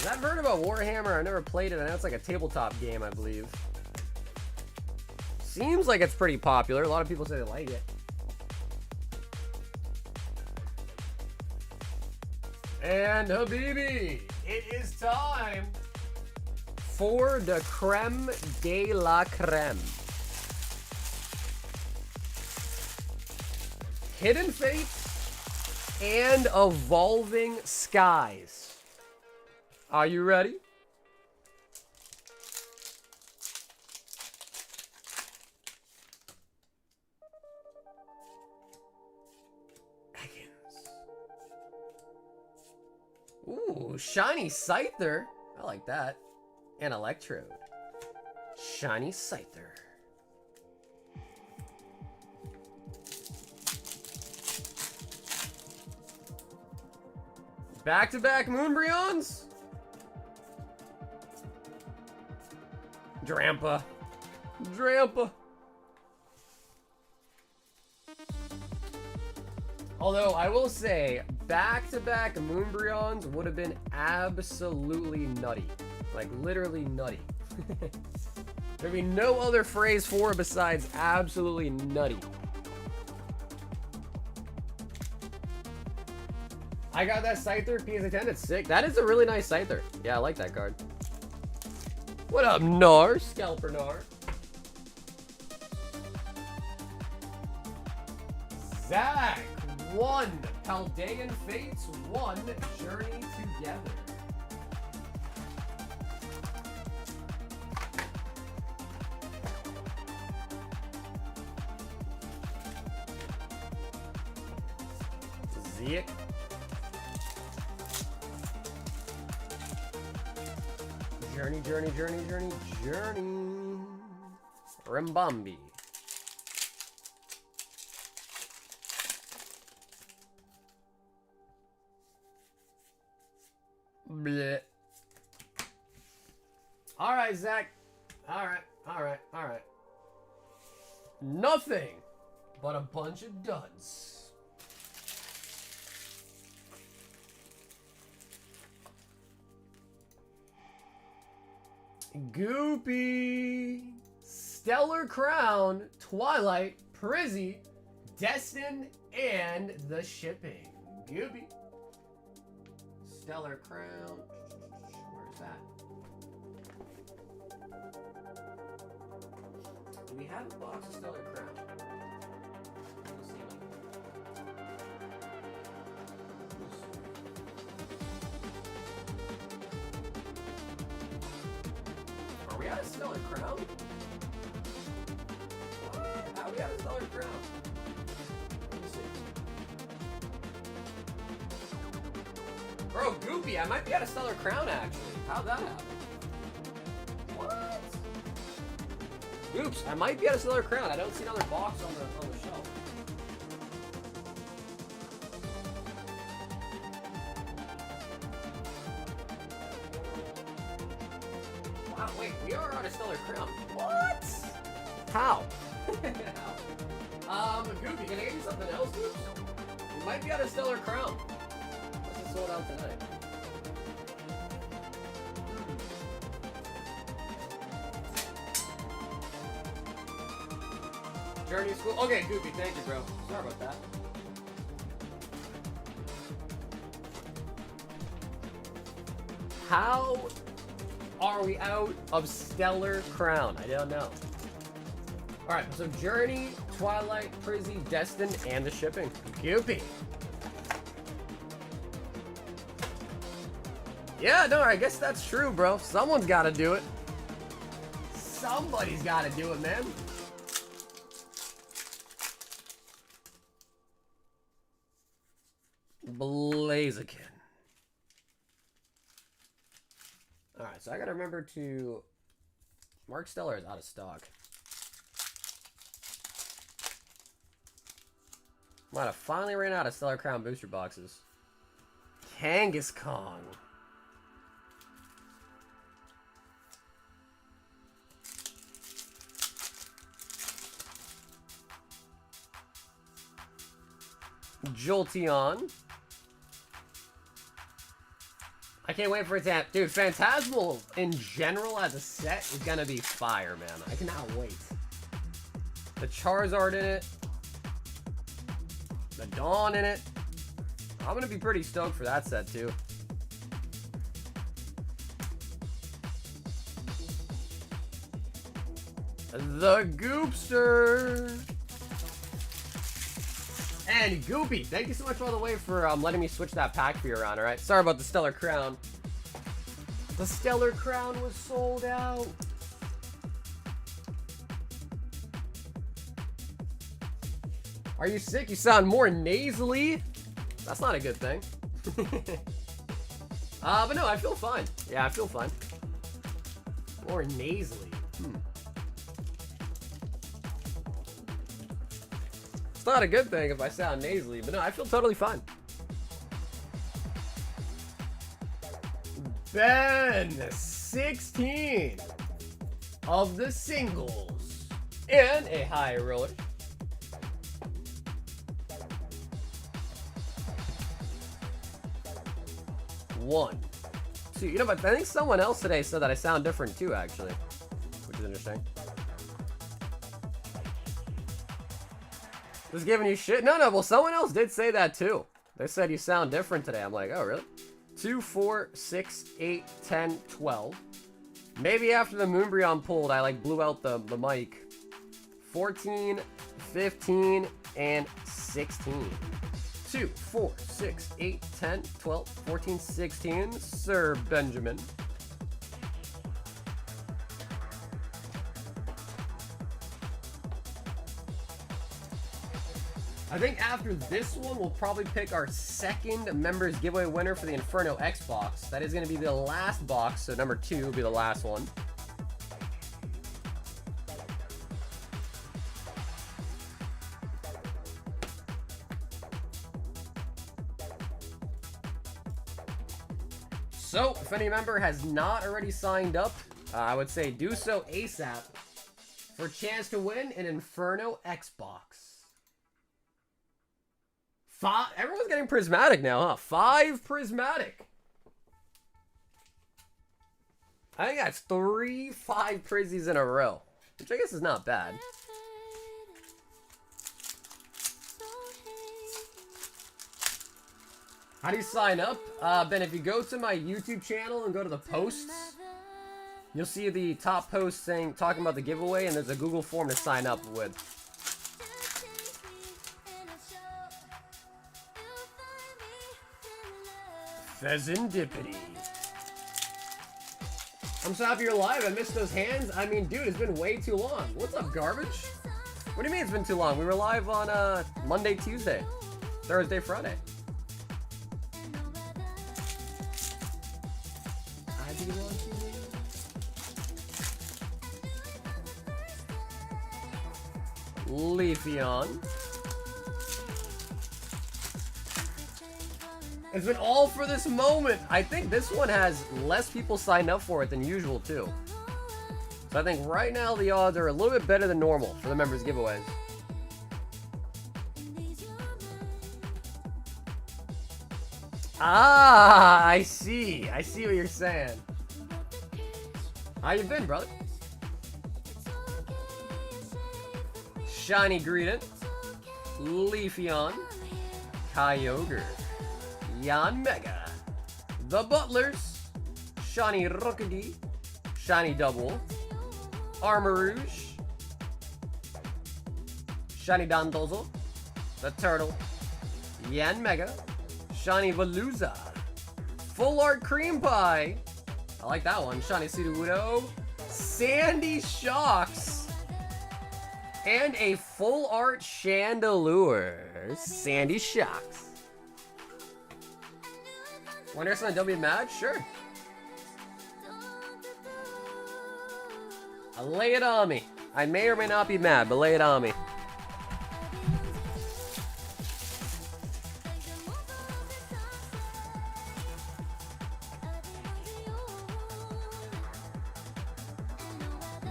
I've heard about Warhammer. I never played it. I know it's like a tabletop game, I believe. Seems like it's pretty popular. A lot of people say they like it. And Habibi, it is time for the creme de la creme. Hidden Fates and Evolving Skies. Are you ready? Ooh, Shiny Scyther. I like that. And Electrode. Shiny Scyther. Back-to-back Moonbryons? Drampa. Drampa. Although, I will say, back-to-back Moonbryons would have been absolutely nutty. Like, literally nutty. There'd be no other phrase for it besides absolutely nutty. I got that Scyther PSA 10. It's sick. That is a really nice Scyther. Yeah, I like that card. What up, Nar? Scalper Nar. Zach, 1. Paldean Fates, 1. Journey Together. Ziek. Journey. Rimbombi. Bleh. All right, Zach. All right. Nothing but a bunch of duds. Goopy, Stellar Crown, Twilight, Prizzy, Destin, and the shipping. Goopy. Stellar Crown. Where's that? Do we have a box of Stellar Crown? Let's see. Are we out of Stellar Crown? What? How are we out of Stellar Crown? Let me see. Bro, Goopy, I might be out of Stellar Crown actually. How'd that happen? What? Oops, I might be out of Stellar Crown. I don't see another box on the shelf. Wow, wait, we are out of Stellar Crown. What? How? How? Goopy, can I get you something else, Oops? We might be out of Stellar Crown. This is sold out tonight. Journey School. Okay, Goopy, thank you, bro. Sorry about that. How are we out of Stellar Crown? I don't know. Alright, so Journey, Twilight, Prizzy, Destin, and the shipping. Goopy. Yeah, no, I guess that's true, bro. Someone's got to do it. Somebody's got to do it, man. Blaziken. Alright, so I gotta remember to... Mark Stellar is out of stock. Might have finally ran out of Stellar Crown booster boxes. Kangaskhan. Jolteon. I can't wait for it to happen. Dude, Phantasmal in general as a set is gonna be fire, man. I cannot wait. The Charizard in it. The Dawn in it. I'm gonna be pretty stoked for that set, too. The Goopster. And Goopy, thank you so much, by the way, for letting me switch that pack for you around, alright? Sorry about the Stellar Crown. The Stellar Crown was sold out. Are you sick? You sound more nasally. That's not a good thing. But no, I feel fine. Yeah, I feel fine. More nasally. It's not a good thing if I sound nasally, but no, I feel totally fine. Ben, 16 of the singles and a high roller. One, two. You know, but I think someone else today said that I sound different too, actually. finishing. Just giving you shit? No, well, someone else did say that too. They said you sound different today. I'm like, oh, really? 2, 4, 6, 8, 10, 12. Maybe after the Moonbreon pulled, I like blew out the mic. 14, 15, and 16. 2, 4, 6, 8, 10, 12, 14, 16. Sir Benjamin. I think after this one, we'll probably pick our second members giveaway winner for the Inferno X box. That is going to be the last box, so number 2 will be the last one. So, if any member has not already signed up, I would say do so ASAP for a chance to win an Inferno X box. 5. Everyone's getting prismatic now, huh? 5 prismatic. I think that's 3 5 prizzies in a row, which I guess is not bad. How do you sign up? Ben, if you go to my YouTube channel and go to the posts, you'll see the top post saying, talking about the giveaway, and there's a Google form to sign up with. Pheasantipity. I'm so happy you're live. I missed those hands. I mean, dude, it's been way too long. What's up, garbage? What do you mean it's been too long? We were live on Monday, Tuesday, Thursday, Friday. Leafeon. It's been all for this moment. I think this one has less people signed up for it than usual, too. So I think right now the odds are a little bit better than normal for the members giveaways. Ah, I see. I see what you're saying. How you been, brother? Shiny Greedent, Leafeon, Kyogre, Yanmega, the Butlers, Shiny Rookidee, Shiny Double, Armarouge, Shiny Dondozo, the Turtle, Yanmega, Shiny Veluza, Full Art Cream Pie, I like that one, Shiny Sudowoodo, Sandy Shocks, and a Full Art Chandelure, Sandy Shocks. Wonder if don't be mad? Sure. Lay it on me. I may or may not be mad, but lay it on me.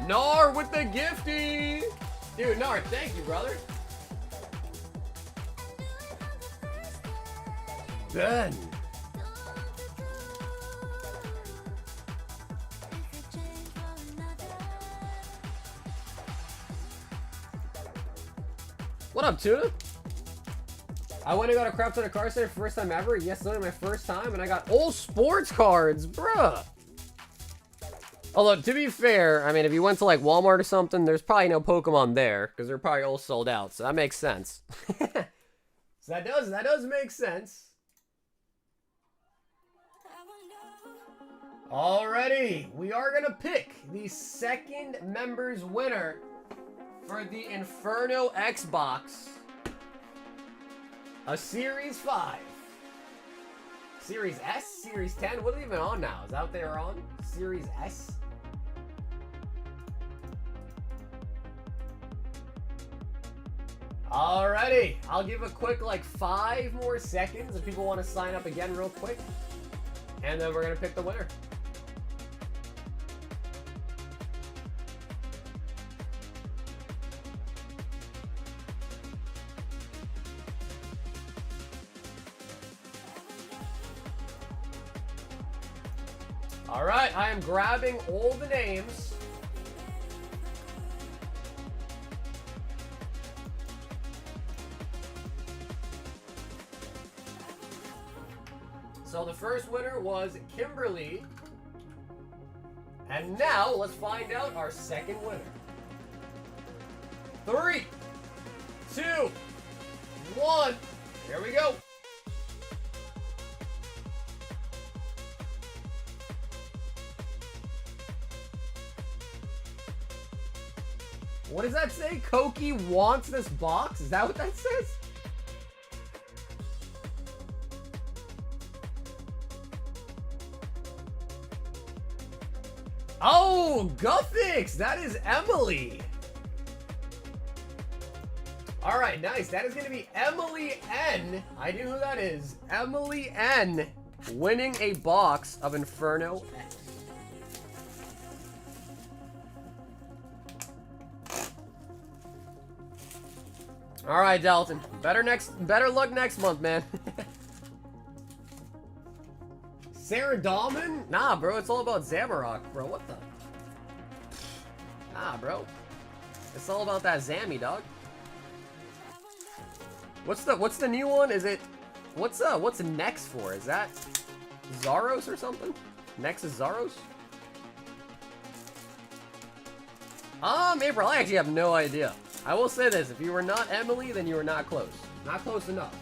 Nar with the gifty! Dude, Nar, thank you, brother. Ben. What up, Tuna? I went and got a crap ton of cards today, first time ever. Yes, literally my first time, and I got all sports cards, bruh. Although, to be fair, I mean, if you went to like Walmart or something, there's probably no Pokemon there, because they're probably all sold out, so that makes sense. So that does make sense. Alrighty, we are gonna pick the second members winner for the Inferno X box. A Series 5. Series S? Series 10? What are they even on now? Is that what they are on? Series S? Alrighty. I'll give a quick, like, 5 more seconds if people want to sign up again real quick. And then we're going to pick the winner. Alright, I am grabbing all the names. So the first winner was Kimberly. And now let's find out our second winner. 3, 2, 1. Here we go. What does that say? Koki wants this box? Is that what that says? Oh, Guthix! That is Emily! Alright, nice. That is going to be Emily N. I know who that is. Emily N. winning a box of Inferno X. Alright, Dalton. Better luck next month, man. Sarah Dahlman? Nah, bro, it's all about Zamarok, bro. What the? Nah, bro. It's all about that Zammy, dog. What's the new one? Is it what's Nex for? Is that Zaros or something? Nex is Zaros? April, I actually have no idea. I will say this, if you were not Emily, then you were not close. Not close enough.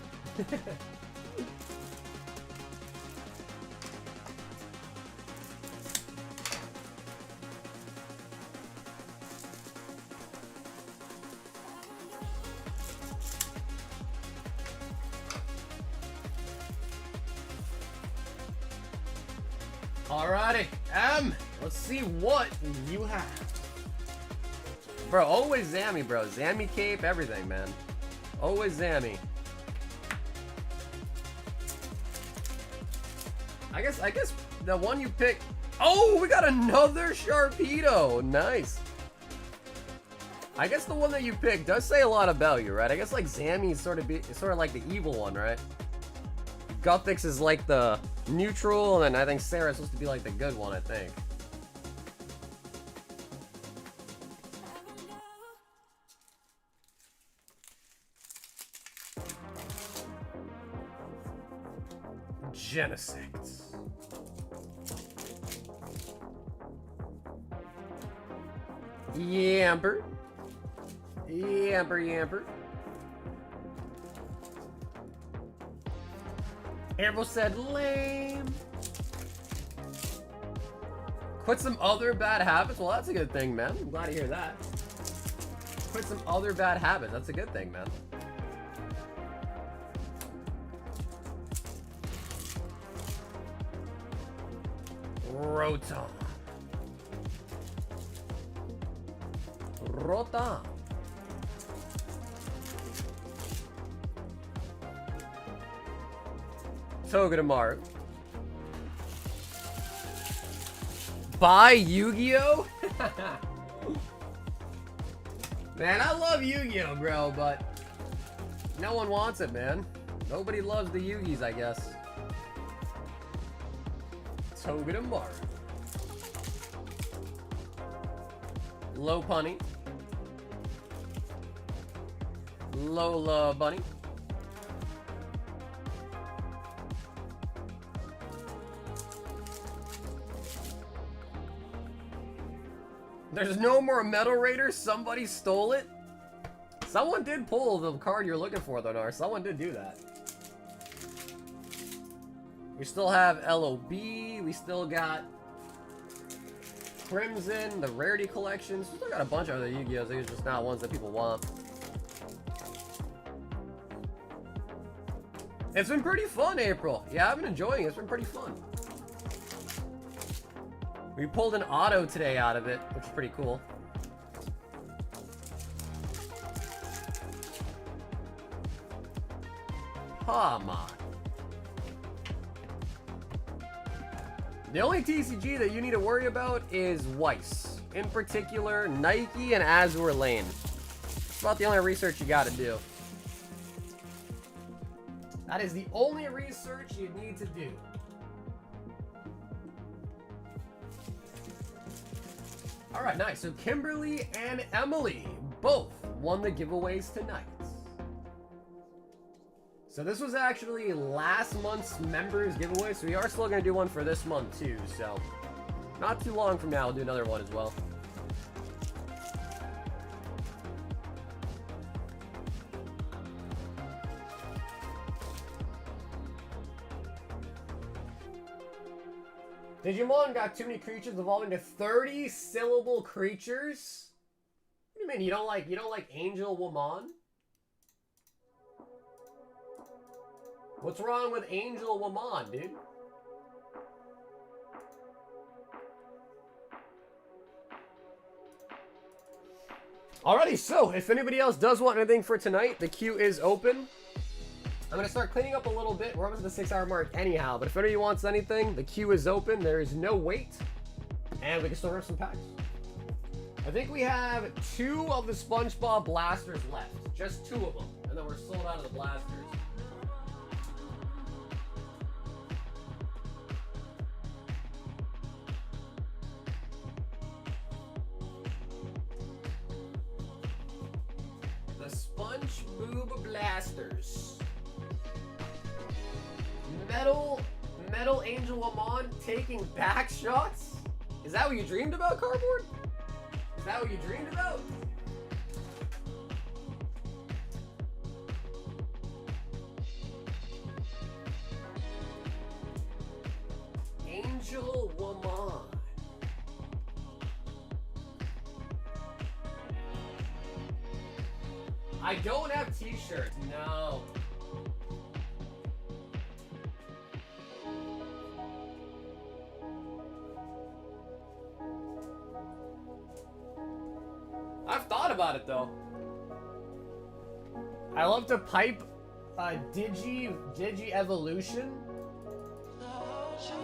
Alrighty, let's see what you have. Bro, always Zammy, bro. Zammy cape, everything, man. Always Zammy. I guess the one you picked. Oh, we got another Sharpedo. Nice. I guess the one that you picked does say a lot about you, right? I guess like Zammy is sort of like the evil one, right? Guthix is like the neutral, and then I think Sarah's supposed to be like the good one, I think. Genesect. Yamper. Yamper. April said lame. Quit some other bad habits. Well, that's a good thing, man. I'm glad to hear that. Quit some other bad habits. That's a good thing, man. Rotom. Rotom. Togedemaru. Buy Yu-Gi-Oh? Man, I love Yu-Gi-Oh, bro, but no one wants it, man. Nobody loves the Yu-Gis, I guess. Togedemaru. Lopunny. Lola Bunny. There's no more Metal Raider. Somebody stole it. Someone did pull the card you're looking for, though, Nar. Someone did do that. We still have LOB. We still got Crimson, the Rarity Collections. We still got a bunch of other Yu-Gi-Ohs. They're just not ones that people want. It's been pretty fun, April. Yeah, I've been enjoying it. It's been pretty fun. We pulled an auto today out of it, which is pretty cool. Hama. The only TCG that you need to worry about is Weiss. In particular, Nike and Azure Lane. It's about the only research you gotta do. That is the only research you need to do. Alright, nice. So Kimberly and Emily both won the giveaways tonight. So this was actually last month's members giveaway, so we are still going to do one for this month too, so not too long from now we'll do another one as well. Digimon got too many creatures evolving to 30 syllable creatures? What do you mean you don't like Angel Woman? What's wrong with Angel Woman, dude? Alrighty, so if anybody else does want anything for tonight, the queue is open. I'm going to start cleaning up a little bit. We're almost at the 6-hour mark anyhow, but if anybody wants anything, the queue is open. There is no wait, and we can still rip some packs. I think we have 2 of the Spongebob blasters left. Just 2 of them, and then we're sold out of the blasters. The Spongebob blasters. Metal Angel Amon taking back shots? Is that what you dreamed about, Cardboard? Is that what you dreamed about? Angel Woman. I don't have t-shirts, no. I've thought about it though. I love to pipe Digi Evolution.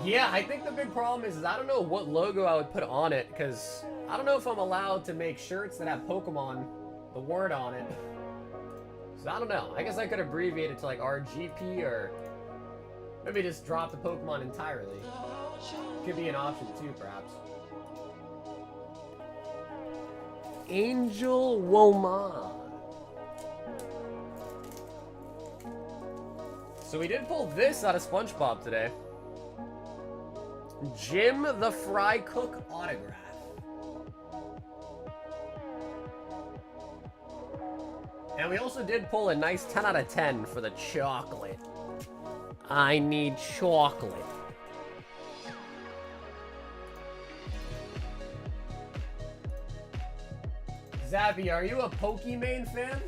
Yeah, I think the big problem is I don't know what logo I would put on it, because I don't know if I'm allowed to make shirts that have Pokemon, the word on it. So I don't know. I guess I could abbreviate it to like RGP, or maybe just drop the Pokemon entirely. Could be an option too, perhaps. Angel Woman. So we did pull this out of SpongeBob today. Jim the Fry Cook autograph. And we also did pull a nice 10 out of 10 for the chocolate. I need chocolate. Zappy, are you a Pokemon fan?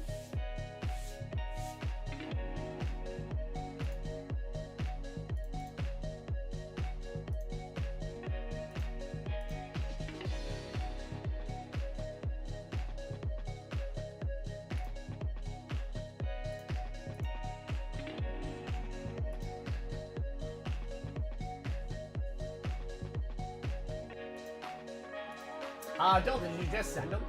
Del, did you just send them?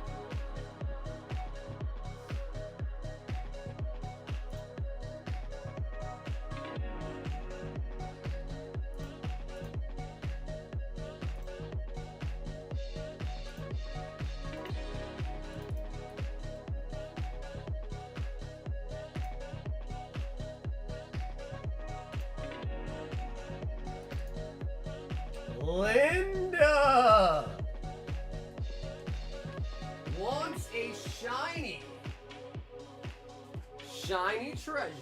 Linda wants a shiny treasures.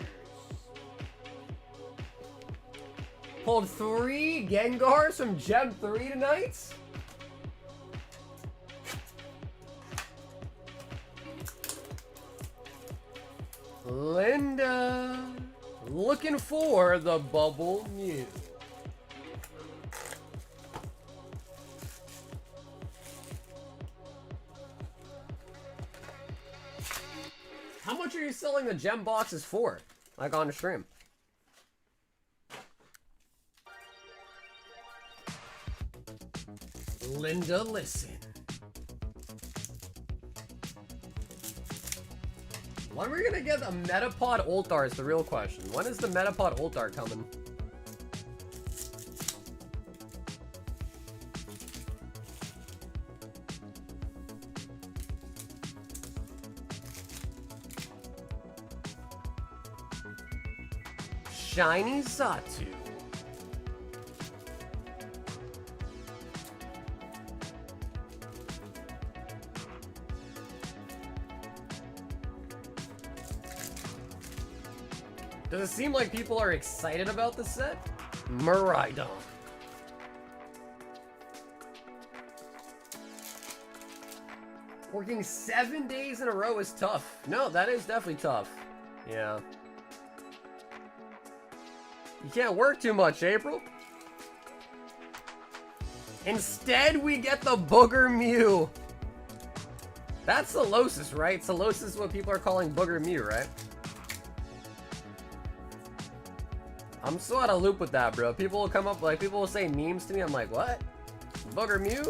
Pulled 3 Gengars from Gem 3 tonight. Linda looking for the Bubble Mew. How much are you selling the gem boxes for? Like on the stream? Linda, listen. When are we gonna get a Metapod Ultar is the real question. When is the Metapod Ultar coming? Shiny Zatu. Does it seem like people are excited about the set? Miraidon. Working 7 days in a row is tough. No, that is definitely tough. Yeah. You can't work too much, April. Instead, we get the Booger Mew. That's Solosis, right? Solosis is what people are calling Booger Mew, right? I'm so out of loop with that, bro. People will come up, like, people will say memes to me. I'm like, what? Booger Mew?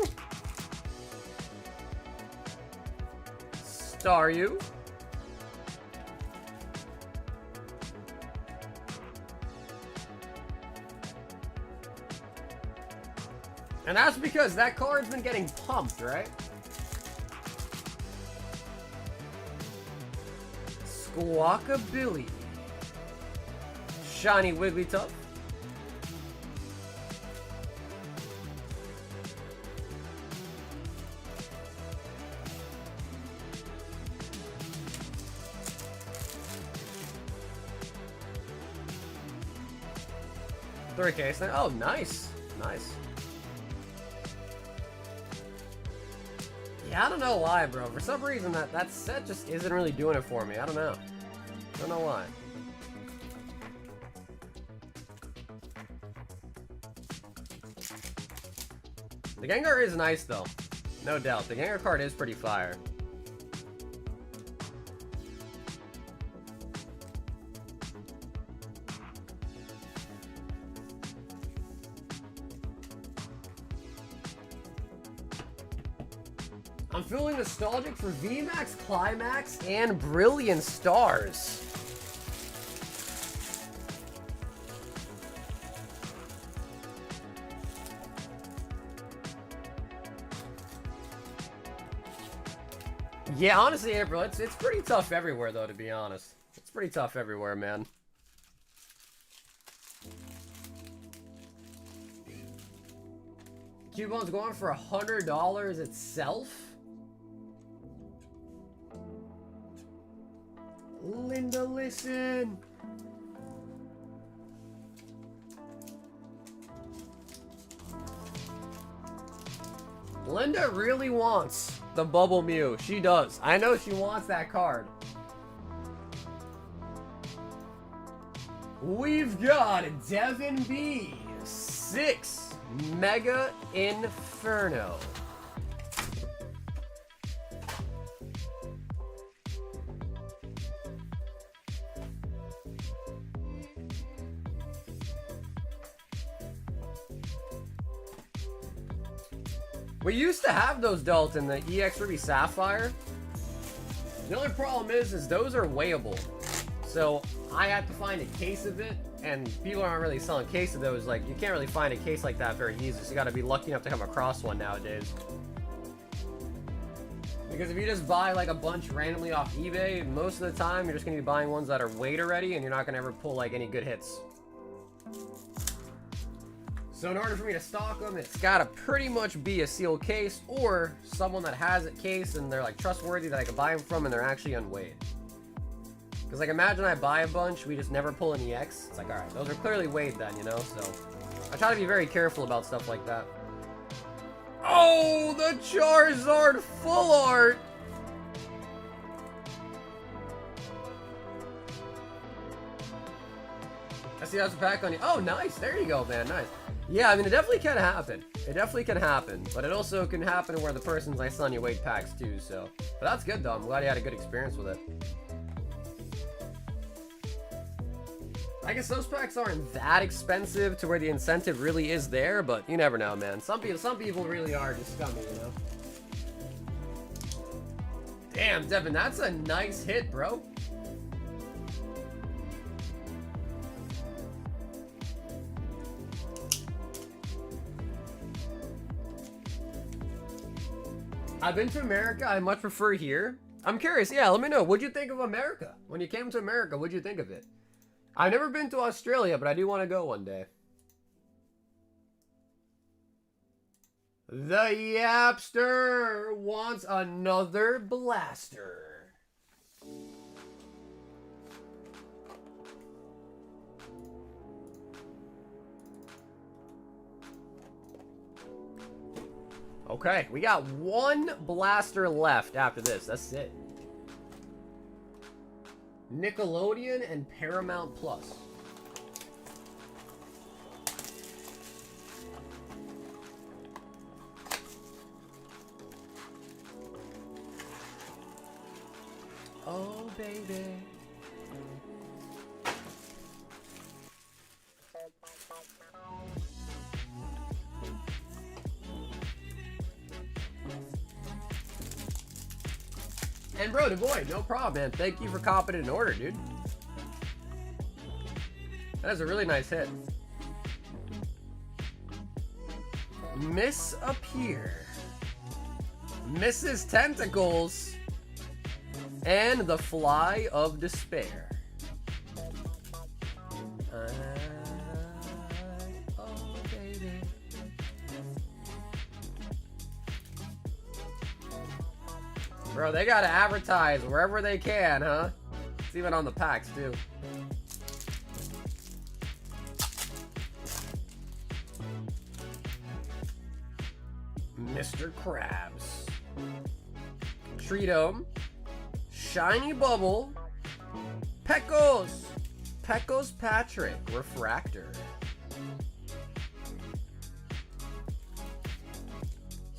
Staryu? And that's because that card's been getting pumped, right? Squawkabilly. Shiny Wigglytuff. Three case. Oh, nice. Nice. Yeah, I don't know why, bro. For some reason, that set just isn't really doing it for me. I don't know. I don't know why. The Gengar is nice, though. No doubt. The Gengar card is pretty fire. I'm feeling nostalgic for VMAX, Climax, and Brilliant Stars. Yeah, honestly, April, it's pretty tough everywhere, though, to be honest. It's pretty tough everywhere, man. Cubone's going for $100 itself? Linda, listen! Linda really wants the Bubble Mew. She does. I know she wants that card. We've got Devin B. 6 Mega Inferno. We used to have those dealt in the EX Ruby Sapphire. The only problem is those are weighable. So I have to find a case of it, and people aren't really selling case of those. Like, you can't really find a case like that very easily, so you gotta be lucky enough to come across one nowadays. Because if you just buy like a bunch randomly off eBay, most of the time you're just gonna be buying ones that are weighed already, and you're not gonna ever pull like any good hits. So in order for me to stock them, it's gotta pretty much be a sealed case or someone that has a case and they're like trustworthy that I can buy them from and they're actually unweighed. Because like imagine I buy a bunch, we just never pull an EX. It's like, alright, those are clearly weighed then, you know? So I try to be very careful about stuff like that. Oh, the Charizard full art! I see that's a pack on you. Oh, nice. There you go, man. Nice. Yeah, I mean, it definitely can happen. It definitely can happen. But it also can happen where the person's like selling you weight packs too, so. But that's good, though. I'm glad you had a good experience with it. I guess those packs aren't that expensive to where the incentive really is there, but you never know, man. Some people really are just scummy, you know? Damn, Devin, that's a nice hit, bro. I've been to America. I much prefer here. I'm curious. Yeah, let me know. What'd you think of America? When you came to America, what'd you think of it? I've never been to Australia, but I do want to go one day. The Yapster wants another blaster. Okay, we got one blaster left after this. That's it. Nickelodeon and Paramount Plus. Oh, baby. And bro, the boy, no problem, man. Thank you for copping it in order, dude. That is a really nice hit. Miss Appear. Mrs. Tentacles. And the Fly of Despair. Oh, baby. Bro, they gotta advertise wherever they can, huh? It's even on the packs, too. Mr. Krabs. Treatum. Shiny Bubble. Pecos. Pecos Patrick. Refractor.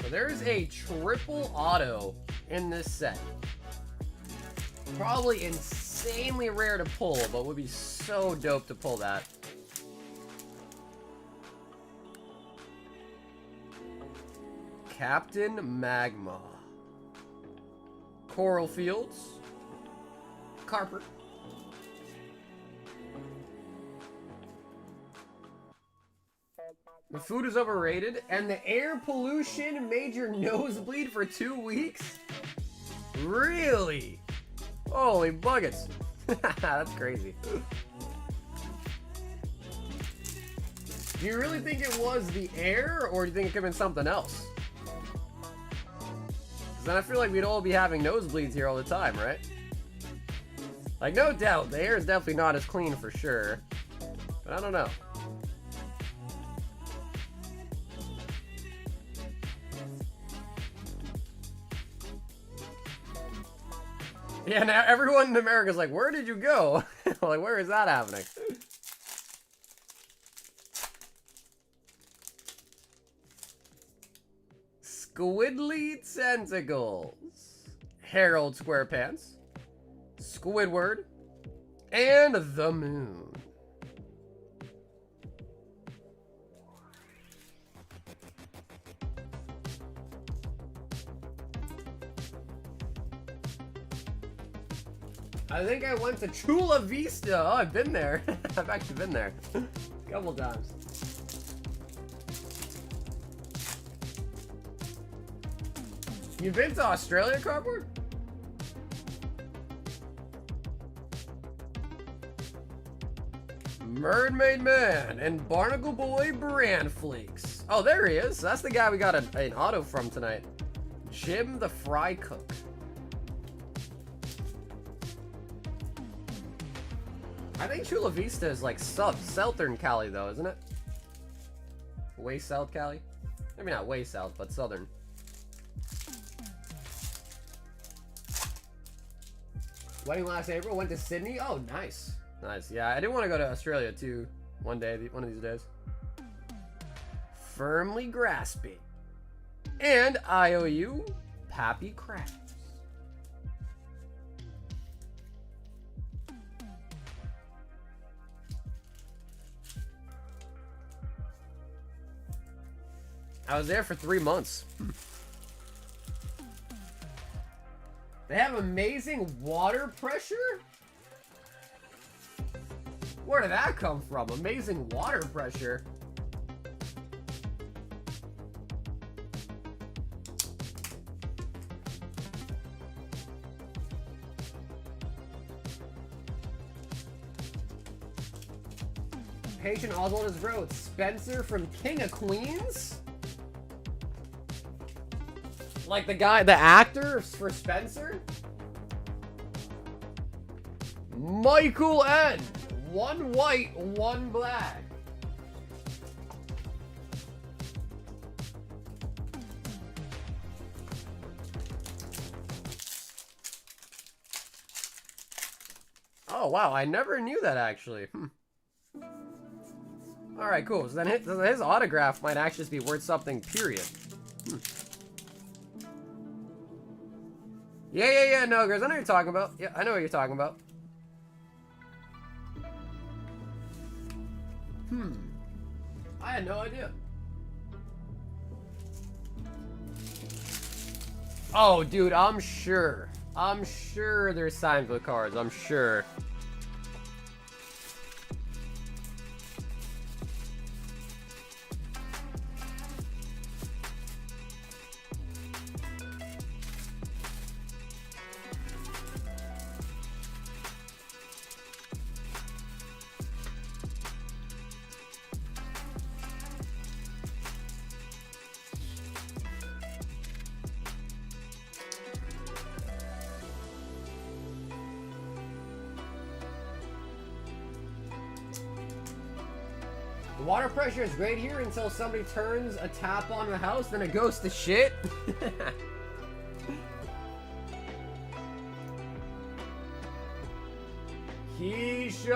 So there's a triple auto in this set. Probably insanely rare to pull, but would be so dope to pull that. Captain Magma. Coral Fields. Carper. The food is overrated, and the air pollution made your nose bleed for 2 weeks? Really? Holy buckets. That's crazy. Do you really think it was the air, or do you think it could have been something else? Because then I feel like we'd all be having nosebleeds here all the time, right? Like, no doubt, the air is definitely not as clean for sure. But I don't know. Yeah, now everyone in America's like, where did you go? Like, where is that happening? Squidly Tentacles. Harold Squarepants. Squidward. And the Moon. I think I went to Chula Vista. Oh, I've been there. I've actually been there a couple times. You've been to Australia, Cardboard? Mermaid Man and Barnacle Boy Brand Flakes. Oh, there he is. That's the guy we got an auto from tonight. Jim the Fry Cook. I think Chula Vista is like southern Cali though, isn't it? Way south Cali? Maybe not way south, but southern. Wedding last April, went to Sydney. Oh, nice. Nice. Yeah, I didn't want to go to Australia too one day, one of these days. Firmly Grasping. And IOU, Pappy Crabs. I was there for 3 months. They have amazing water pressure? Where did that come from? Amazing water pressure. Patient Oswald is bro. Spencer from King of Queens? Like the guy, the actor for Spencer? Michael N. 1 white, 1 black. Oh, wow. I never knew that, actually. Alright, cool. So then his autograph might actually be worth something, period. Yeah, no, guys. I know what you're talking about. Yeah, I know what you're talking about. I had no idea. Oh, dude, I'm sure. I'm sure there's signs with cards. I'm sure. The water pressure is great here until somebody turns a tap on the house, then it goes to shit. Keisha.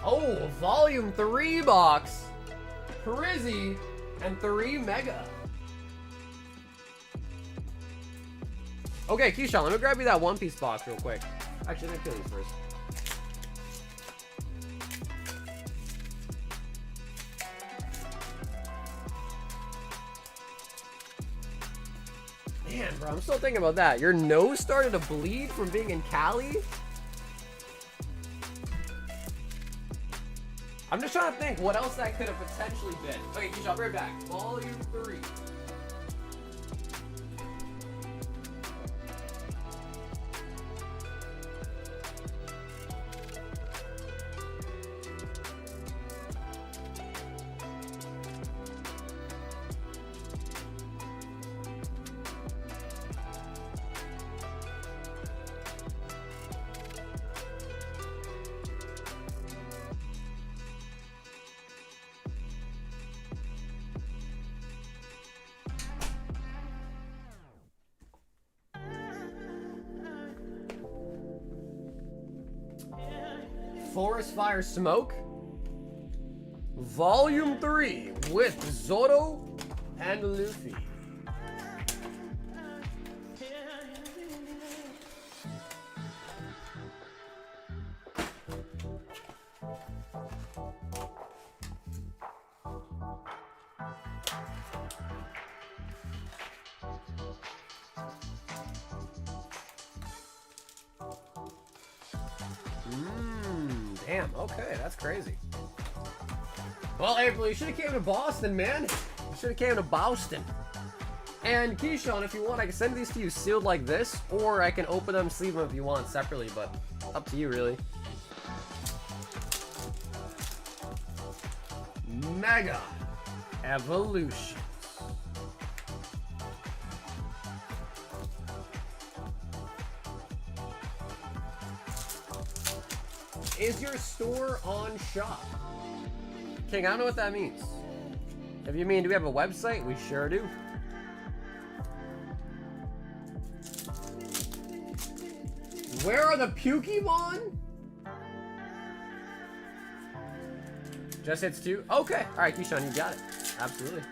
Oh, volume 3 box. Prizzy and 3 mega. Okay, Keisha, let me grab you that One Piece box real quick. Actually, let me kill you first. Man, bro, I'm still thinking about that. Your nose started to bleed from being in Cali? I'm just trying to think what else that could have potentially been. Okay, Keisha, I'll be right back. Volume 3. Forest Fire Smoke, Volume 3 with Zoro and Luffy. Damn, okay, that's crazy. Well, April, you should have came to Boston, man. You should have came to Boston. And Keyshawn, if you want, I can send these to you sealed like this, or I can open them, sleeve them if you want separately, but up to you, really. Mega Evolution. Is your store on shop? King, I don't know what that means. If you mean, do we have a website? We sure do. Where are the Pokemon? Just hits 2? Okay. Alright, Keyshawn, you got it. Absolutely.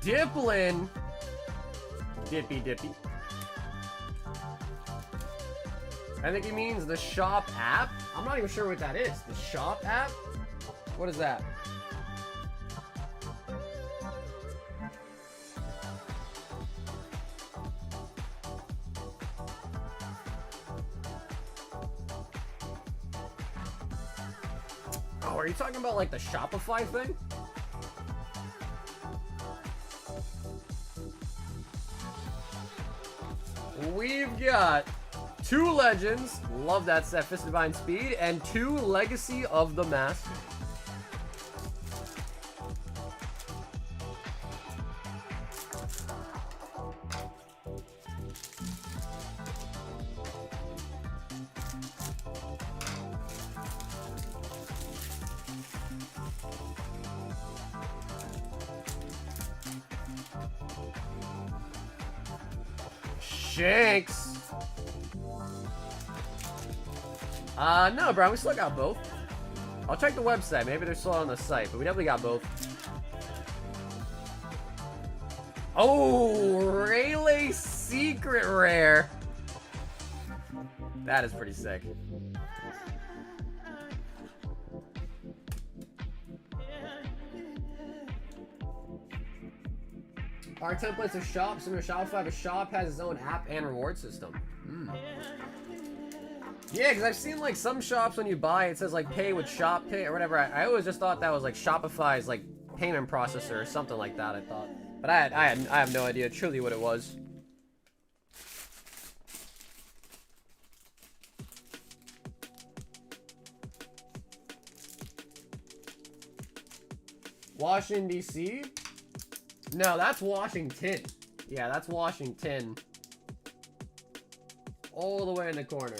Diplin. Dippy. I think he means the shop app. I'm not even sure what that is. The shop app? What is that? Oh, are you talking about like the Shopify thing? we've got 2 Legends, love that set, Fist of Divine Speed, and 2 Legacy of the Master. Shanks. No, Brian, we still got both. I'll check the website. Maybe they're still on the site, but we definitely got both. Oh, Rayleigh Secret Rare. That is pretty sick. Our templates are shop. Similar to Shopify, but Shop has its own app and reward system. Yeah, because I've seen like some shops when you buy it says like pay with Shop Pay or whatever. I always just thought that was like Shopify's like payment processor or something like that. I thought, but I have no idea truly what it was. Washington D.C. No, that's Washington. Yeah, that's Washington. All the way in the corner.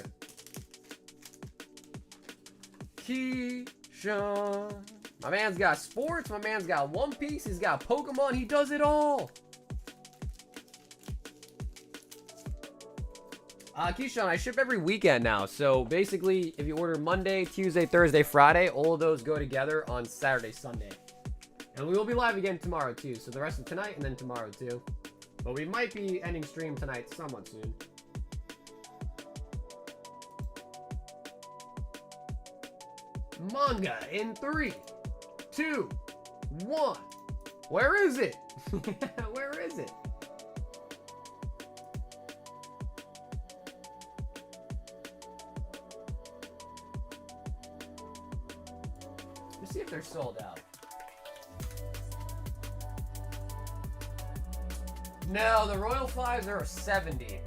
Keyshawn. My man's got sports. My man's got One Piece. He's got Pokemon. He does it all. Keyshawn, I ship every weekend now. So basically, if you order Monday, Tuesday, Thursday, Friday, all of those go together on Saturday, Sunday. And we will be live again tomorrow too. So the rest of tonight and then tomorrow too. But we might be ending stream tonight somewhat soon. Manga in 3, 2, 1. Where is it? Where is it? Let's see if they're sold out. No, the Royal 5s are 70.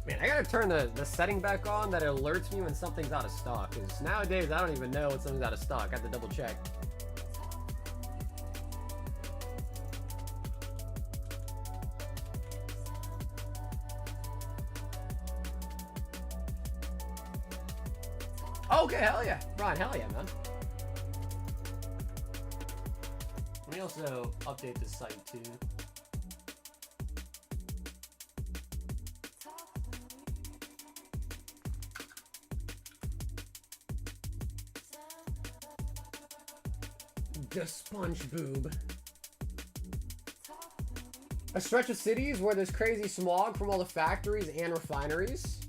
Man, I gotta turn the setting back on that alerts me when something's out of stock. Because nowadays, I don't even know when something's out of stock. I have to double check. Okay, hell yeah. Brian, hell yeah, man. Let me also update the site too. The Spongebob. A stretch of cities where there's crazy smog from all the factories and refineries.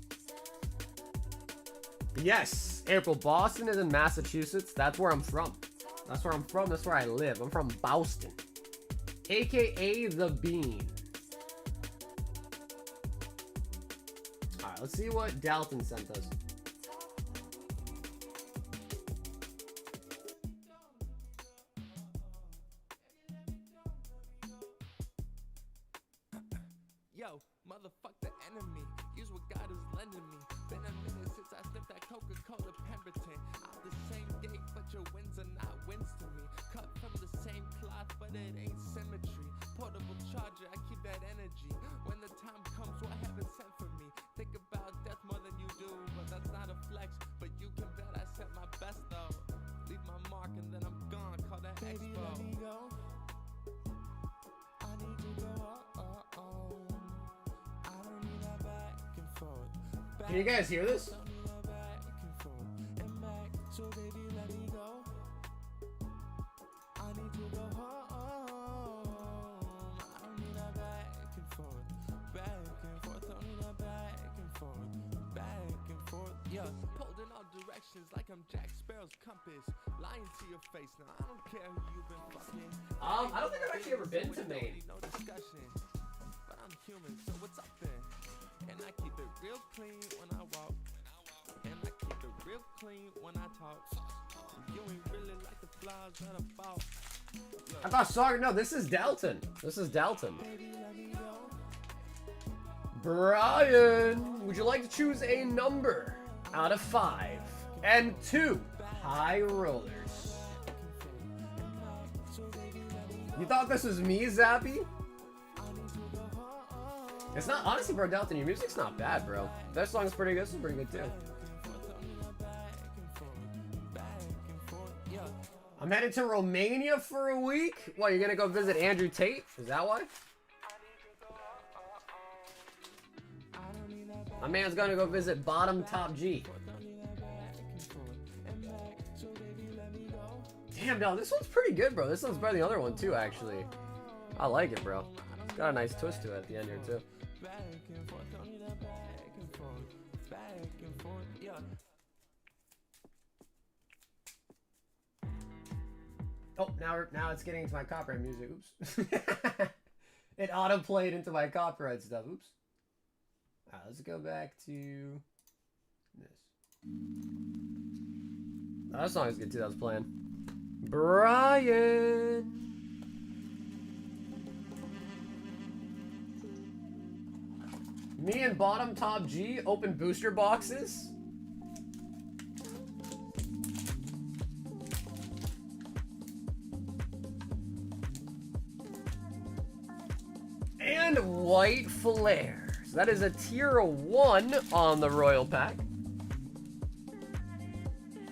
Yes. April, Boston is in Massachusetts. That's where I'm from. That's where I'm from. That's where I live. I'm from Boston. AKA the Bean. Alright, let's see what Dalton sent us. Yo, motherfuck the enemy. Use what God is lending me. Been a minute since I sniffed that Coca-Cola Pemberton. I'm the same gate, but your wins are not wins to me. Cut from the same cloth, but it ain't symmetry. Portable charger, I keep that energy. When the time comes, what heaven sent for me. Think about death more than you do, but that's not a flex. But you can bet I set my best though. Leave my mark and then I'm gone. Call that Baby, expo. let me go. I need to go. I don't need that back and forth. Can you guys hear this? Don't need that back and forth and back. So baby, let me go. I need to go home. I don't need that back and forth. Back and forth. Don't need that back and forth. Back and forth. Yeah, pulled in all directions like I'm Jack Sparrow's compass. Lying to your face now. I don't care who you've been fucking. I don't think I've actually ever been to Maine. No discussion. But I'm human, so what's up then? And I keep it real. real clean when I walk. And I keep it real clean when I talk. You ain't really like the flaws that I bought. I thought sorry. No, this is Dalton. This is Dalton. Brian, would you like to choose a number out of 5 and 2 high rollers? You thought this was me, Zappy? It's not, honestly, bro, Dalton, your music's not bad, bro. That song's pretty good. This is pretty good, too. I'm headed to Romania for a week. What, you're gonna go visit Andrew Tate? Is that why? My man's gonna go visit Bottom Top G. Damn, no, this one's pretty good, bro. This one's better than the other one, too, actually. I like it, bro. It's got a nice twist to it at the end here, too. Oh, now it's getting into my copyright music. Oops. It auto-played into my copyright stuff. Oops. Alright, let's go back to this. Oh, that song is good too. That was playing. Brian. Me and Bottom Top G open booster boxes. And White Flare. So that is a tier 1 on the Royal Pack.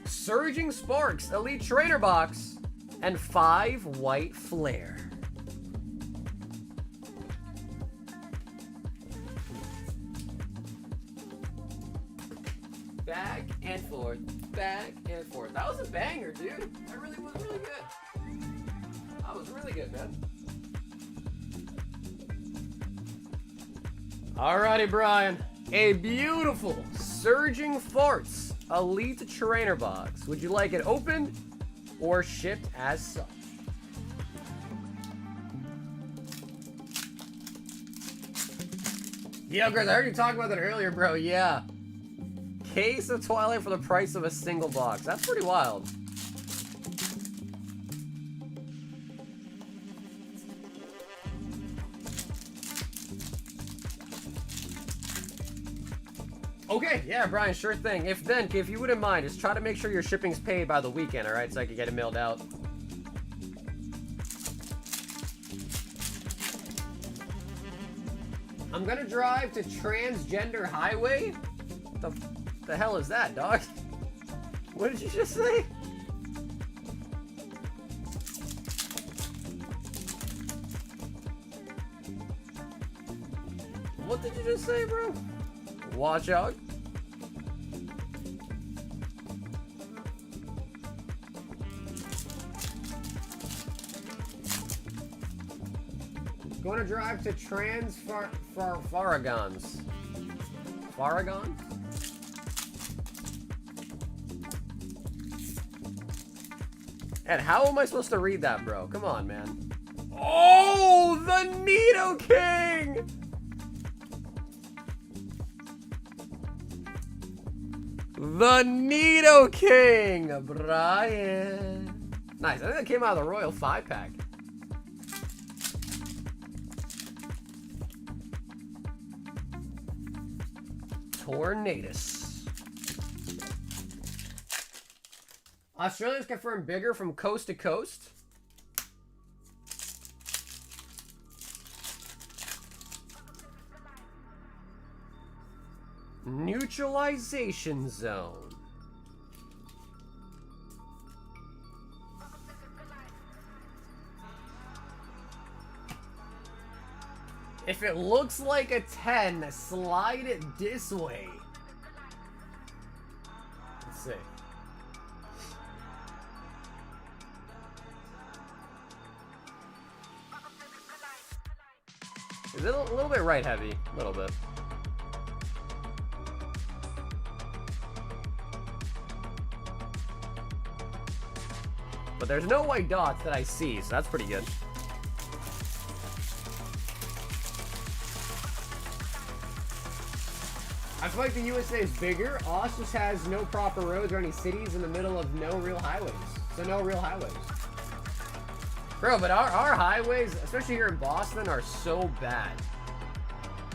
Surging Sparks, Elite Trainer Box, and 5 White Flare. Back and forth, back and forth. That was a banger, dude. That really was really good. That was really good, man. Alrighty, Brian. A beautiful Surging Farts Elite Trainer Box. Would you like it opened or shipped as such? Yeah, Chris, I heard you talk about that earlier, bro. Yeah. Case of Twilight for the price of a single box. That's pretty wild. Okay, yeah, Brian, sure thing. If you wouldn't mind, just try to make sure your shipping's paid by the weekend, alright? So I can get it mailed out. I'm gonna drive to Transgender Highway? What the hell is that, dog? What did you just say? What did you just say, bro? Watch out. Going to drive to Farragons. Farragon? And how am I supposed to read that, bro? Come on, man. Oh, the Nido King! The Nido King, Brian. Nice. I think that came out of the Royal 5-pack. Tornadus. Australia's confirmed bigger from coast to coast. Neutralization zone. If it looks like a 10, slide it this way. Let's see. Is it a little bit right heavy? A little bit. But there's no white dots that I see, so that's pretty good. I feel like the USA is bigger. Aus just has no proper roads or any cities in the middle of no real highways. So no real highways. Bro, but our highways, especially here in Boston, are so bad.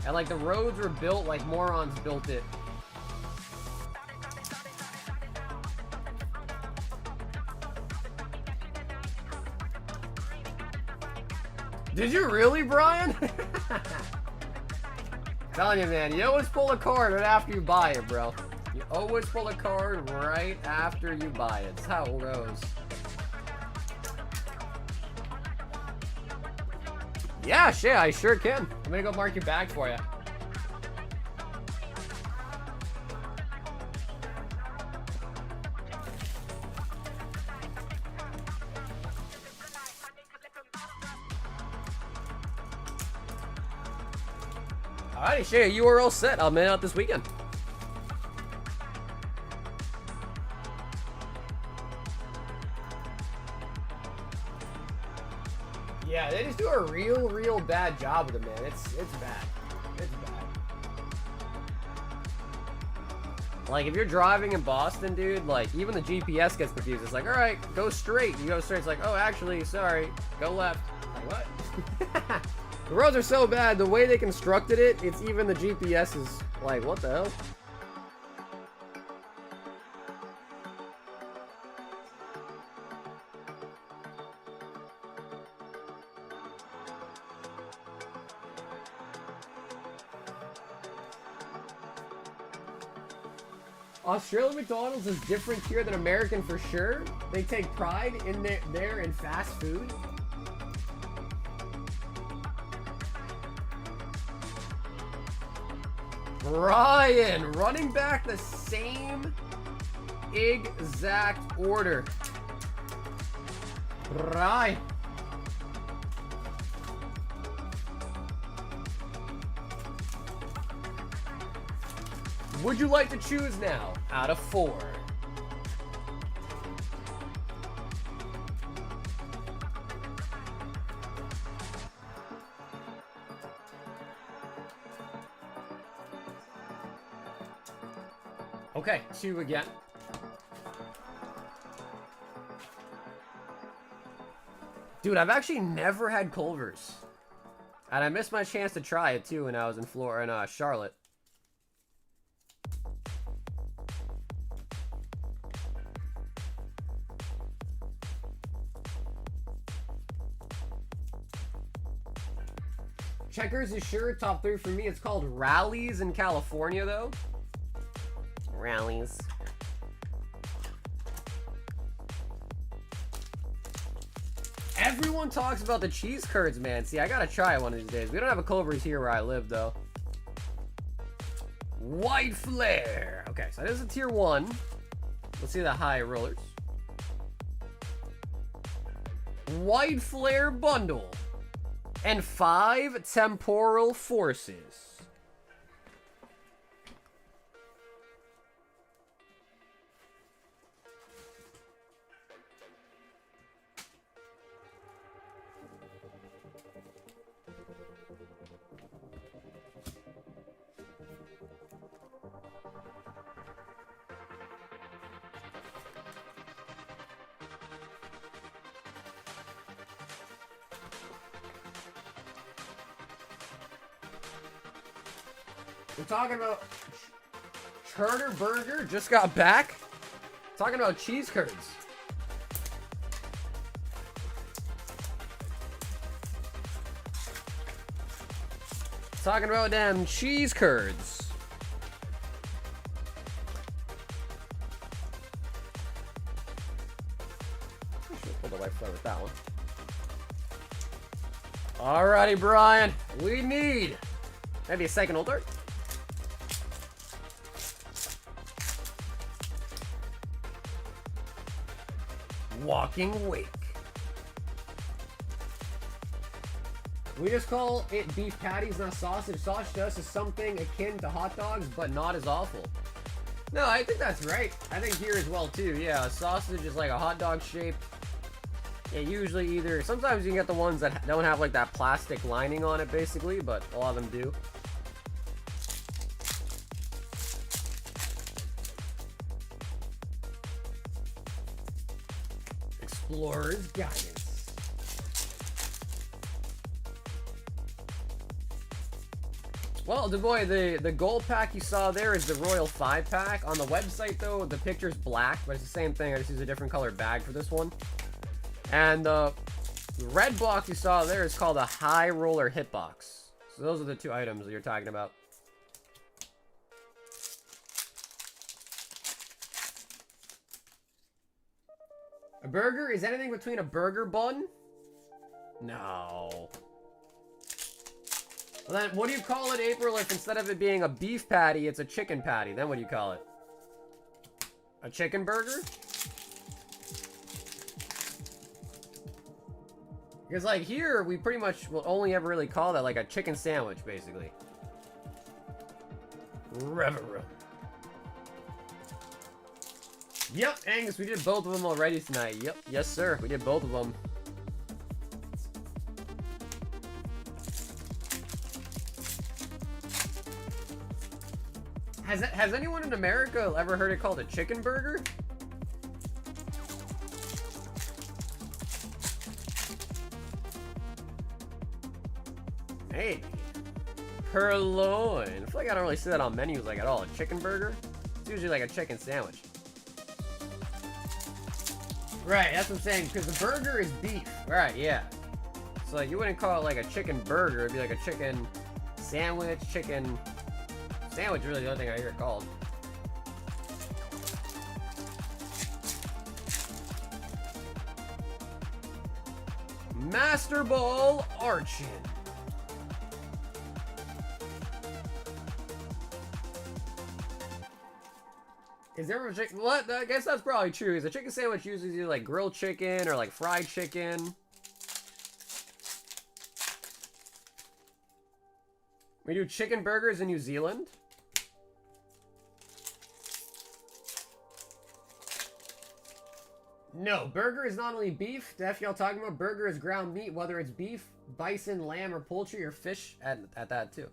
And like the roads were built like morons built it. Did you really, Brian? Telling you, man, you always pull a card right after you buy it, bro. You always pull a card right after you buy it. That's how it goes. Yeah, shit, I sure can. I'm gonna go mark your bag for you. Alrighty, Shay, you are all set. I'll mail out this weekend. Yeah, they just do a real bad job with it, man. It's bad. It's bad. Like, if you're driving in Boston, dude, like, even the GPS gets confused. It's like, alright, go straight. You go straight. It's like, oh, actually, sorry, go left. Like, what? The roads are so bad, the way they constructed it, it's even the GPS is like, what the hell? Australian McDonald's is different here than American for sure. They take pride in their in fast food. Brian, running back the same exact order. Brian. Would you like to choose now out of 4? Okay, 2 again. Dude, I've actually never had Culver's. And I missed my chance to try it too when I was in Charlotte. Checkers is sure top 3 for me. It's called Rallies in California though. Rallies. Everyone talks about the cheese curds, man. See, I gotta try it one of these days. We don't have a Culver's here where I live, though. White Flare. Okay, so this is a tier 1. Let's see the high rollers. White Flare bundle. And 5 Temporal Forces. We're talking about Charter Burger just got back. Talking about cheese curds. Talking about them cheese curds. I should pull the white flare with that one. Alrighty, Brian. We need maybe a second holder. Walking Wake. We just call it beef patties, not sausage. Sausage to us is something akin to hot dogs, but not as awful. No, I think that's right. I think here as well too. Yeah, a sausage is like a hot dog shape. Yeah, usually either. Sometimes you can get the ones that don't have like that plastic lining on it, basically, but a lot of them do. Explorer's Guidance. Well, the boy, the gold pack you saw there is the Royal 5 pack. On the website, though, the picture's black, but it's the same thing. I just use a different color bag for this one. And the red box you saw there is called a High Roller Hitbox. So those are the two items that you're talking about. A burger is anything between a burger bun? No. Well then, what do you call it, April, if instead of it being a beef patty, it's a chicken patty? Then what do you call it? A chicken burger? Because, like, here, we pretty much will only ever really call that, like, a chicken sandwich, basically. Reverend. Yep, Angus, we did both of them already tonight. Yep, yes, sir. We did both of them. Has anyone in America ever heard it called a chicken burger? Maybe. Purloin. I feel like I don't really see that on menus like at all. A chicken burger? It's usually like a chicken sandwich. Right, that's what I'm saying, because the burger is beef. Right, yeah. So like, you wouldn't call it like a chicken burger. It'd be like a chicken sandwich, chicken... Sandwich is really the only thing I hear it called. Master Ball Archin. Is there a chicken? What? I guess that's probably true. Is a chicken sandwich usually either like grilled chicken or like fried chicken? We do chicken burgers in New Zealand. No, burger is not only beef. The F y'all talking about? Burger is ground meat, whether it's beef, bison, lamb, or poultry, or fish at that too.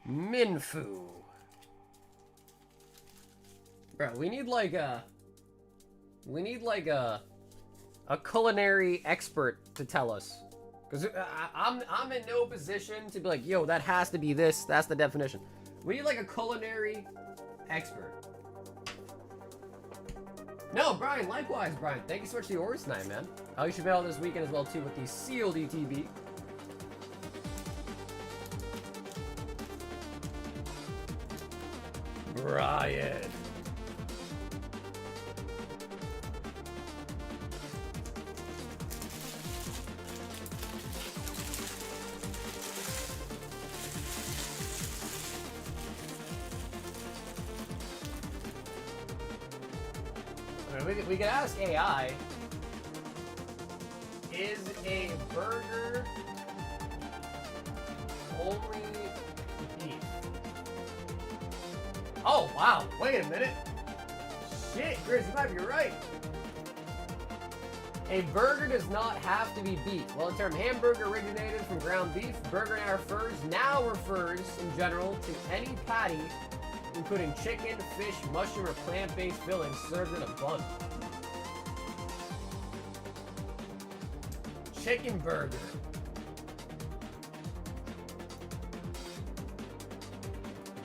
Minfu. Bro, we need like a culinary expert to tell us. Because I'm in no position to be like, yo, that has to be this. That's the definition. We need like a culinary expert. No, Brian, likewise, Brian. Thank you so much for the orders tonight, man. Oh, you should be out this weekend as well, too, with the sealed ETB. Brian. We could ask AI, is a burger only beef? Oh, wow. Wait a minute. Shit, Grizz, you might be right. A burger does not have to be beef. Well, the term hamburger originated from ground beef. Burger now refers in general to any patty including chicken, fish, mushroom, or plant-based fillings served in a bun. Chicken burger.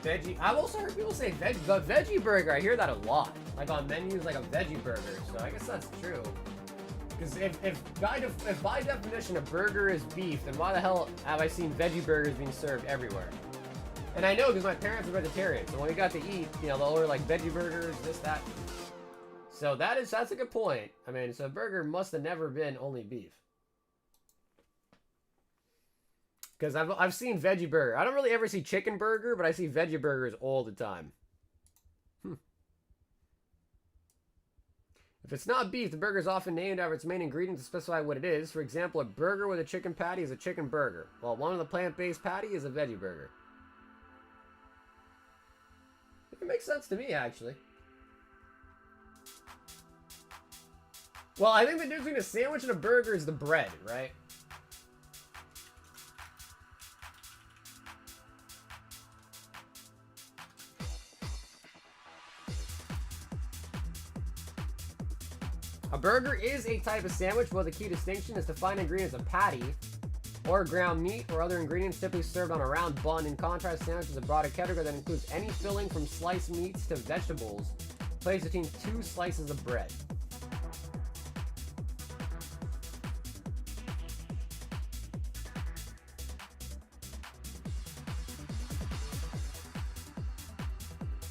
Veggie. I've also heard people say the veggie burger. I hear that a lot. Like on menus, like a veggie burger. So I guess that's true. Because if by definition a burger is beef, then why the hell have I seen veggie burgers being served everywhere? And I know because my parents are vegetarian, so when we got to eat, you know, they'll order like veggie burgers, this, that. So that's a good point. I mean, so a burger must have never been only beef. Because I've seen veggie burger. I don't really ever see chicken burger, but I see veggie burgers all the time. If it's not beef, the burger is often named after its main ingredient to specify what it is. For example, a burger with a chicken patty is a chicken burger, while one of the plant-based patty is a veggie burger. It makes sense to me, actually. Well, I think the difference between a sandwich and a burger is the bread, right? A burger is a type of sandwich, but the key distinction is to find ingredients of patty or ground meat or other ingredients typically served on a round bun. In contrast, sandwich is a broader category that includes any filling from sliced meats to vegetables placed between two slices of bread.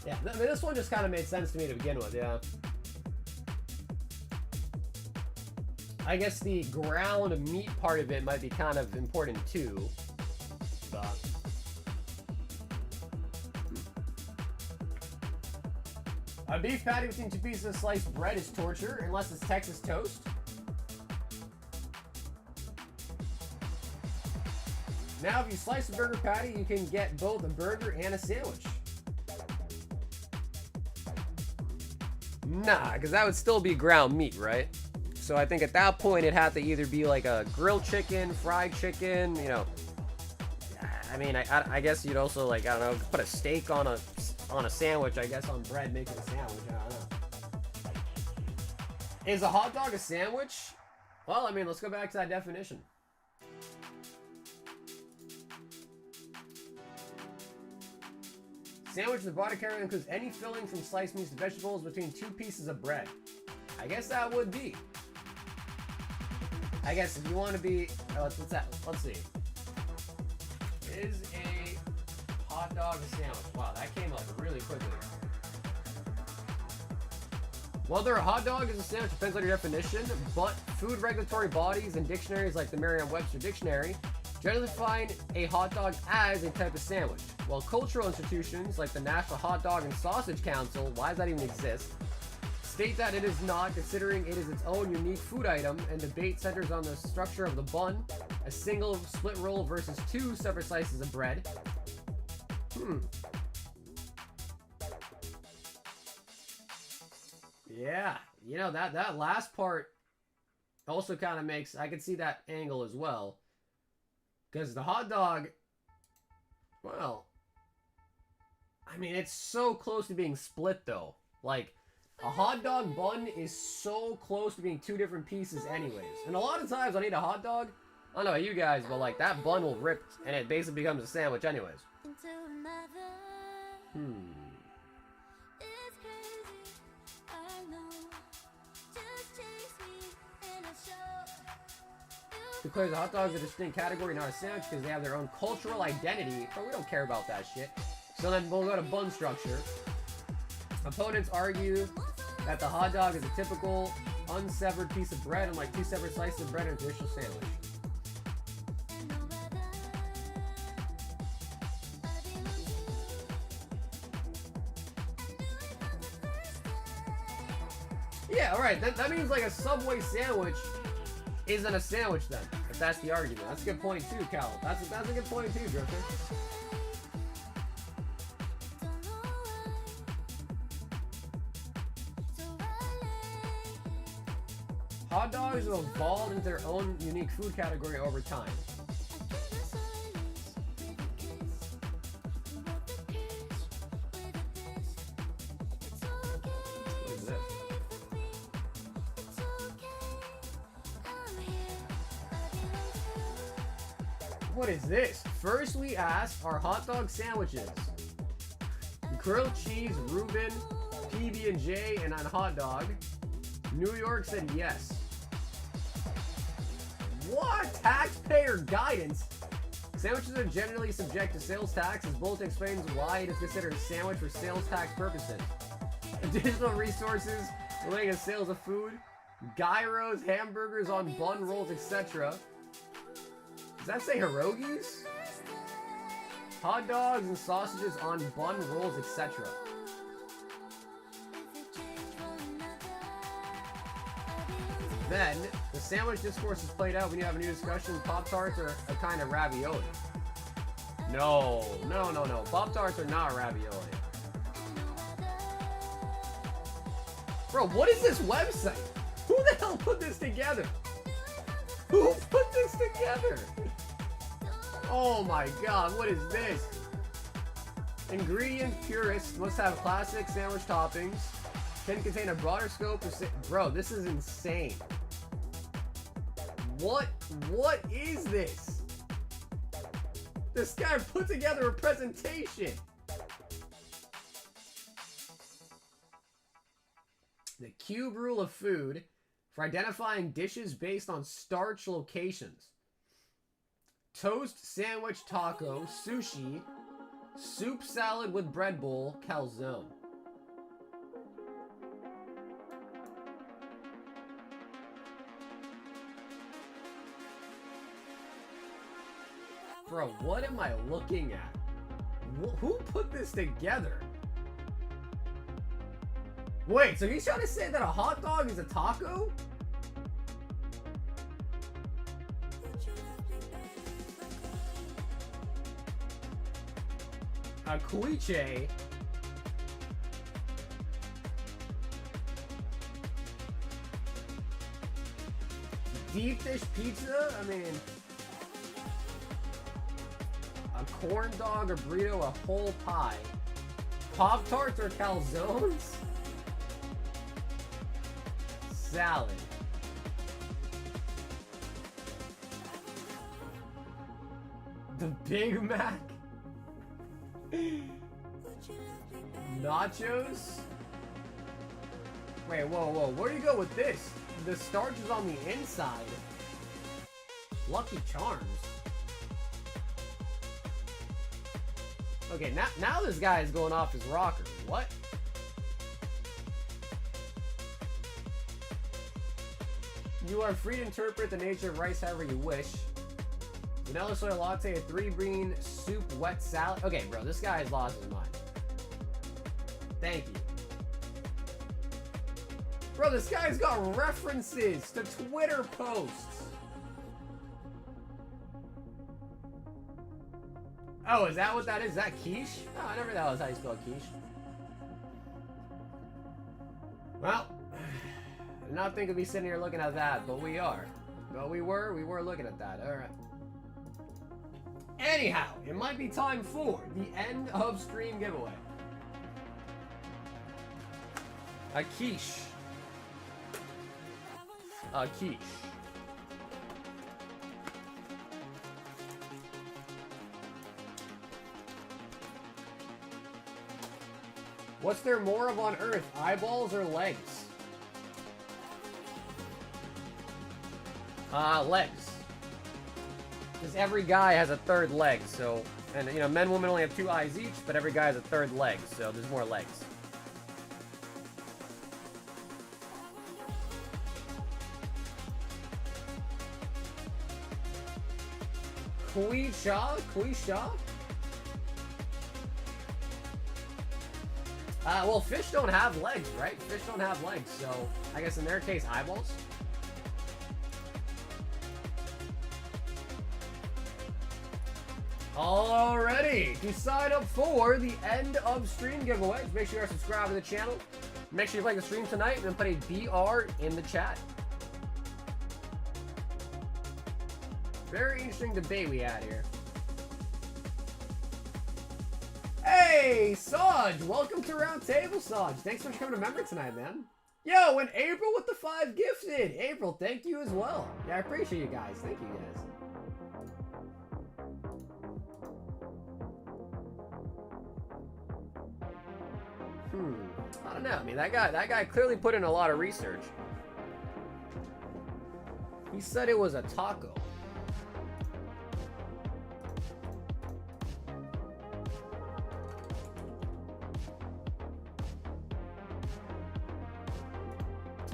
Yeah, I mean, this one just kind of made sense to me to begin with, yeah. I guess the ground meat part of it might be kind of important too. But a beef patty between two pieces of sliced bread is torture, unless it's Texas toast. Now, if you slice a burger patty, you can get both a burger and a sandwich. Nah, because that would still be ground meat, right? So I think at that point it'd have to either be like a grilled chicken, fried chicken, you know. I mean, I guess you'd also, like, I don't know, put a steak on a sandwich, I guess, on bread, make it a sandwich. I don't know. Is a hot dog a sandwich? Well, I mean, let's go back to that definition. Sandwich is the broader category includes any filling from sliced meats to vegetables between two pieces of bread. I guess that would be. I guess if you want to be, let's see. Is a hot dog a sandwich? Wow, that came up really quickly. Whether a hot dog is a sandwich depends on your definition, but food regulatory bodies and dictionaries like the Merriam-Webster Dictionary generally define a hot dog as a type of sandwich, while cultural institutions like the National Hot Dog and Sausage Council, why does that even exist, state that it is not, considering it is its own unique food item, and debate centers on the structure of the bun, a single split roll versus two separate slices of bread. Yeah, you know, that last part also kind of makes, I can see that angle as well. Because the hot dog, well, I mean, it's so close to being split, though. Like, a hot dog bun is so close to being two different pieces anyways. And a lot of times when I eat a hot dog, I don't know about you guys, but, like, that bun will rip, and it basically becomes a sandwich anyways. Declares a hot dog is a distinct category, not a sandwich, because they have their own cultural identity, but we don't care about that shit. So then we'll go to bun structure. Opponents argue that the hot dog is a typical unsevered piece of bread, unlike two separate slices of bread in a traditional sandwich. Yeah, alright, that means like a Subway sandwich isn't a sandwich then, if that's the argument. That's a good point too, Cal. That's a good point too, Drifter. Hot dogs have evolved into their own unique food category over time. What is this? First we asked, are hot dog sandwiches? Grilled cheese, Reuben, PB&J, and on hot dog. New York said yes. What? Taxpayer guidance? Sandwiches are generally subject to sales tax, as Bulletin explains why it is considered a sandwich for sales tax purposes. Additional resources relating to sales of food, gyros, hamburgers on bun rolls, etc. Does that say pierogies? Hot dogs and sausages on bun rolls, etc. Then, the sandwich discourse is played out when you have a new discussion. Pop-Tarts are a kind of ravioli. No. Pop-Tarts are not ravioli. Bro, what is this website? Who the hell put this together? Who put this together? Oh my god, what is this? Ingredient purists must have classic sandwich toppings. Can contain a broader scope of... Bro, this is insane. What is this? This guy put together a presentation. The cube rule of food for identifying dishes based on starch locations. Toast, sandwich, taco, sushi, soup salad with bread bowl, calzone. Bro, what am I looking at? Who put this together? Wait, so he's trying to say that a hot dog is a taco? A cuiche. Deep dish pizza? I mean... A corn dog, a burrito, a whole pie. Pop-Tarts or calzones? Salad. The Big Mac? Nachos? Wait, whoa, where do you go with this? The starch is on the inside. Lucky Charms. Okay, now this guy is going off his rocker. What? You are free to interpret the nature of rice however you wish. Vanilla soy latte, a 3-bean soup wet salad. Okay, bro, this guy has lost his mind. Thank you. Bro, this guy's got references to Twitter posts. Oh, is that what that is? Is that quiche? Oh, I never thought that was how you spell quiche. Well, I did not think we'd be sitting here looking at that, but we are. But we were looking at that. Alright. Anyhow, it might be time for the end of stream giveaway. A quiche. A quiche. What's there more of on Earth, eyeballs or legs? Legs. Because every guy has a third leg, so... And, you know, men and women only have 2 eyes each, but every guy has a third leg, so there's more legs. Quisha? Well, fish don't have legs, right? Fish don't have legs, so I guess in their case, eyeballs. Alrighty, to sign up for the end of stream giveaway, make sure you're subscribed to the channel. Make sure you like the stream tonight and then put a BR in the chat. Very interesting debate we had here. Hey, Saj! Welcome to Roundtable, Saj. Thanks so much for coming to member tonight, man. Yo, and April with the 5 gifted. April, thank you as well. Yeah, I appreciate you guys. Thank you guys. I don't know. I mean, that guy clearly put in a lot of research. He said it was a taco.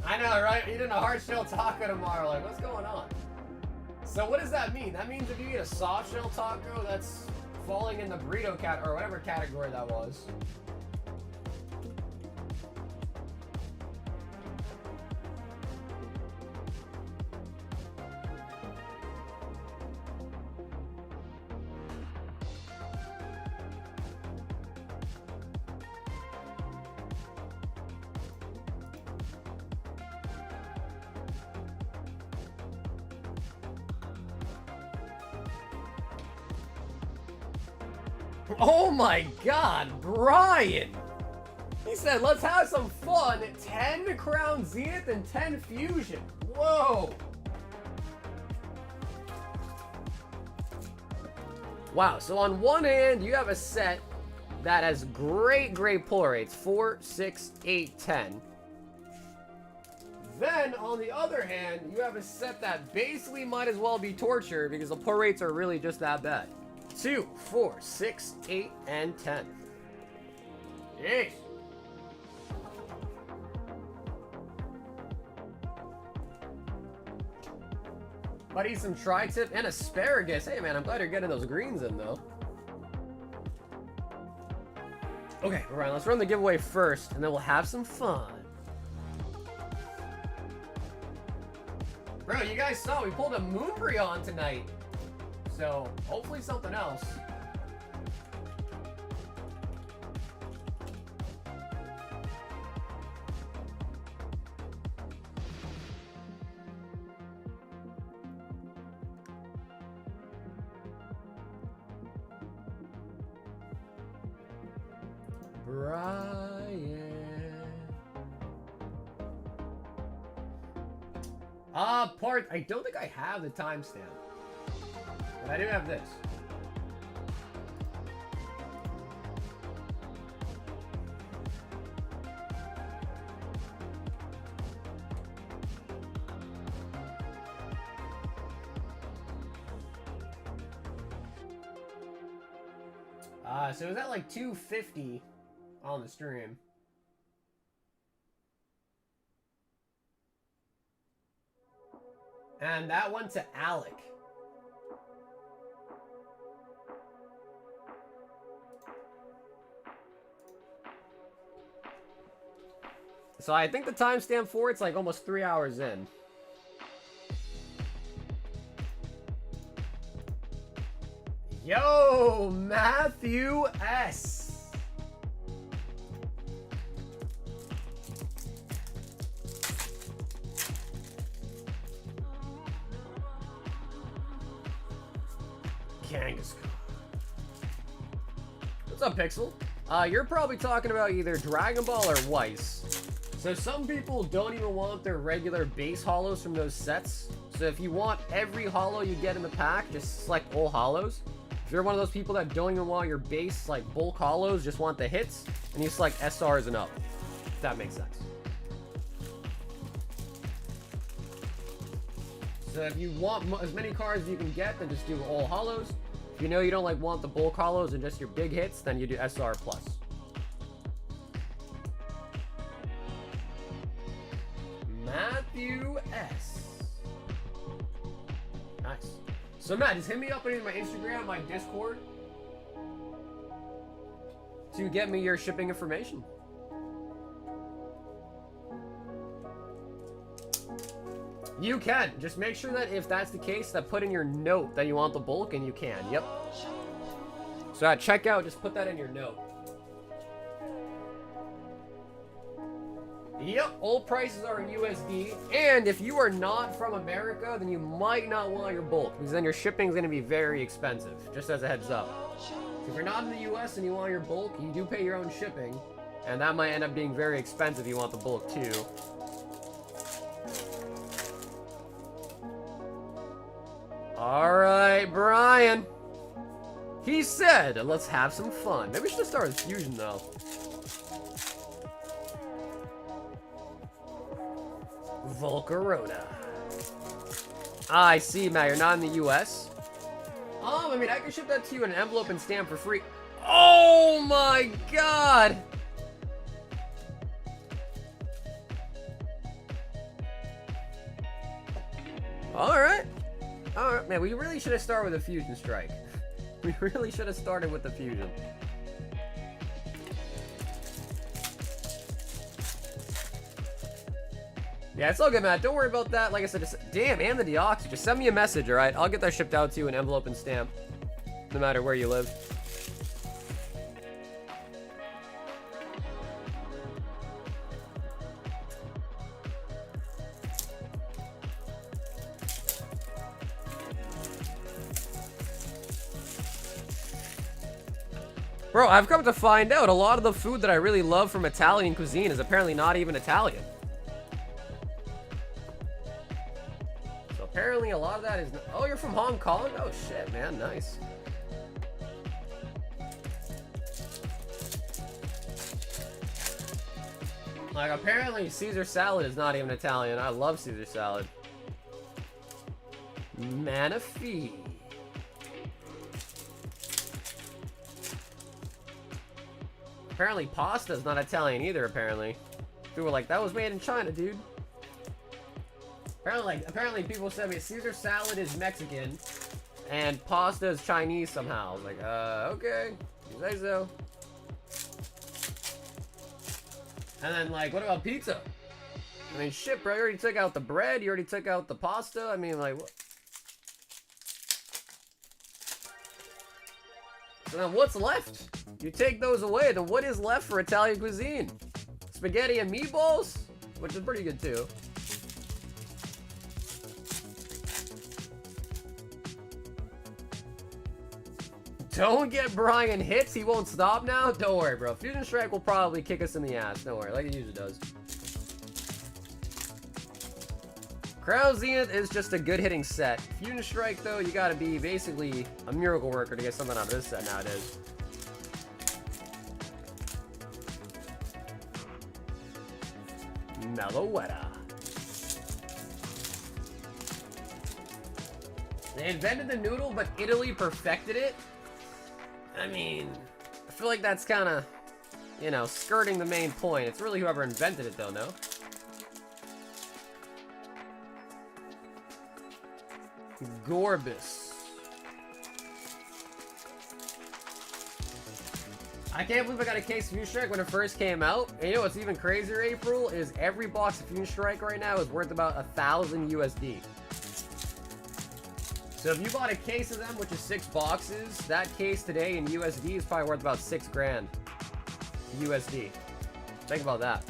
I know, right? Eating a hard shell taco tomorrow. Like, what's going on? So what does that mean? That means if you eat a soft shell taco, that's falling in the burrito cat or whatever category that was. Oh my God, Brian! He said, let's have some fun. 10 Crown Zenith and 10 Fusion. Whoa. Wow, so on one hand, you have a set that has great pull rates. 4, 6, 8, 10. Then, on the other hand, you have a set that basically might as well be torture because the pull rates are really just that bad. 2, 4, 6, 8, and 10. Jeez. Buddy, some tri-tip and asparagus. Hey, man, I'm glad you're getting those greens in, though. Okay, Ryan, let's run the giveaway first, and then we'll have some fun. Bro, you guys saw we pulled a Moonbreon on tonight. So, hopefully something else. Brian. Part. I don't think I have the timestamp. But I do have this. So it was at like 250 on the stream. And that went to Alec. So I think the timestamp for it's like almost 3 hours in. Yo, Matthew S. Kangaskhan. What's up, Pixel? You're probably talking about either Dragon Ball or Weiss. So some people don't even want their regular base holos from those sets. So if you want every holo you get in the pack, just select all holos. If you're one of those people that don't even want your base, like bulk holos, just want the hits, and you select SRs and up. If that makes sense. So if you want as many cards as you can get, then just do all holos. If you know you don't like want the bulk holos and just your big hits, then you do SR plus. Matthew S. Nice. So Matt, just hit me up on my Instagram, my Discord, to get me your shipping information. You can. Just make sure that if that's the case, that put in your note that you want the bulk, and you can. Yep. So at checkout, just put that in your note. Yep, all prices are in USD, and if you are not from America, then you might not want your bulk, because then your shipping is going to be very expensive, just as a heads up. So if you're not in the US and you want your bulk, you do pay your own shipping, and that might end up being very expensive if you want the bulk too. Alright, Brian. He said, let's have some fun. Maybe we should start with Fusion, though. Volcarona. I see, Matt. You're not in the US? I mean, I can ship that to you in an envelope and stamp for free. Oh my god! Alright. Alright, man, we really should have started with a Fusion Strike. We really should have started with the Fusion. Yeah, it's all good, Matt. Don't worry about that. Like I said, just, damn, and the Deoxys. Just send me a message, alright? I'll get that shipped out to you in envelope and stamp. No matter where you live. Bro, I've come to find out a lot of the food that I really love from Italian cuisine is apparently not even Italian. So apparently a lot of that is... Oh, you're from Hong Kong? Oh shit, man, nice. Like, apparently Caesar salad is not even Italian. I love Caesar salad. Manifee. Apparently pasta is not Italian either, apparently. People were like, that was made in China, dude. Apparently people said Caesar salad is Mexican and pasta is Chinese somehow. I was like, okay, you say so. And then, like, what about pizza? I mean, shit, bro, you already took out the bread, you already took out the pasta. I mean, like, what? So then what's left? You take those away, then what is left for Italian cuisine? Spaghetti and meatballs? Which is pretty good too. Don't get Brian hits, he won't stop now? Don't worry, bro. Fusion Strike will probably kick us in the ass. Don't worry, like it usually does. Crown Zenith is just a good hitting set. Fusion Strike, though, you gotta be basically a miracle worker to get something out of this set nowadays. Meloetta. They invented the noodle, but Italy perfected it? I mean, I feel like that's kind of, you know, skirting the main point. It's really whoever invented it, though, no? Gorbis. I can't believe I got a case of Fusion Strike when it first came out. And you know what's even crazier, April, is every box of Fusion Strike right now is worth about 1,000 USD. So if you bought a case of them, which is 6 boxes, that case today in USD is probably worth about 6 grand USD. Think about that.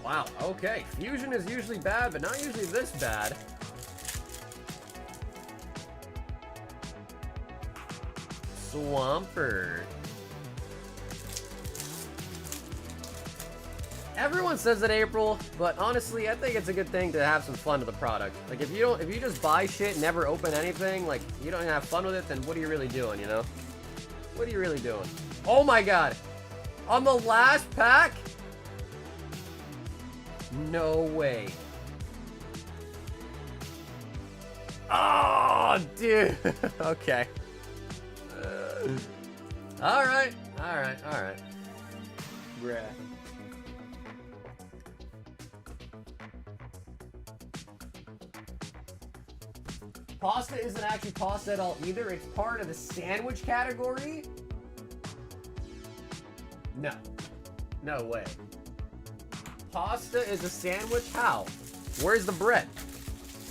Wow, okay. Fusion is usually bad, but not usually this bad. Swampert. Everyone says it, April, but honestly, I think it's a good thing to have some fun with the product. Like, if you just buy shit, never open anything, like, you don't have fun with it, then what are you really doing, you know? What are you really doing? Oh my god! On the last pack? No way. Oh, dude. Okay. Alright. Bruh. Pasta isn't actually pasta at all either. It's part of the sandwich category. No. No way. Pasta is a sandwich? How? Where's the bread?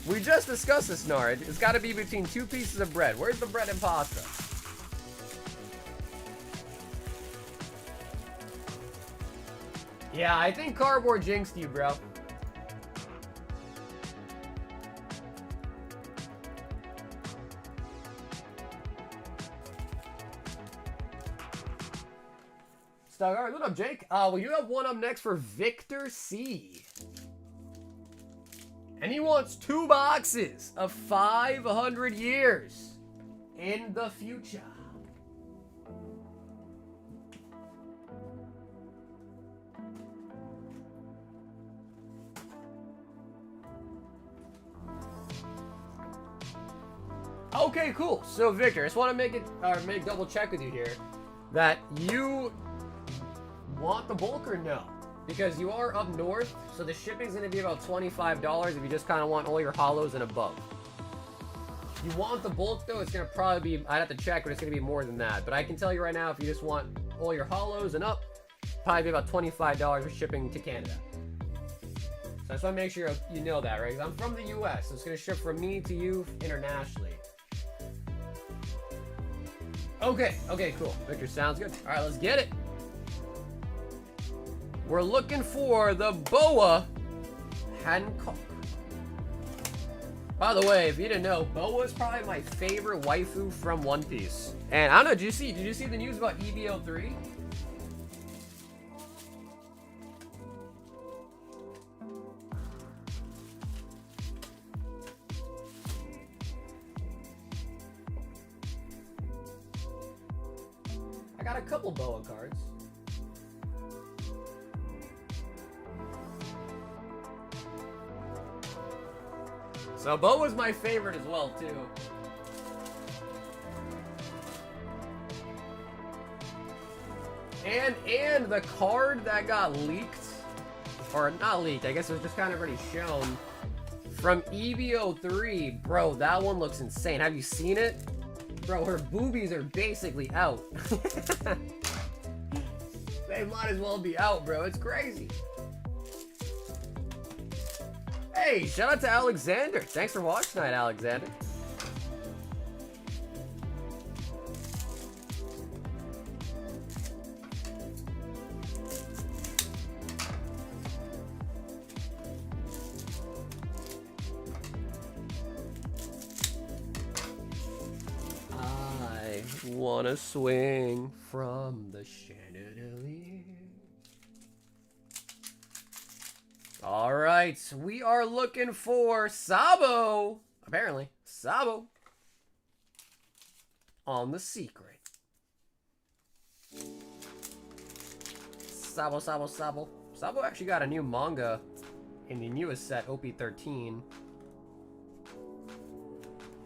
We just discussed this, Nard. It's got to be between 2 pieces of bread. Where's the bread and pasta? Yeah, I think cardboard jinxed you, bro. Alright, what up, Jake? We do have one up next for Victor C. And he wants 2 boxes of 500 years in the future. Okay, cool. So, Victor, I just want to make double check with you here that you want the bulk or no? Because you are up north, so the shipping's going to be about $25 if you just kind of want all your holos and above. If you want the bulk, though, it's going to probably be, I'd have to check, but it's going to be more than that. But I can tell you right now, if you just want all your holos and up, probably be about $25 for shipping to Canada. So I just want to make sure you know that, right? Because I'm from the US, so it's going to ship from me to you internationally. Okay, cool. Victor, sounds good. All right, let's get it. We're looking for the Boa Hancock. By the way, if you didn't know, Boa is probably my favorite waifu from One Piece. And I don't know, did you see the news about EVO3? I got a couple Boa cards. So Boa's my favorite as well, too. And the card that got leaked, or not leaked, I guess it was just kind of already shown, from EVO3, bro, that one looks insane. Have you seen it? Bro, her boobies are basically out. They might as well be out, bro. It's crazy. Hey, shout out to Alexander. Thanks for watching tonight, Alexander. I wanna swing from the chandelier. All right, we are looking for Sabo. Apparently, Sabo on the secret. Sabo. Sabo actually got a new manga in the newest set, OP13.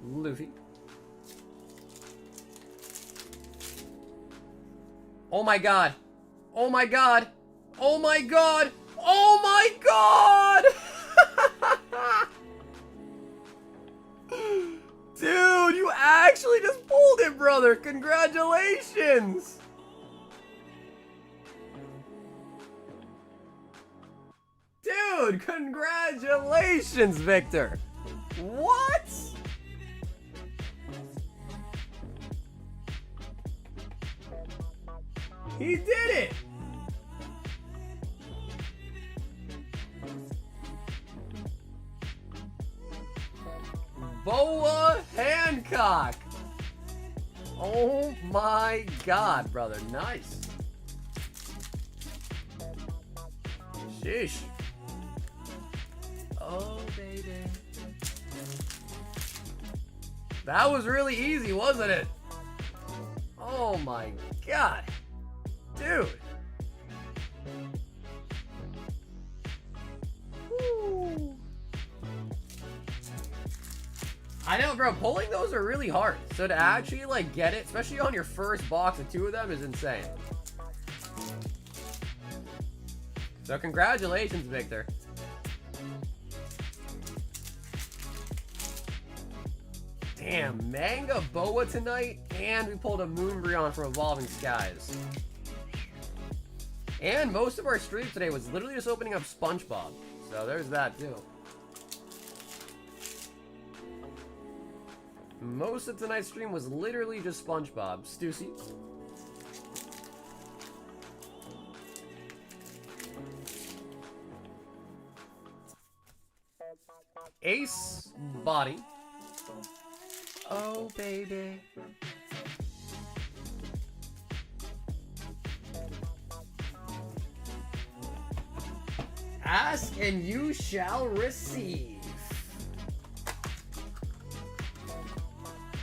Luffy. Oh my god. Oh my god. Oh my god. Oh my god! Dude, you actually just pulled it, brother. Congratulations. Dude, congratulations, Victor. What? He did it. Boa Hancock. Oh my god, brother. Nice. Sheesh. Oh, baby. That was really easy, wasn't it? Oh my god. Dude. Woo. I know, bro, pulling those are really hard. So to actually, like, get it, especially on your first box of 2 of them, is insane. So congratulations, Victor. Damn, Manga Boa tonight, and we pulled a Moonbreon from Evolving Skies. And most of our stream today was literally just opening up Spongebob. So there's that, too. Most of tonight's stream was literally just Spongebob. Stussy. Ace Body. Oh, baby. Ask and you shall receive.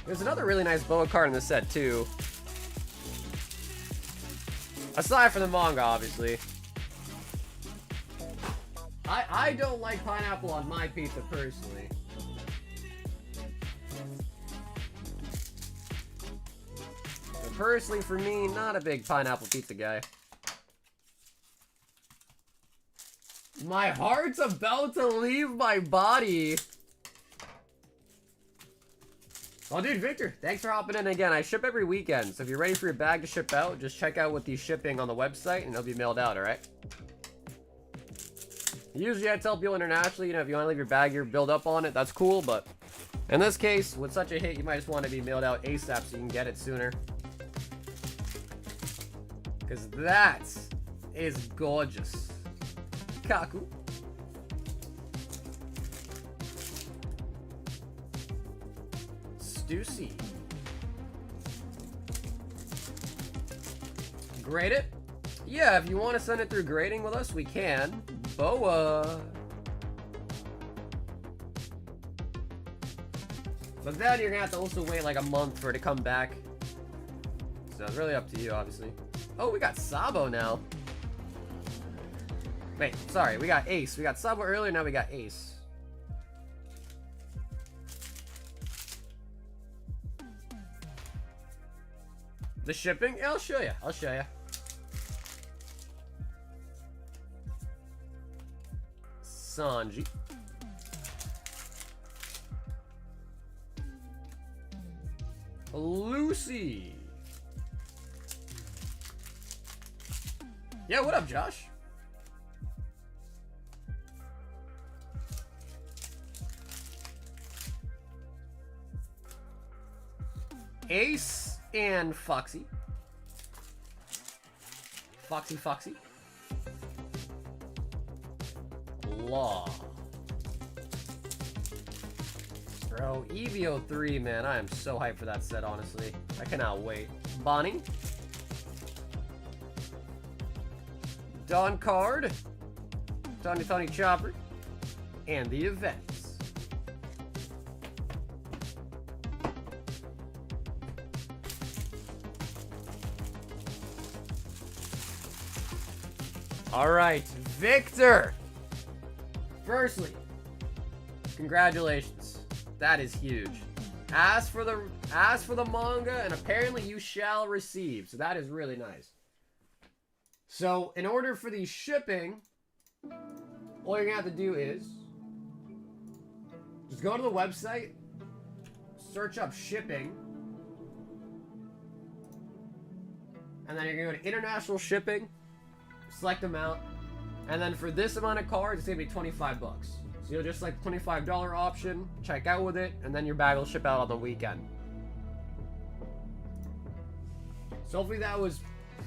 There's another really nice Boa card in this set, too. Aside from the manga, obviously. I don't like pineapple on my pizza, personally. But personally, for me, not a big pineapple pizza guy. My heart's about to leave my body. Oh, dude, Victor, thanks for hopping in again. I ship every weekend, so if you're ready for your bag to ship out, just check out what the shipping on the website, and it'll be mailed out, alright? Usually I tell people internationally, you know, if you want to leave your bag here, build up on it, that's cool, but in this case, with such a hit, you might just want to be mailed out ASAP so you can get it sooner. Because that is gorgeous. Kaku. do see. Grade it? Yeah, if you want to send it through grading with us, we can. Boa. But then you're gonna have to also wait like a month for it to come back. So it's really up to you, obviously. Oh, we got Sabo now. Wait, sorry, we got Ace. We got Sabo earlier, now we got Ace. The shipping? Yeah, I'll show you. I'll show you. Sanji. Lucy. Yeah, what up, Josh? Ace and Foxy. Foxy. Law. Bro, EVO 3, man, I am so hyped for that set, honestly. I cannot wait. Bonnie. Don Card. Tony Chopper. And the events. Alright, Victor! Firstly, congratulations. That is huge. Ask for the manga, and apparently you shall receive. So that is really nice. So in order for the shipping, all you're gonna have to do is just go to the website, search up shipping, and then you're gonna go to international shipping, select amount, and then for this amount of cards, it's gonna be 25 bucks. So you'll just select the $25 option, check out with it, and then your bag will ship out on the weekend. So hopefully that was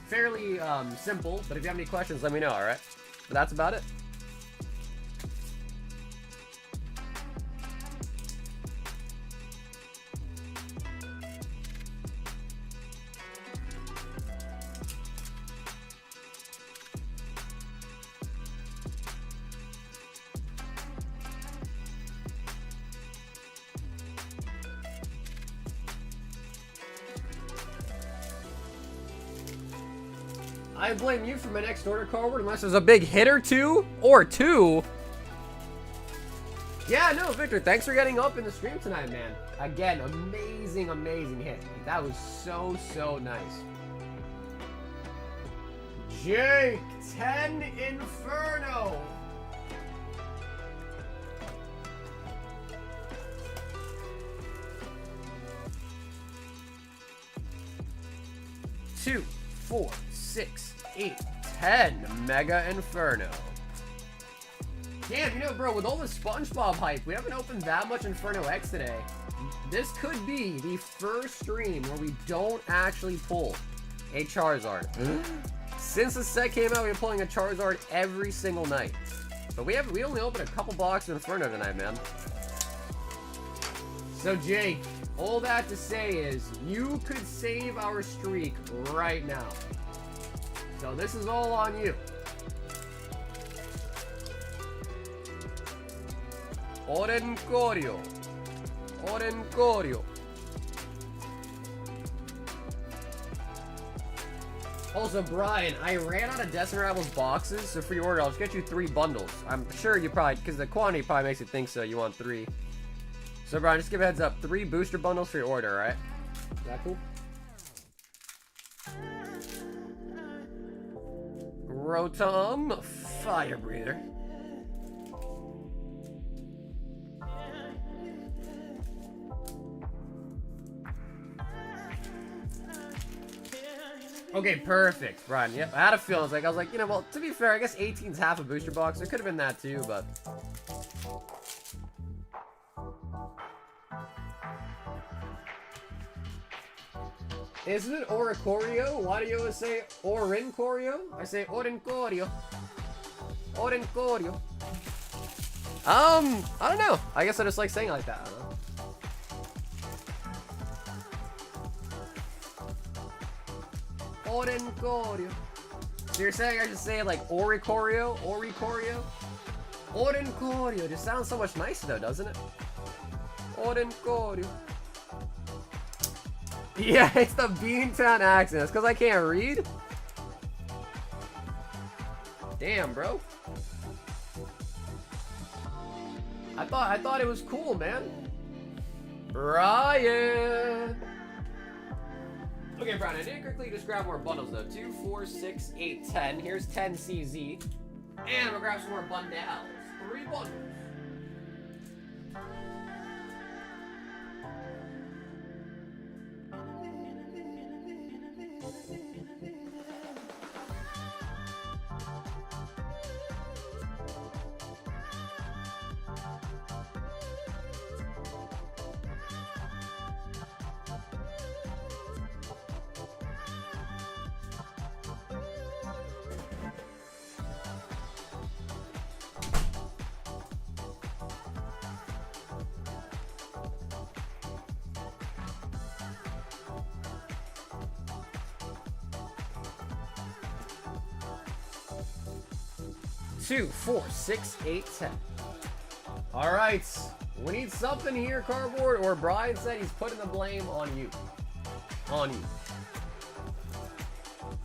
fairly simple, but if you have any questions, let me know, alright? But that's about it. I blame you for my next order card unless there's a big hit or two. Yeah, no, Victor, thanks for getting up in the stream tonight, man. Again, amazing hit. Like, that was so nice. Jake, 10 Inferno. Two, 4, 6, 8, 10 Mega Inferno. Damn, you know, bro, with all the Spongebob hype, we haven't opened that much Inferno X today. This could be the first stream where we don't actually pull a Charizard. Since the set came out, we've been pulling a Charizard every single night. But we only opened a couple boxes of Inferno tonight, man. So, Jake, all that to say is, you could save our streak right now. So this is all on you. Orencorio. Also, Brian, I ran out of Destiny Rebels boxes, so for your order, I'll just get you 3 bundles. I'm sure you probably, because the quantity probably makes you think so, you want 3. So, Brian, just give a heads up. 3 booster bundles for your order, alright? Is that cool? Rotom, Fire Breather. Okay, perfect, Brian. Yep, I had a feeling. I was like, you know, well, to be fair, I guess 18's half a booster box. It could have been that too, but. Isn't it Oricorio? Why do you always say Orincorio? I say Orincorio. Orincorio. I don't know. I guess I just like saying it like that. I don't know. Orencorio. So you're saying I should say it like Oricorio? Oricorio? Orencorio. Just sounds so much nicer though, doesn't it? Orencorio. Yeah, it's the Beantown accent. It's because I can't read? Damn, bro. I thought it was cool, man. Brian. Okay, Brian, I did quickly just grab more bundles though. 2, 4, 6, 8, 10. Here's 10 CZ. And I'm gonna grab some more bundles. 3 bundles. Two, 4, 6, 8, 10. All right, we need something here, cardboard. Or Brian said he's putting the blame on you. On you.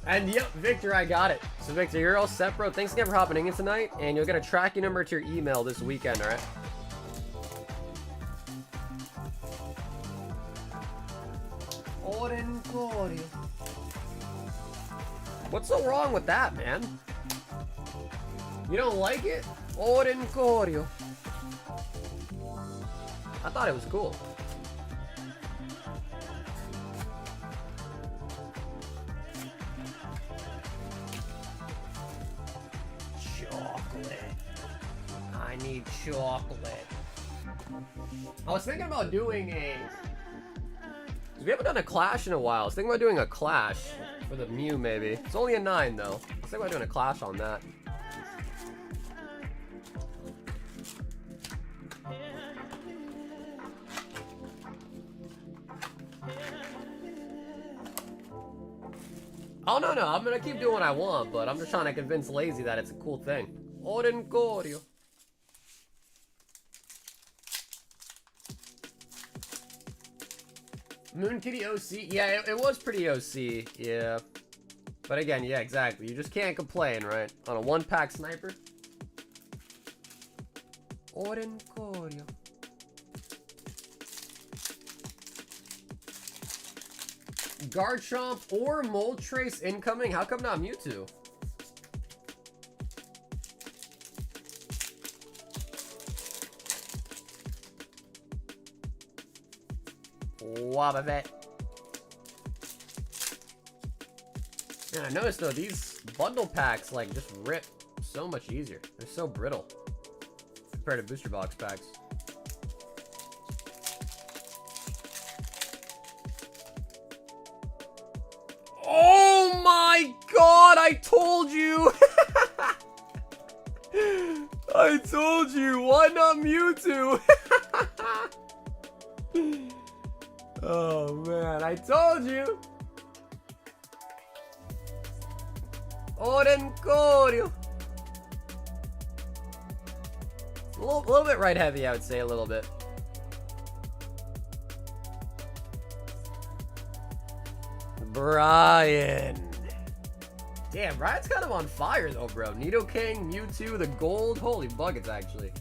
And yep, Victor, I got it. So Victor, you're all set, bro. Thanks again for hopping in tonight, and you'll get a tracking number to your email this weekend. All right. What's so wrong with that, man? You don't like it? Orencorio. I thought it was cool. Chocolate. I need chocolate. I was thinking about doing a... We haven't done a clash in a while. I was thinking about doing a clash for the Mew, maybe. It's only a 9, though. I was thinking about doing a clash on that. Oh, no, I'm gonna keep doing what I want, but I'm just trying to convince Lazy that it's a cool thing. Orencorio. Moon Kitty OC? Yeah, it was pretty OC, yeah. But again, yeah, exactly. You just can't complain, right? On a 1-pack sniper. Orencorio. Garchomp or Moltres incoming? How come not Mewtwo? Wobbuffet. Man, I noticed though, these bundle packs like just rip so much easier. They're so brittle compared to booster box packs. Oh my god, I told you! I told you, why not Mewtwo? Oh man, I told you! Orencorio! A little bit right heavy, I would say, a little bit. Brian. Damn, Brian's kind of on fire though, bro. Nidoking, Mewtwo, the gold. Holy buckets, actually.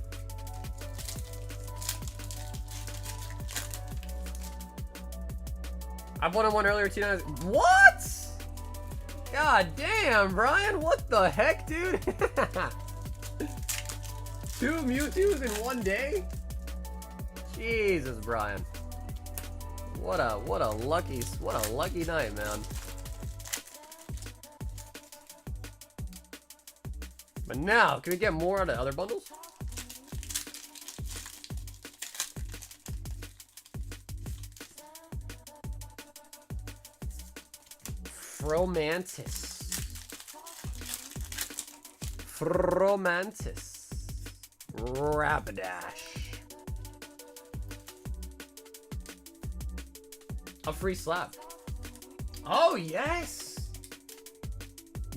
I've won one earlier, 2 nights. What? God damn, Brian. What the heck, dude? 2 Mewtwo's in 1 day? Jesus, Brian. What a lucky night, man. But now, can we get more out of other bundles? Fromantis. Rapidash. A free slap. Oh, yes!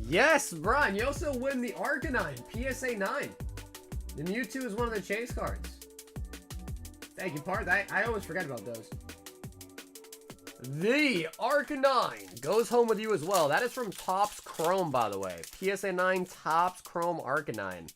Yes, Brian, you also win the Arcanine PSA 9. The Mewtwo is one of the chase cards. Thank you, Parth. I always forget about those. The Arcanine goes home with you as well. That is from Topps Chrome, by the way. PSA 9 Topps Chrome Arcanine.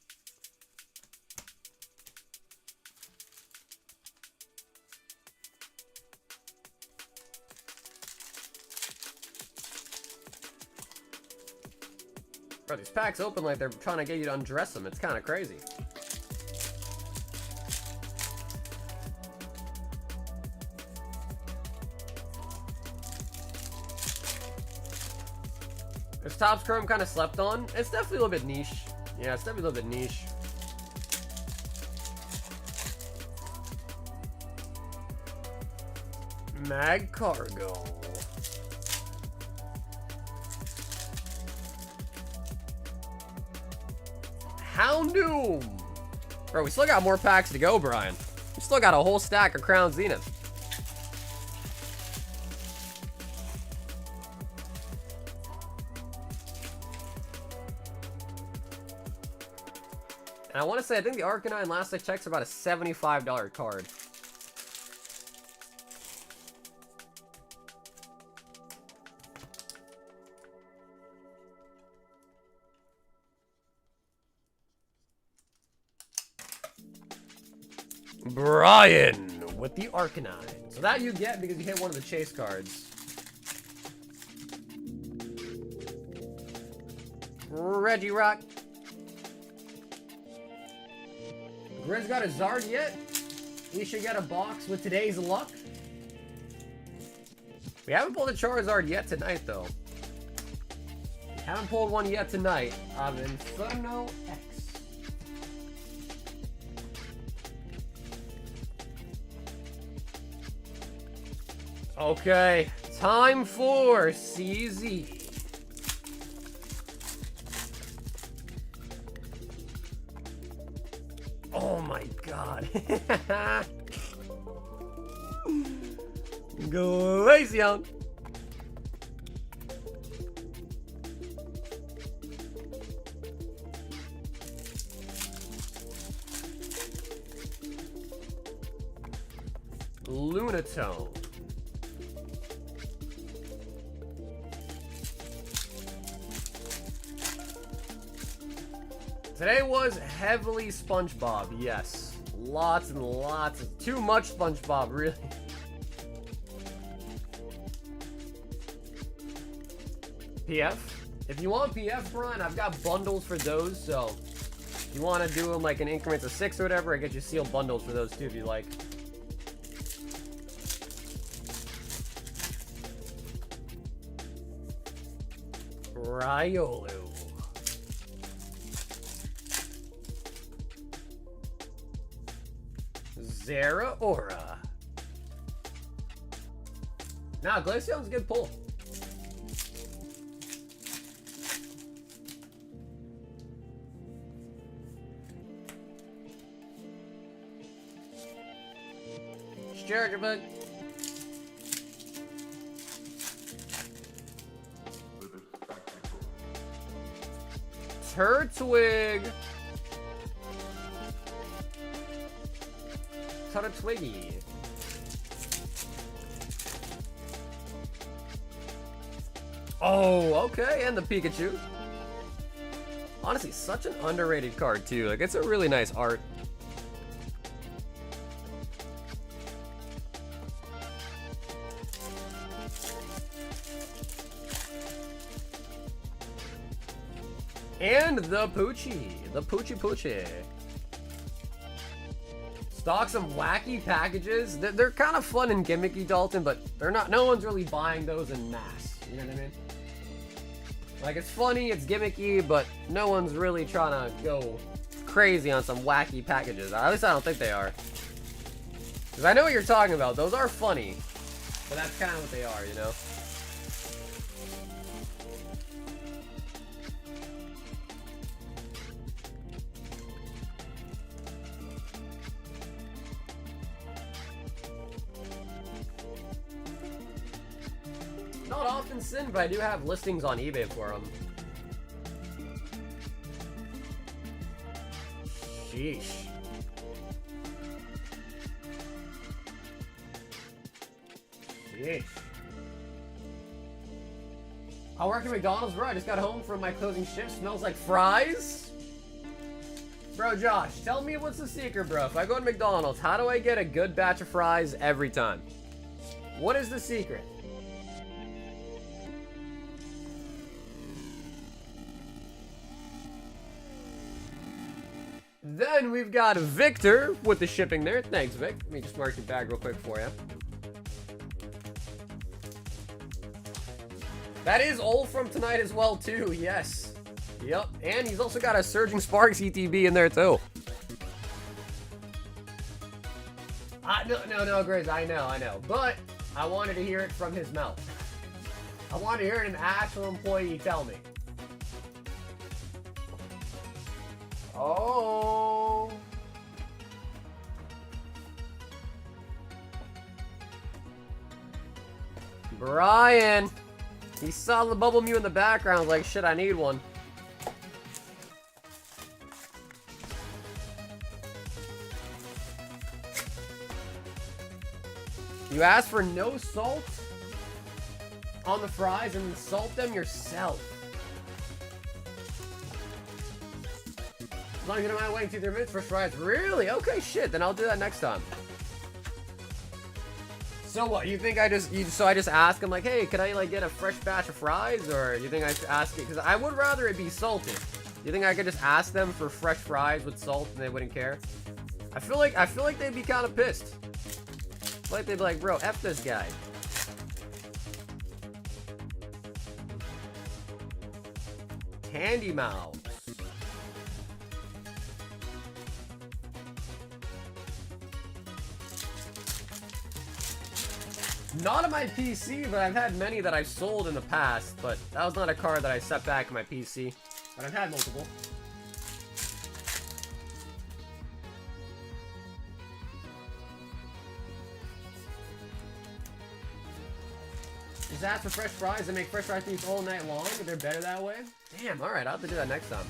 Bro, these packs open like they're trying to get you to undress them. It's kind of crazy. Is Topps Chrome kind of slept on? It's definitely a little bit niche. Yeah, it's definitely a little bit niche. Mag Cargo. Houndoom! Bro, we still got more packs to go, Brian. We still got a whole stack of Crown Zenith. And I want to say, I think the Arcanine, last I checked, is about a $75 card. Brian with the Arcanine. So that you get because you hit one of the chase cards. Reggie Rock. Grizz got a Zard yet? We should get a box with today's luck. We haven't pulled a Charizard yet tonight, though. We haven't pulled one yet tonight of Inferno X. Okay, time for CZ. Oh my god. Glaceon. Lunatone. Today was heavily SpongeBob, yes. Lots and lots of, too much SpongeBob, really. PF? If you want PF, Brian, I've got bundles for those, so if you want to do them like in increments of 6 or whatever, I get you sealed bundles for those too if you like. Riolu. Zeraora. Nah, Glaceon's a good pull. Jugabug. Turtwig. Turtwiggy. Oh, okay, and the Pikachu. Honestly, such an underrated card too. Like, it's a really nice art. And the Poochie. The Poochie. Stock some wacky packages. They're kind of fun and gimmicky, Dalton, but they're not. No one's really buying those in mass. You know what I mean? Like, it's funny, it's gimmicky, but no one's really trying to go crazy on some wacky packages. At least I don't think they are. Because I know what you're talking about. Those are funny, but that's kind of what they are, you know? Not often, Sin, but I do have listings on eBay for them. Sheesh. Sheesh. I work at McDonald's, bro. I just got home from my closing shift. Smells like fries? Bro, Josh, tell me what's the secret, bro. If I go to McDonald's, how do I get a good batch of fries every time? What is the secret? Then we've got Victor with the shipping there. Thanks, Vic. Let me just mark your bag real quick for you. That is all from tonight as well, too. Yes. Yep. And he's also got a Surging Sparks ETB in there, too. No, Grizz. I know. But I wanted to hear it from his mouth. I wanted to hear an actual employee tell me. Oh. Brian. He saw the bubble mew in the background, like, shit, I need one. You asked for no salt on the fries and then salt them yourself. As long as you don't mind waiting 2-3 minutes for fries. Really? Okay, shit, then I'll do that next time. So what, you think I just ask him like, hey, could I like get a fresh batch of fries? Or you think I should ask it? Because I would rather it be salted. You think I could just ask them for fresh fries with salt and they wouldn't care? I feel like they'd be kind of pissed. I feel like they'd be like, bro, F this guy. Candy Mouse. Not on my PC, but I've had many that I've sold in the past, but that was not a card that I set back in my PC. But I've had multiple. Just ask for fresh fries and make fresh fries things all night long, if they're better that way. Damn, alright, I'll have to do that next time.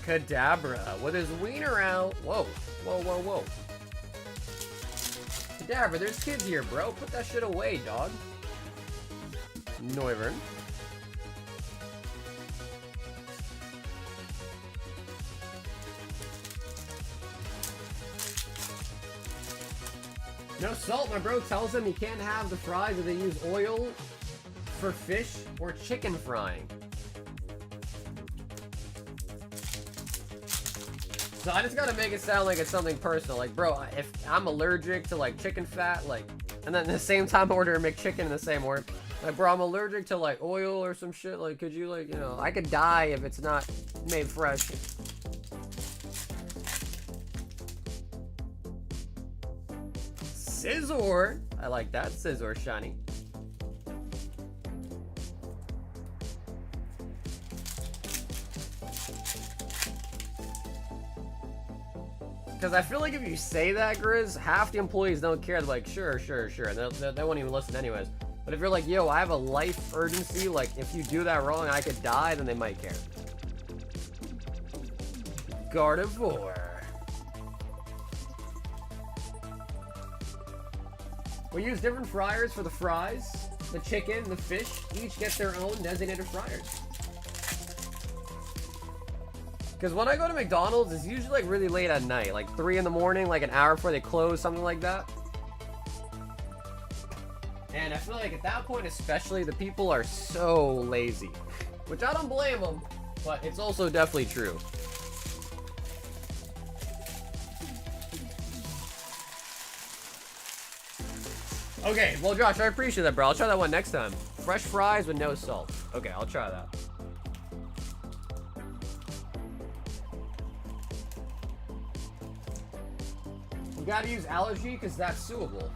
Kadabra with his wiener out. Whoa. Kadabra, there's kids here, bro. Put that shit away, dog. Noivern. No salt, my bro tells him he can't have the fries if they use oil for fish or chicken frying. So I just gotta make it sound like it's something personal. Like, bro, if I'm allergic to like chicken fat, like, and then at the same time order a McChicken in the same order. Like, bro, I'm allergic to like oil or some shit. Like, could you like, you know, I could die if it's not made fresh. Scissor. I like that Scissor shiny. Because I feel like if you say that, Grizz, half the employees don't care. They're like, sure, and they won't even listen anyways. But if you're like, yo, I have a life urgency, like, if you do that wrong, I could die, then they might care. Gardevoir. We use different fryers for the fries, the chicken, the fish. Each get their own designated fryers. Because when I go to McDonald's, it's usually like really late at night, like 3 in the morning, like an hour before they close, something like that. And I feel like at that point especially, the people are so lazy. Which I don't blame them, but it's also definitely true. Okay, well Josh, I appreciate that, bro. I'll try that one next time. Fresh fries with no salt. Okay, I'll try that. We gotta use allergy because that's suable.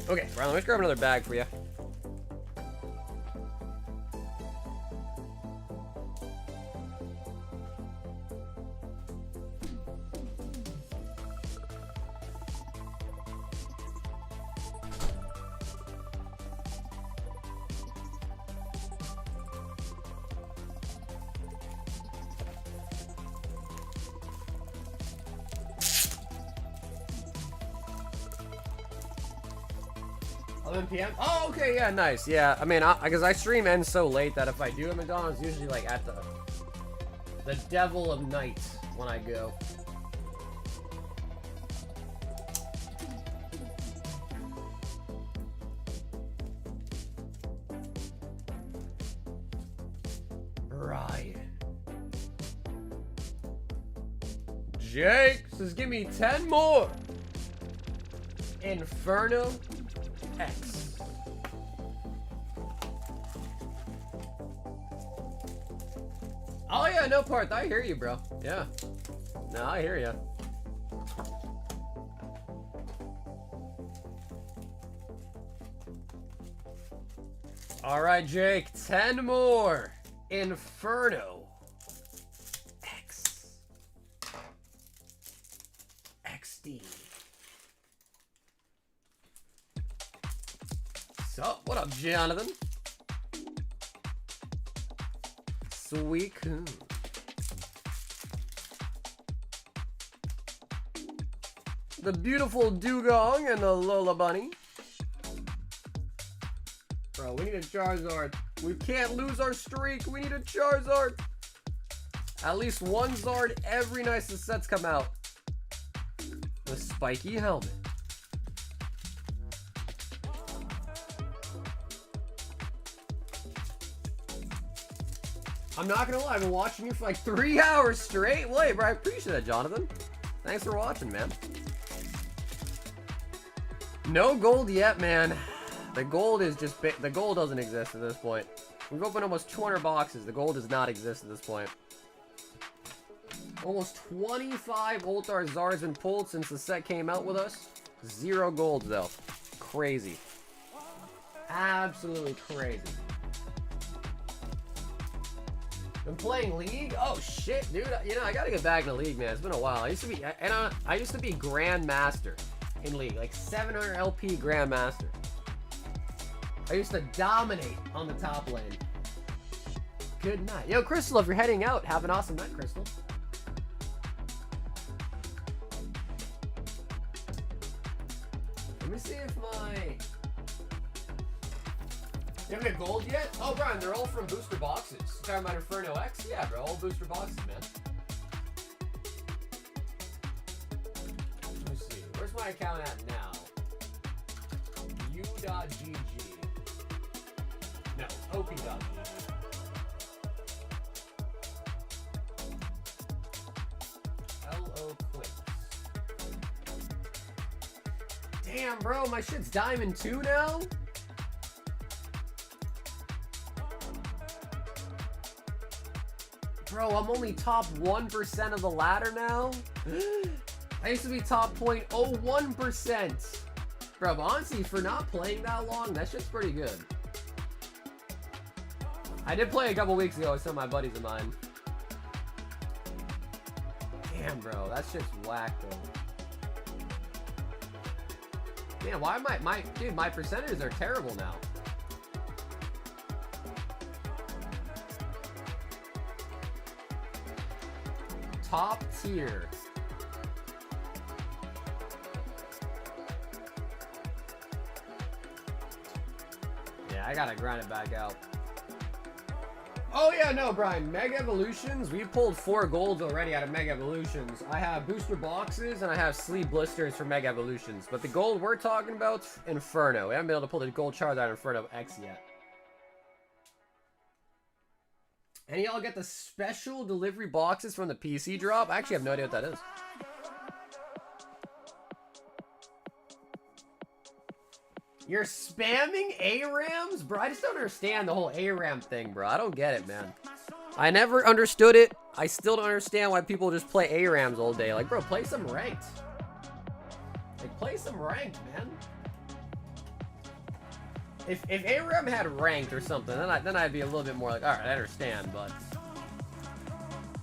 Okay, Riley, let's grab another bag for you. 11 p.m. Oh, okay, yeah, nice. Yeah, I mean, because I stream ends so late that if I do a McDonald's, usually like at the devil of night when I go. Ryan. Jake says, give me 10 more. Inferno X. Oh yeah, no part. I hear you, bro. Yeah. No, I hear you. All right, Jake. 10 more. Inferno X. XD. So, what up, Jonathan? Sweet coon. The beautiful Dugong and the Lola Bunny. Bro, we need a Charizard. We can't lose our streak. We need a Charizard. At least one Zard every night the sets come out. The spiky helmet. I'm not gonna lie, I've been watching you for like 3 hours straight. Wait, bro, I appreciate that, Jonathan. Thanks for watching, man. No gold yet, man. The gold is just the gold doesn't exist at this point. We've opened almost 200 boxes. The gold does not exist at this point. Almost 25 Ultar Zards been pulled since the set came out with us. 0 golds though. Crazy. Absolutely crazy. Been playing League? Oh shit, dude. You know, I gotta get back in the League, man. It's been a while. I used to be Grandmaster in League, like 700 LP Grandmaster. I used to dominate on the top lane. Good night. Yo, Crystal, if you're heading out, have an awesome night, Crystal. Let me see if my... You haven't got gold yet? Oh, Brian, they're all from booster boxes. You talking about Inferno X? Yeah, bro, all booster boxes, man. Let me see. Where's my account at now? U.GG. No, OP.GG. L.O. Quips. Damn, bro, my shit's Diamond 2 now? Bro, I'm only top 1% of the ladder now? I used to be top 0.01%. Bro, honestly, for not playing that long, that shit's pretty good. I did play a couple weeks ago with some of my buddies of mine. Damn, bro, that shit's whack, though. Damn, why am dude, my percentages are terrible now. Top tier. Yeah, I gotta grind it back out. Oh yeah, no, Brian. Mega Evolutions, we pulled 4 golds already out of Mega Evolutions. I have booster boxes and I have sleeve blisters for Mega Evolutions. But the gold we're talking about, Inferno. We haven't been able to pull the gold Charizard out of Inferno X yet. And y'all get the special delivery boxes from the PC drop? I actually have no idea what that is. You're spamming ARAMs? Bro, I just don't understand the whole ARAM thing, bro. I don't get it, man. I never understood it. I still don't understand why people just play ARAMs all day. Like, bro, play some ranked. Like, play some ranked, man. If ARAM had ranked or something, then I'd be a little bit more like, alright, I understand, but...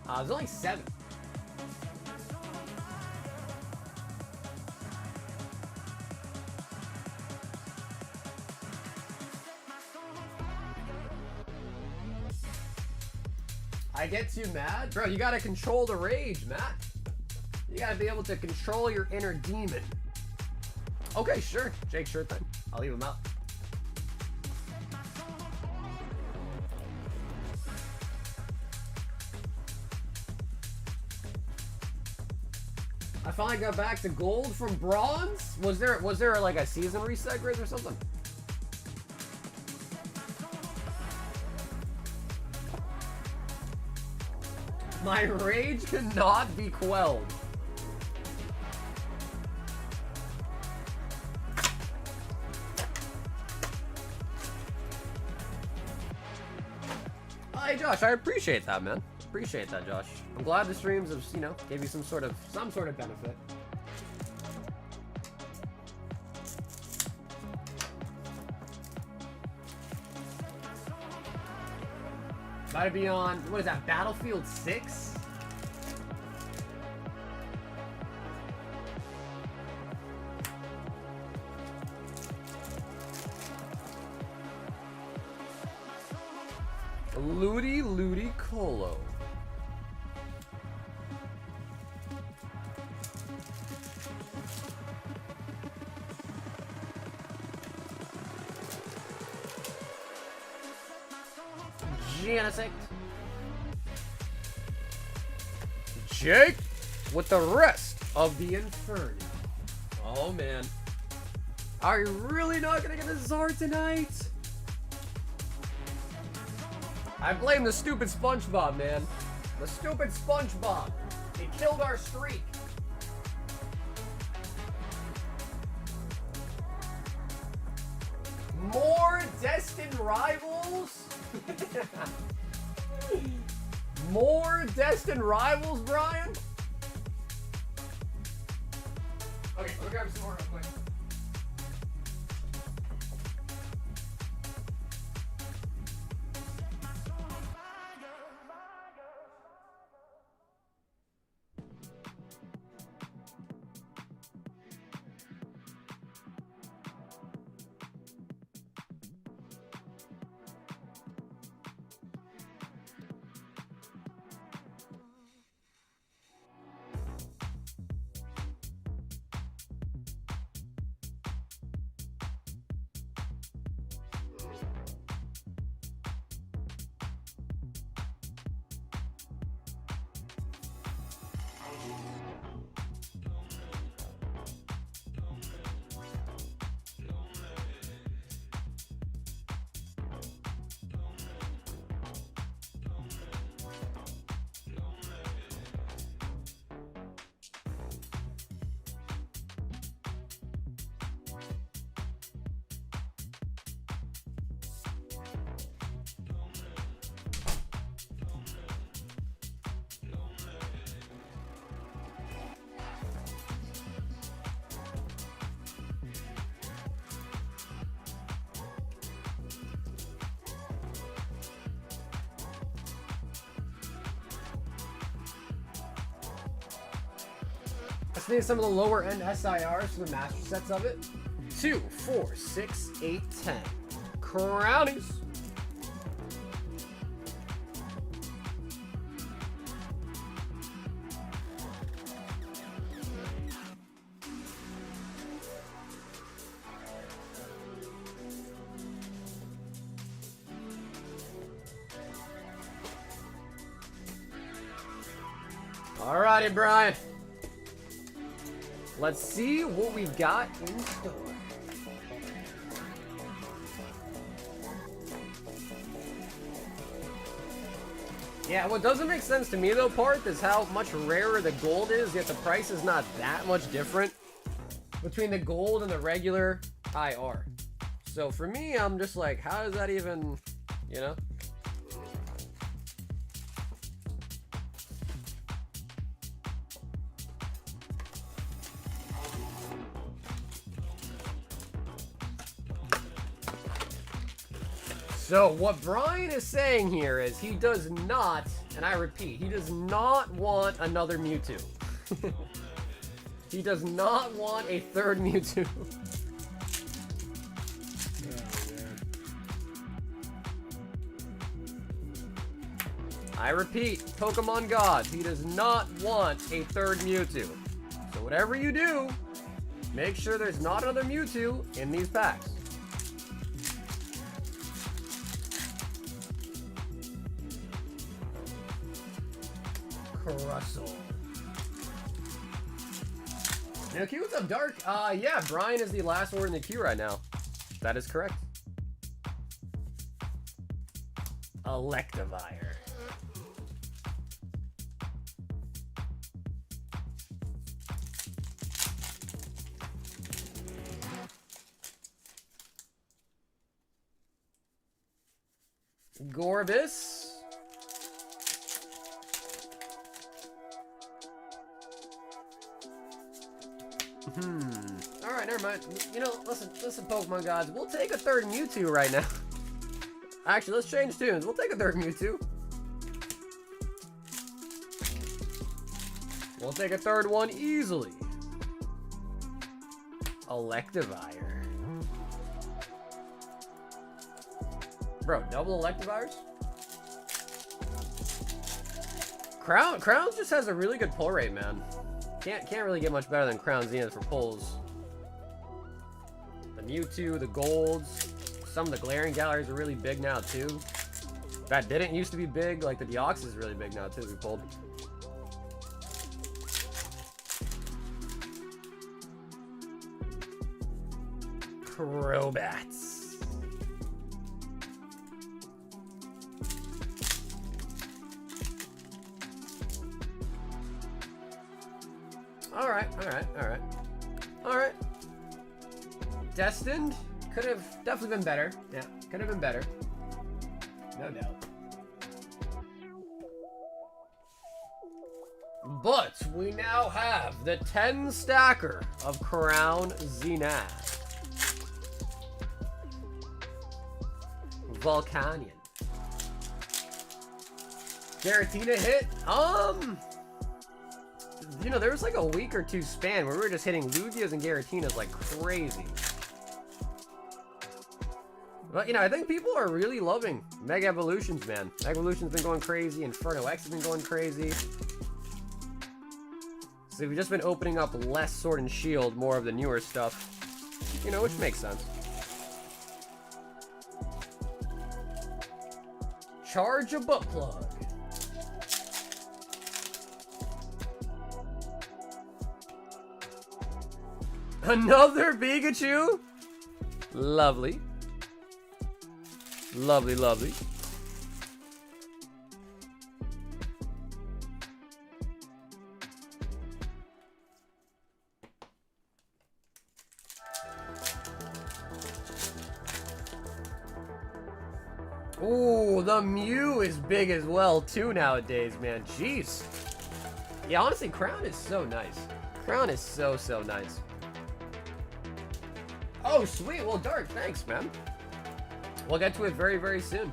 there's only 7. I get too mad? Bro, you gotta control the rage, Matt. You gotta be able to control your inner demon. Okay, sure. Jake, sure thing. I'll leave him out. I finally got back to gold from bronze. Was there like a season reset grid or something? My rage cannot be quelled. Hey Josh, I appreciate that, man. Appreciate that, Josh. I'm glad the streams have, you know, gave you some sort of benefit. About to be on, what is that, Battlefield 6? Looty Colo. Genesect. Jake with the rest of the Inferno. Oh man. Are you really not gonna get a Czar tonight? I blame the stupid Spongebob, man. The stupid Spongebob. He killed our streak. More destined rivals? More destined rivals, Brian? Okay, let me grab some more real quick. Let's name some of the lower end SIRs for the master sets of it. 2, 4, 6, 8, 10. Crownies. Alrighty, Brian. Let's see what we've got in store. Yeah, what doesn't make sense to me though, Parth, is how much rarer the gold is, yet the price is not that much different between the gold and the regular IR. So for me, I'm just like, how does that even, you know? So what Brian is saying here is he does not, and I repeat, he does not want another Mewtwo. He does not want a third Mewtwo. I repeat, Pokemon God, he does not want a third Mewtwo. So whatever you do, make sure there's not another Mewtwo in these packs. Russell. Now, Q, what's up, Dark? Yeah, Brian is the last word in the queue right now. That is correct. Electivire. Gorbis. Alright, never mind. You know, listen, Pokemon gods. We'll take a third Mewtwo right now. Actually, let's change tunes. We'll take a third Mewtwo. We'll take a third one easily. Electivire. Bro, double Electivires? Crown just has a really good pull rate, man. Can't really get much better than Crown Zenith for pulls. The Mewtwo, the Golds, some of the Glaring Galleries are really big now too. That didn't used to be big, like the Deoxys is really big now too, we pulled. Crobats. Alright. Destined could have definitely been better. Yeah, could have been better. No doubt. But we now have the 10 stacker of Crown Zenith. Volcanion. Giratina hit. You know, there was like a week or two span where we were just hitting Lugias and Giratinas like crazy. But, you know, I think people are really loving Mega Evolutions, man. Mega Evolution's been going crazy. Inferno X has been going crazy. So we've just been opening up less Sword and Shield, more of the newer stuff. You know, which makes sense. Charge a butt plug. Another Pikachu? Lovely. Lovely, lovely. Ooh, the Mew is big as well, too, nowadays, man. Jeez. Yeah, honestly, Crown is so nice. Crown is so nice. Oh, sweet. Well, Dark, thanks, man. We'll get to it very, very soon.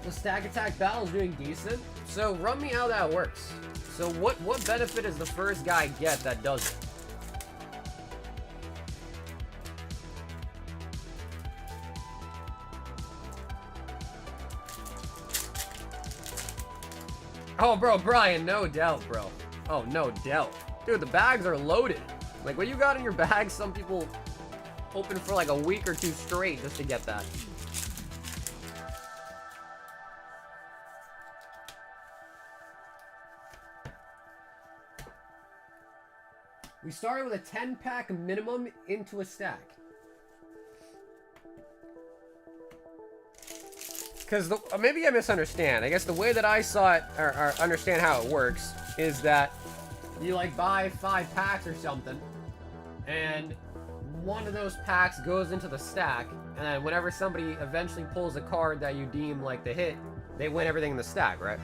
The stack attack battle is doing decent. So run me how that works. So what benefit does the first guy get that does it? Oh, bro, Brian, no doubt, bro. Oh, no doubt. Dude, the bags are loaded. Like, what you got in your bag, some people open for like a week or two straight just to get that. We started with a 10-pack minimum into a stack. Because maybe I misunderstand. I guess the way that I saw it, or understand how it works, is that you like buy 5 packs or something, and one of those packs goes into the stack, and then whenever somebody eventually pulls a card that you deem like the hit, they win everything in the stack, right?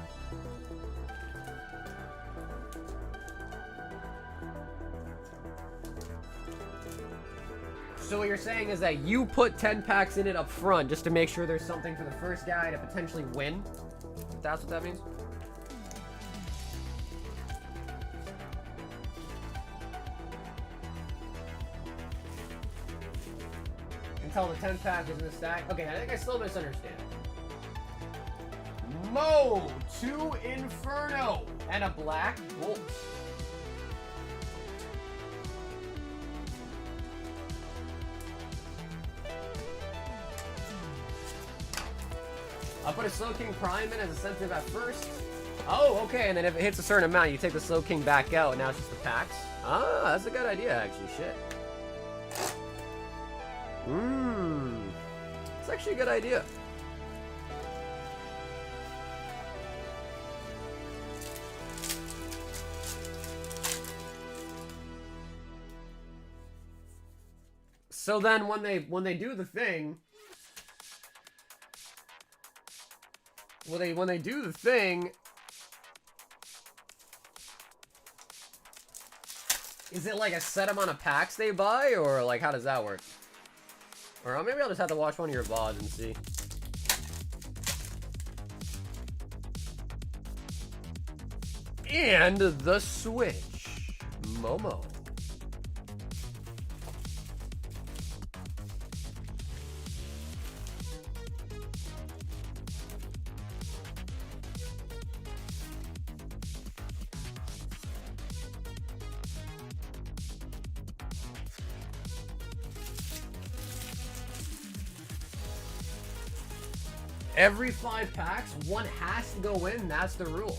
So what you're saying is that you put 10 packs in it up front just to make sure there's something for the first guy to potentially win? If that's what that means? Until the 10 pack is in the stack? Okay, I think I still misunderstand. Mo, 2 Inferno, and a Black Bolt. I'll put a Slow King Prime in as a sensitive at first. Oh, okay, and then if it hits a certain amount, you take the Slow King back out, and now it's just the packs. Ah, that's a good idea, actually. Shit. It's actually a good idea. So then when they do the thing, when they do the thing, is it like a set amount of packs they buy, or like how does that work? Or maybe I'll just have to watch one of your VODs and see. And the Switch, Momo. Every 5 packs, one has to go in. That's the rule.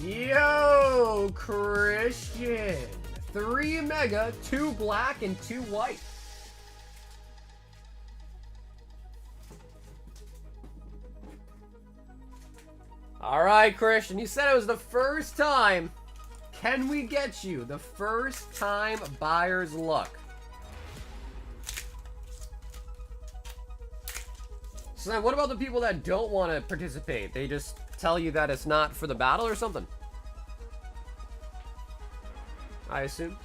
Yo, Christian. 3 mega, 2 black, and 2 white. All right, Christian. You said it was the first time. Can we get you the first time buyer's luck? So then what about the people that don't want to participate? They just tell you that it's not for the battle or something? I assume.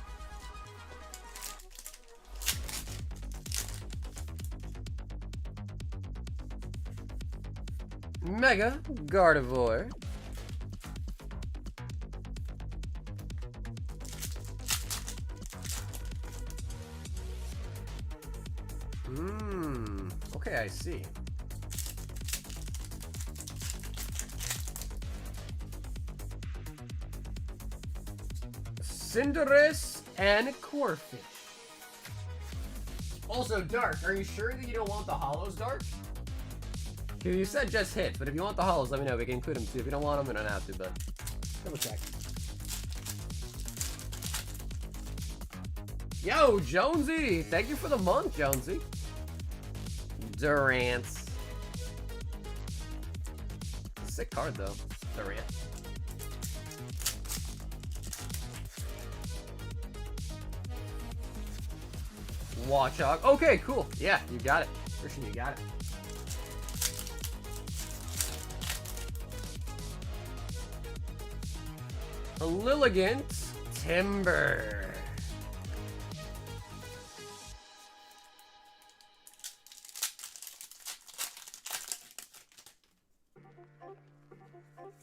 Mega Gardevoir. Okay, I see. Cinderace and Corphish. Also, Dark, are you sure that you don't want the holos, Dark? You said just hit, but if you want the holos, let me know. We can include them too. If you don't want them, we don't have to, but double check. Yo, Jonesy! Thank you for the month, Jonesy. Durant. Sick card, though. Durant. Watchog. Okay, cool. Yeah, you got it. Christian, you got it. A Lilligant Timber.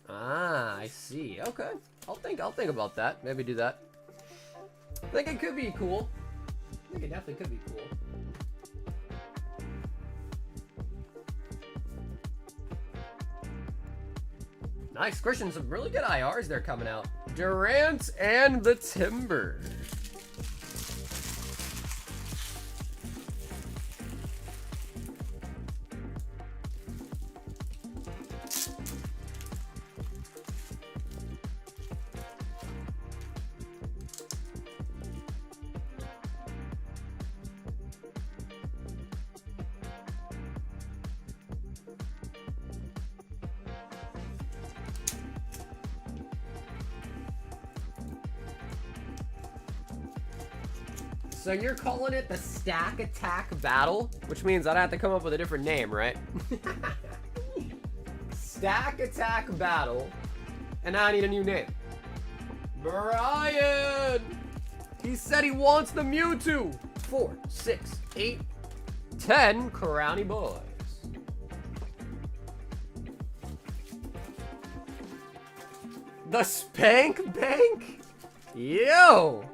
Ah, I see. Okay. I'll think about that. Maybe do that. I think it could be cool. I think it definitely could be cool. Nice, Christian. Some really good IRs there coming out. Durant and the Timber. So you're calling it the Stack Attack Battle? Which means I'd have to come up with a different name, right? Stack Attack Battle. And now I need a new name. Brian! He said he wants the Mewtwo. 4, 6, 8, 10 Crowny boys. The Spank Bank? Yo!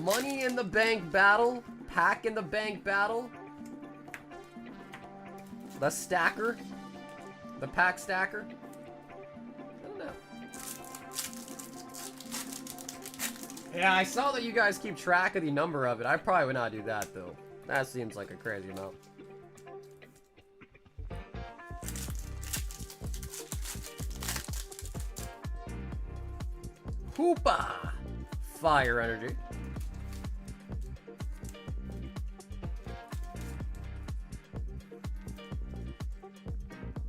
Money in the Bank battle, pack in the bank battle, the stacker, the pack stacker. I don't know. Yeah, I saw that you guys keep track of the number of it. I probably would not do that, though. That seems like a crazy amount. Hoopa! Fire energy.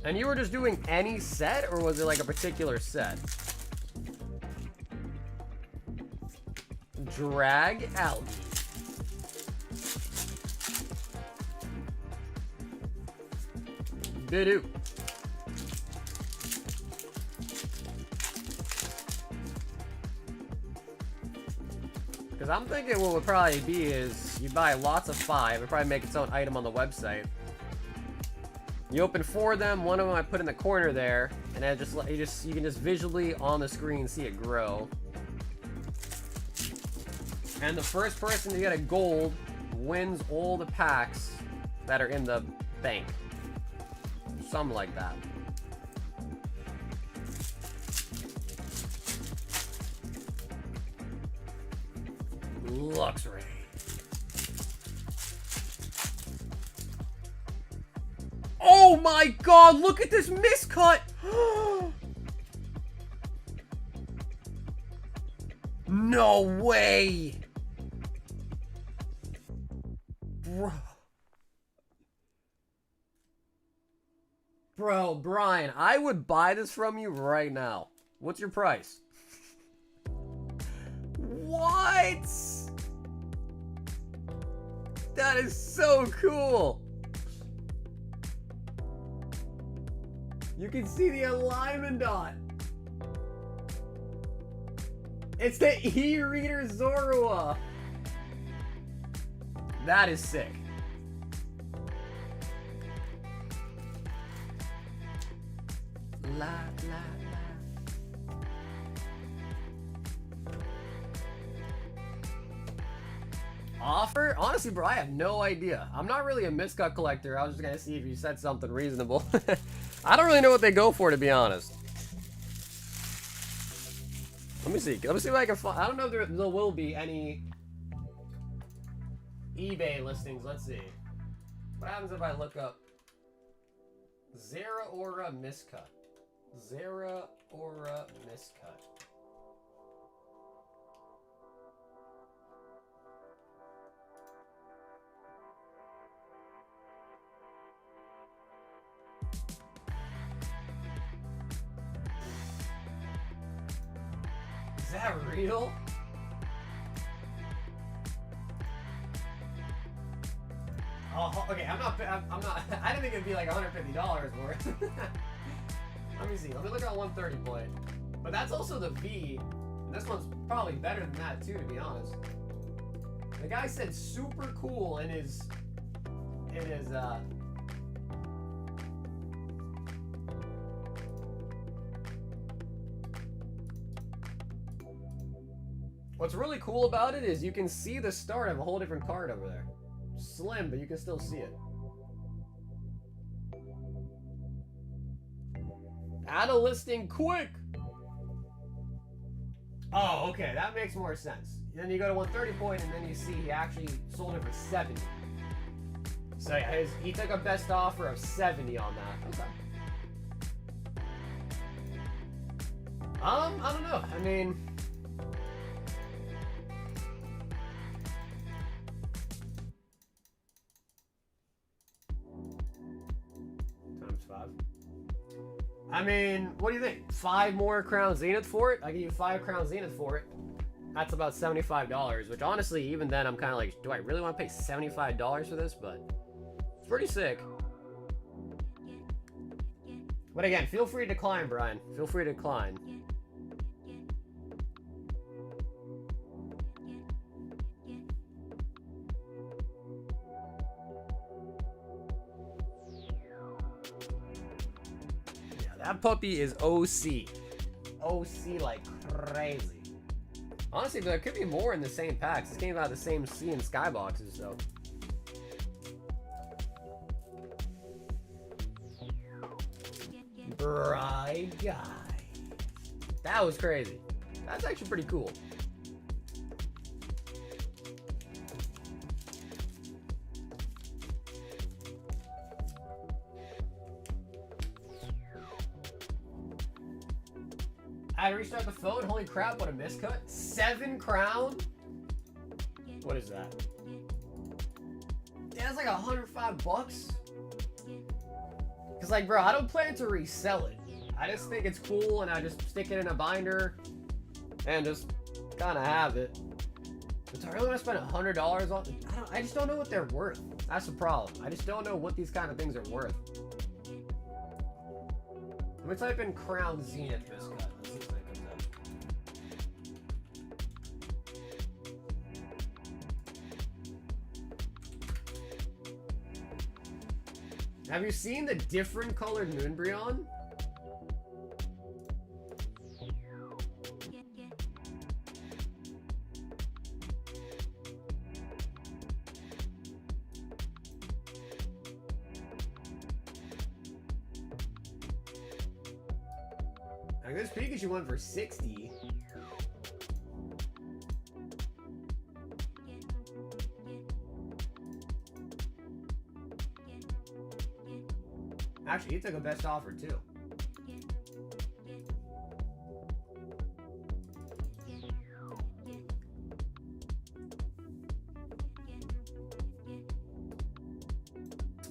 And you were just doing any set, or was it like a particular set? Drag algae. Doo-doo. Because I'm thinking what would probably be is you buy lots of 5. It would probably make its own item on the website. You open 4 of them. One of them I put in the corner there, and I you can just visually on the screen see it grow. And the first person to get a gold wins all the packs that are in the bank. Something like that. Luxray. Oh my god, look at this miscut! No way! Bro, Brian, I would buy this from you right now. What's your price? What? That is so cool. You can see the alignment dot. It's the E-Reader Zorua. That is sick. La, la, la. Offer? Honestly, bro, I have no idea. I'm not really a miscut collector. I was just gonna see if you said something reasonable. I don't really know what they go for, to be honest. Let me see. Let me see if I can find. I don't know if there will be any eBay listings. Let's see. What happens if I look up Zera Aura Miscut? Zera Aura Miscut. Is that real? Oh, okay, I'm not, I didn't think it'd be like $150 worth. Let me see, let me look at 130 point. But that's also the V, and this one's probably better than that too, to be honest. The guy said super cool in his What's really cool about it is you can see the start of a whole different card over there. Slim, but you can still see it. Add a listing quick! Oh, okay, that makes more sense. Then you go to 130 point and then you see he actually sold it for 70. So yeah, he took a best offer of 70 on that. Okay. I don't know. I mean, I mean, what do you think? 5 more Crown Zenith for it? I give you 5 Crown Zenith for it. That's about $75, which honestly, even then, I'm kind of like, do I really want to pay $75 for this? But it's pretty sick. But again, feel free to decline, Brian. Feel free to decline. That puppy is OC. OC like crazy. Honestly, there could be more in the same packs. This came out of the same C and skyboxes, so. Bride guy. That was crazy. That's actually pretty cool. I restart the phone. Holy crap, what a miscut. 7 crown? What is that? Yeah, that's like $105. Cause like, bro, I don't plan to resell it. I just think it's cool and I just stick it in a binder and just kind of have it. But do I really want to spend $100 on? I just don't know what they're worth. That's the problem. I just don't know what these kind of things are worth. Let me type in Crown Zenith miscut. Let's see if that comes up. Have you seen the different colored Moonbryon? Like this Pikachu went for 60. Actually, he took a best offer too.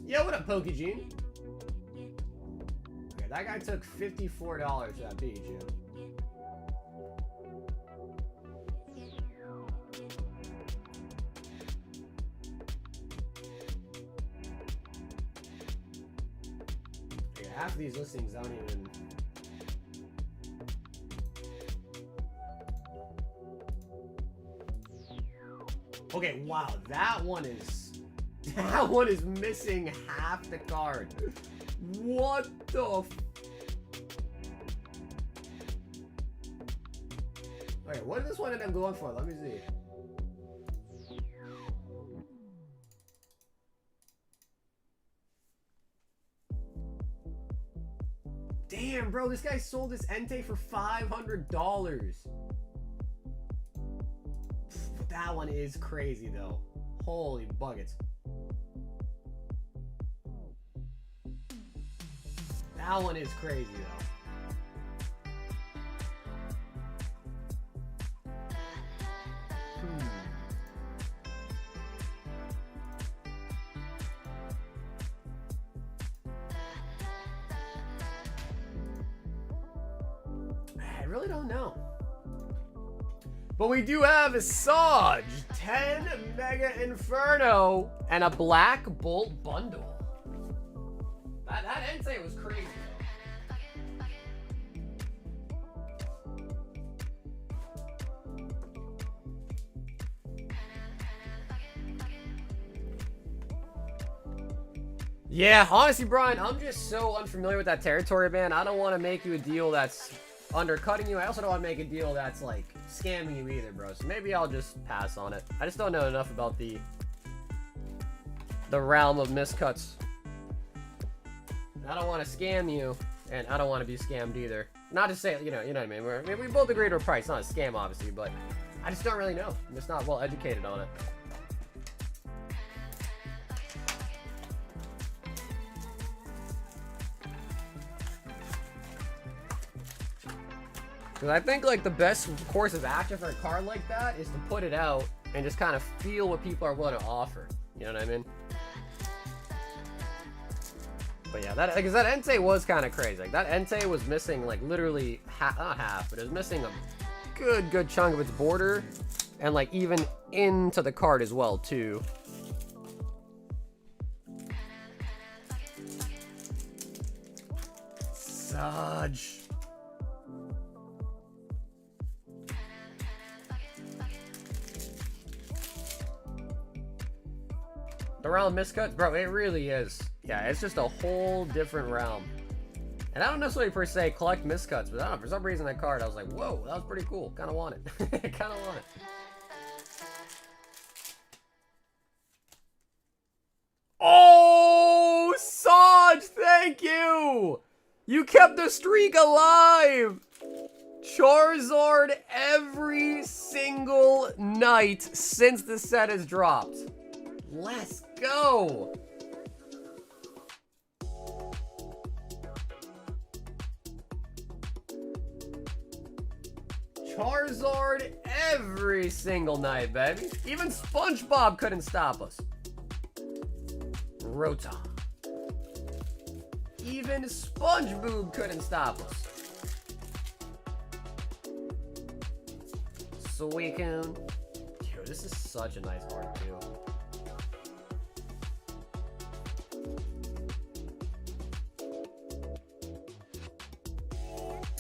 Yo, what up, Pokegene? Okay, that guy took $54 for that Pikachu. Okay, half of these listings don't even... Okay, wow, that one is missing half the card. What the f... Okay, what did this one end up going for? Let me see. Damn, bro, this guy sold his Entei for $500. That one is crazy, though. Holy buckets. That one is crazy, though. I really don't know. But we do have a Saj, 10 Mega Inferno, and a Black Bolt bundle. That Entei was crazy. Yeah, honestly, Brian, I'm just so unfamiliar with that territory, man. I don't want to make you a deal that's undercutting you. I also don't want to make a deal that's like scamming you either, bro. So maybe I'll just pass on it. I just don't know enough about the realm of miscuts. I don't want to scam you, and I don't want to be scammed either. Not to say, you know what I mean. We both agree to a price, not a scam, obviously, but I just don't really know. I'm just not well educated on it. Because I think like the best course of action for a card like that is to put it out and just kind of feel what people are willing to offer. You know what I mean? But yeah, because that Entei was kind of crazy. Like that Entei was missing like literally not half, but it was missing a good chunk of its border, and like even into the card as well too. Saj. The realm of miscuts, bro, it really is. Yeah, it's just a whole different realm. And I don't necessarily per se collect miscuts, but I don't know, for some reason that card, I was like, whoa, that was pretty cool. Kind of want it. Kind of want it. Oh, Saj, thank you! You kept the streak alive! Charizard every single night since the set has dropped. Let's go! Charizard every single night, baby. Even Spongebob couldn't stop us. Rotom. Even Spongebob couldn't stop us. Suicune. Dude, this is such a nice card, too.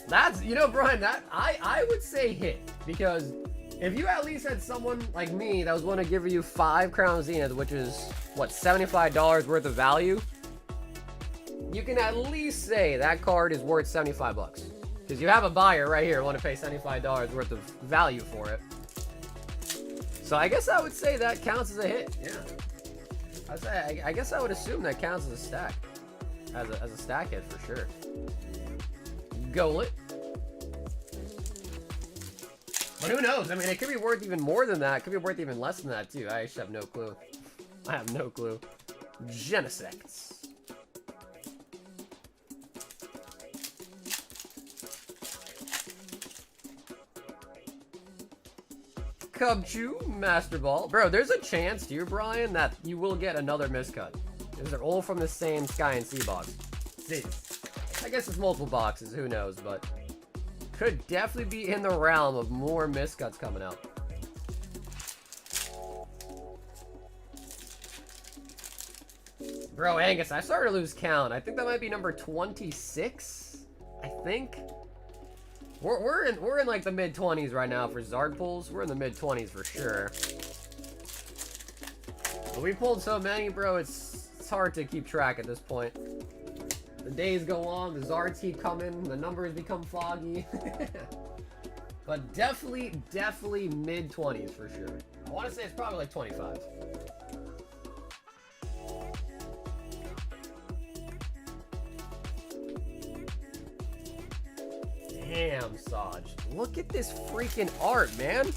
That's, you know, Brian, that I would say hit, because if you at least had someone like me that was willing to give you 5 Crown Zenith, which is, what, $75 worth of value, you can at least say that card is worth 75 bucks. Because you have a buyer right here want to pay $75 worth of value for it. So I guess I would say that counts as a hit, yeah. I guess I would assume that counts as a stack. As a stack hit for sure. Golet. But who knows? I mean, it could be worth even more than that. It could be worth even less than that, too. I actually have no clue. I have no clue. Genesects. Cubchoo, Master Ball. Bro, there's a chance here, Brian, that you will get another miscut. Because they're all from the same Sky and Sea box. See. I guess it's multiple boxes, who knows, but could definitely be in the realm of more miscuts coming out. Bro, Angus, I started to lose count. I think that might be number 26. I think. We're in like the mid-20s right now for Zard pulls. We're in the mid-20s for sure. But we pulled so many, bro, it's hard to keep track at this point. The days go on, the Zards keep coming, the numbers become foggy. But definitely mid-20s for sure. I want to say it's probably like 25. Damn, Saj. Look at this freaking art, man.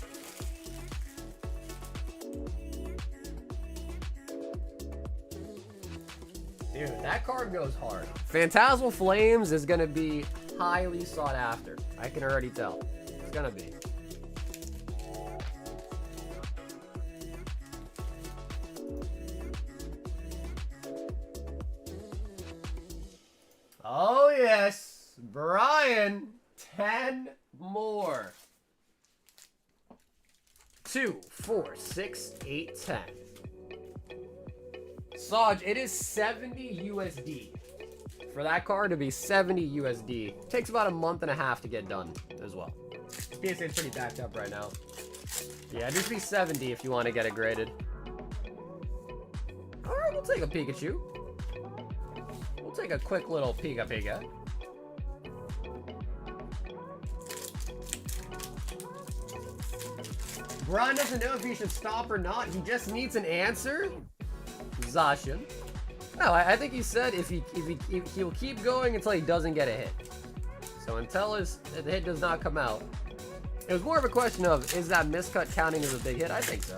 Dude, that card goes hard. Phantasmal Flames is going to be highly sought after. I can already tell. It's going to be. Oh, yes. Brian, 10 more. 2, 4, 6, 8, 10. Saj, it is 70 USD. For that card to be 70 USD. Takes about a month and a half to get done as well. PSA is pretty backed up right now. Yeah, just be 70 if you want to get it graded. Alright, we'll take a Pikachu. We'll take a quick little Pika. Brian doesn't know if he should stop or not. He just needs an answer. Zacian. No, I think he said if he'll keep going until he doesn't get a hit. So until the hit does not come out. It was more of a question of, is that miscut counting as a big hit? I think so.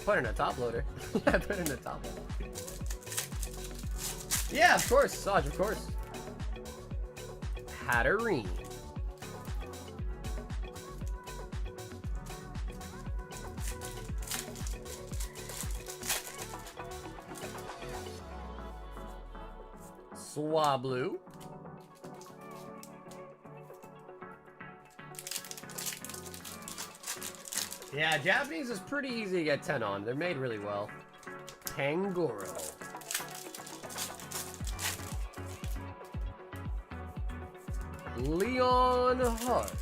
Put it in a top loader. Yeah, put it in a top loader. Yeah, of course, Saj, of course. Hatterene. Swablu. Yeah, Japanese is pretty easy to get 10 on. They're made really well. Tangoro. Leon Hart.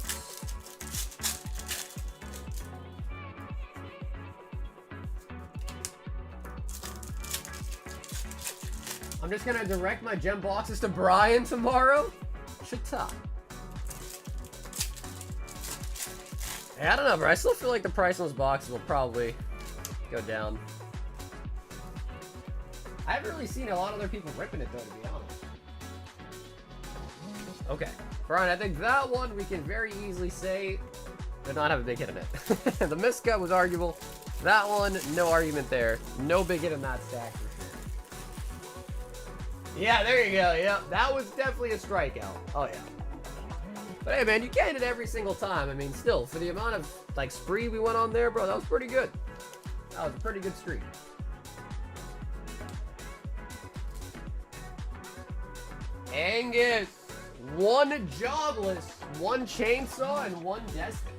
I'm just gonna direct my gem boxes to Brian tomorrow. Chita. Yeah, I don't know, bro. I still feel like the price on those boxes will probably go down. I haven't really seen a lot of other people ripping it, though, to be honest. Okay. Brian, I think that one we can very easily say did not have a big hit in it. The miscut was arguable. That one, no argument there. No big hit in that stack for sure. Yeah, there you go. Yep, that was definitely a strikeout. Oh, yeah. But hey, man, you can't hit every single time. I mean, still, for the amount of, like, spree we went on there, bro, that was pretty good. That was a pretty good streak. Angus, 1 jobless, 1 chainsaw, and 1 destiny.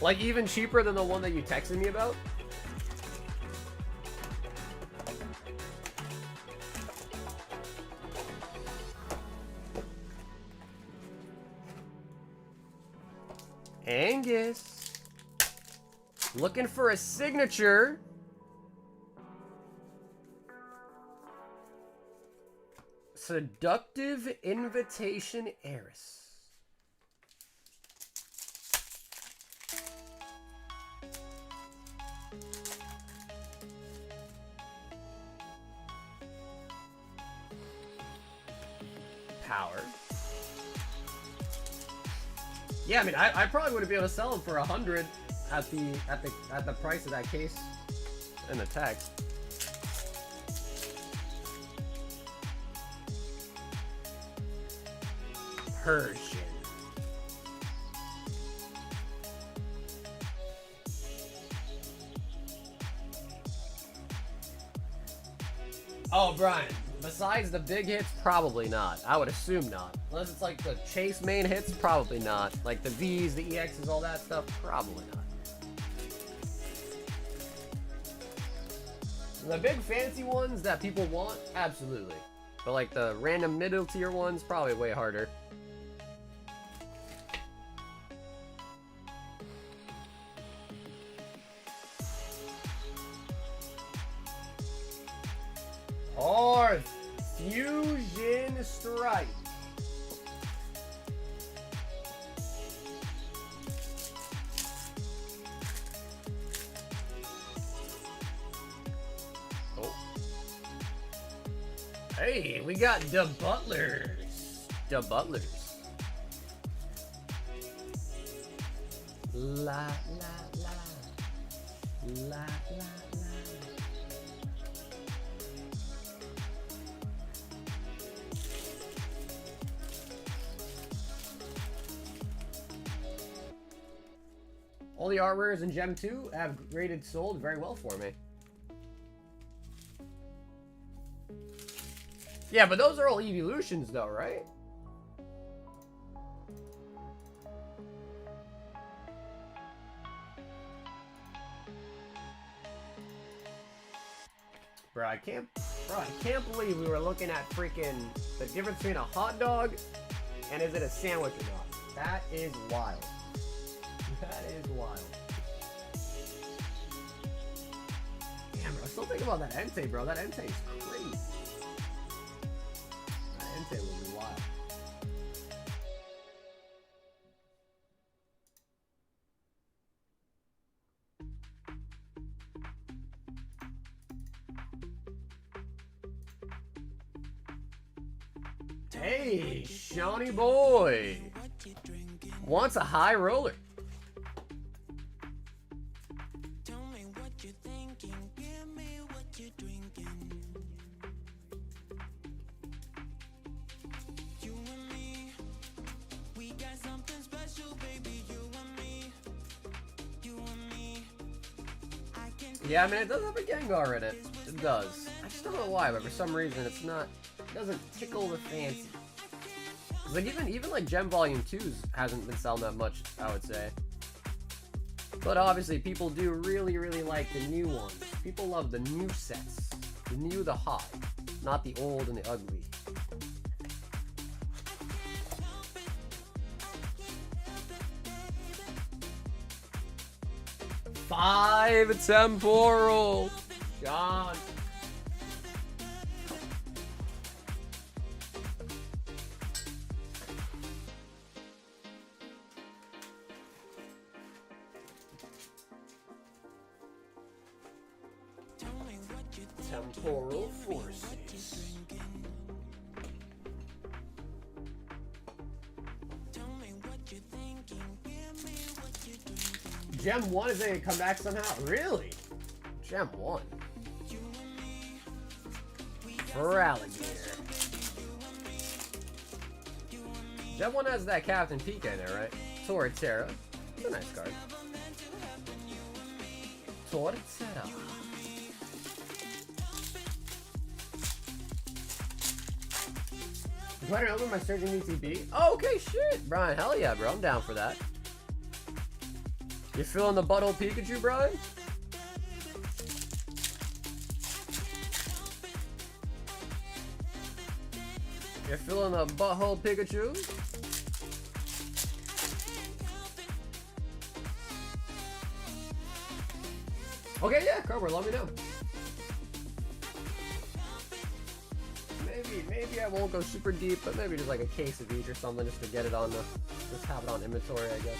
Like, even cheaper than the one that you texted me about? Angus. Looking for a signature. Seductive Invitation Heiress. Power. Yeah, I mean, I probably wouldn't be able to sell them for 100 at the price of that case in the text. Persian. Oh, Brian. Besides the big hits, probably not. I would assume not. Unless it's like the chase main hits, probably not. Like the Vs, the EXs, all that stuff, probably not. The big fancy ones that people want, absolutely. But like the random middle tier ones, probably way harder. Or Fusion Strike. Oh. Hey, we got the Butlers. The Butlers. La la la. La la la. All the art rares in Gem 2 have graded sold very well for me. Yeah, but those are all evolutions though, right? Bro, I can't believe we were looking at freaking the difference between a hot dog and is it a sandwich or not. That is wild. That is wild. Damn, bro, still think about that Entei, bro. That Entei is crazy. That Entei was wild. Hey, Shawnee boy. Wants a high roller. Yeah, I mean, it does have a Gengar in it. It does. I just don't know why, but for some reason it's not, it doesn't tickle the fancy. Like even like Gem Volume 2's hasn't been selling that much, I would say. But obviously people do really, really like the new ones. People love the new sets. The new, the hot. Not the old and the ugly. Five temporal. John. Temporal Forces. Gem 1 is going to come back somehow? Really? Gem 1. For alligator. Gem 1 has that Captain Pika in there, right? Torterra. It's a nice card. Torterra. You plan to open my Surging ETB? Oh, okay, shit. Brian, hell yeah, bro. I'm down for that. You feeling the butthole Pikachu, Brian? You're feeling the butthole Pikachu? Okay, yeah, Cobra, let me know. Maybe I won't go super deep, but maybe just like a case of each or something just to get it on the, just have it on inventory, I guess.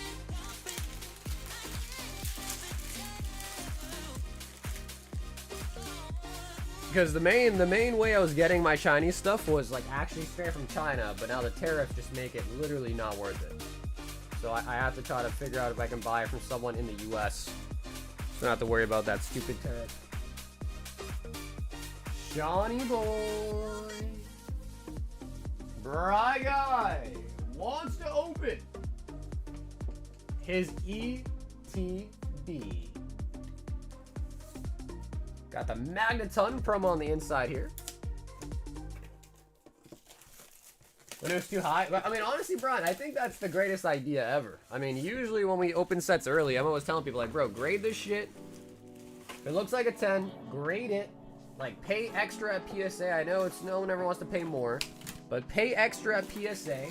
Because the main way I was getting my Chinese stuff was like actually straight from China, but now the tariffs just make it literally not worth it. So I have to try to figure out if I can buy it from someone in the US. So I don't have to worry about that stupid tariff. Johnny boy. Bry guy wants to open his ETB. Got the Magneton promo on the inside here. When it was too high. I mean, honestly, Brian, I think that's the greatest idea ever. I mean, usually when we open sets early, I'm always telling people, like, bro, grade this shit. If it looks like a 10, grade it. Like, pay extra at PSA. I know it's no one ever wants to pay more. But pay extra at PSA.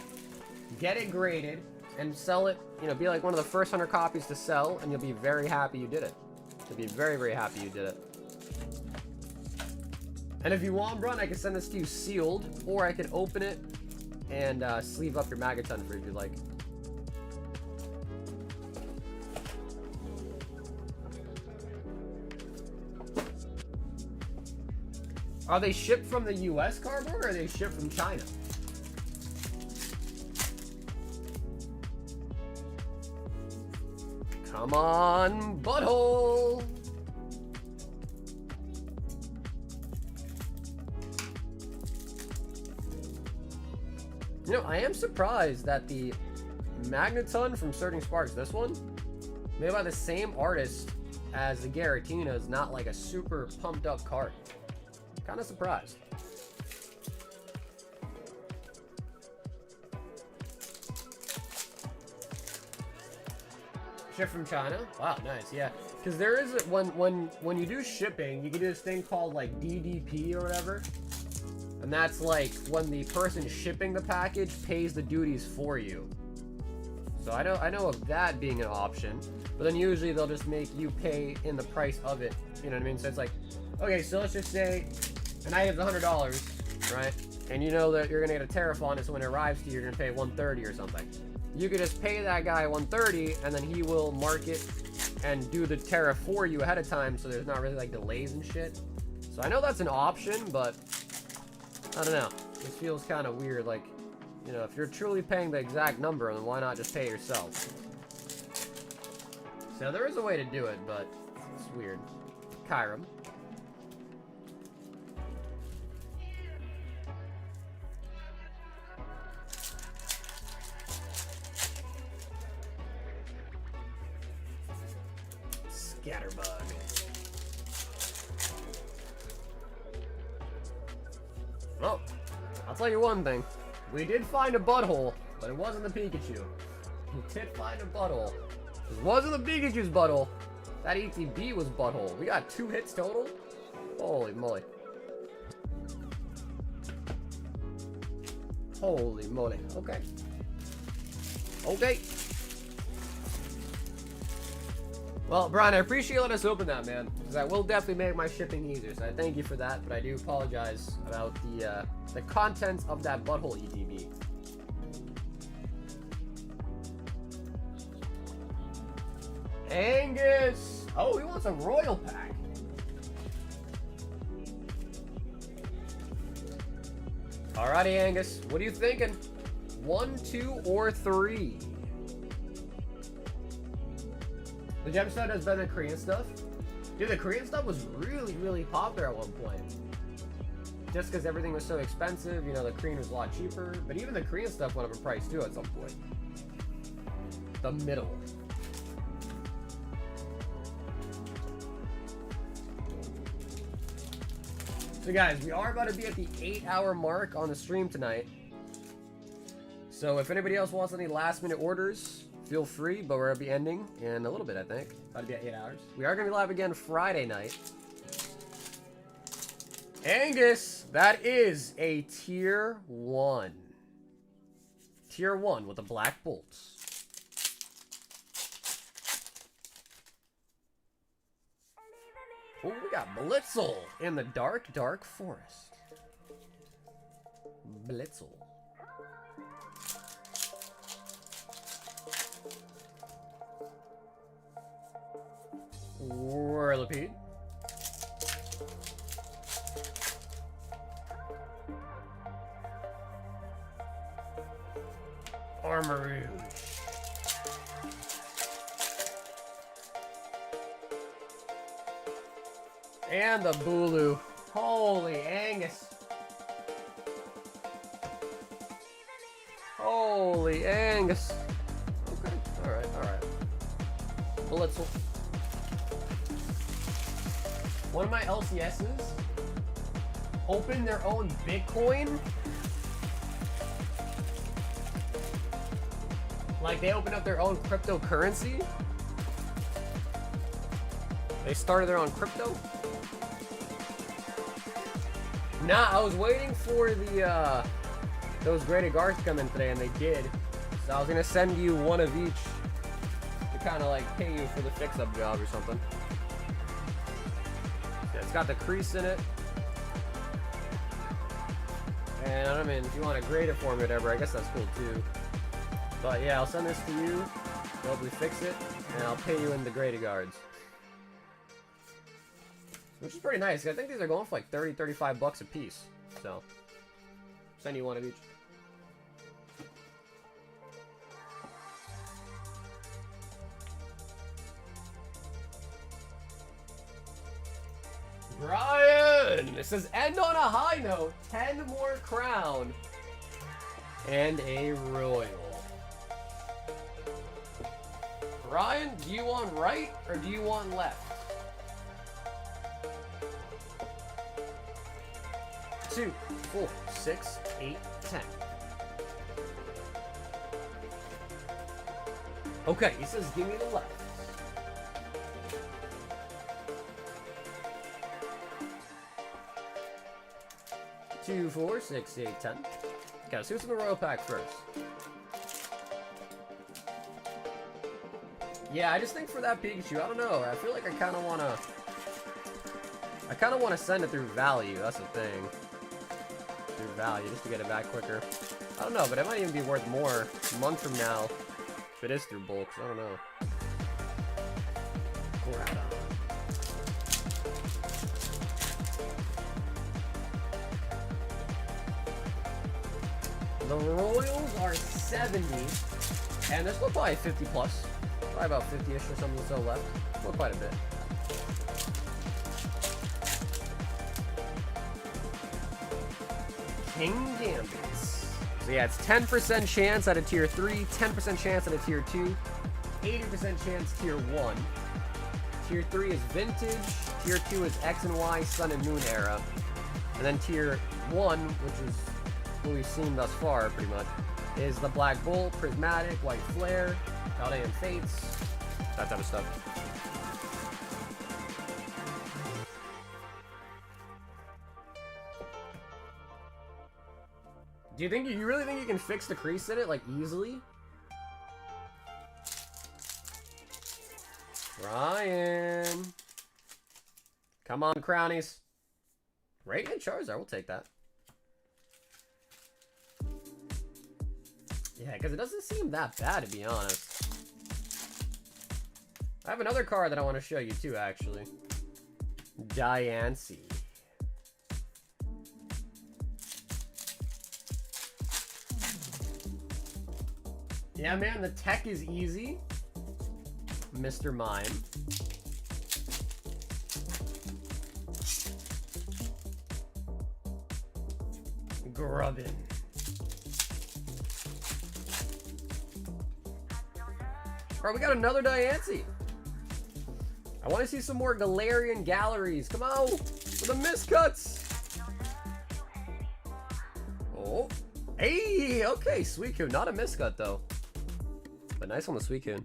Get it graded. And sell it. You know, be like one of the first 100 copies to sell. And you'll be very happy you did it. You'll be very, very happy you did it. And if you want, Brun, I can send this to you sealed, or I can open it and sleeve up your Magaton for you if you like. Are they shipped from the US, Cardboard, or are they shipped from China? Come on, butthole! You know, I am surprised that the Magneton from Surging Sparks, this one, made by the same artist as the Giratina, is not like a super pumped up card. Kind of surprised. Ship from China? Wow, nice, yeah. Because there is, when you do shipping, you can do this thing called like DDP or whatever. And that's like when the person shipping the package pays the duties for you. So I know of that being an option, but then usually they'll just make you pay in the price of it. You know what I mean? So it's like, okay, so let's just say an item's $100, right? And you know that you're gonna get a tariff on it, so when it arrives to you, you're gonna pay $130 or something. You could just pay that guy $130, and then he will mark it and do the tariff for you ahead of time, so there's not really like delays and shit. So I know that's an option, but I don't know. This feels kind of weird. Like, you know, if you're truly paying the exact number, then why not just pay it yourself? So there is a way to do it, but it's weird. Kyram. Scatterbug. Well, I'll tell you one thing. We did find a butthole, but it wasn't the Pikachu. We did find a butthole. It wasn't the Pikachu's butthole. That ETB was butthole. We got 2 hits total. Holy moly. Holy moly. Okay. Okay. Well, Brian, I appreciate you letting us open that, man, because that will definitely make my shipping easier, so I thank you for that, but I do apologize about the contents of that butthole ETB. Angus! Oh, he wants a royal pack. Alrighty, Angus. What are you thinking? 1, 2, or 3? The gemstone does better than Korean stuff. Dude, the Korean stuff was really, really popular at one point. Just because everything was so expensive, you know, the Korean was a lot cheaper. But even the Korean stuff went up in price too at some point. The middle. So guys, we are about to be at the 8-hour mark on the stream tonight. So if anybody else wants any last minute orders, feel free, but we're going to be ending in a little bit, I think. About to be at 8 hours. We are going to be live again Friday night. Angus, that is a tier 1. Tier 1 with the black bolts. Oh, we got Blitzel in the dark, dark forest. Blitzel. Whirlipede. Armory. And the Bulu. Holy Angus. Holy Angus. Okay. Alright, alright. Blitzel. One of my LCSs opened their own Bitcoin. Like they opened up their own cryptocurrency. They started their own crypto. Nah, I was waiting for the those graded guards to come in today, and they did. So I was gonna send you one of each to kind of like pay you for the fix-up job or something. Yeah, it's got the crease in it, and I mean, if you want to grade it for me, or whatever, I guess that's cool too. But yeah, I'll send this to you. Hopefully fix it, and I'll pay you in the graded guards. Which is pretty nice. I think these are going for like 30, 35 bucks a piece. So, send you one of each. Brian! It says, end on a high note. 10 more crown. And a royal. Brian, do you want right or do you want left? 2, 4, 6, 8, 10. Okay, he says give me the left. Two, 4, 6, 8, 10. Okay, let's do some of the royal pack first. Yeah, I just think for that Pikachu, I don't know. I feel like I kind of want to send it through value. That's the thing. Through value, just to get it back quicker. I don't know, but it might even be worth more a month from now if it is through bulks. I don't know. The Royals are 70, and there's still probably 50 plus. Probably about 50-ish or something so left. Still quite a bit. King Gambits. So yeah, it's 10% chance at a tier 3, 10% chance at a tier 2, 80% chance tier 1. Tier 3 is vintage, tier 2 is X and Y, Sun and Moon era. And then tier 1, which is what we've seen thus far pretty much, is the Black Bolt, Prismatic, White Flare, Chaldean Fates, that type of stuff. Do you really think you can fix the crease in it, like, easily? Ryan. Come on, Crownies. Radiant Charizard, we'll take that. Yeah, because it doesn't seem that bad, to be honest. I have another card that I want to show you, too, actually. Diancie. Yeah, man, the tech is easy. Mr. Mime. Grubbin. Alright, we got another Diancie. I want to see some more Galarian Galleries. Come on, for the miscuts. Oh, hey, okay, Suicune. Not a miscut though, but nice on the Suicune.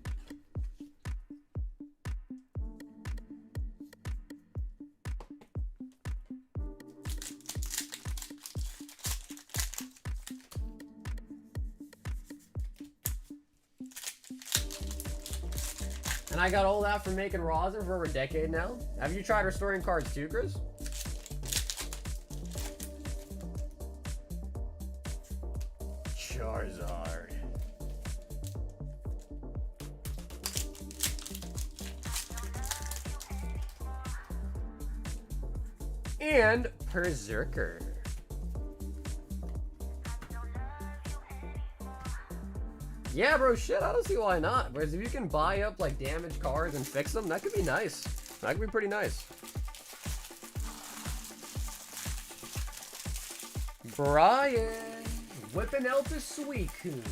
And I got all that from making rosin for over a decade now. Have you tried restoring cards too, Chris? Charizard. And Berserker. Yeah, bro, shit, I don't see why not. Whereas if you can buy up, like, damaged cards and fix them, that could be nice. That could be pretty nice. Brian, whipping out the Suicune.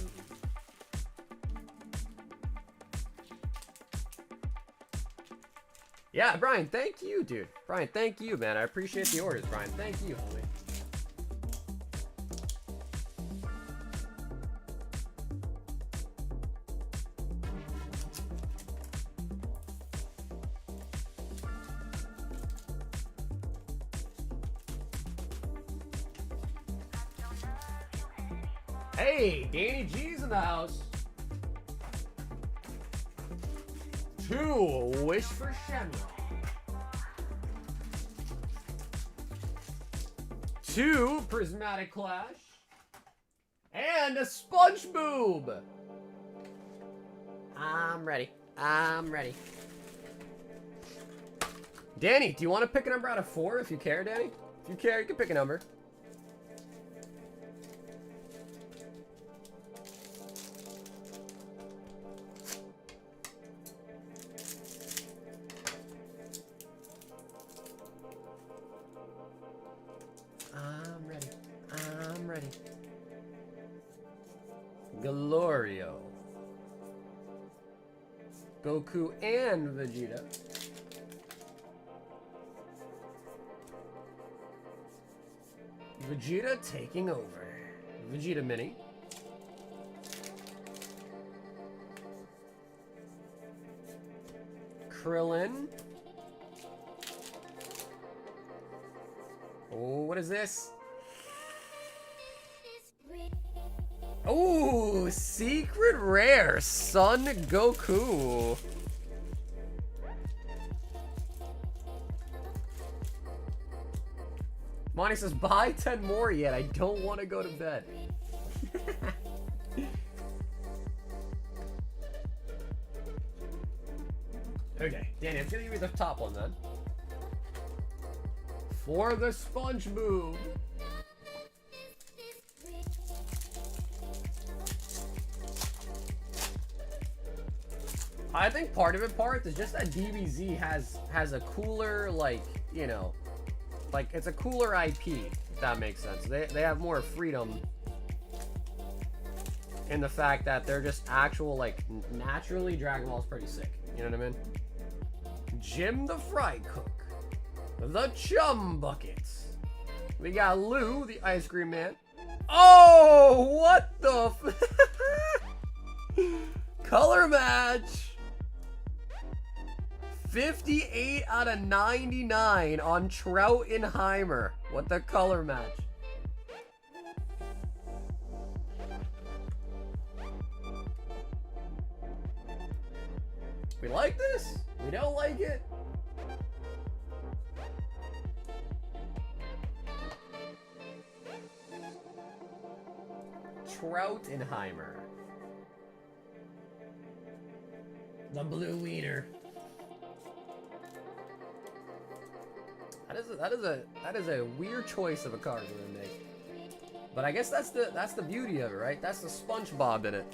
Yeah, Brian, thank you, dude. Brian, thank you, man. I appreciate the orders, Brian. Thank you, homie. Hey, Danny G's in the house. 2 Wish for Shenron. 2 Prismatic Clash. And a Spongebob. I'm ready. I'm ready. Danny, do you want to pick a number out of 4 if you care, Danny? If you care, you can pick a number. I'm ready. I'm ready. Glorio. Goku and Vegeta. Vegeta taking over. Vegeta Mini. Krillin. Oh, what is this? Oh, secret rare, Son Goku. Monty says, buy 10 more yet. I don't want to go to bed. Okay, Danny, I'm gonna give you the top one then. For the Spongebob. I think part of it, is just that DBZ has a cooler, like, you know, like, it's a cooler IP, if that makes sense. They have more freedom in the fact that they're just actual, like, naturally Dragon Ball's pretty sick. You know what I mean? Jim the Fry Cook. The Chum Buckets. We got Lou, the Ice Cream Man. Oh, what the color match. 58 out of 99 on Troutenheimer. What the color match? We like this? We don't like it? Troutenheimer. The blue wiener. That is a weird choice of a card we're gonna make. But I guess that's the beauty of it, right? That's the SpongeBob in it.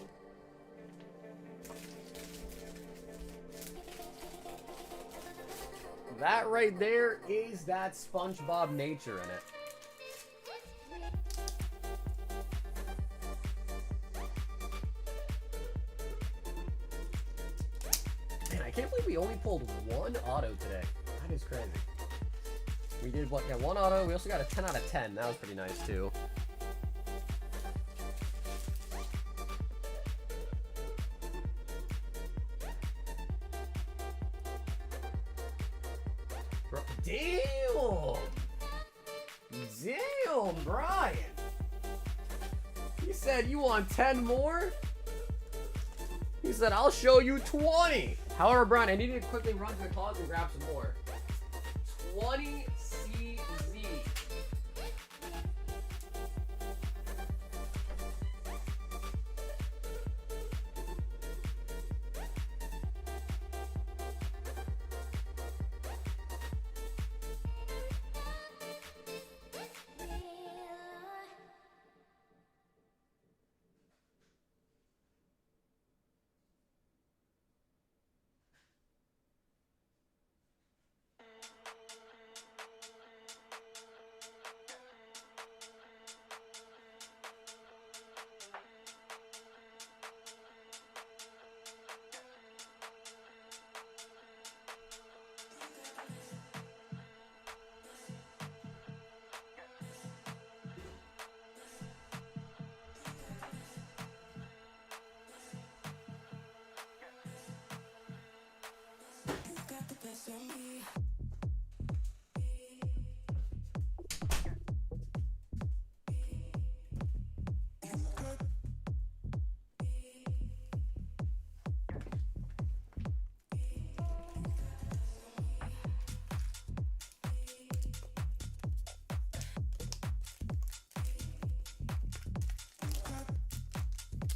That right there is that SpongeBob nature in it. Man, I can't believe we only pulled one auto today. That is crazy. We did what? Yeah, one auto. We also got a 10 out of 10. That was pretty nice too. Damn! Damn, Brian! He said, you want 10 more? He said, I'll show you 20! However, Brian, I need to quickly run to the closet and grab some more. 20 CZ.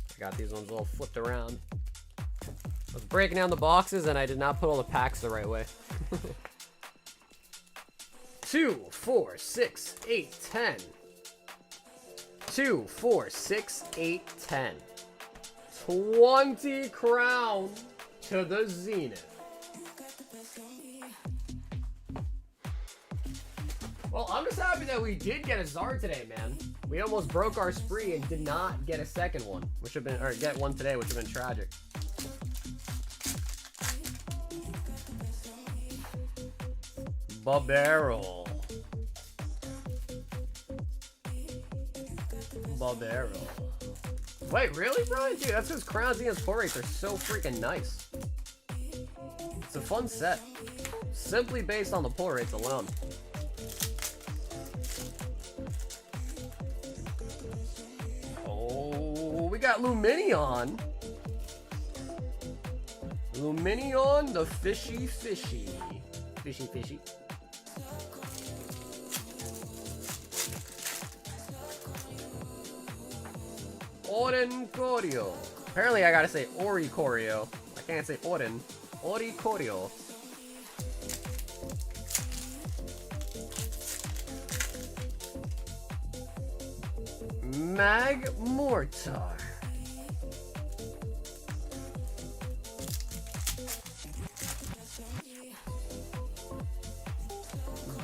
I got these ones all flipped around. I was breaking down the boxes and I did not put all the packs the right way. 2, 4, 6, 8, 10. 2, 4, 6, 8, 10. 20 crown to the zenith. Well, I'm just happy that we did get a Zard today, man. We almost broke our spree and did not get a second one, which have been, or get one today, which would have been tragic. Barbaro. Barbaro. Wait, really, Brian? Dude, that's because Crown Zenith's pull rates are so freaking nice. It's a fun set. Simply based on the pull rates alone. Oh, we got Luminion. Luminion, the fishy. Fishy. Orin Corio. Apparently I gotta say Ori Corio. I can't say Orin. Ori Corio. Mag Mortar.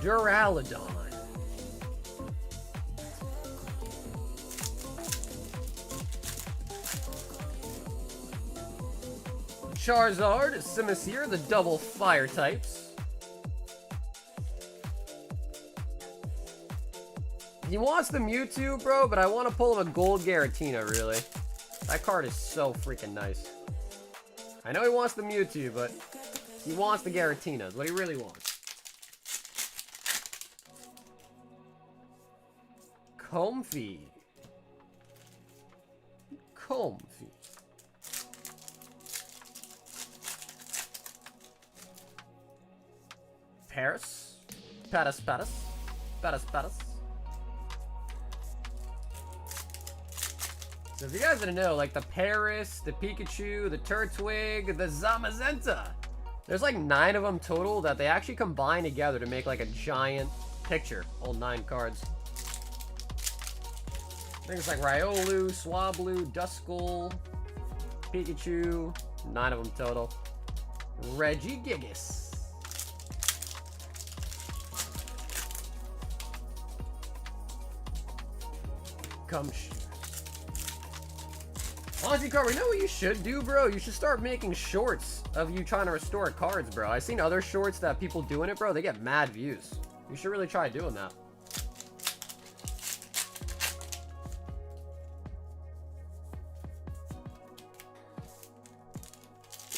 Duraludon. Charizard, Simisear, the double fire types. He wants the Mewtwo, bro, but I want to pull him a gold Giratina, really. That card is so freaking nice. I know he wants the Mewtwo, but he wants the Giratina, is what he really wants. Comfy. Paris. Paris. So if you guys didn't know, like the Paris, the Pikachu, the Turtwig, the Zamazenta, there's like 9 of them total that they actually combine together to make like a giant picture. All 9 cards. Things like Riolu, Swablu, Duskull, Pikachu, 9 of them total. Regigigas. come share. Honestly, Carver, you know what you should do, bro? You should start making shorts of you trying to restore cards, bro. I've seen other shorts that people doing it, bro. They get mad views. You should really try doing that.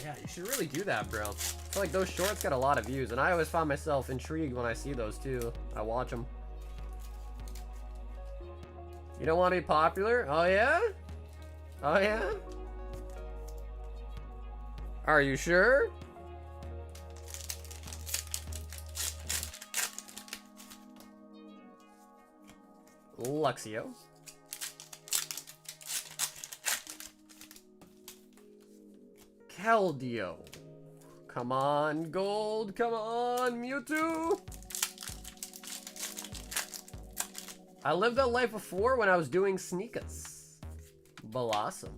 Yeah, you should really do that, bro. I feel like those shorts get a lot of views, and I always find myself intrigued when I see those too. I watch them. You don't want to be popular? Oh, yeah? Oh, yeah? Are you sure? Luxio. Keldeo. Come on, gold. Come on, Mewtwo. I lived that life before when I was doing sneakers. Blossom.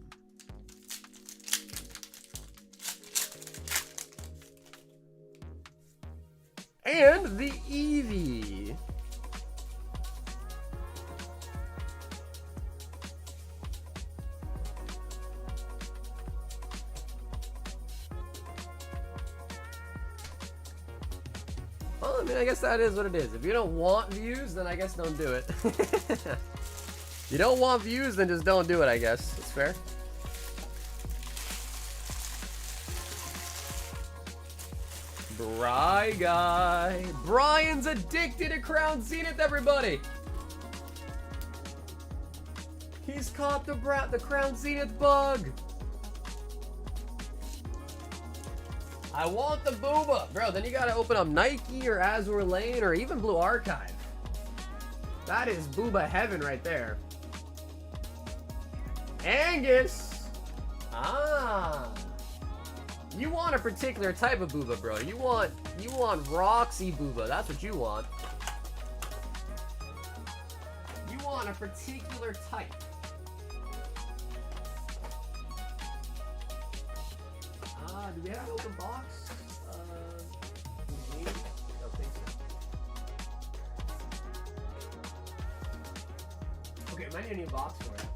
And the Eevee. Well, I mean, I guess that is what it is. If you don't want views, then I guess don't do it. You don't want views, then just don't do it, I guess. It's fair. Bry guy. Brian's addicted to Crown Zenith, everybody. He's caught the Crown Zenith bug. I want the Booba. Bro, then you gotta open up Nike or Azure Lane or even Blue Archive. That is Booba heaven right there. Angus! Ah. You want a particular type of Booba, bro. You want Roxy Booba. That's what you want. You want a particular type. Do we have an open box? I don't think so. Okay, might need a new box for it.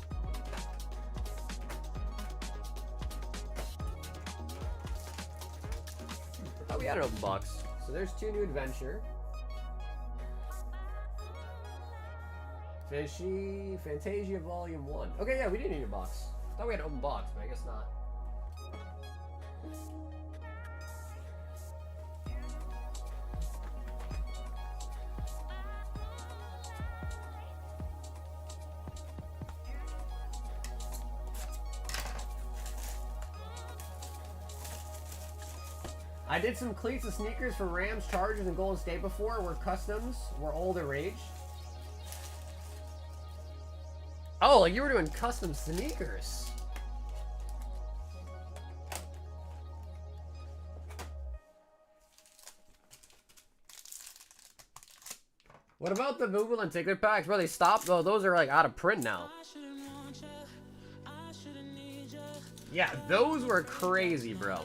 I thought we had an open box. So there's 2 new adventure. Fishy Fantasia Volume 1. Okay, yeah, we did need a box. I thought we had an open box, but I guess not. I did some cleats and sneakers for Rams, Chargers, and Golden State before, where customs were all the rage. Oh, like you were doing custom sneakers. What about the Moogle and ticket packs? Bro, they stopped though. Those are like out of print now. Yeah, those were crazy, bro.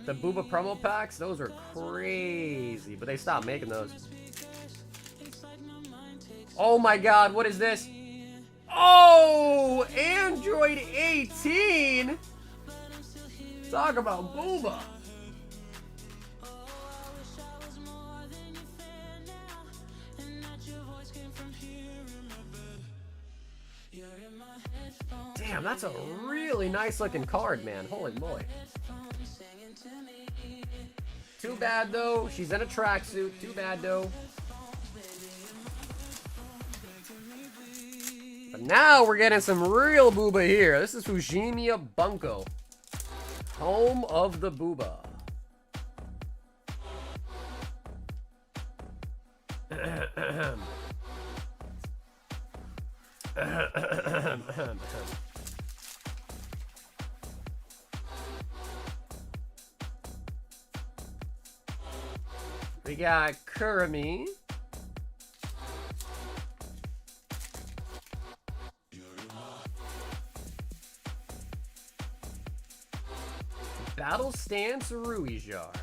The Booba promo packs, those are crazy, but they stopped making those. Oh my god, what is this? Oh, Android 18. Talk about Booba. Damn, that's a really nice looking card, man. Holy moly. Too bad though. She's in a tracksuit. Too bad though. But now we're getting some real Booba here. This is Fujimiya Bunko. Home of the Booba. We got Kurami. Battle Stance Ruijard.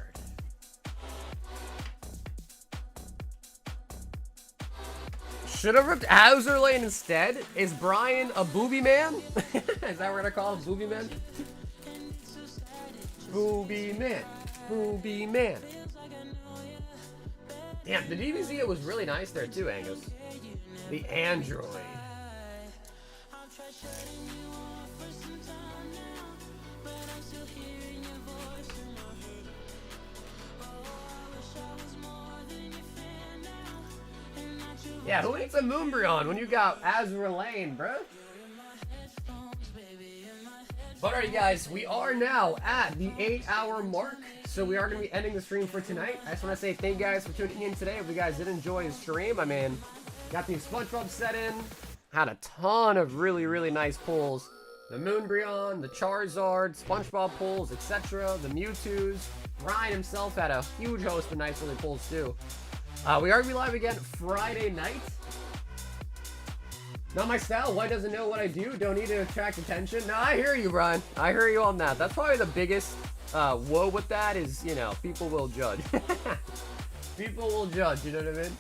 should have ripped Azure Lane instead. Is Brian a booby man? Is that what we're gonna call him? Booby man? Booby man. Booby man. Damn, the DBZ, it was really nice there too, Angus. The Android. Yeah, who needs a Moonbryon when you got Azure Lane, bruh? But alright guys, we are now at the 8-hour mark, so we are going to be ending the stream for tonight. I just want to say thank you guys for tuning in today. If you guys did enjoy the stream, I mean, got the Spongebob set in, had a ton of really, really nice pulls. The Moonbryon, the Charizard, Spongebob pulls, etc. The Mewtwo's. Ryan himself had a huge host of nice little pulls too. We are going to be live again Friday night. Not my style. White doesn't know what I do. Don't need to attract attention. No, I hear you, Brian. I hear you on that. That's probably the biggest woe with that is, you know, people will judge. People will judge, you know what I mean?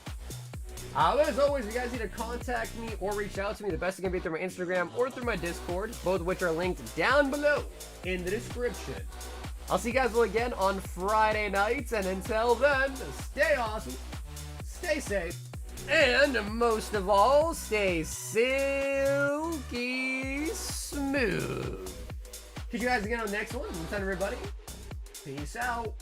But as always, if you guys need to contact me or reach out to me, the best is going to be through my Instagram or through my Discord, both of which are linked down below in the description. I'll see you guys all again on Friday nights, and until then, stay awesome, stay safe, and most of all, stay silky smooth. See you guys again on the next one. Until then, everybody, peace out.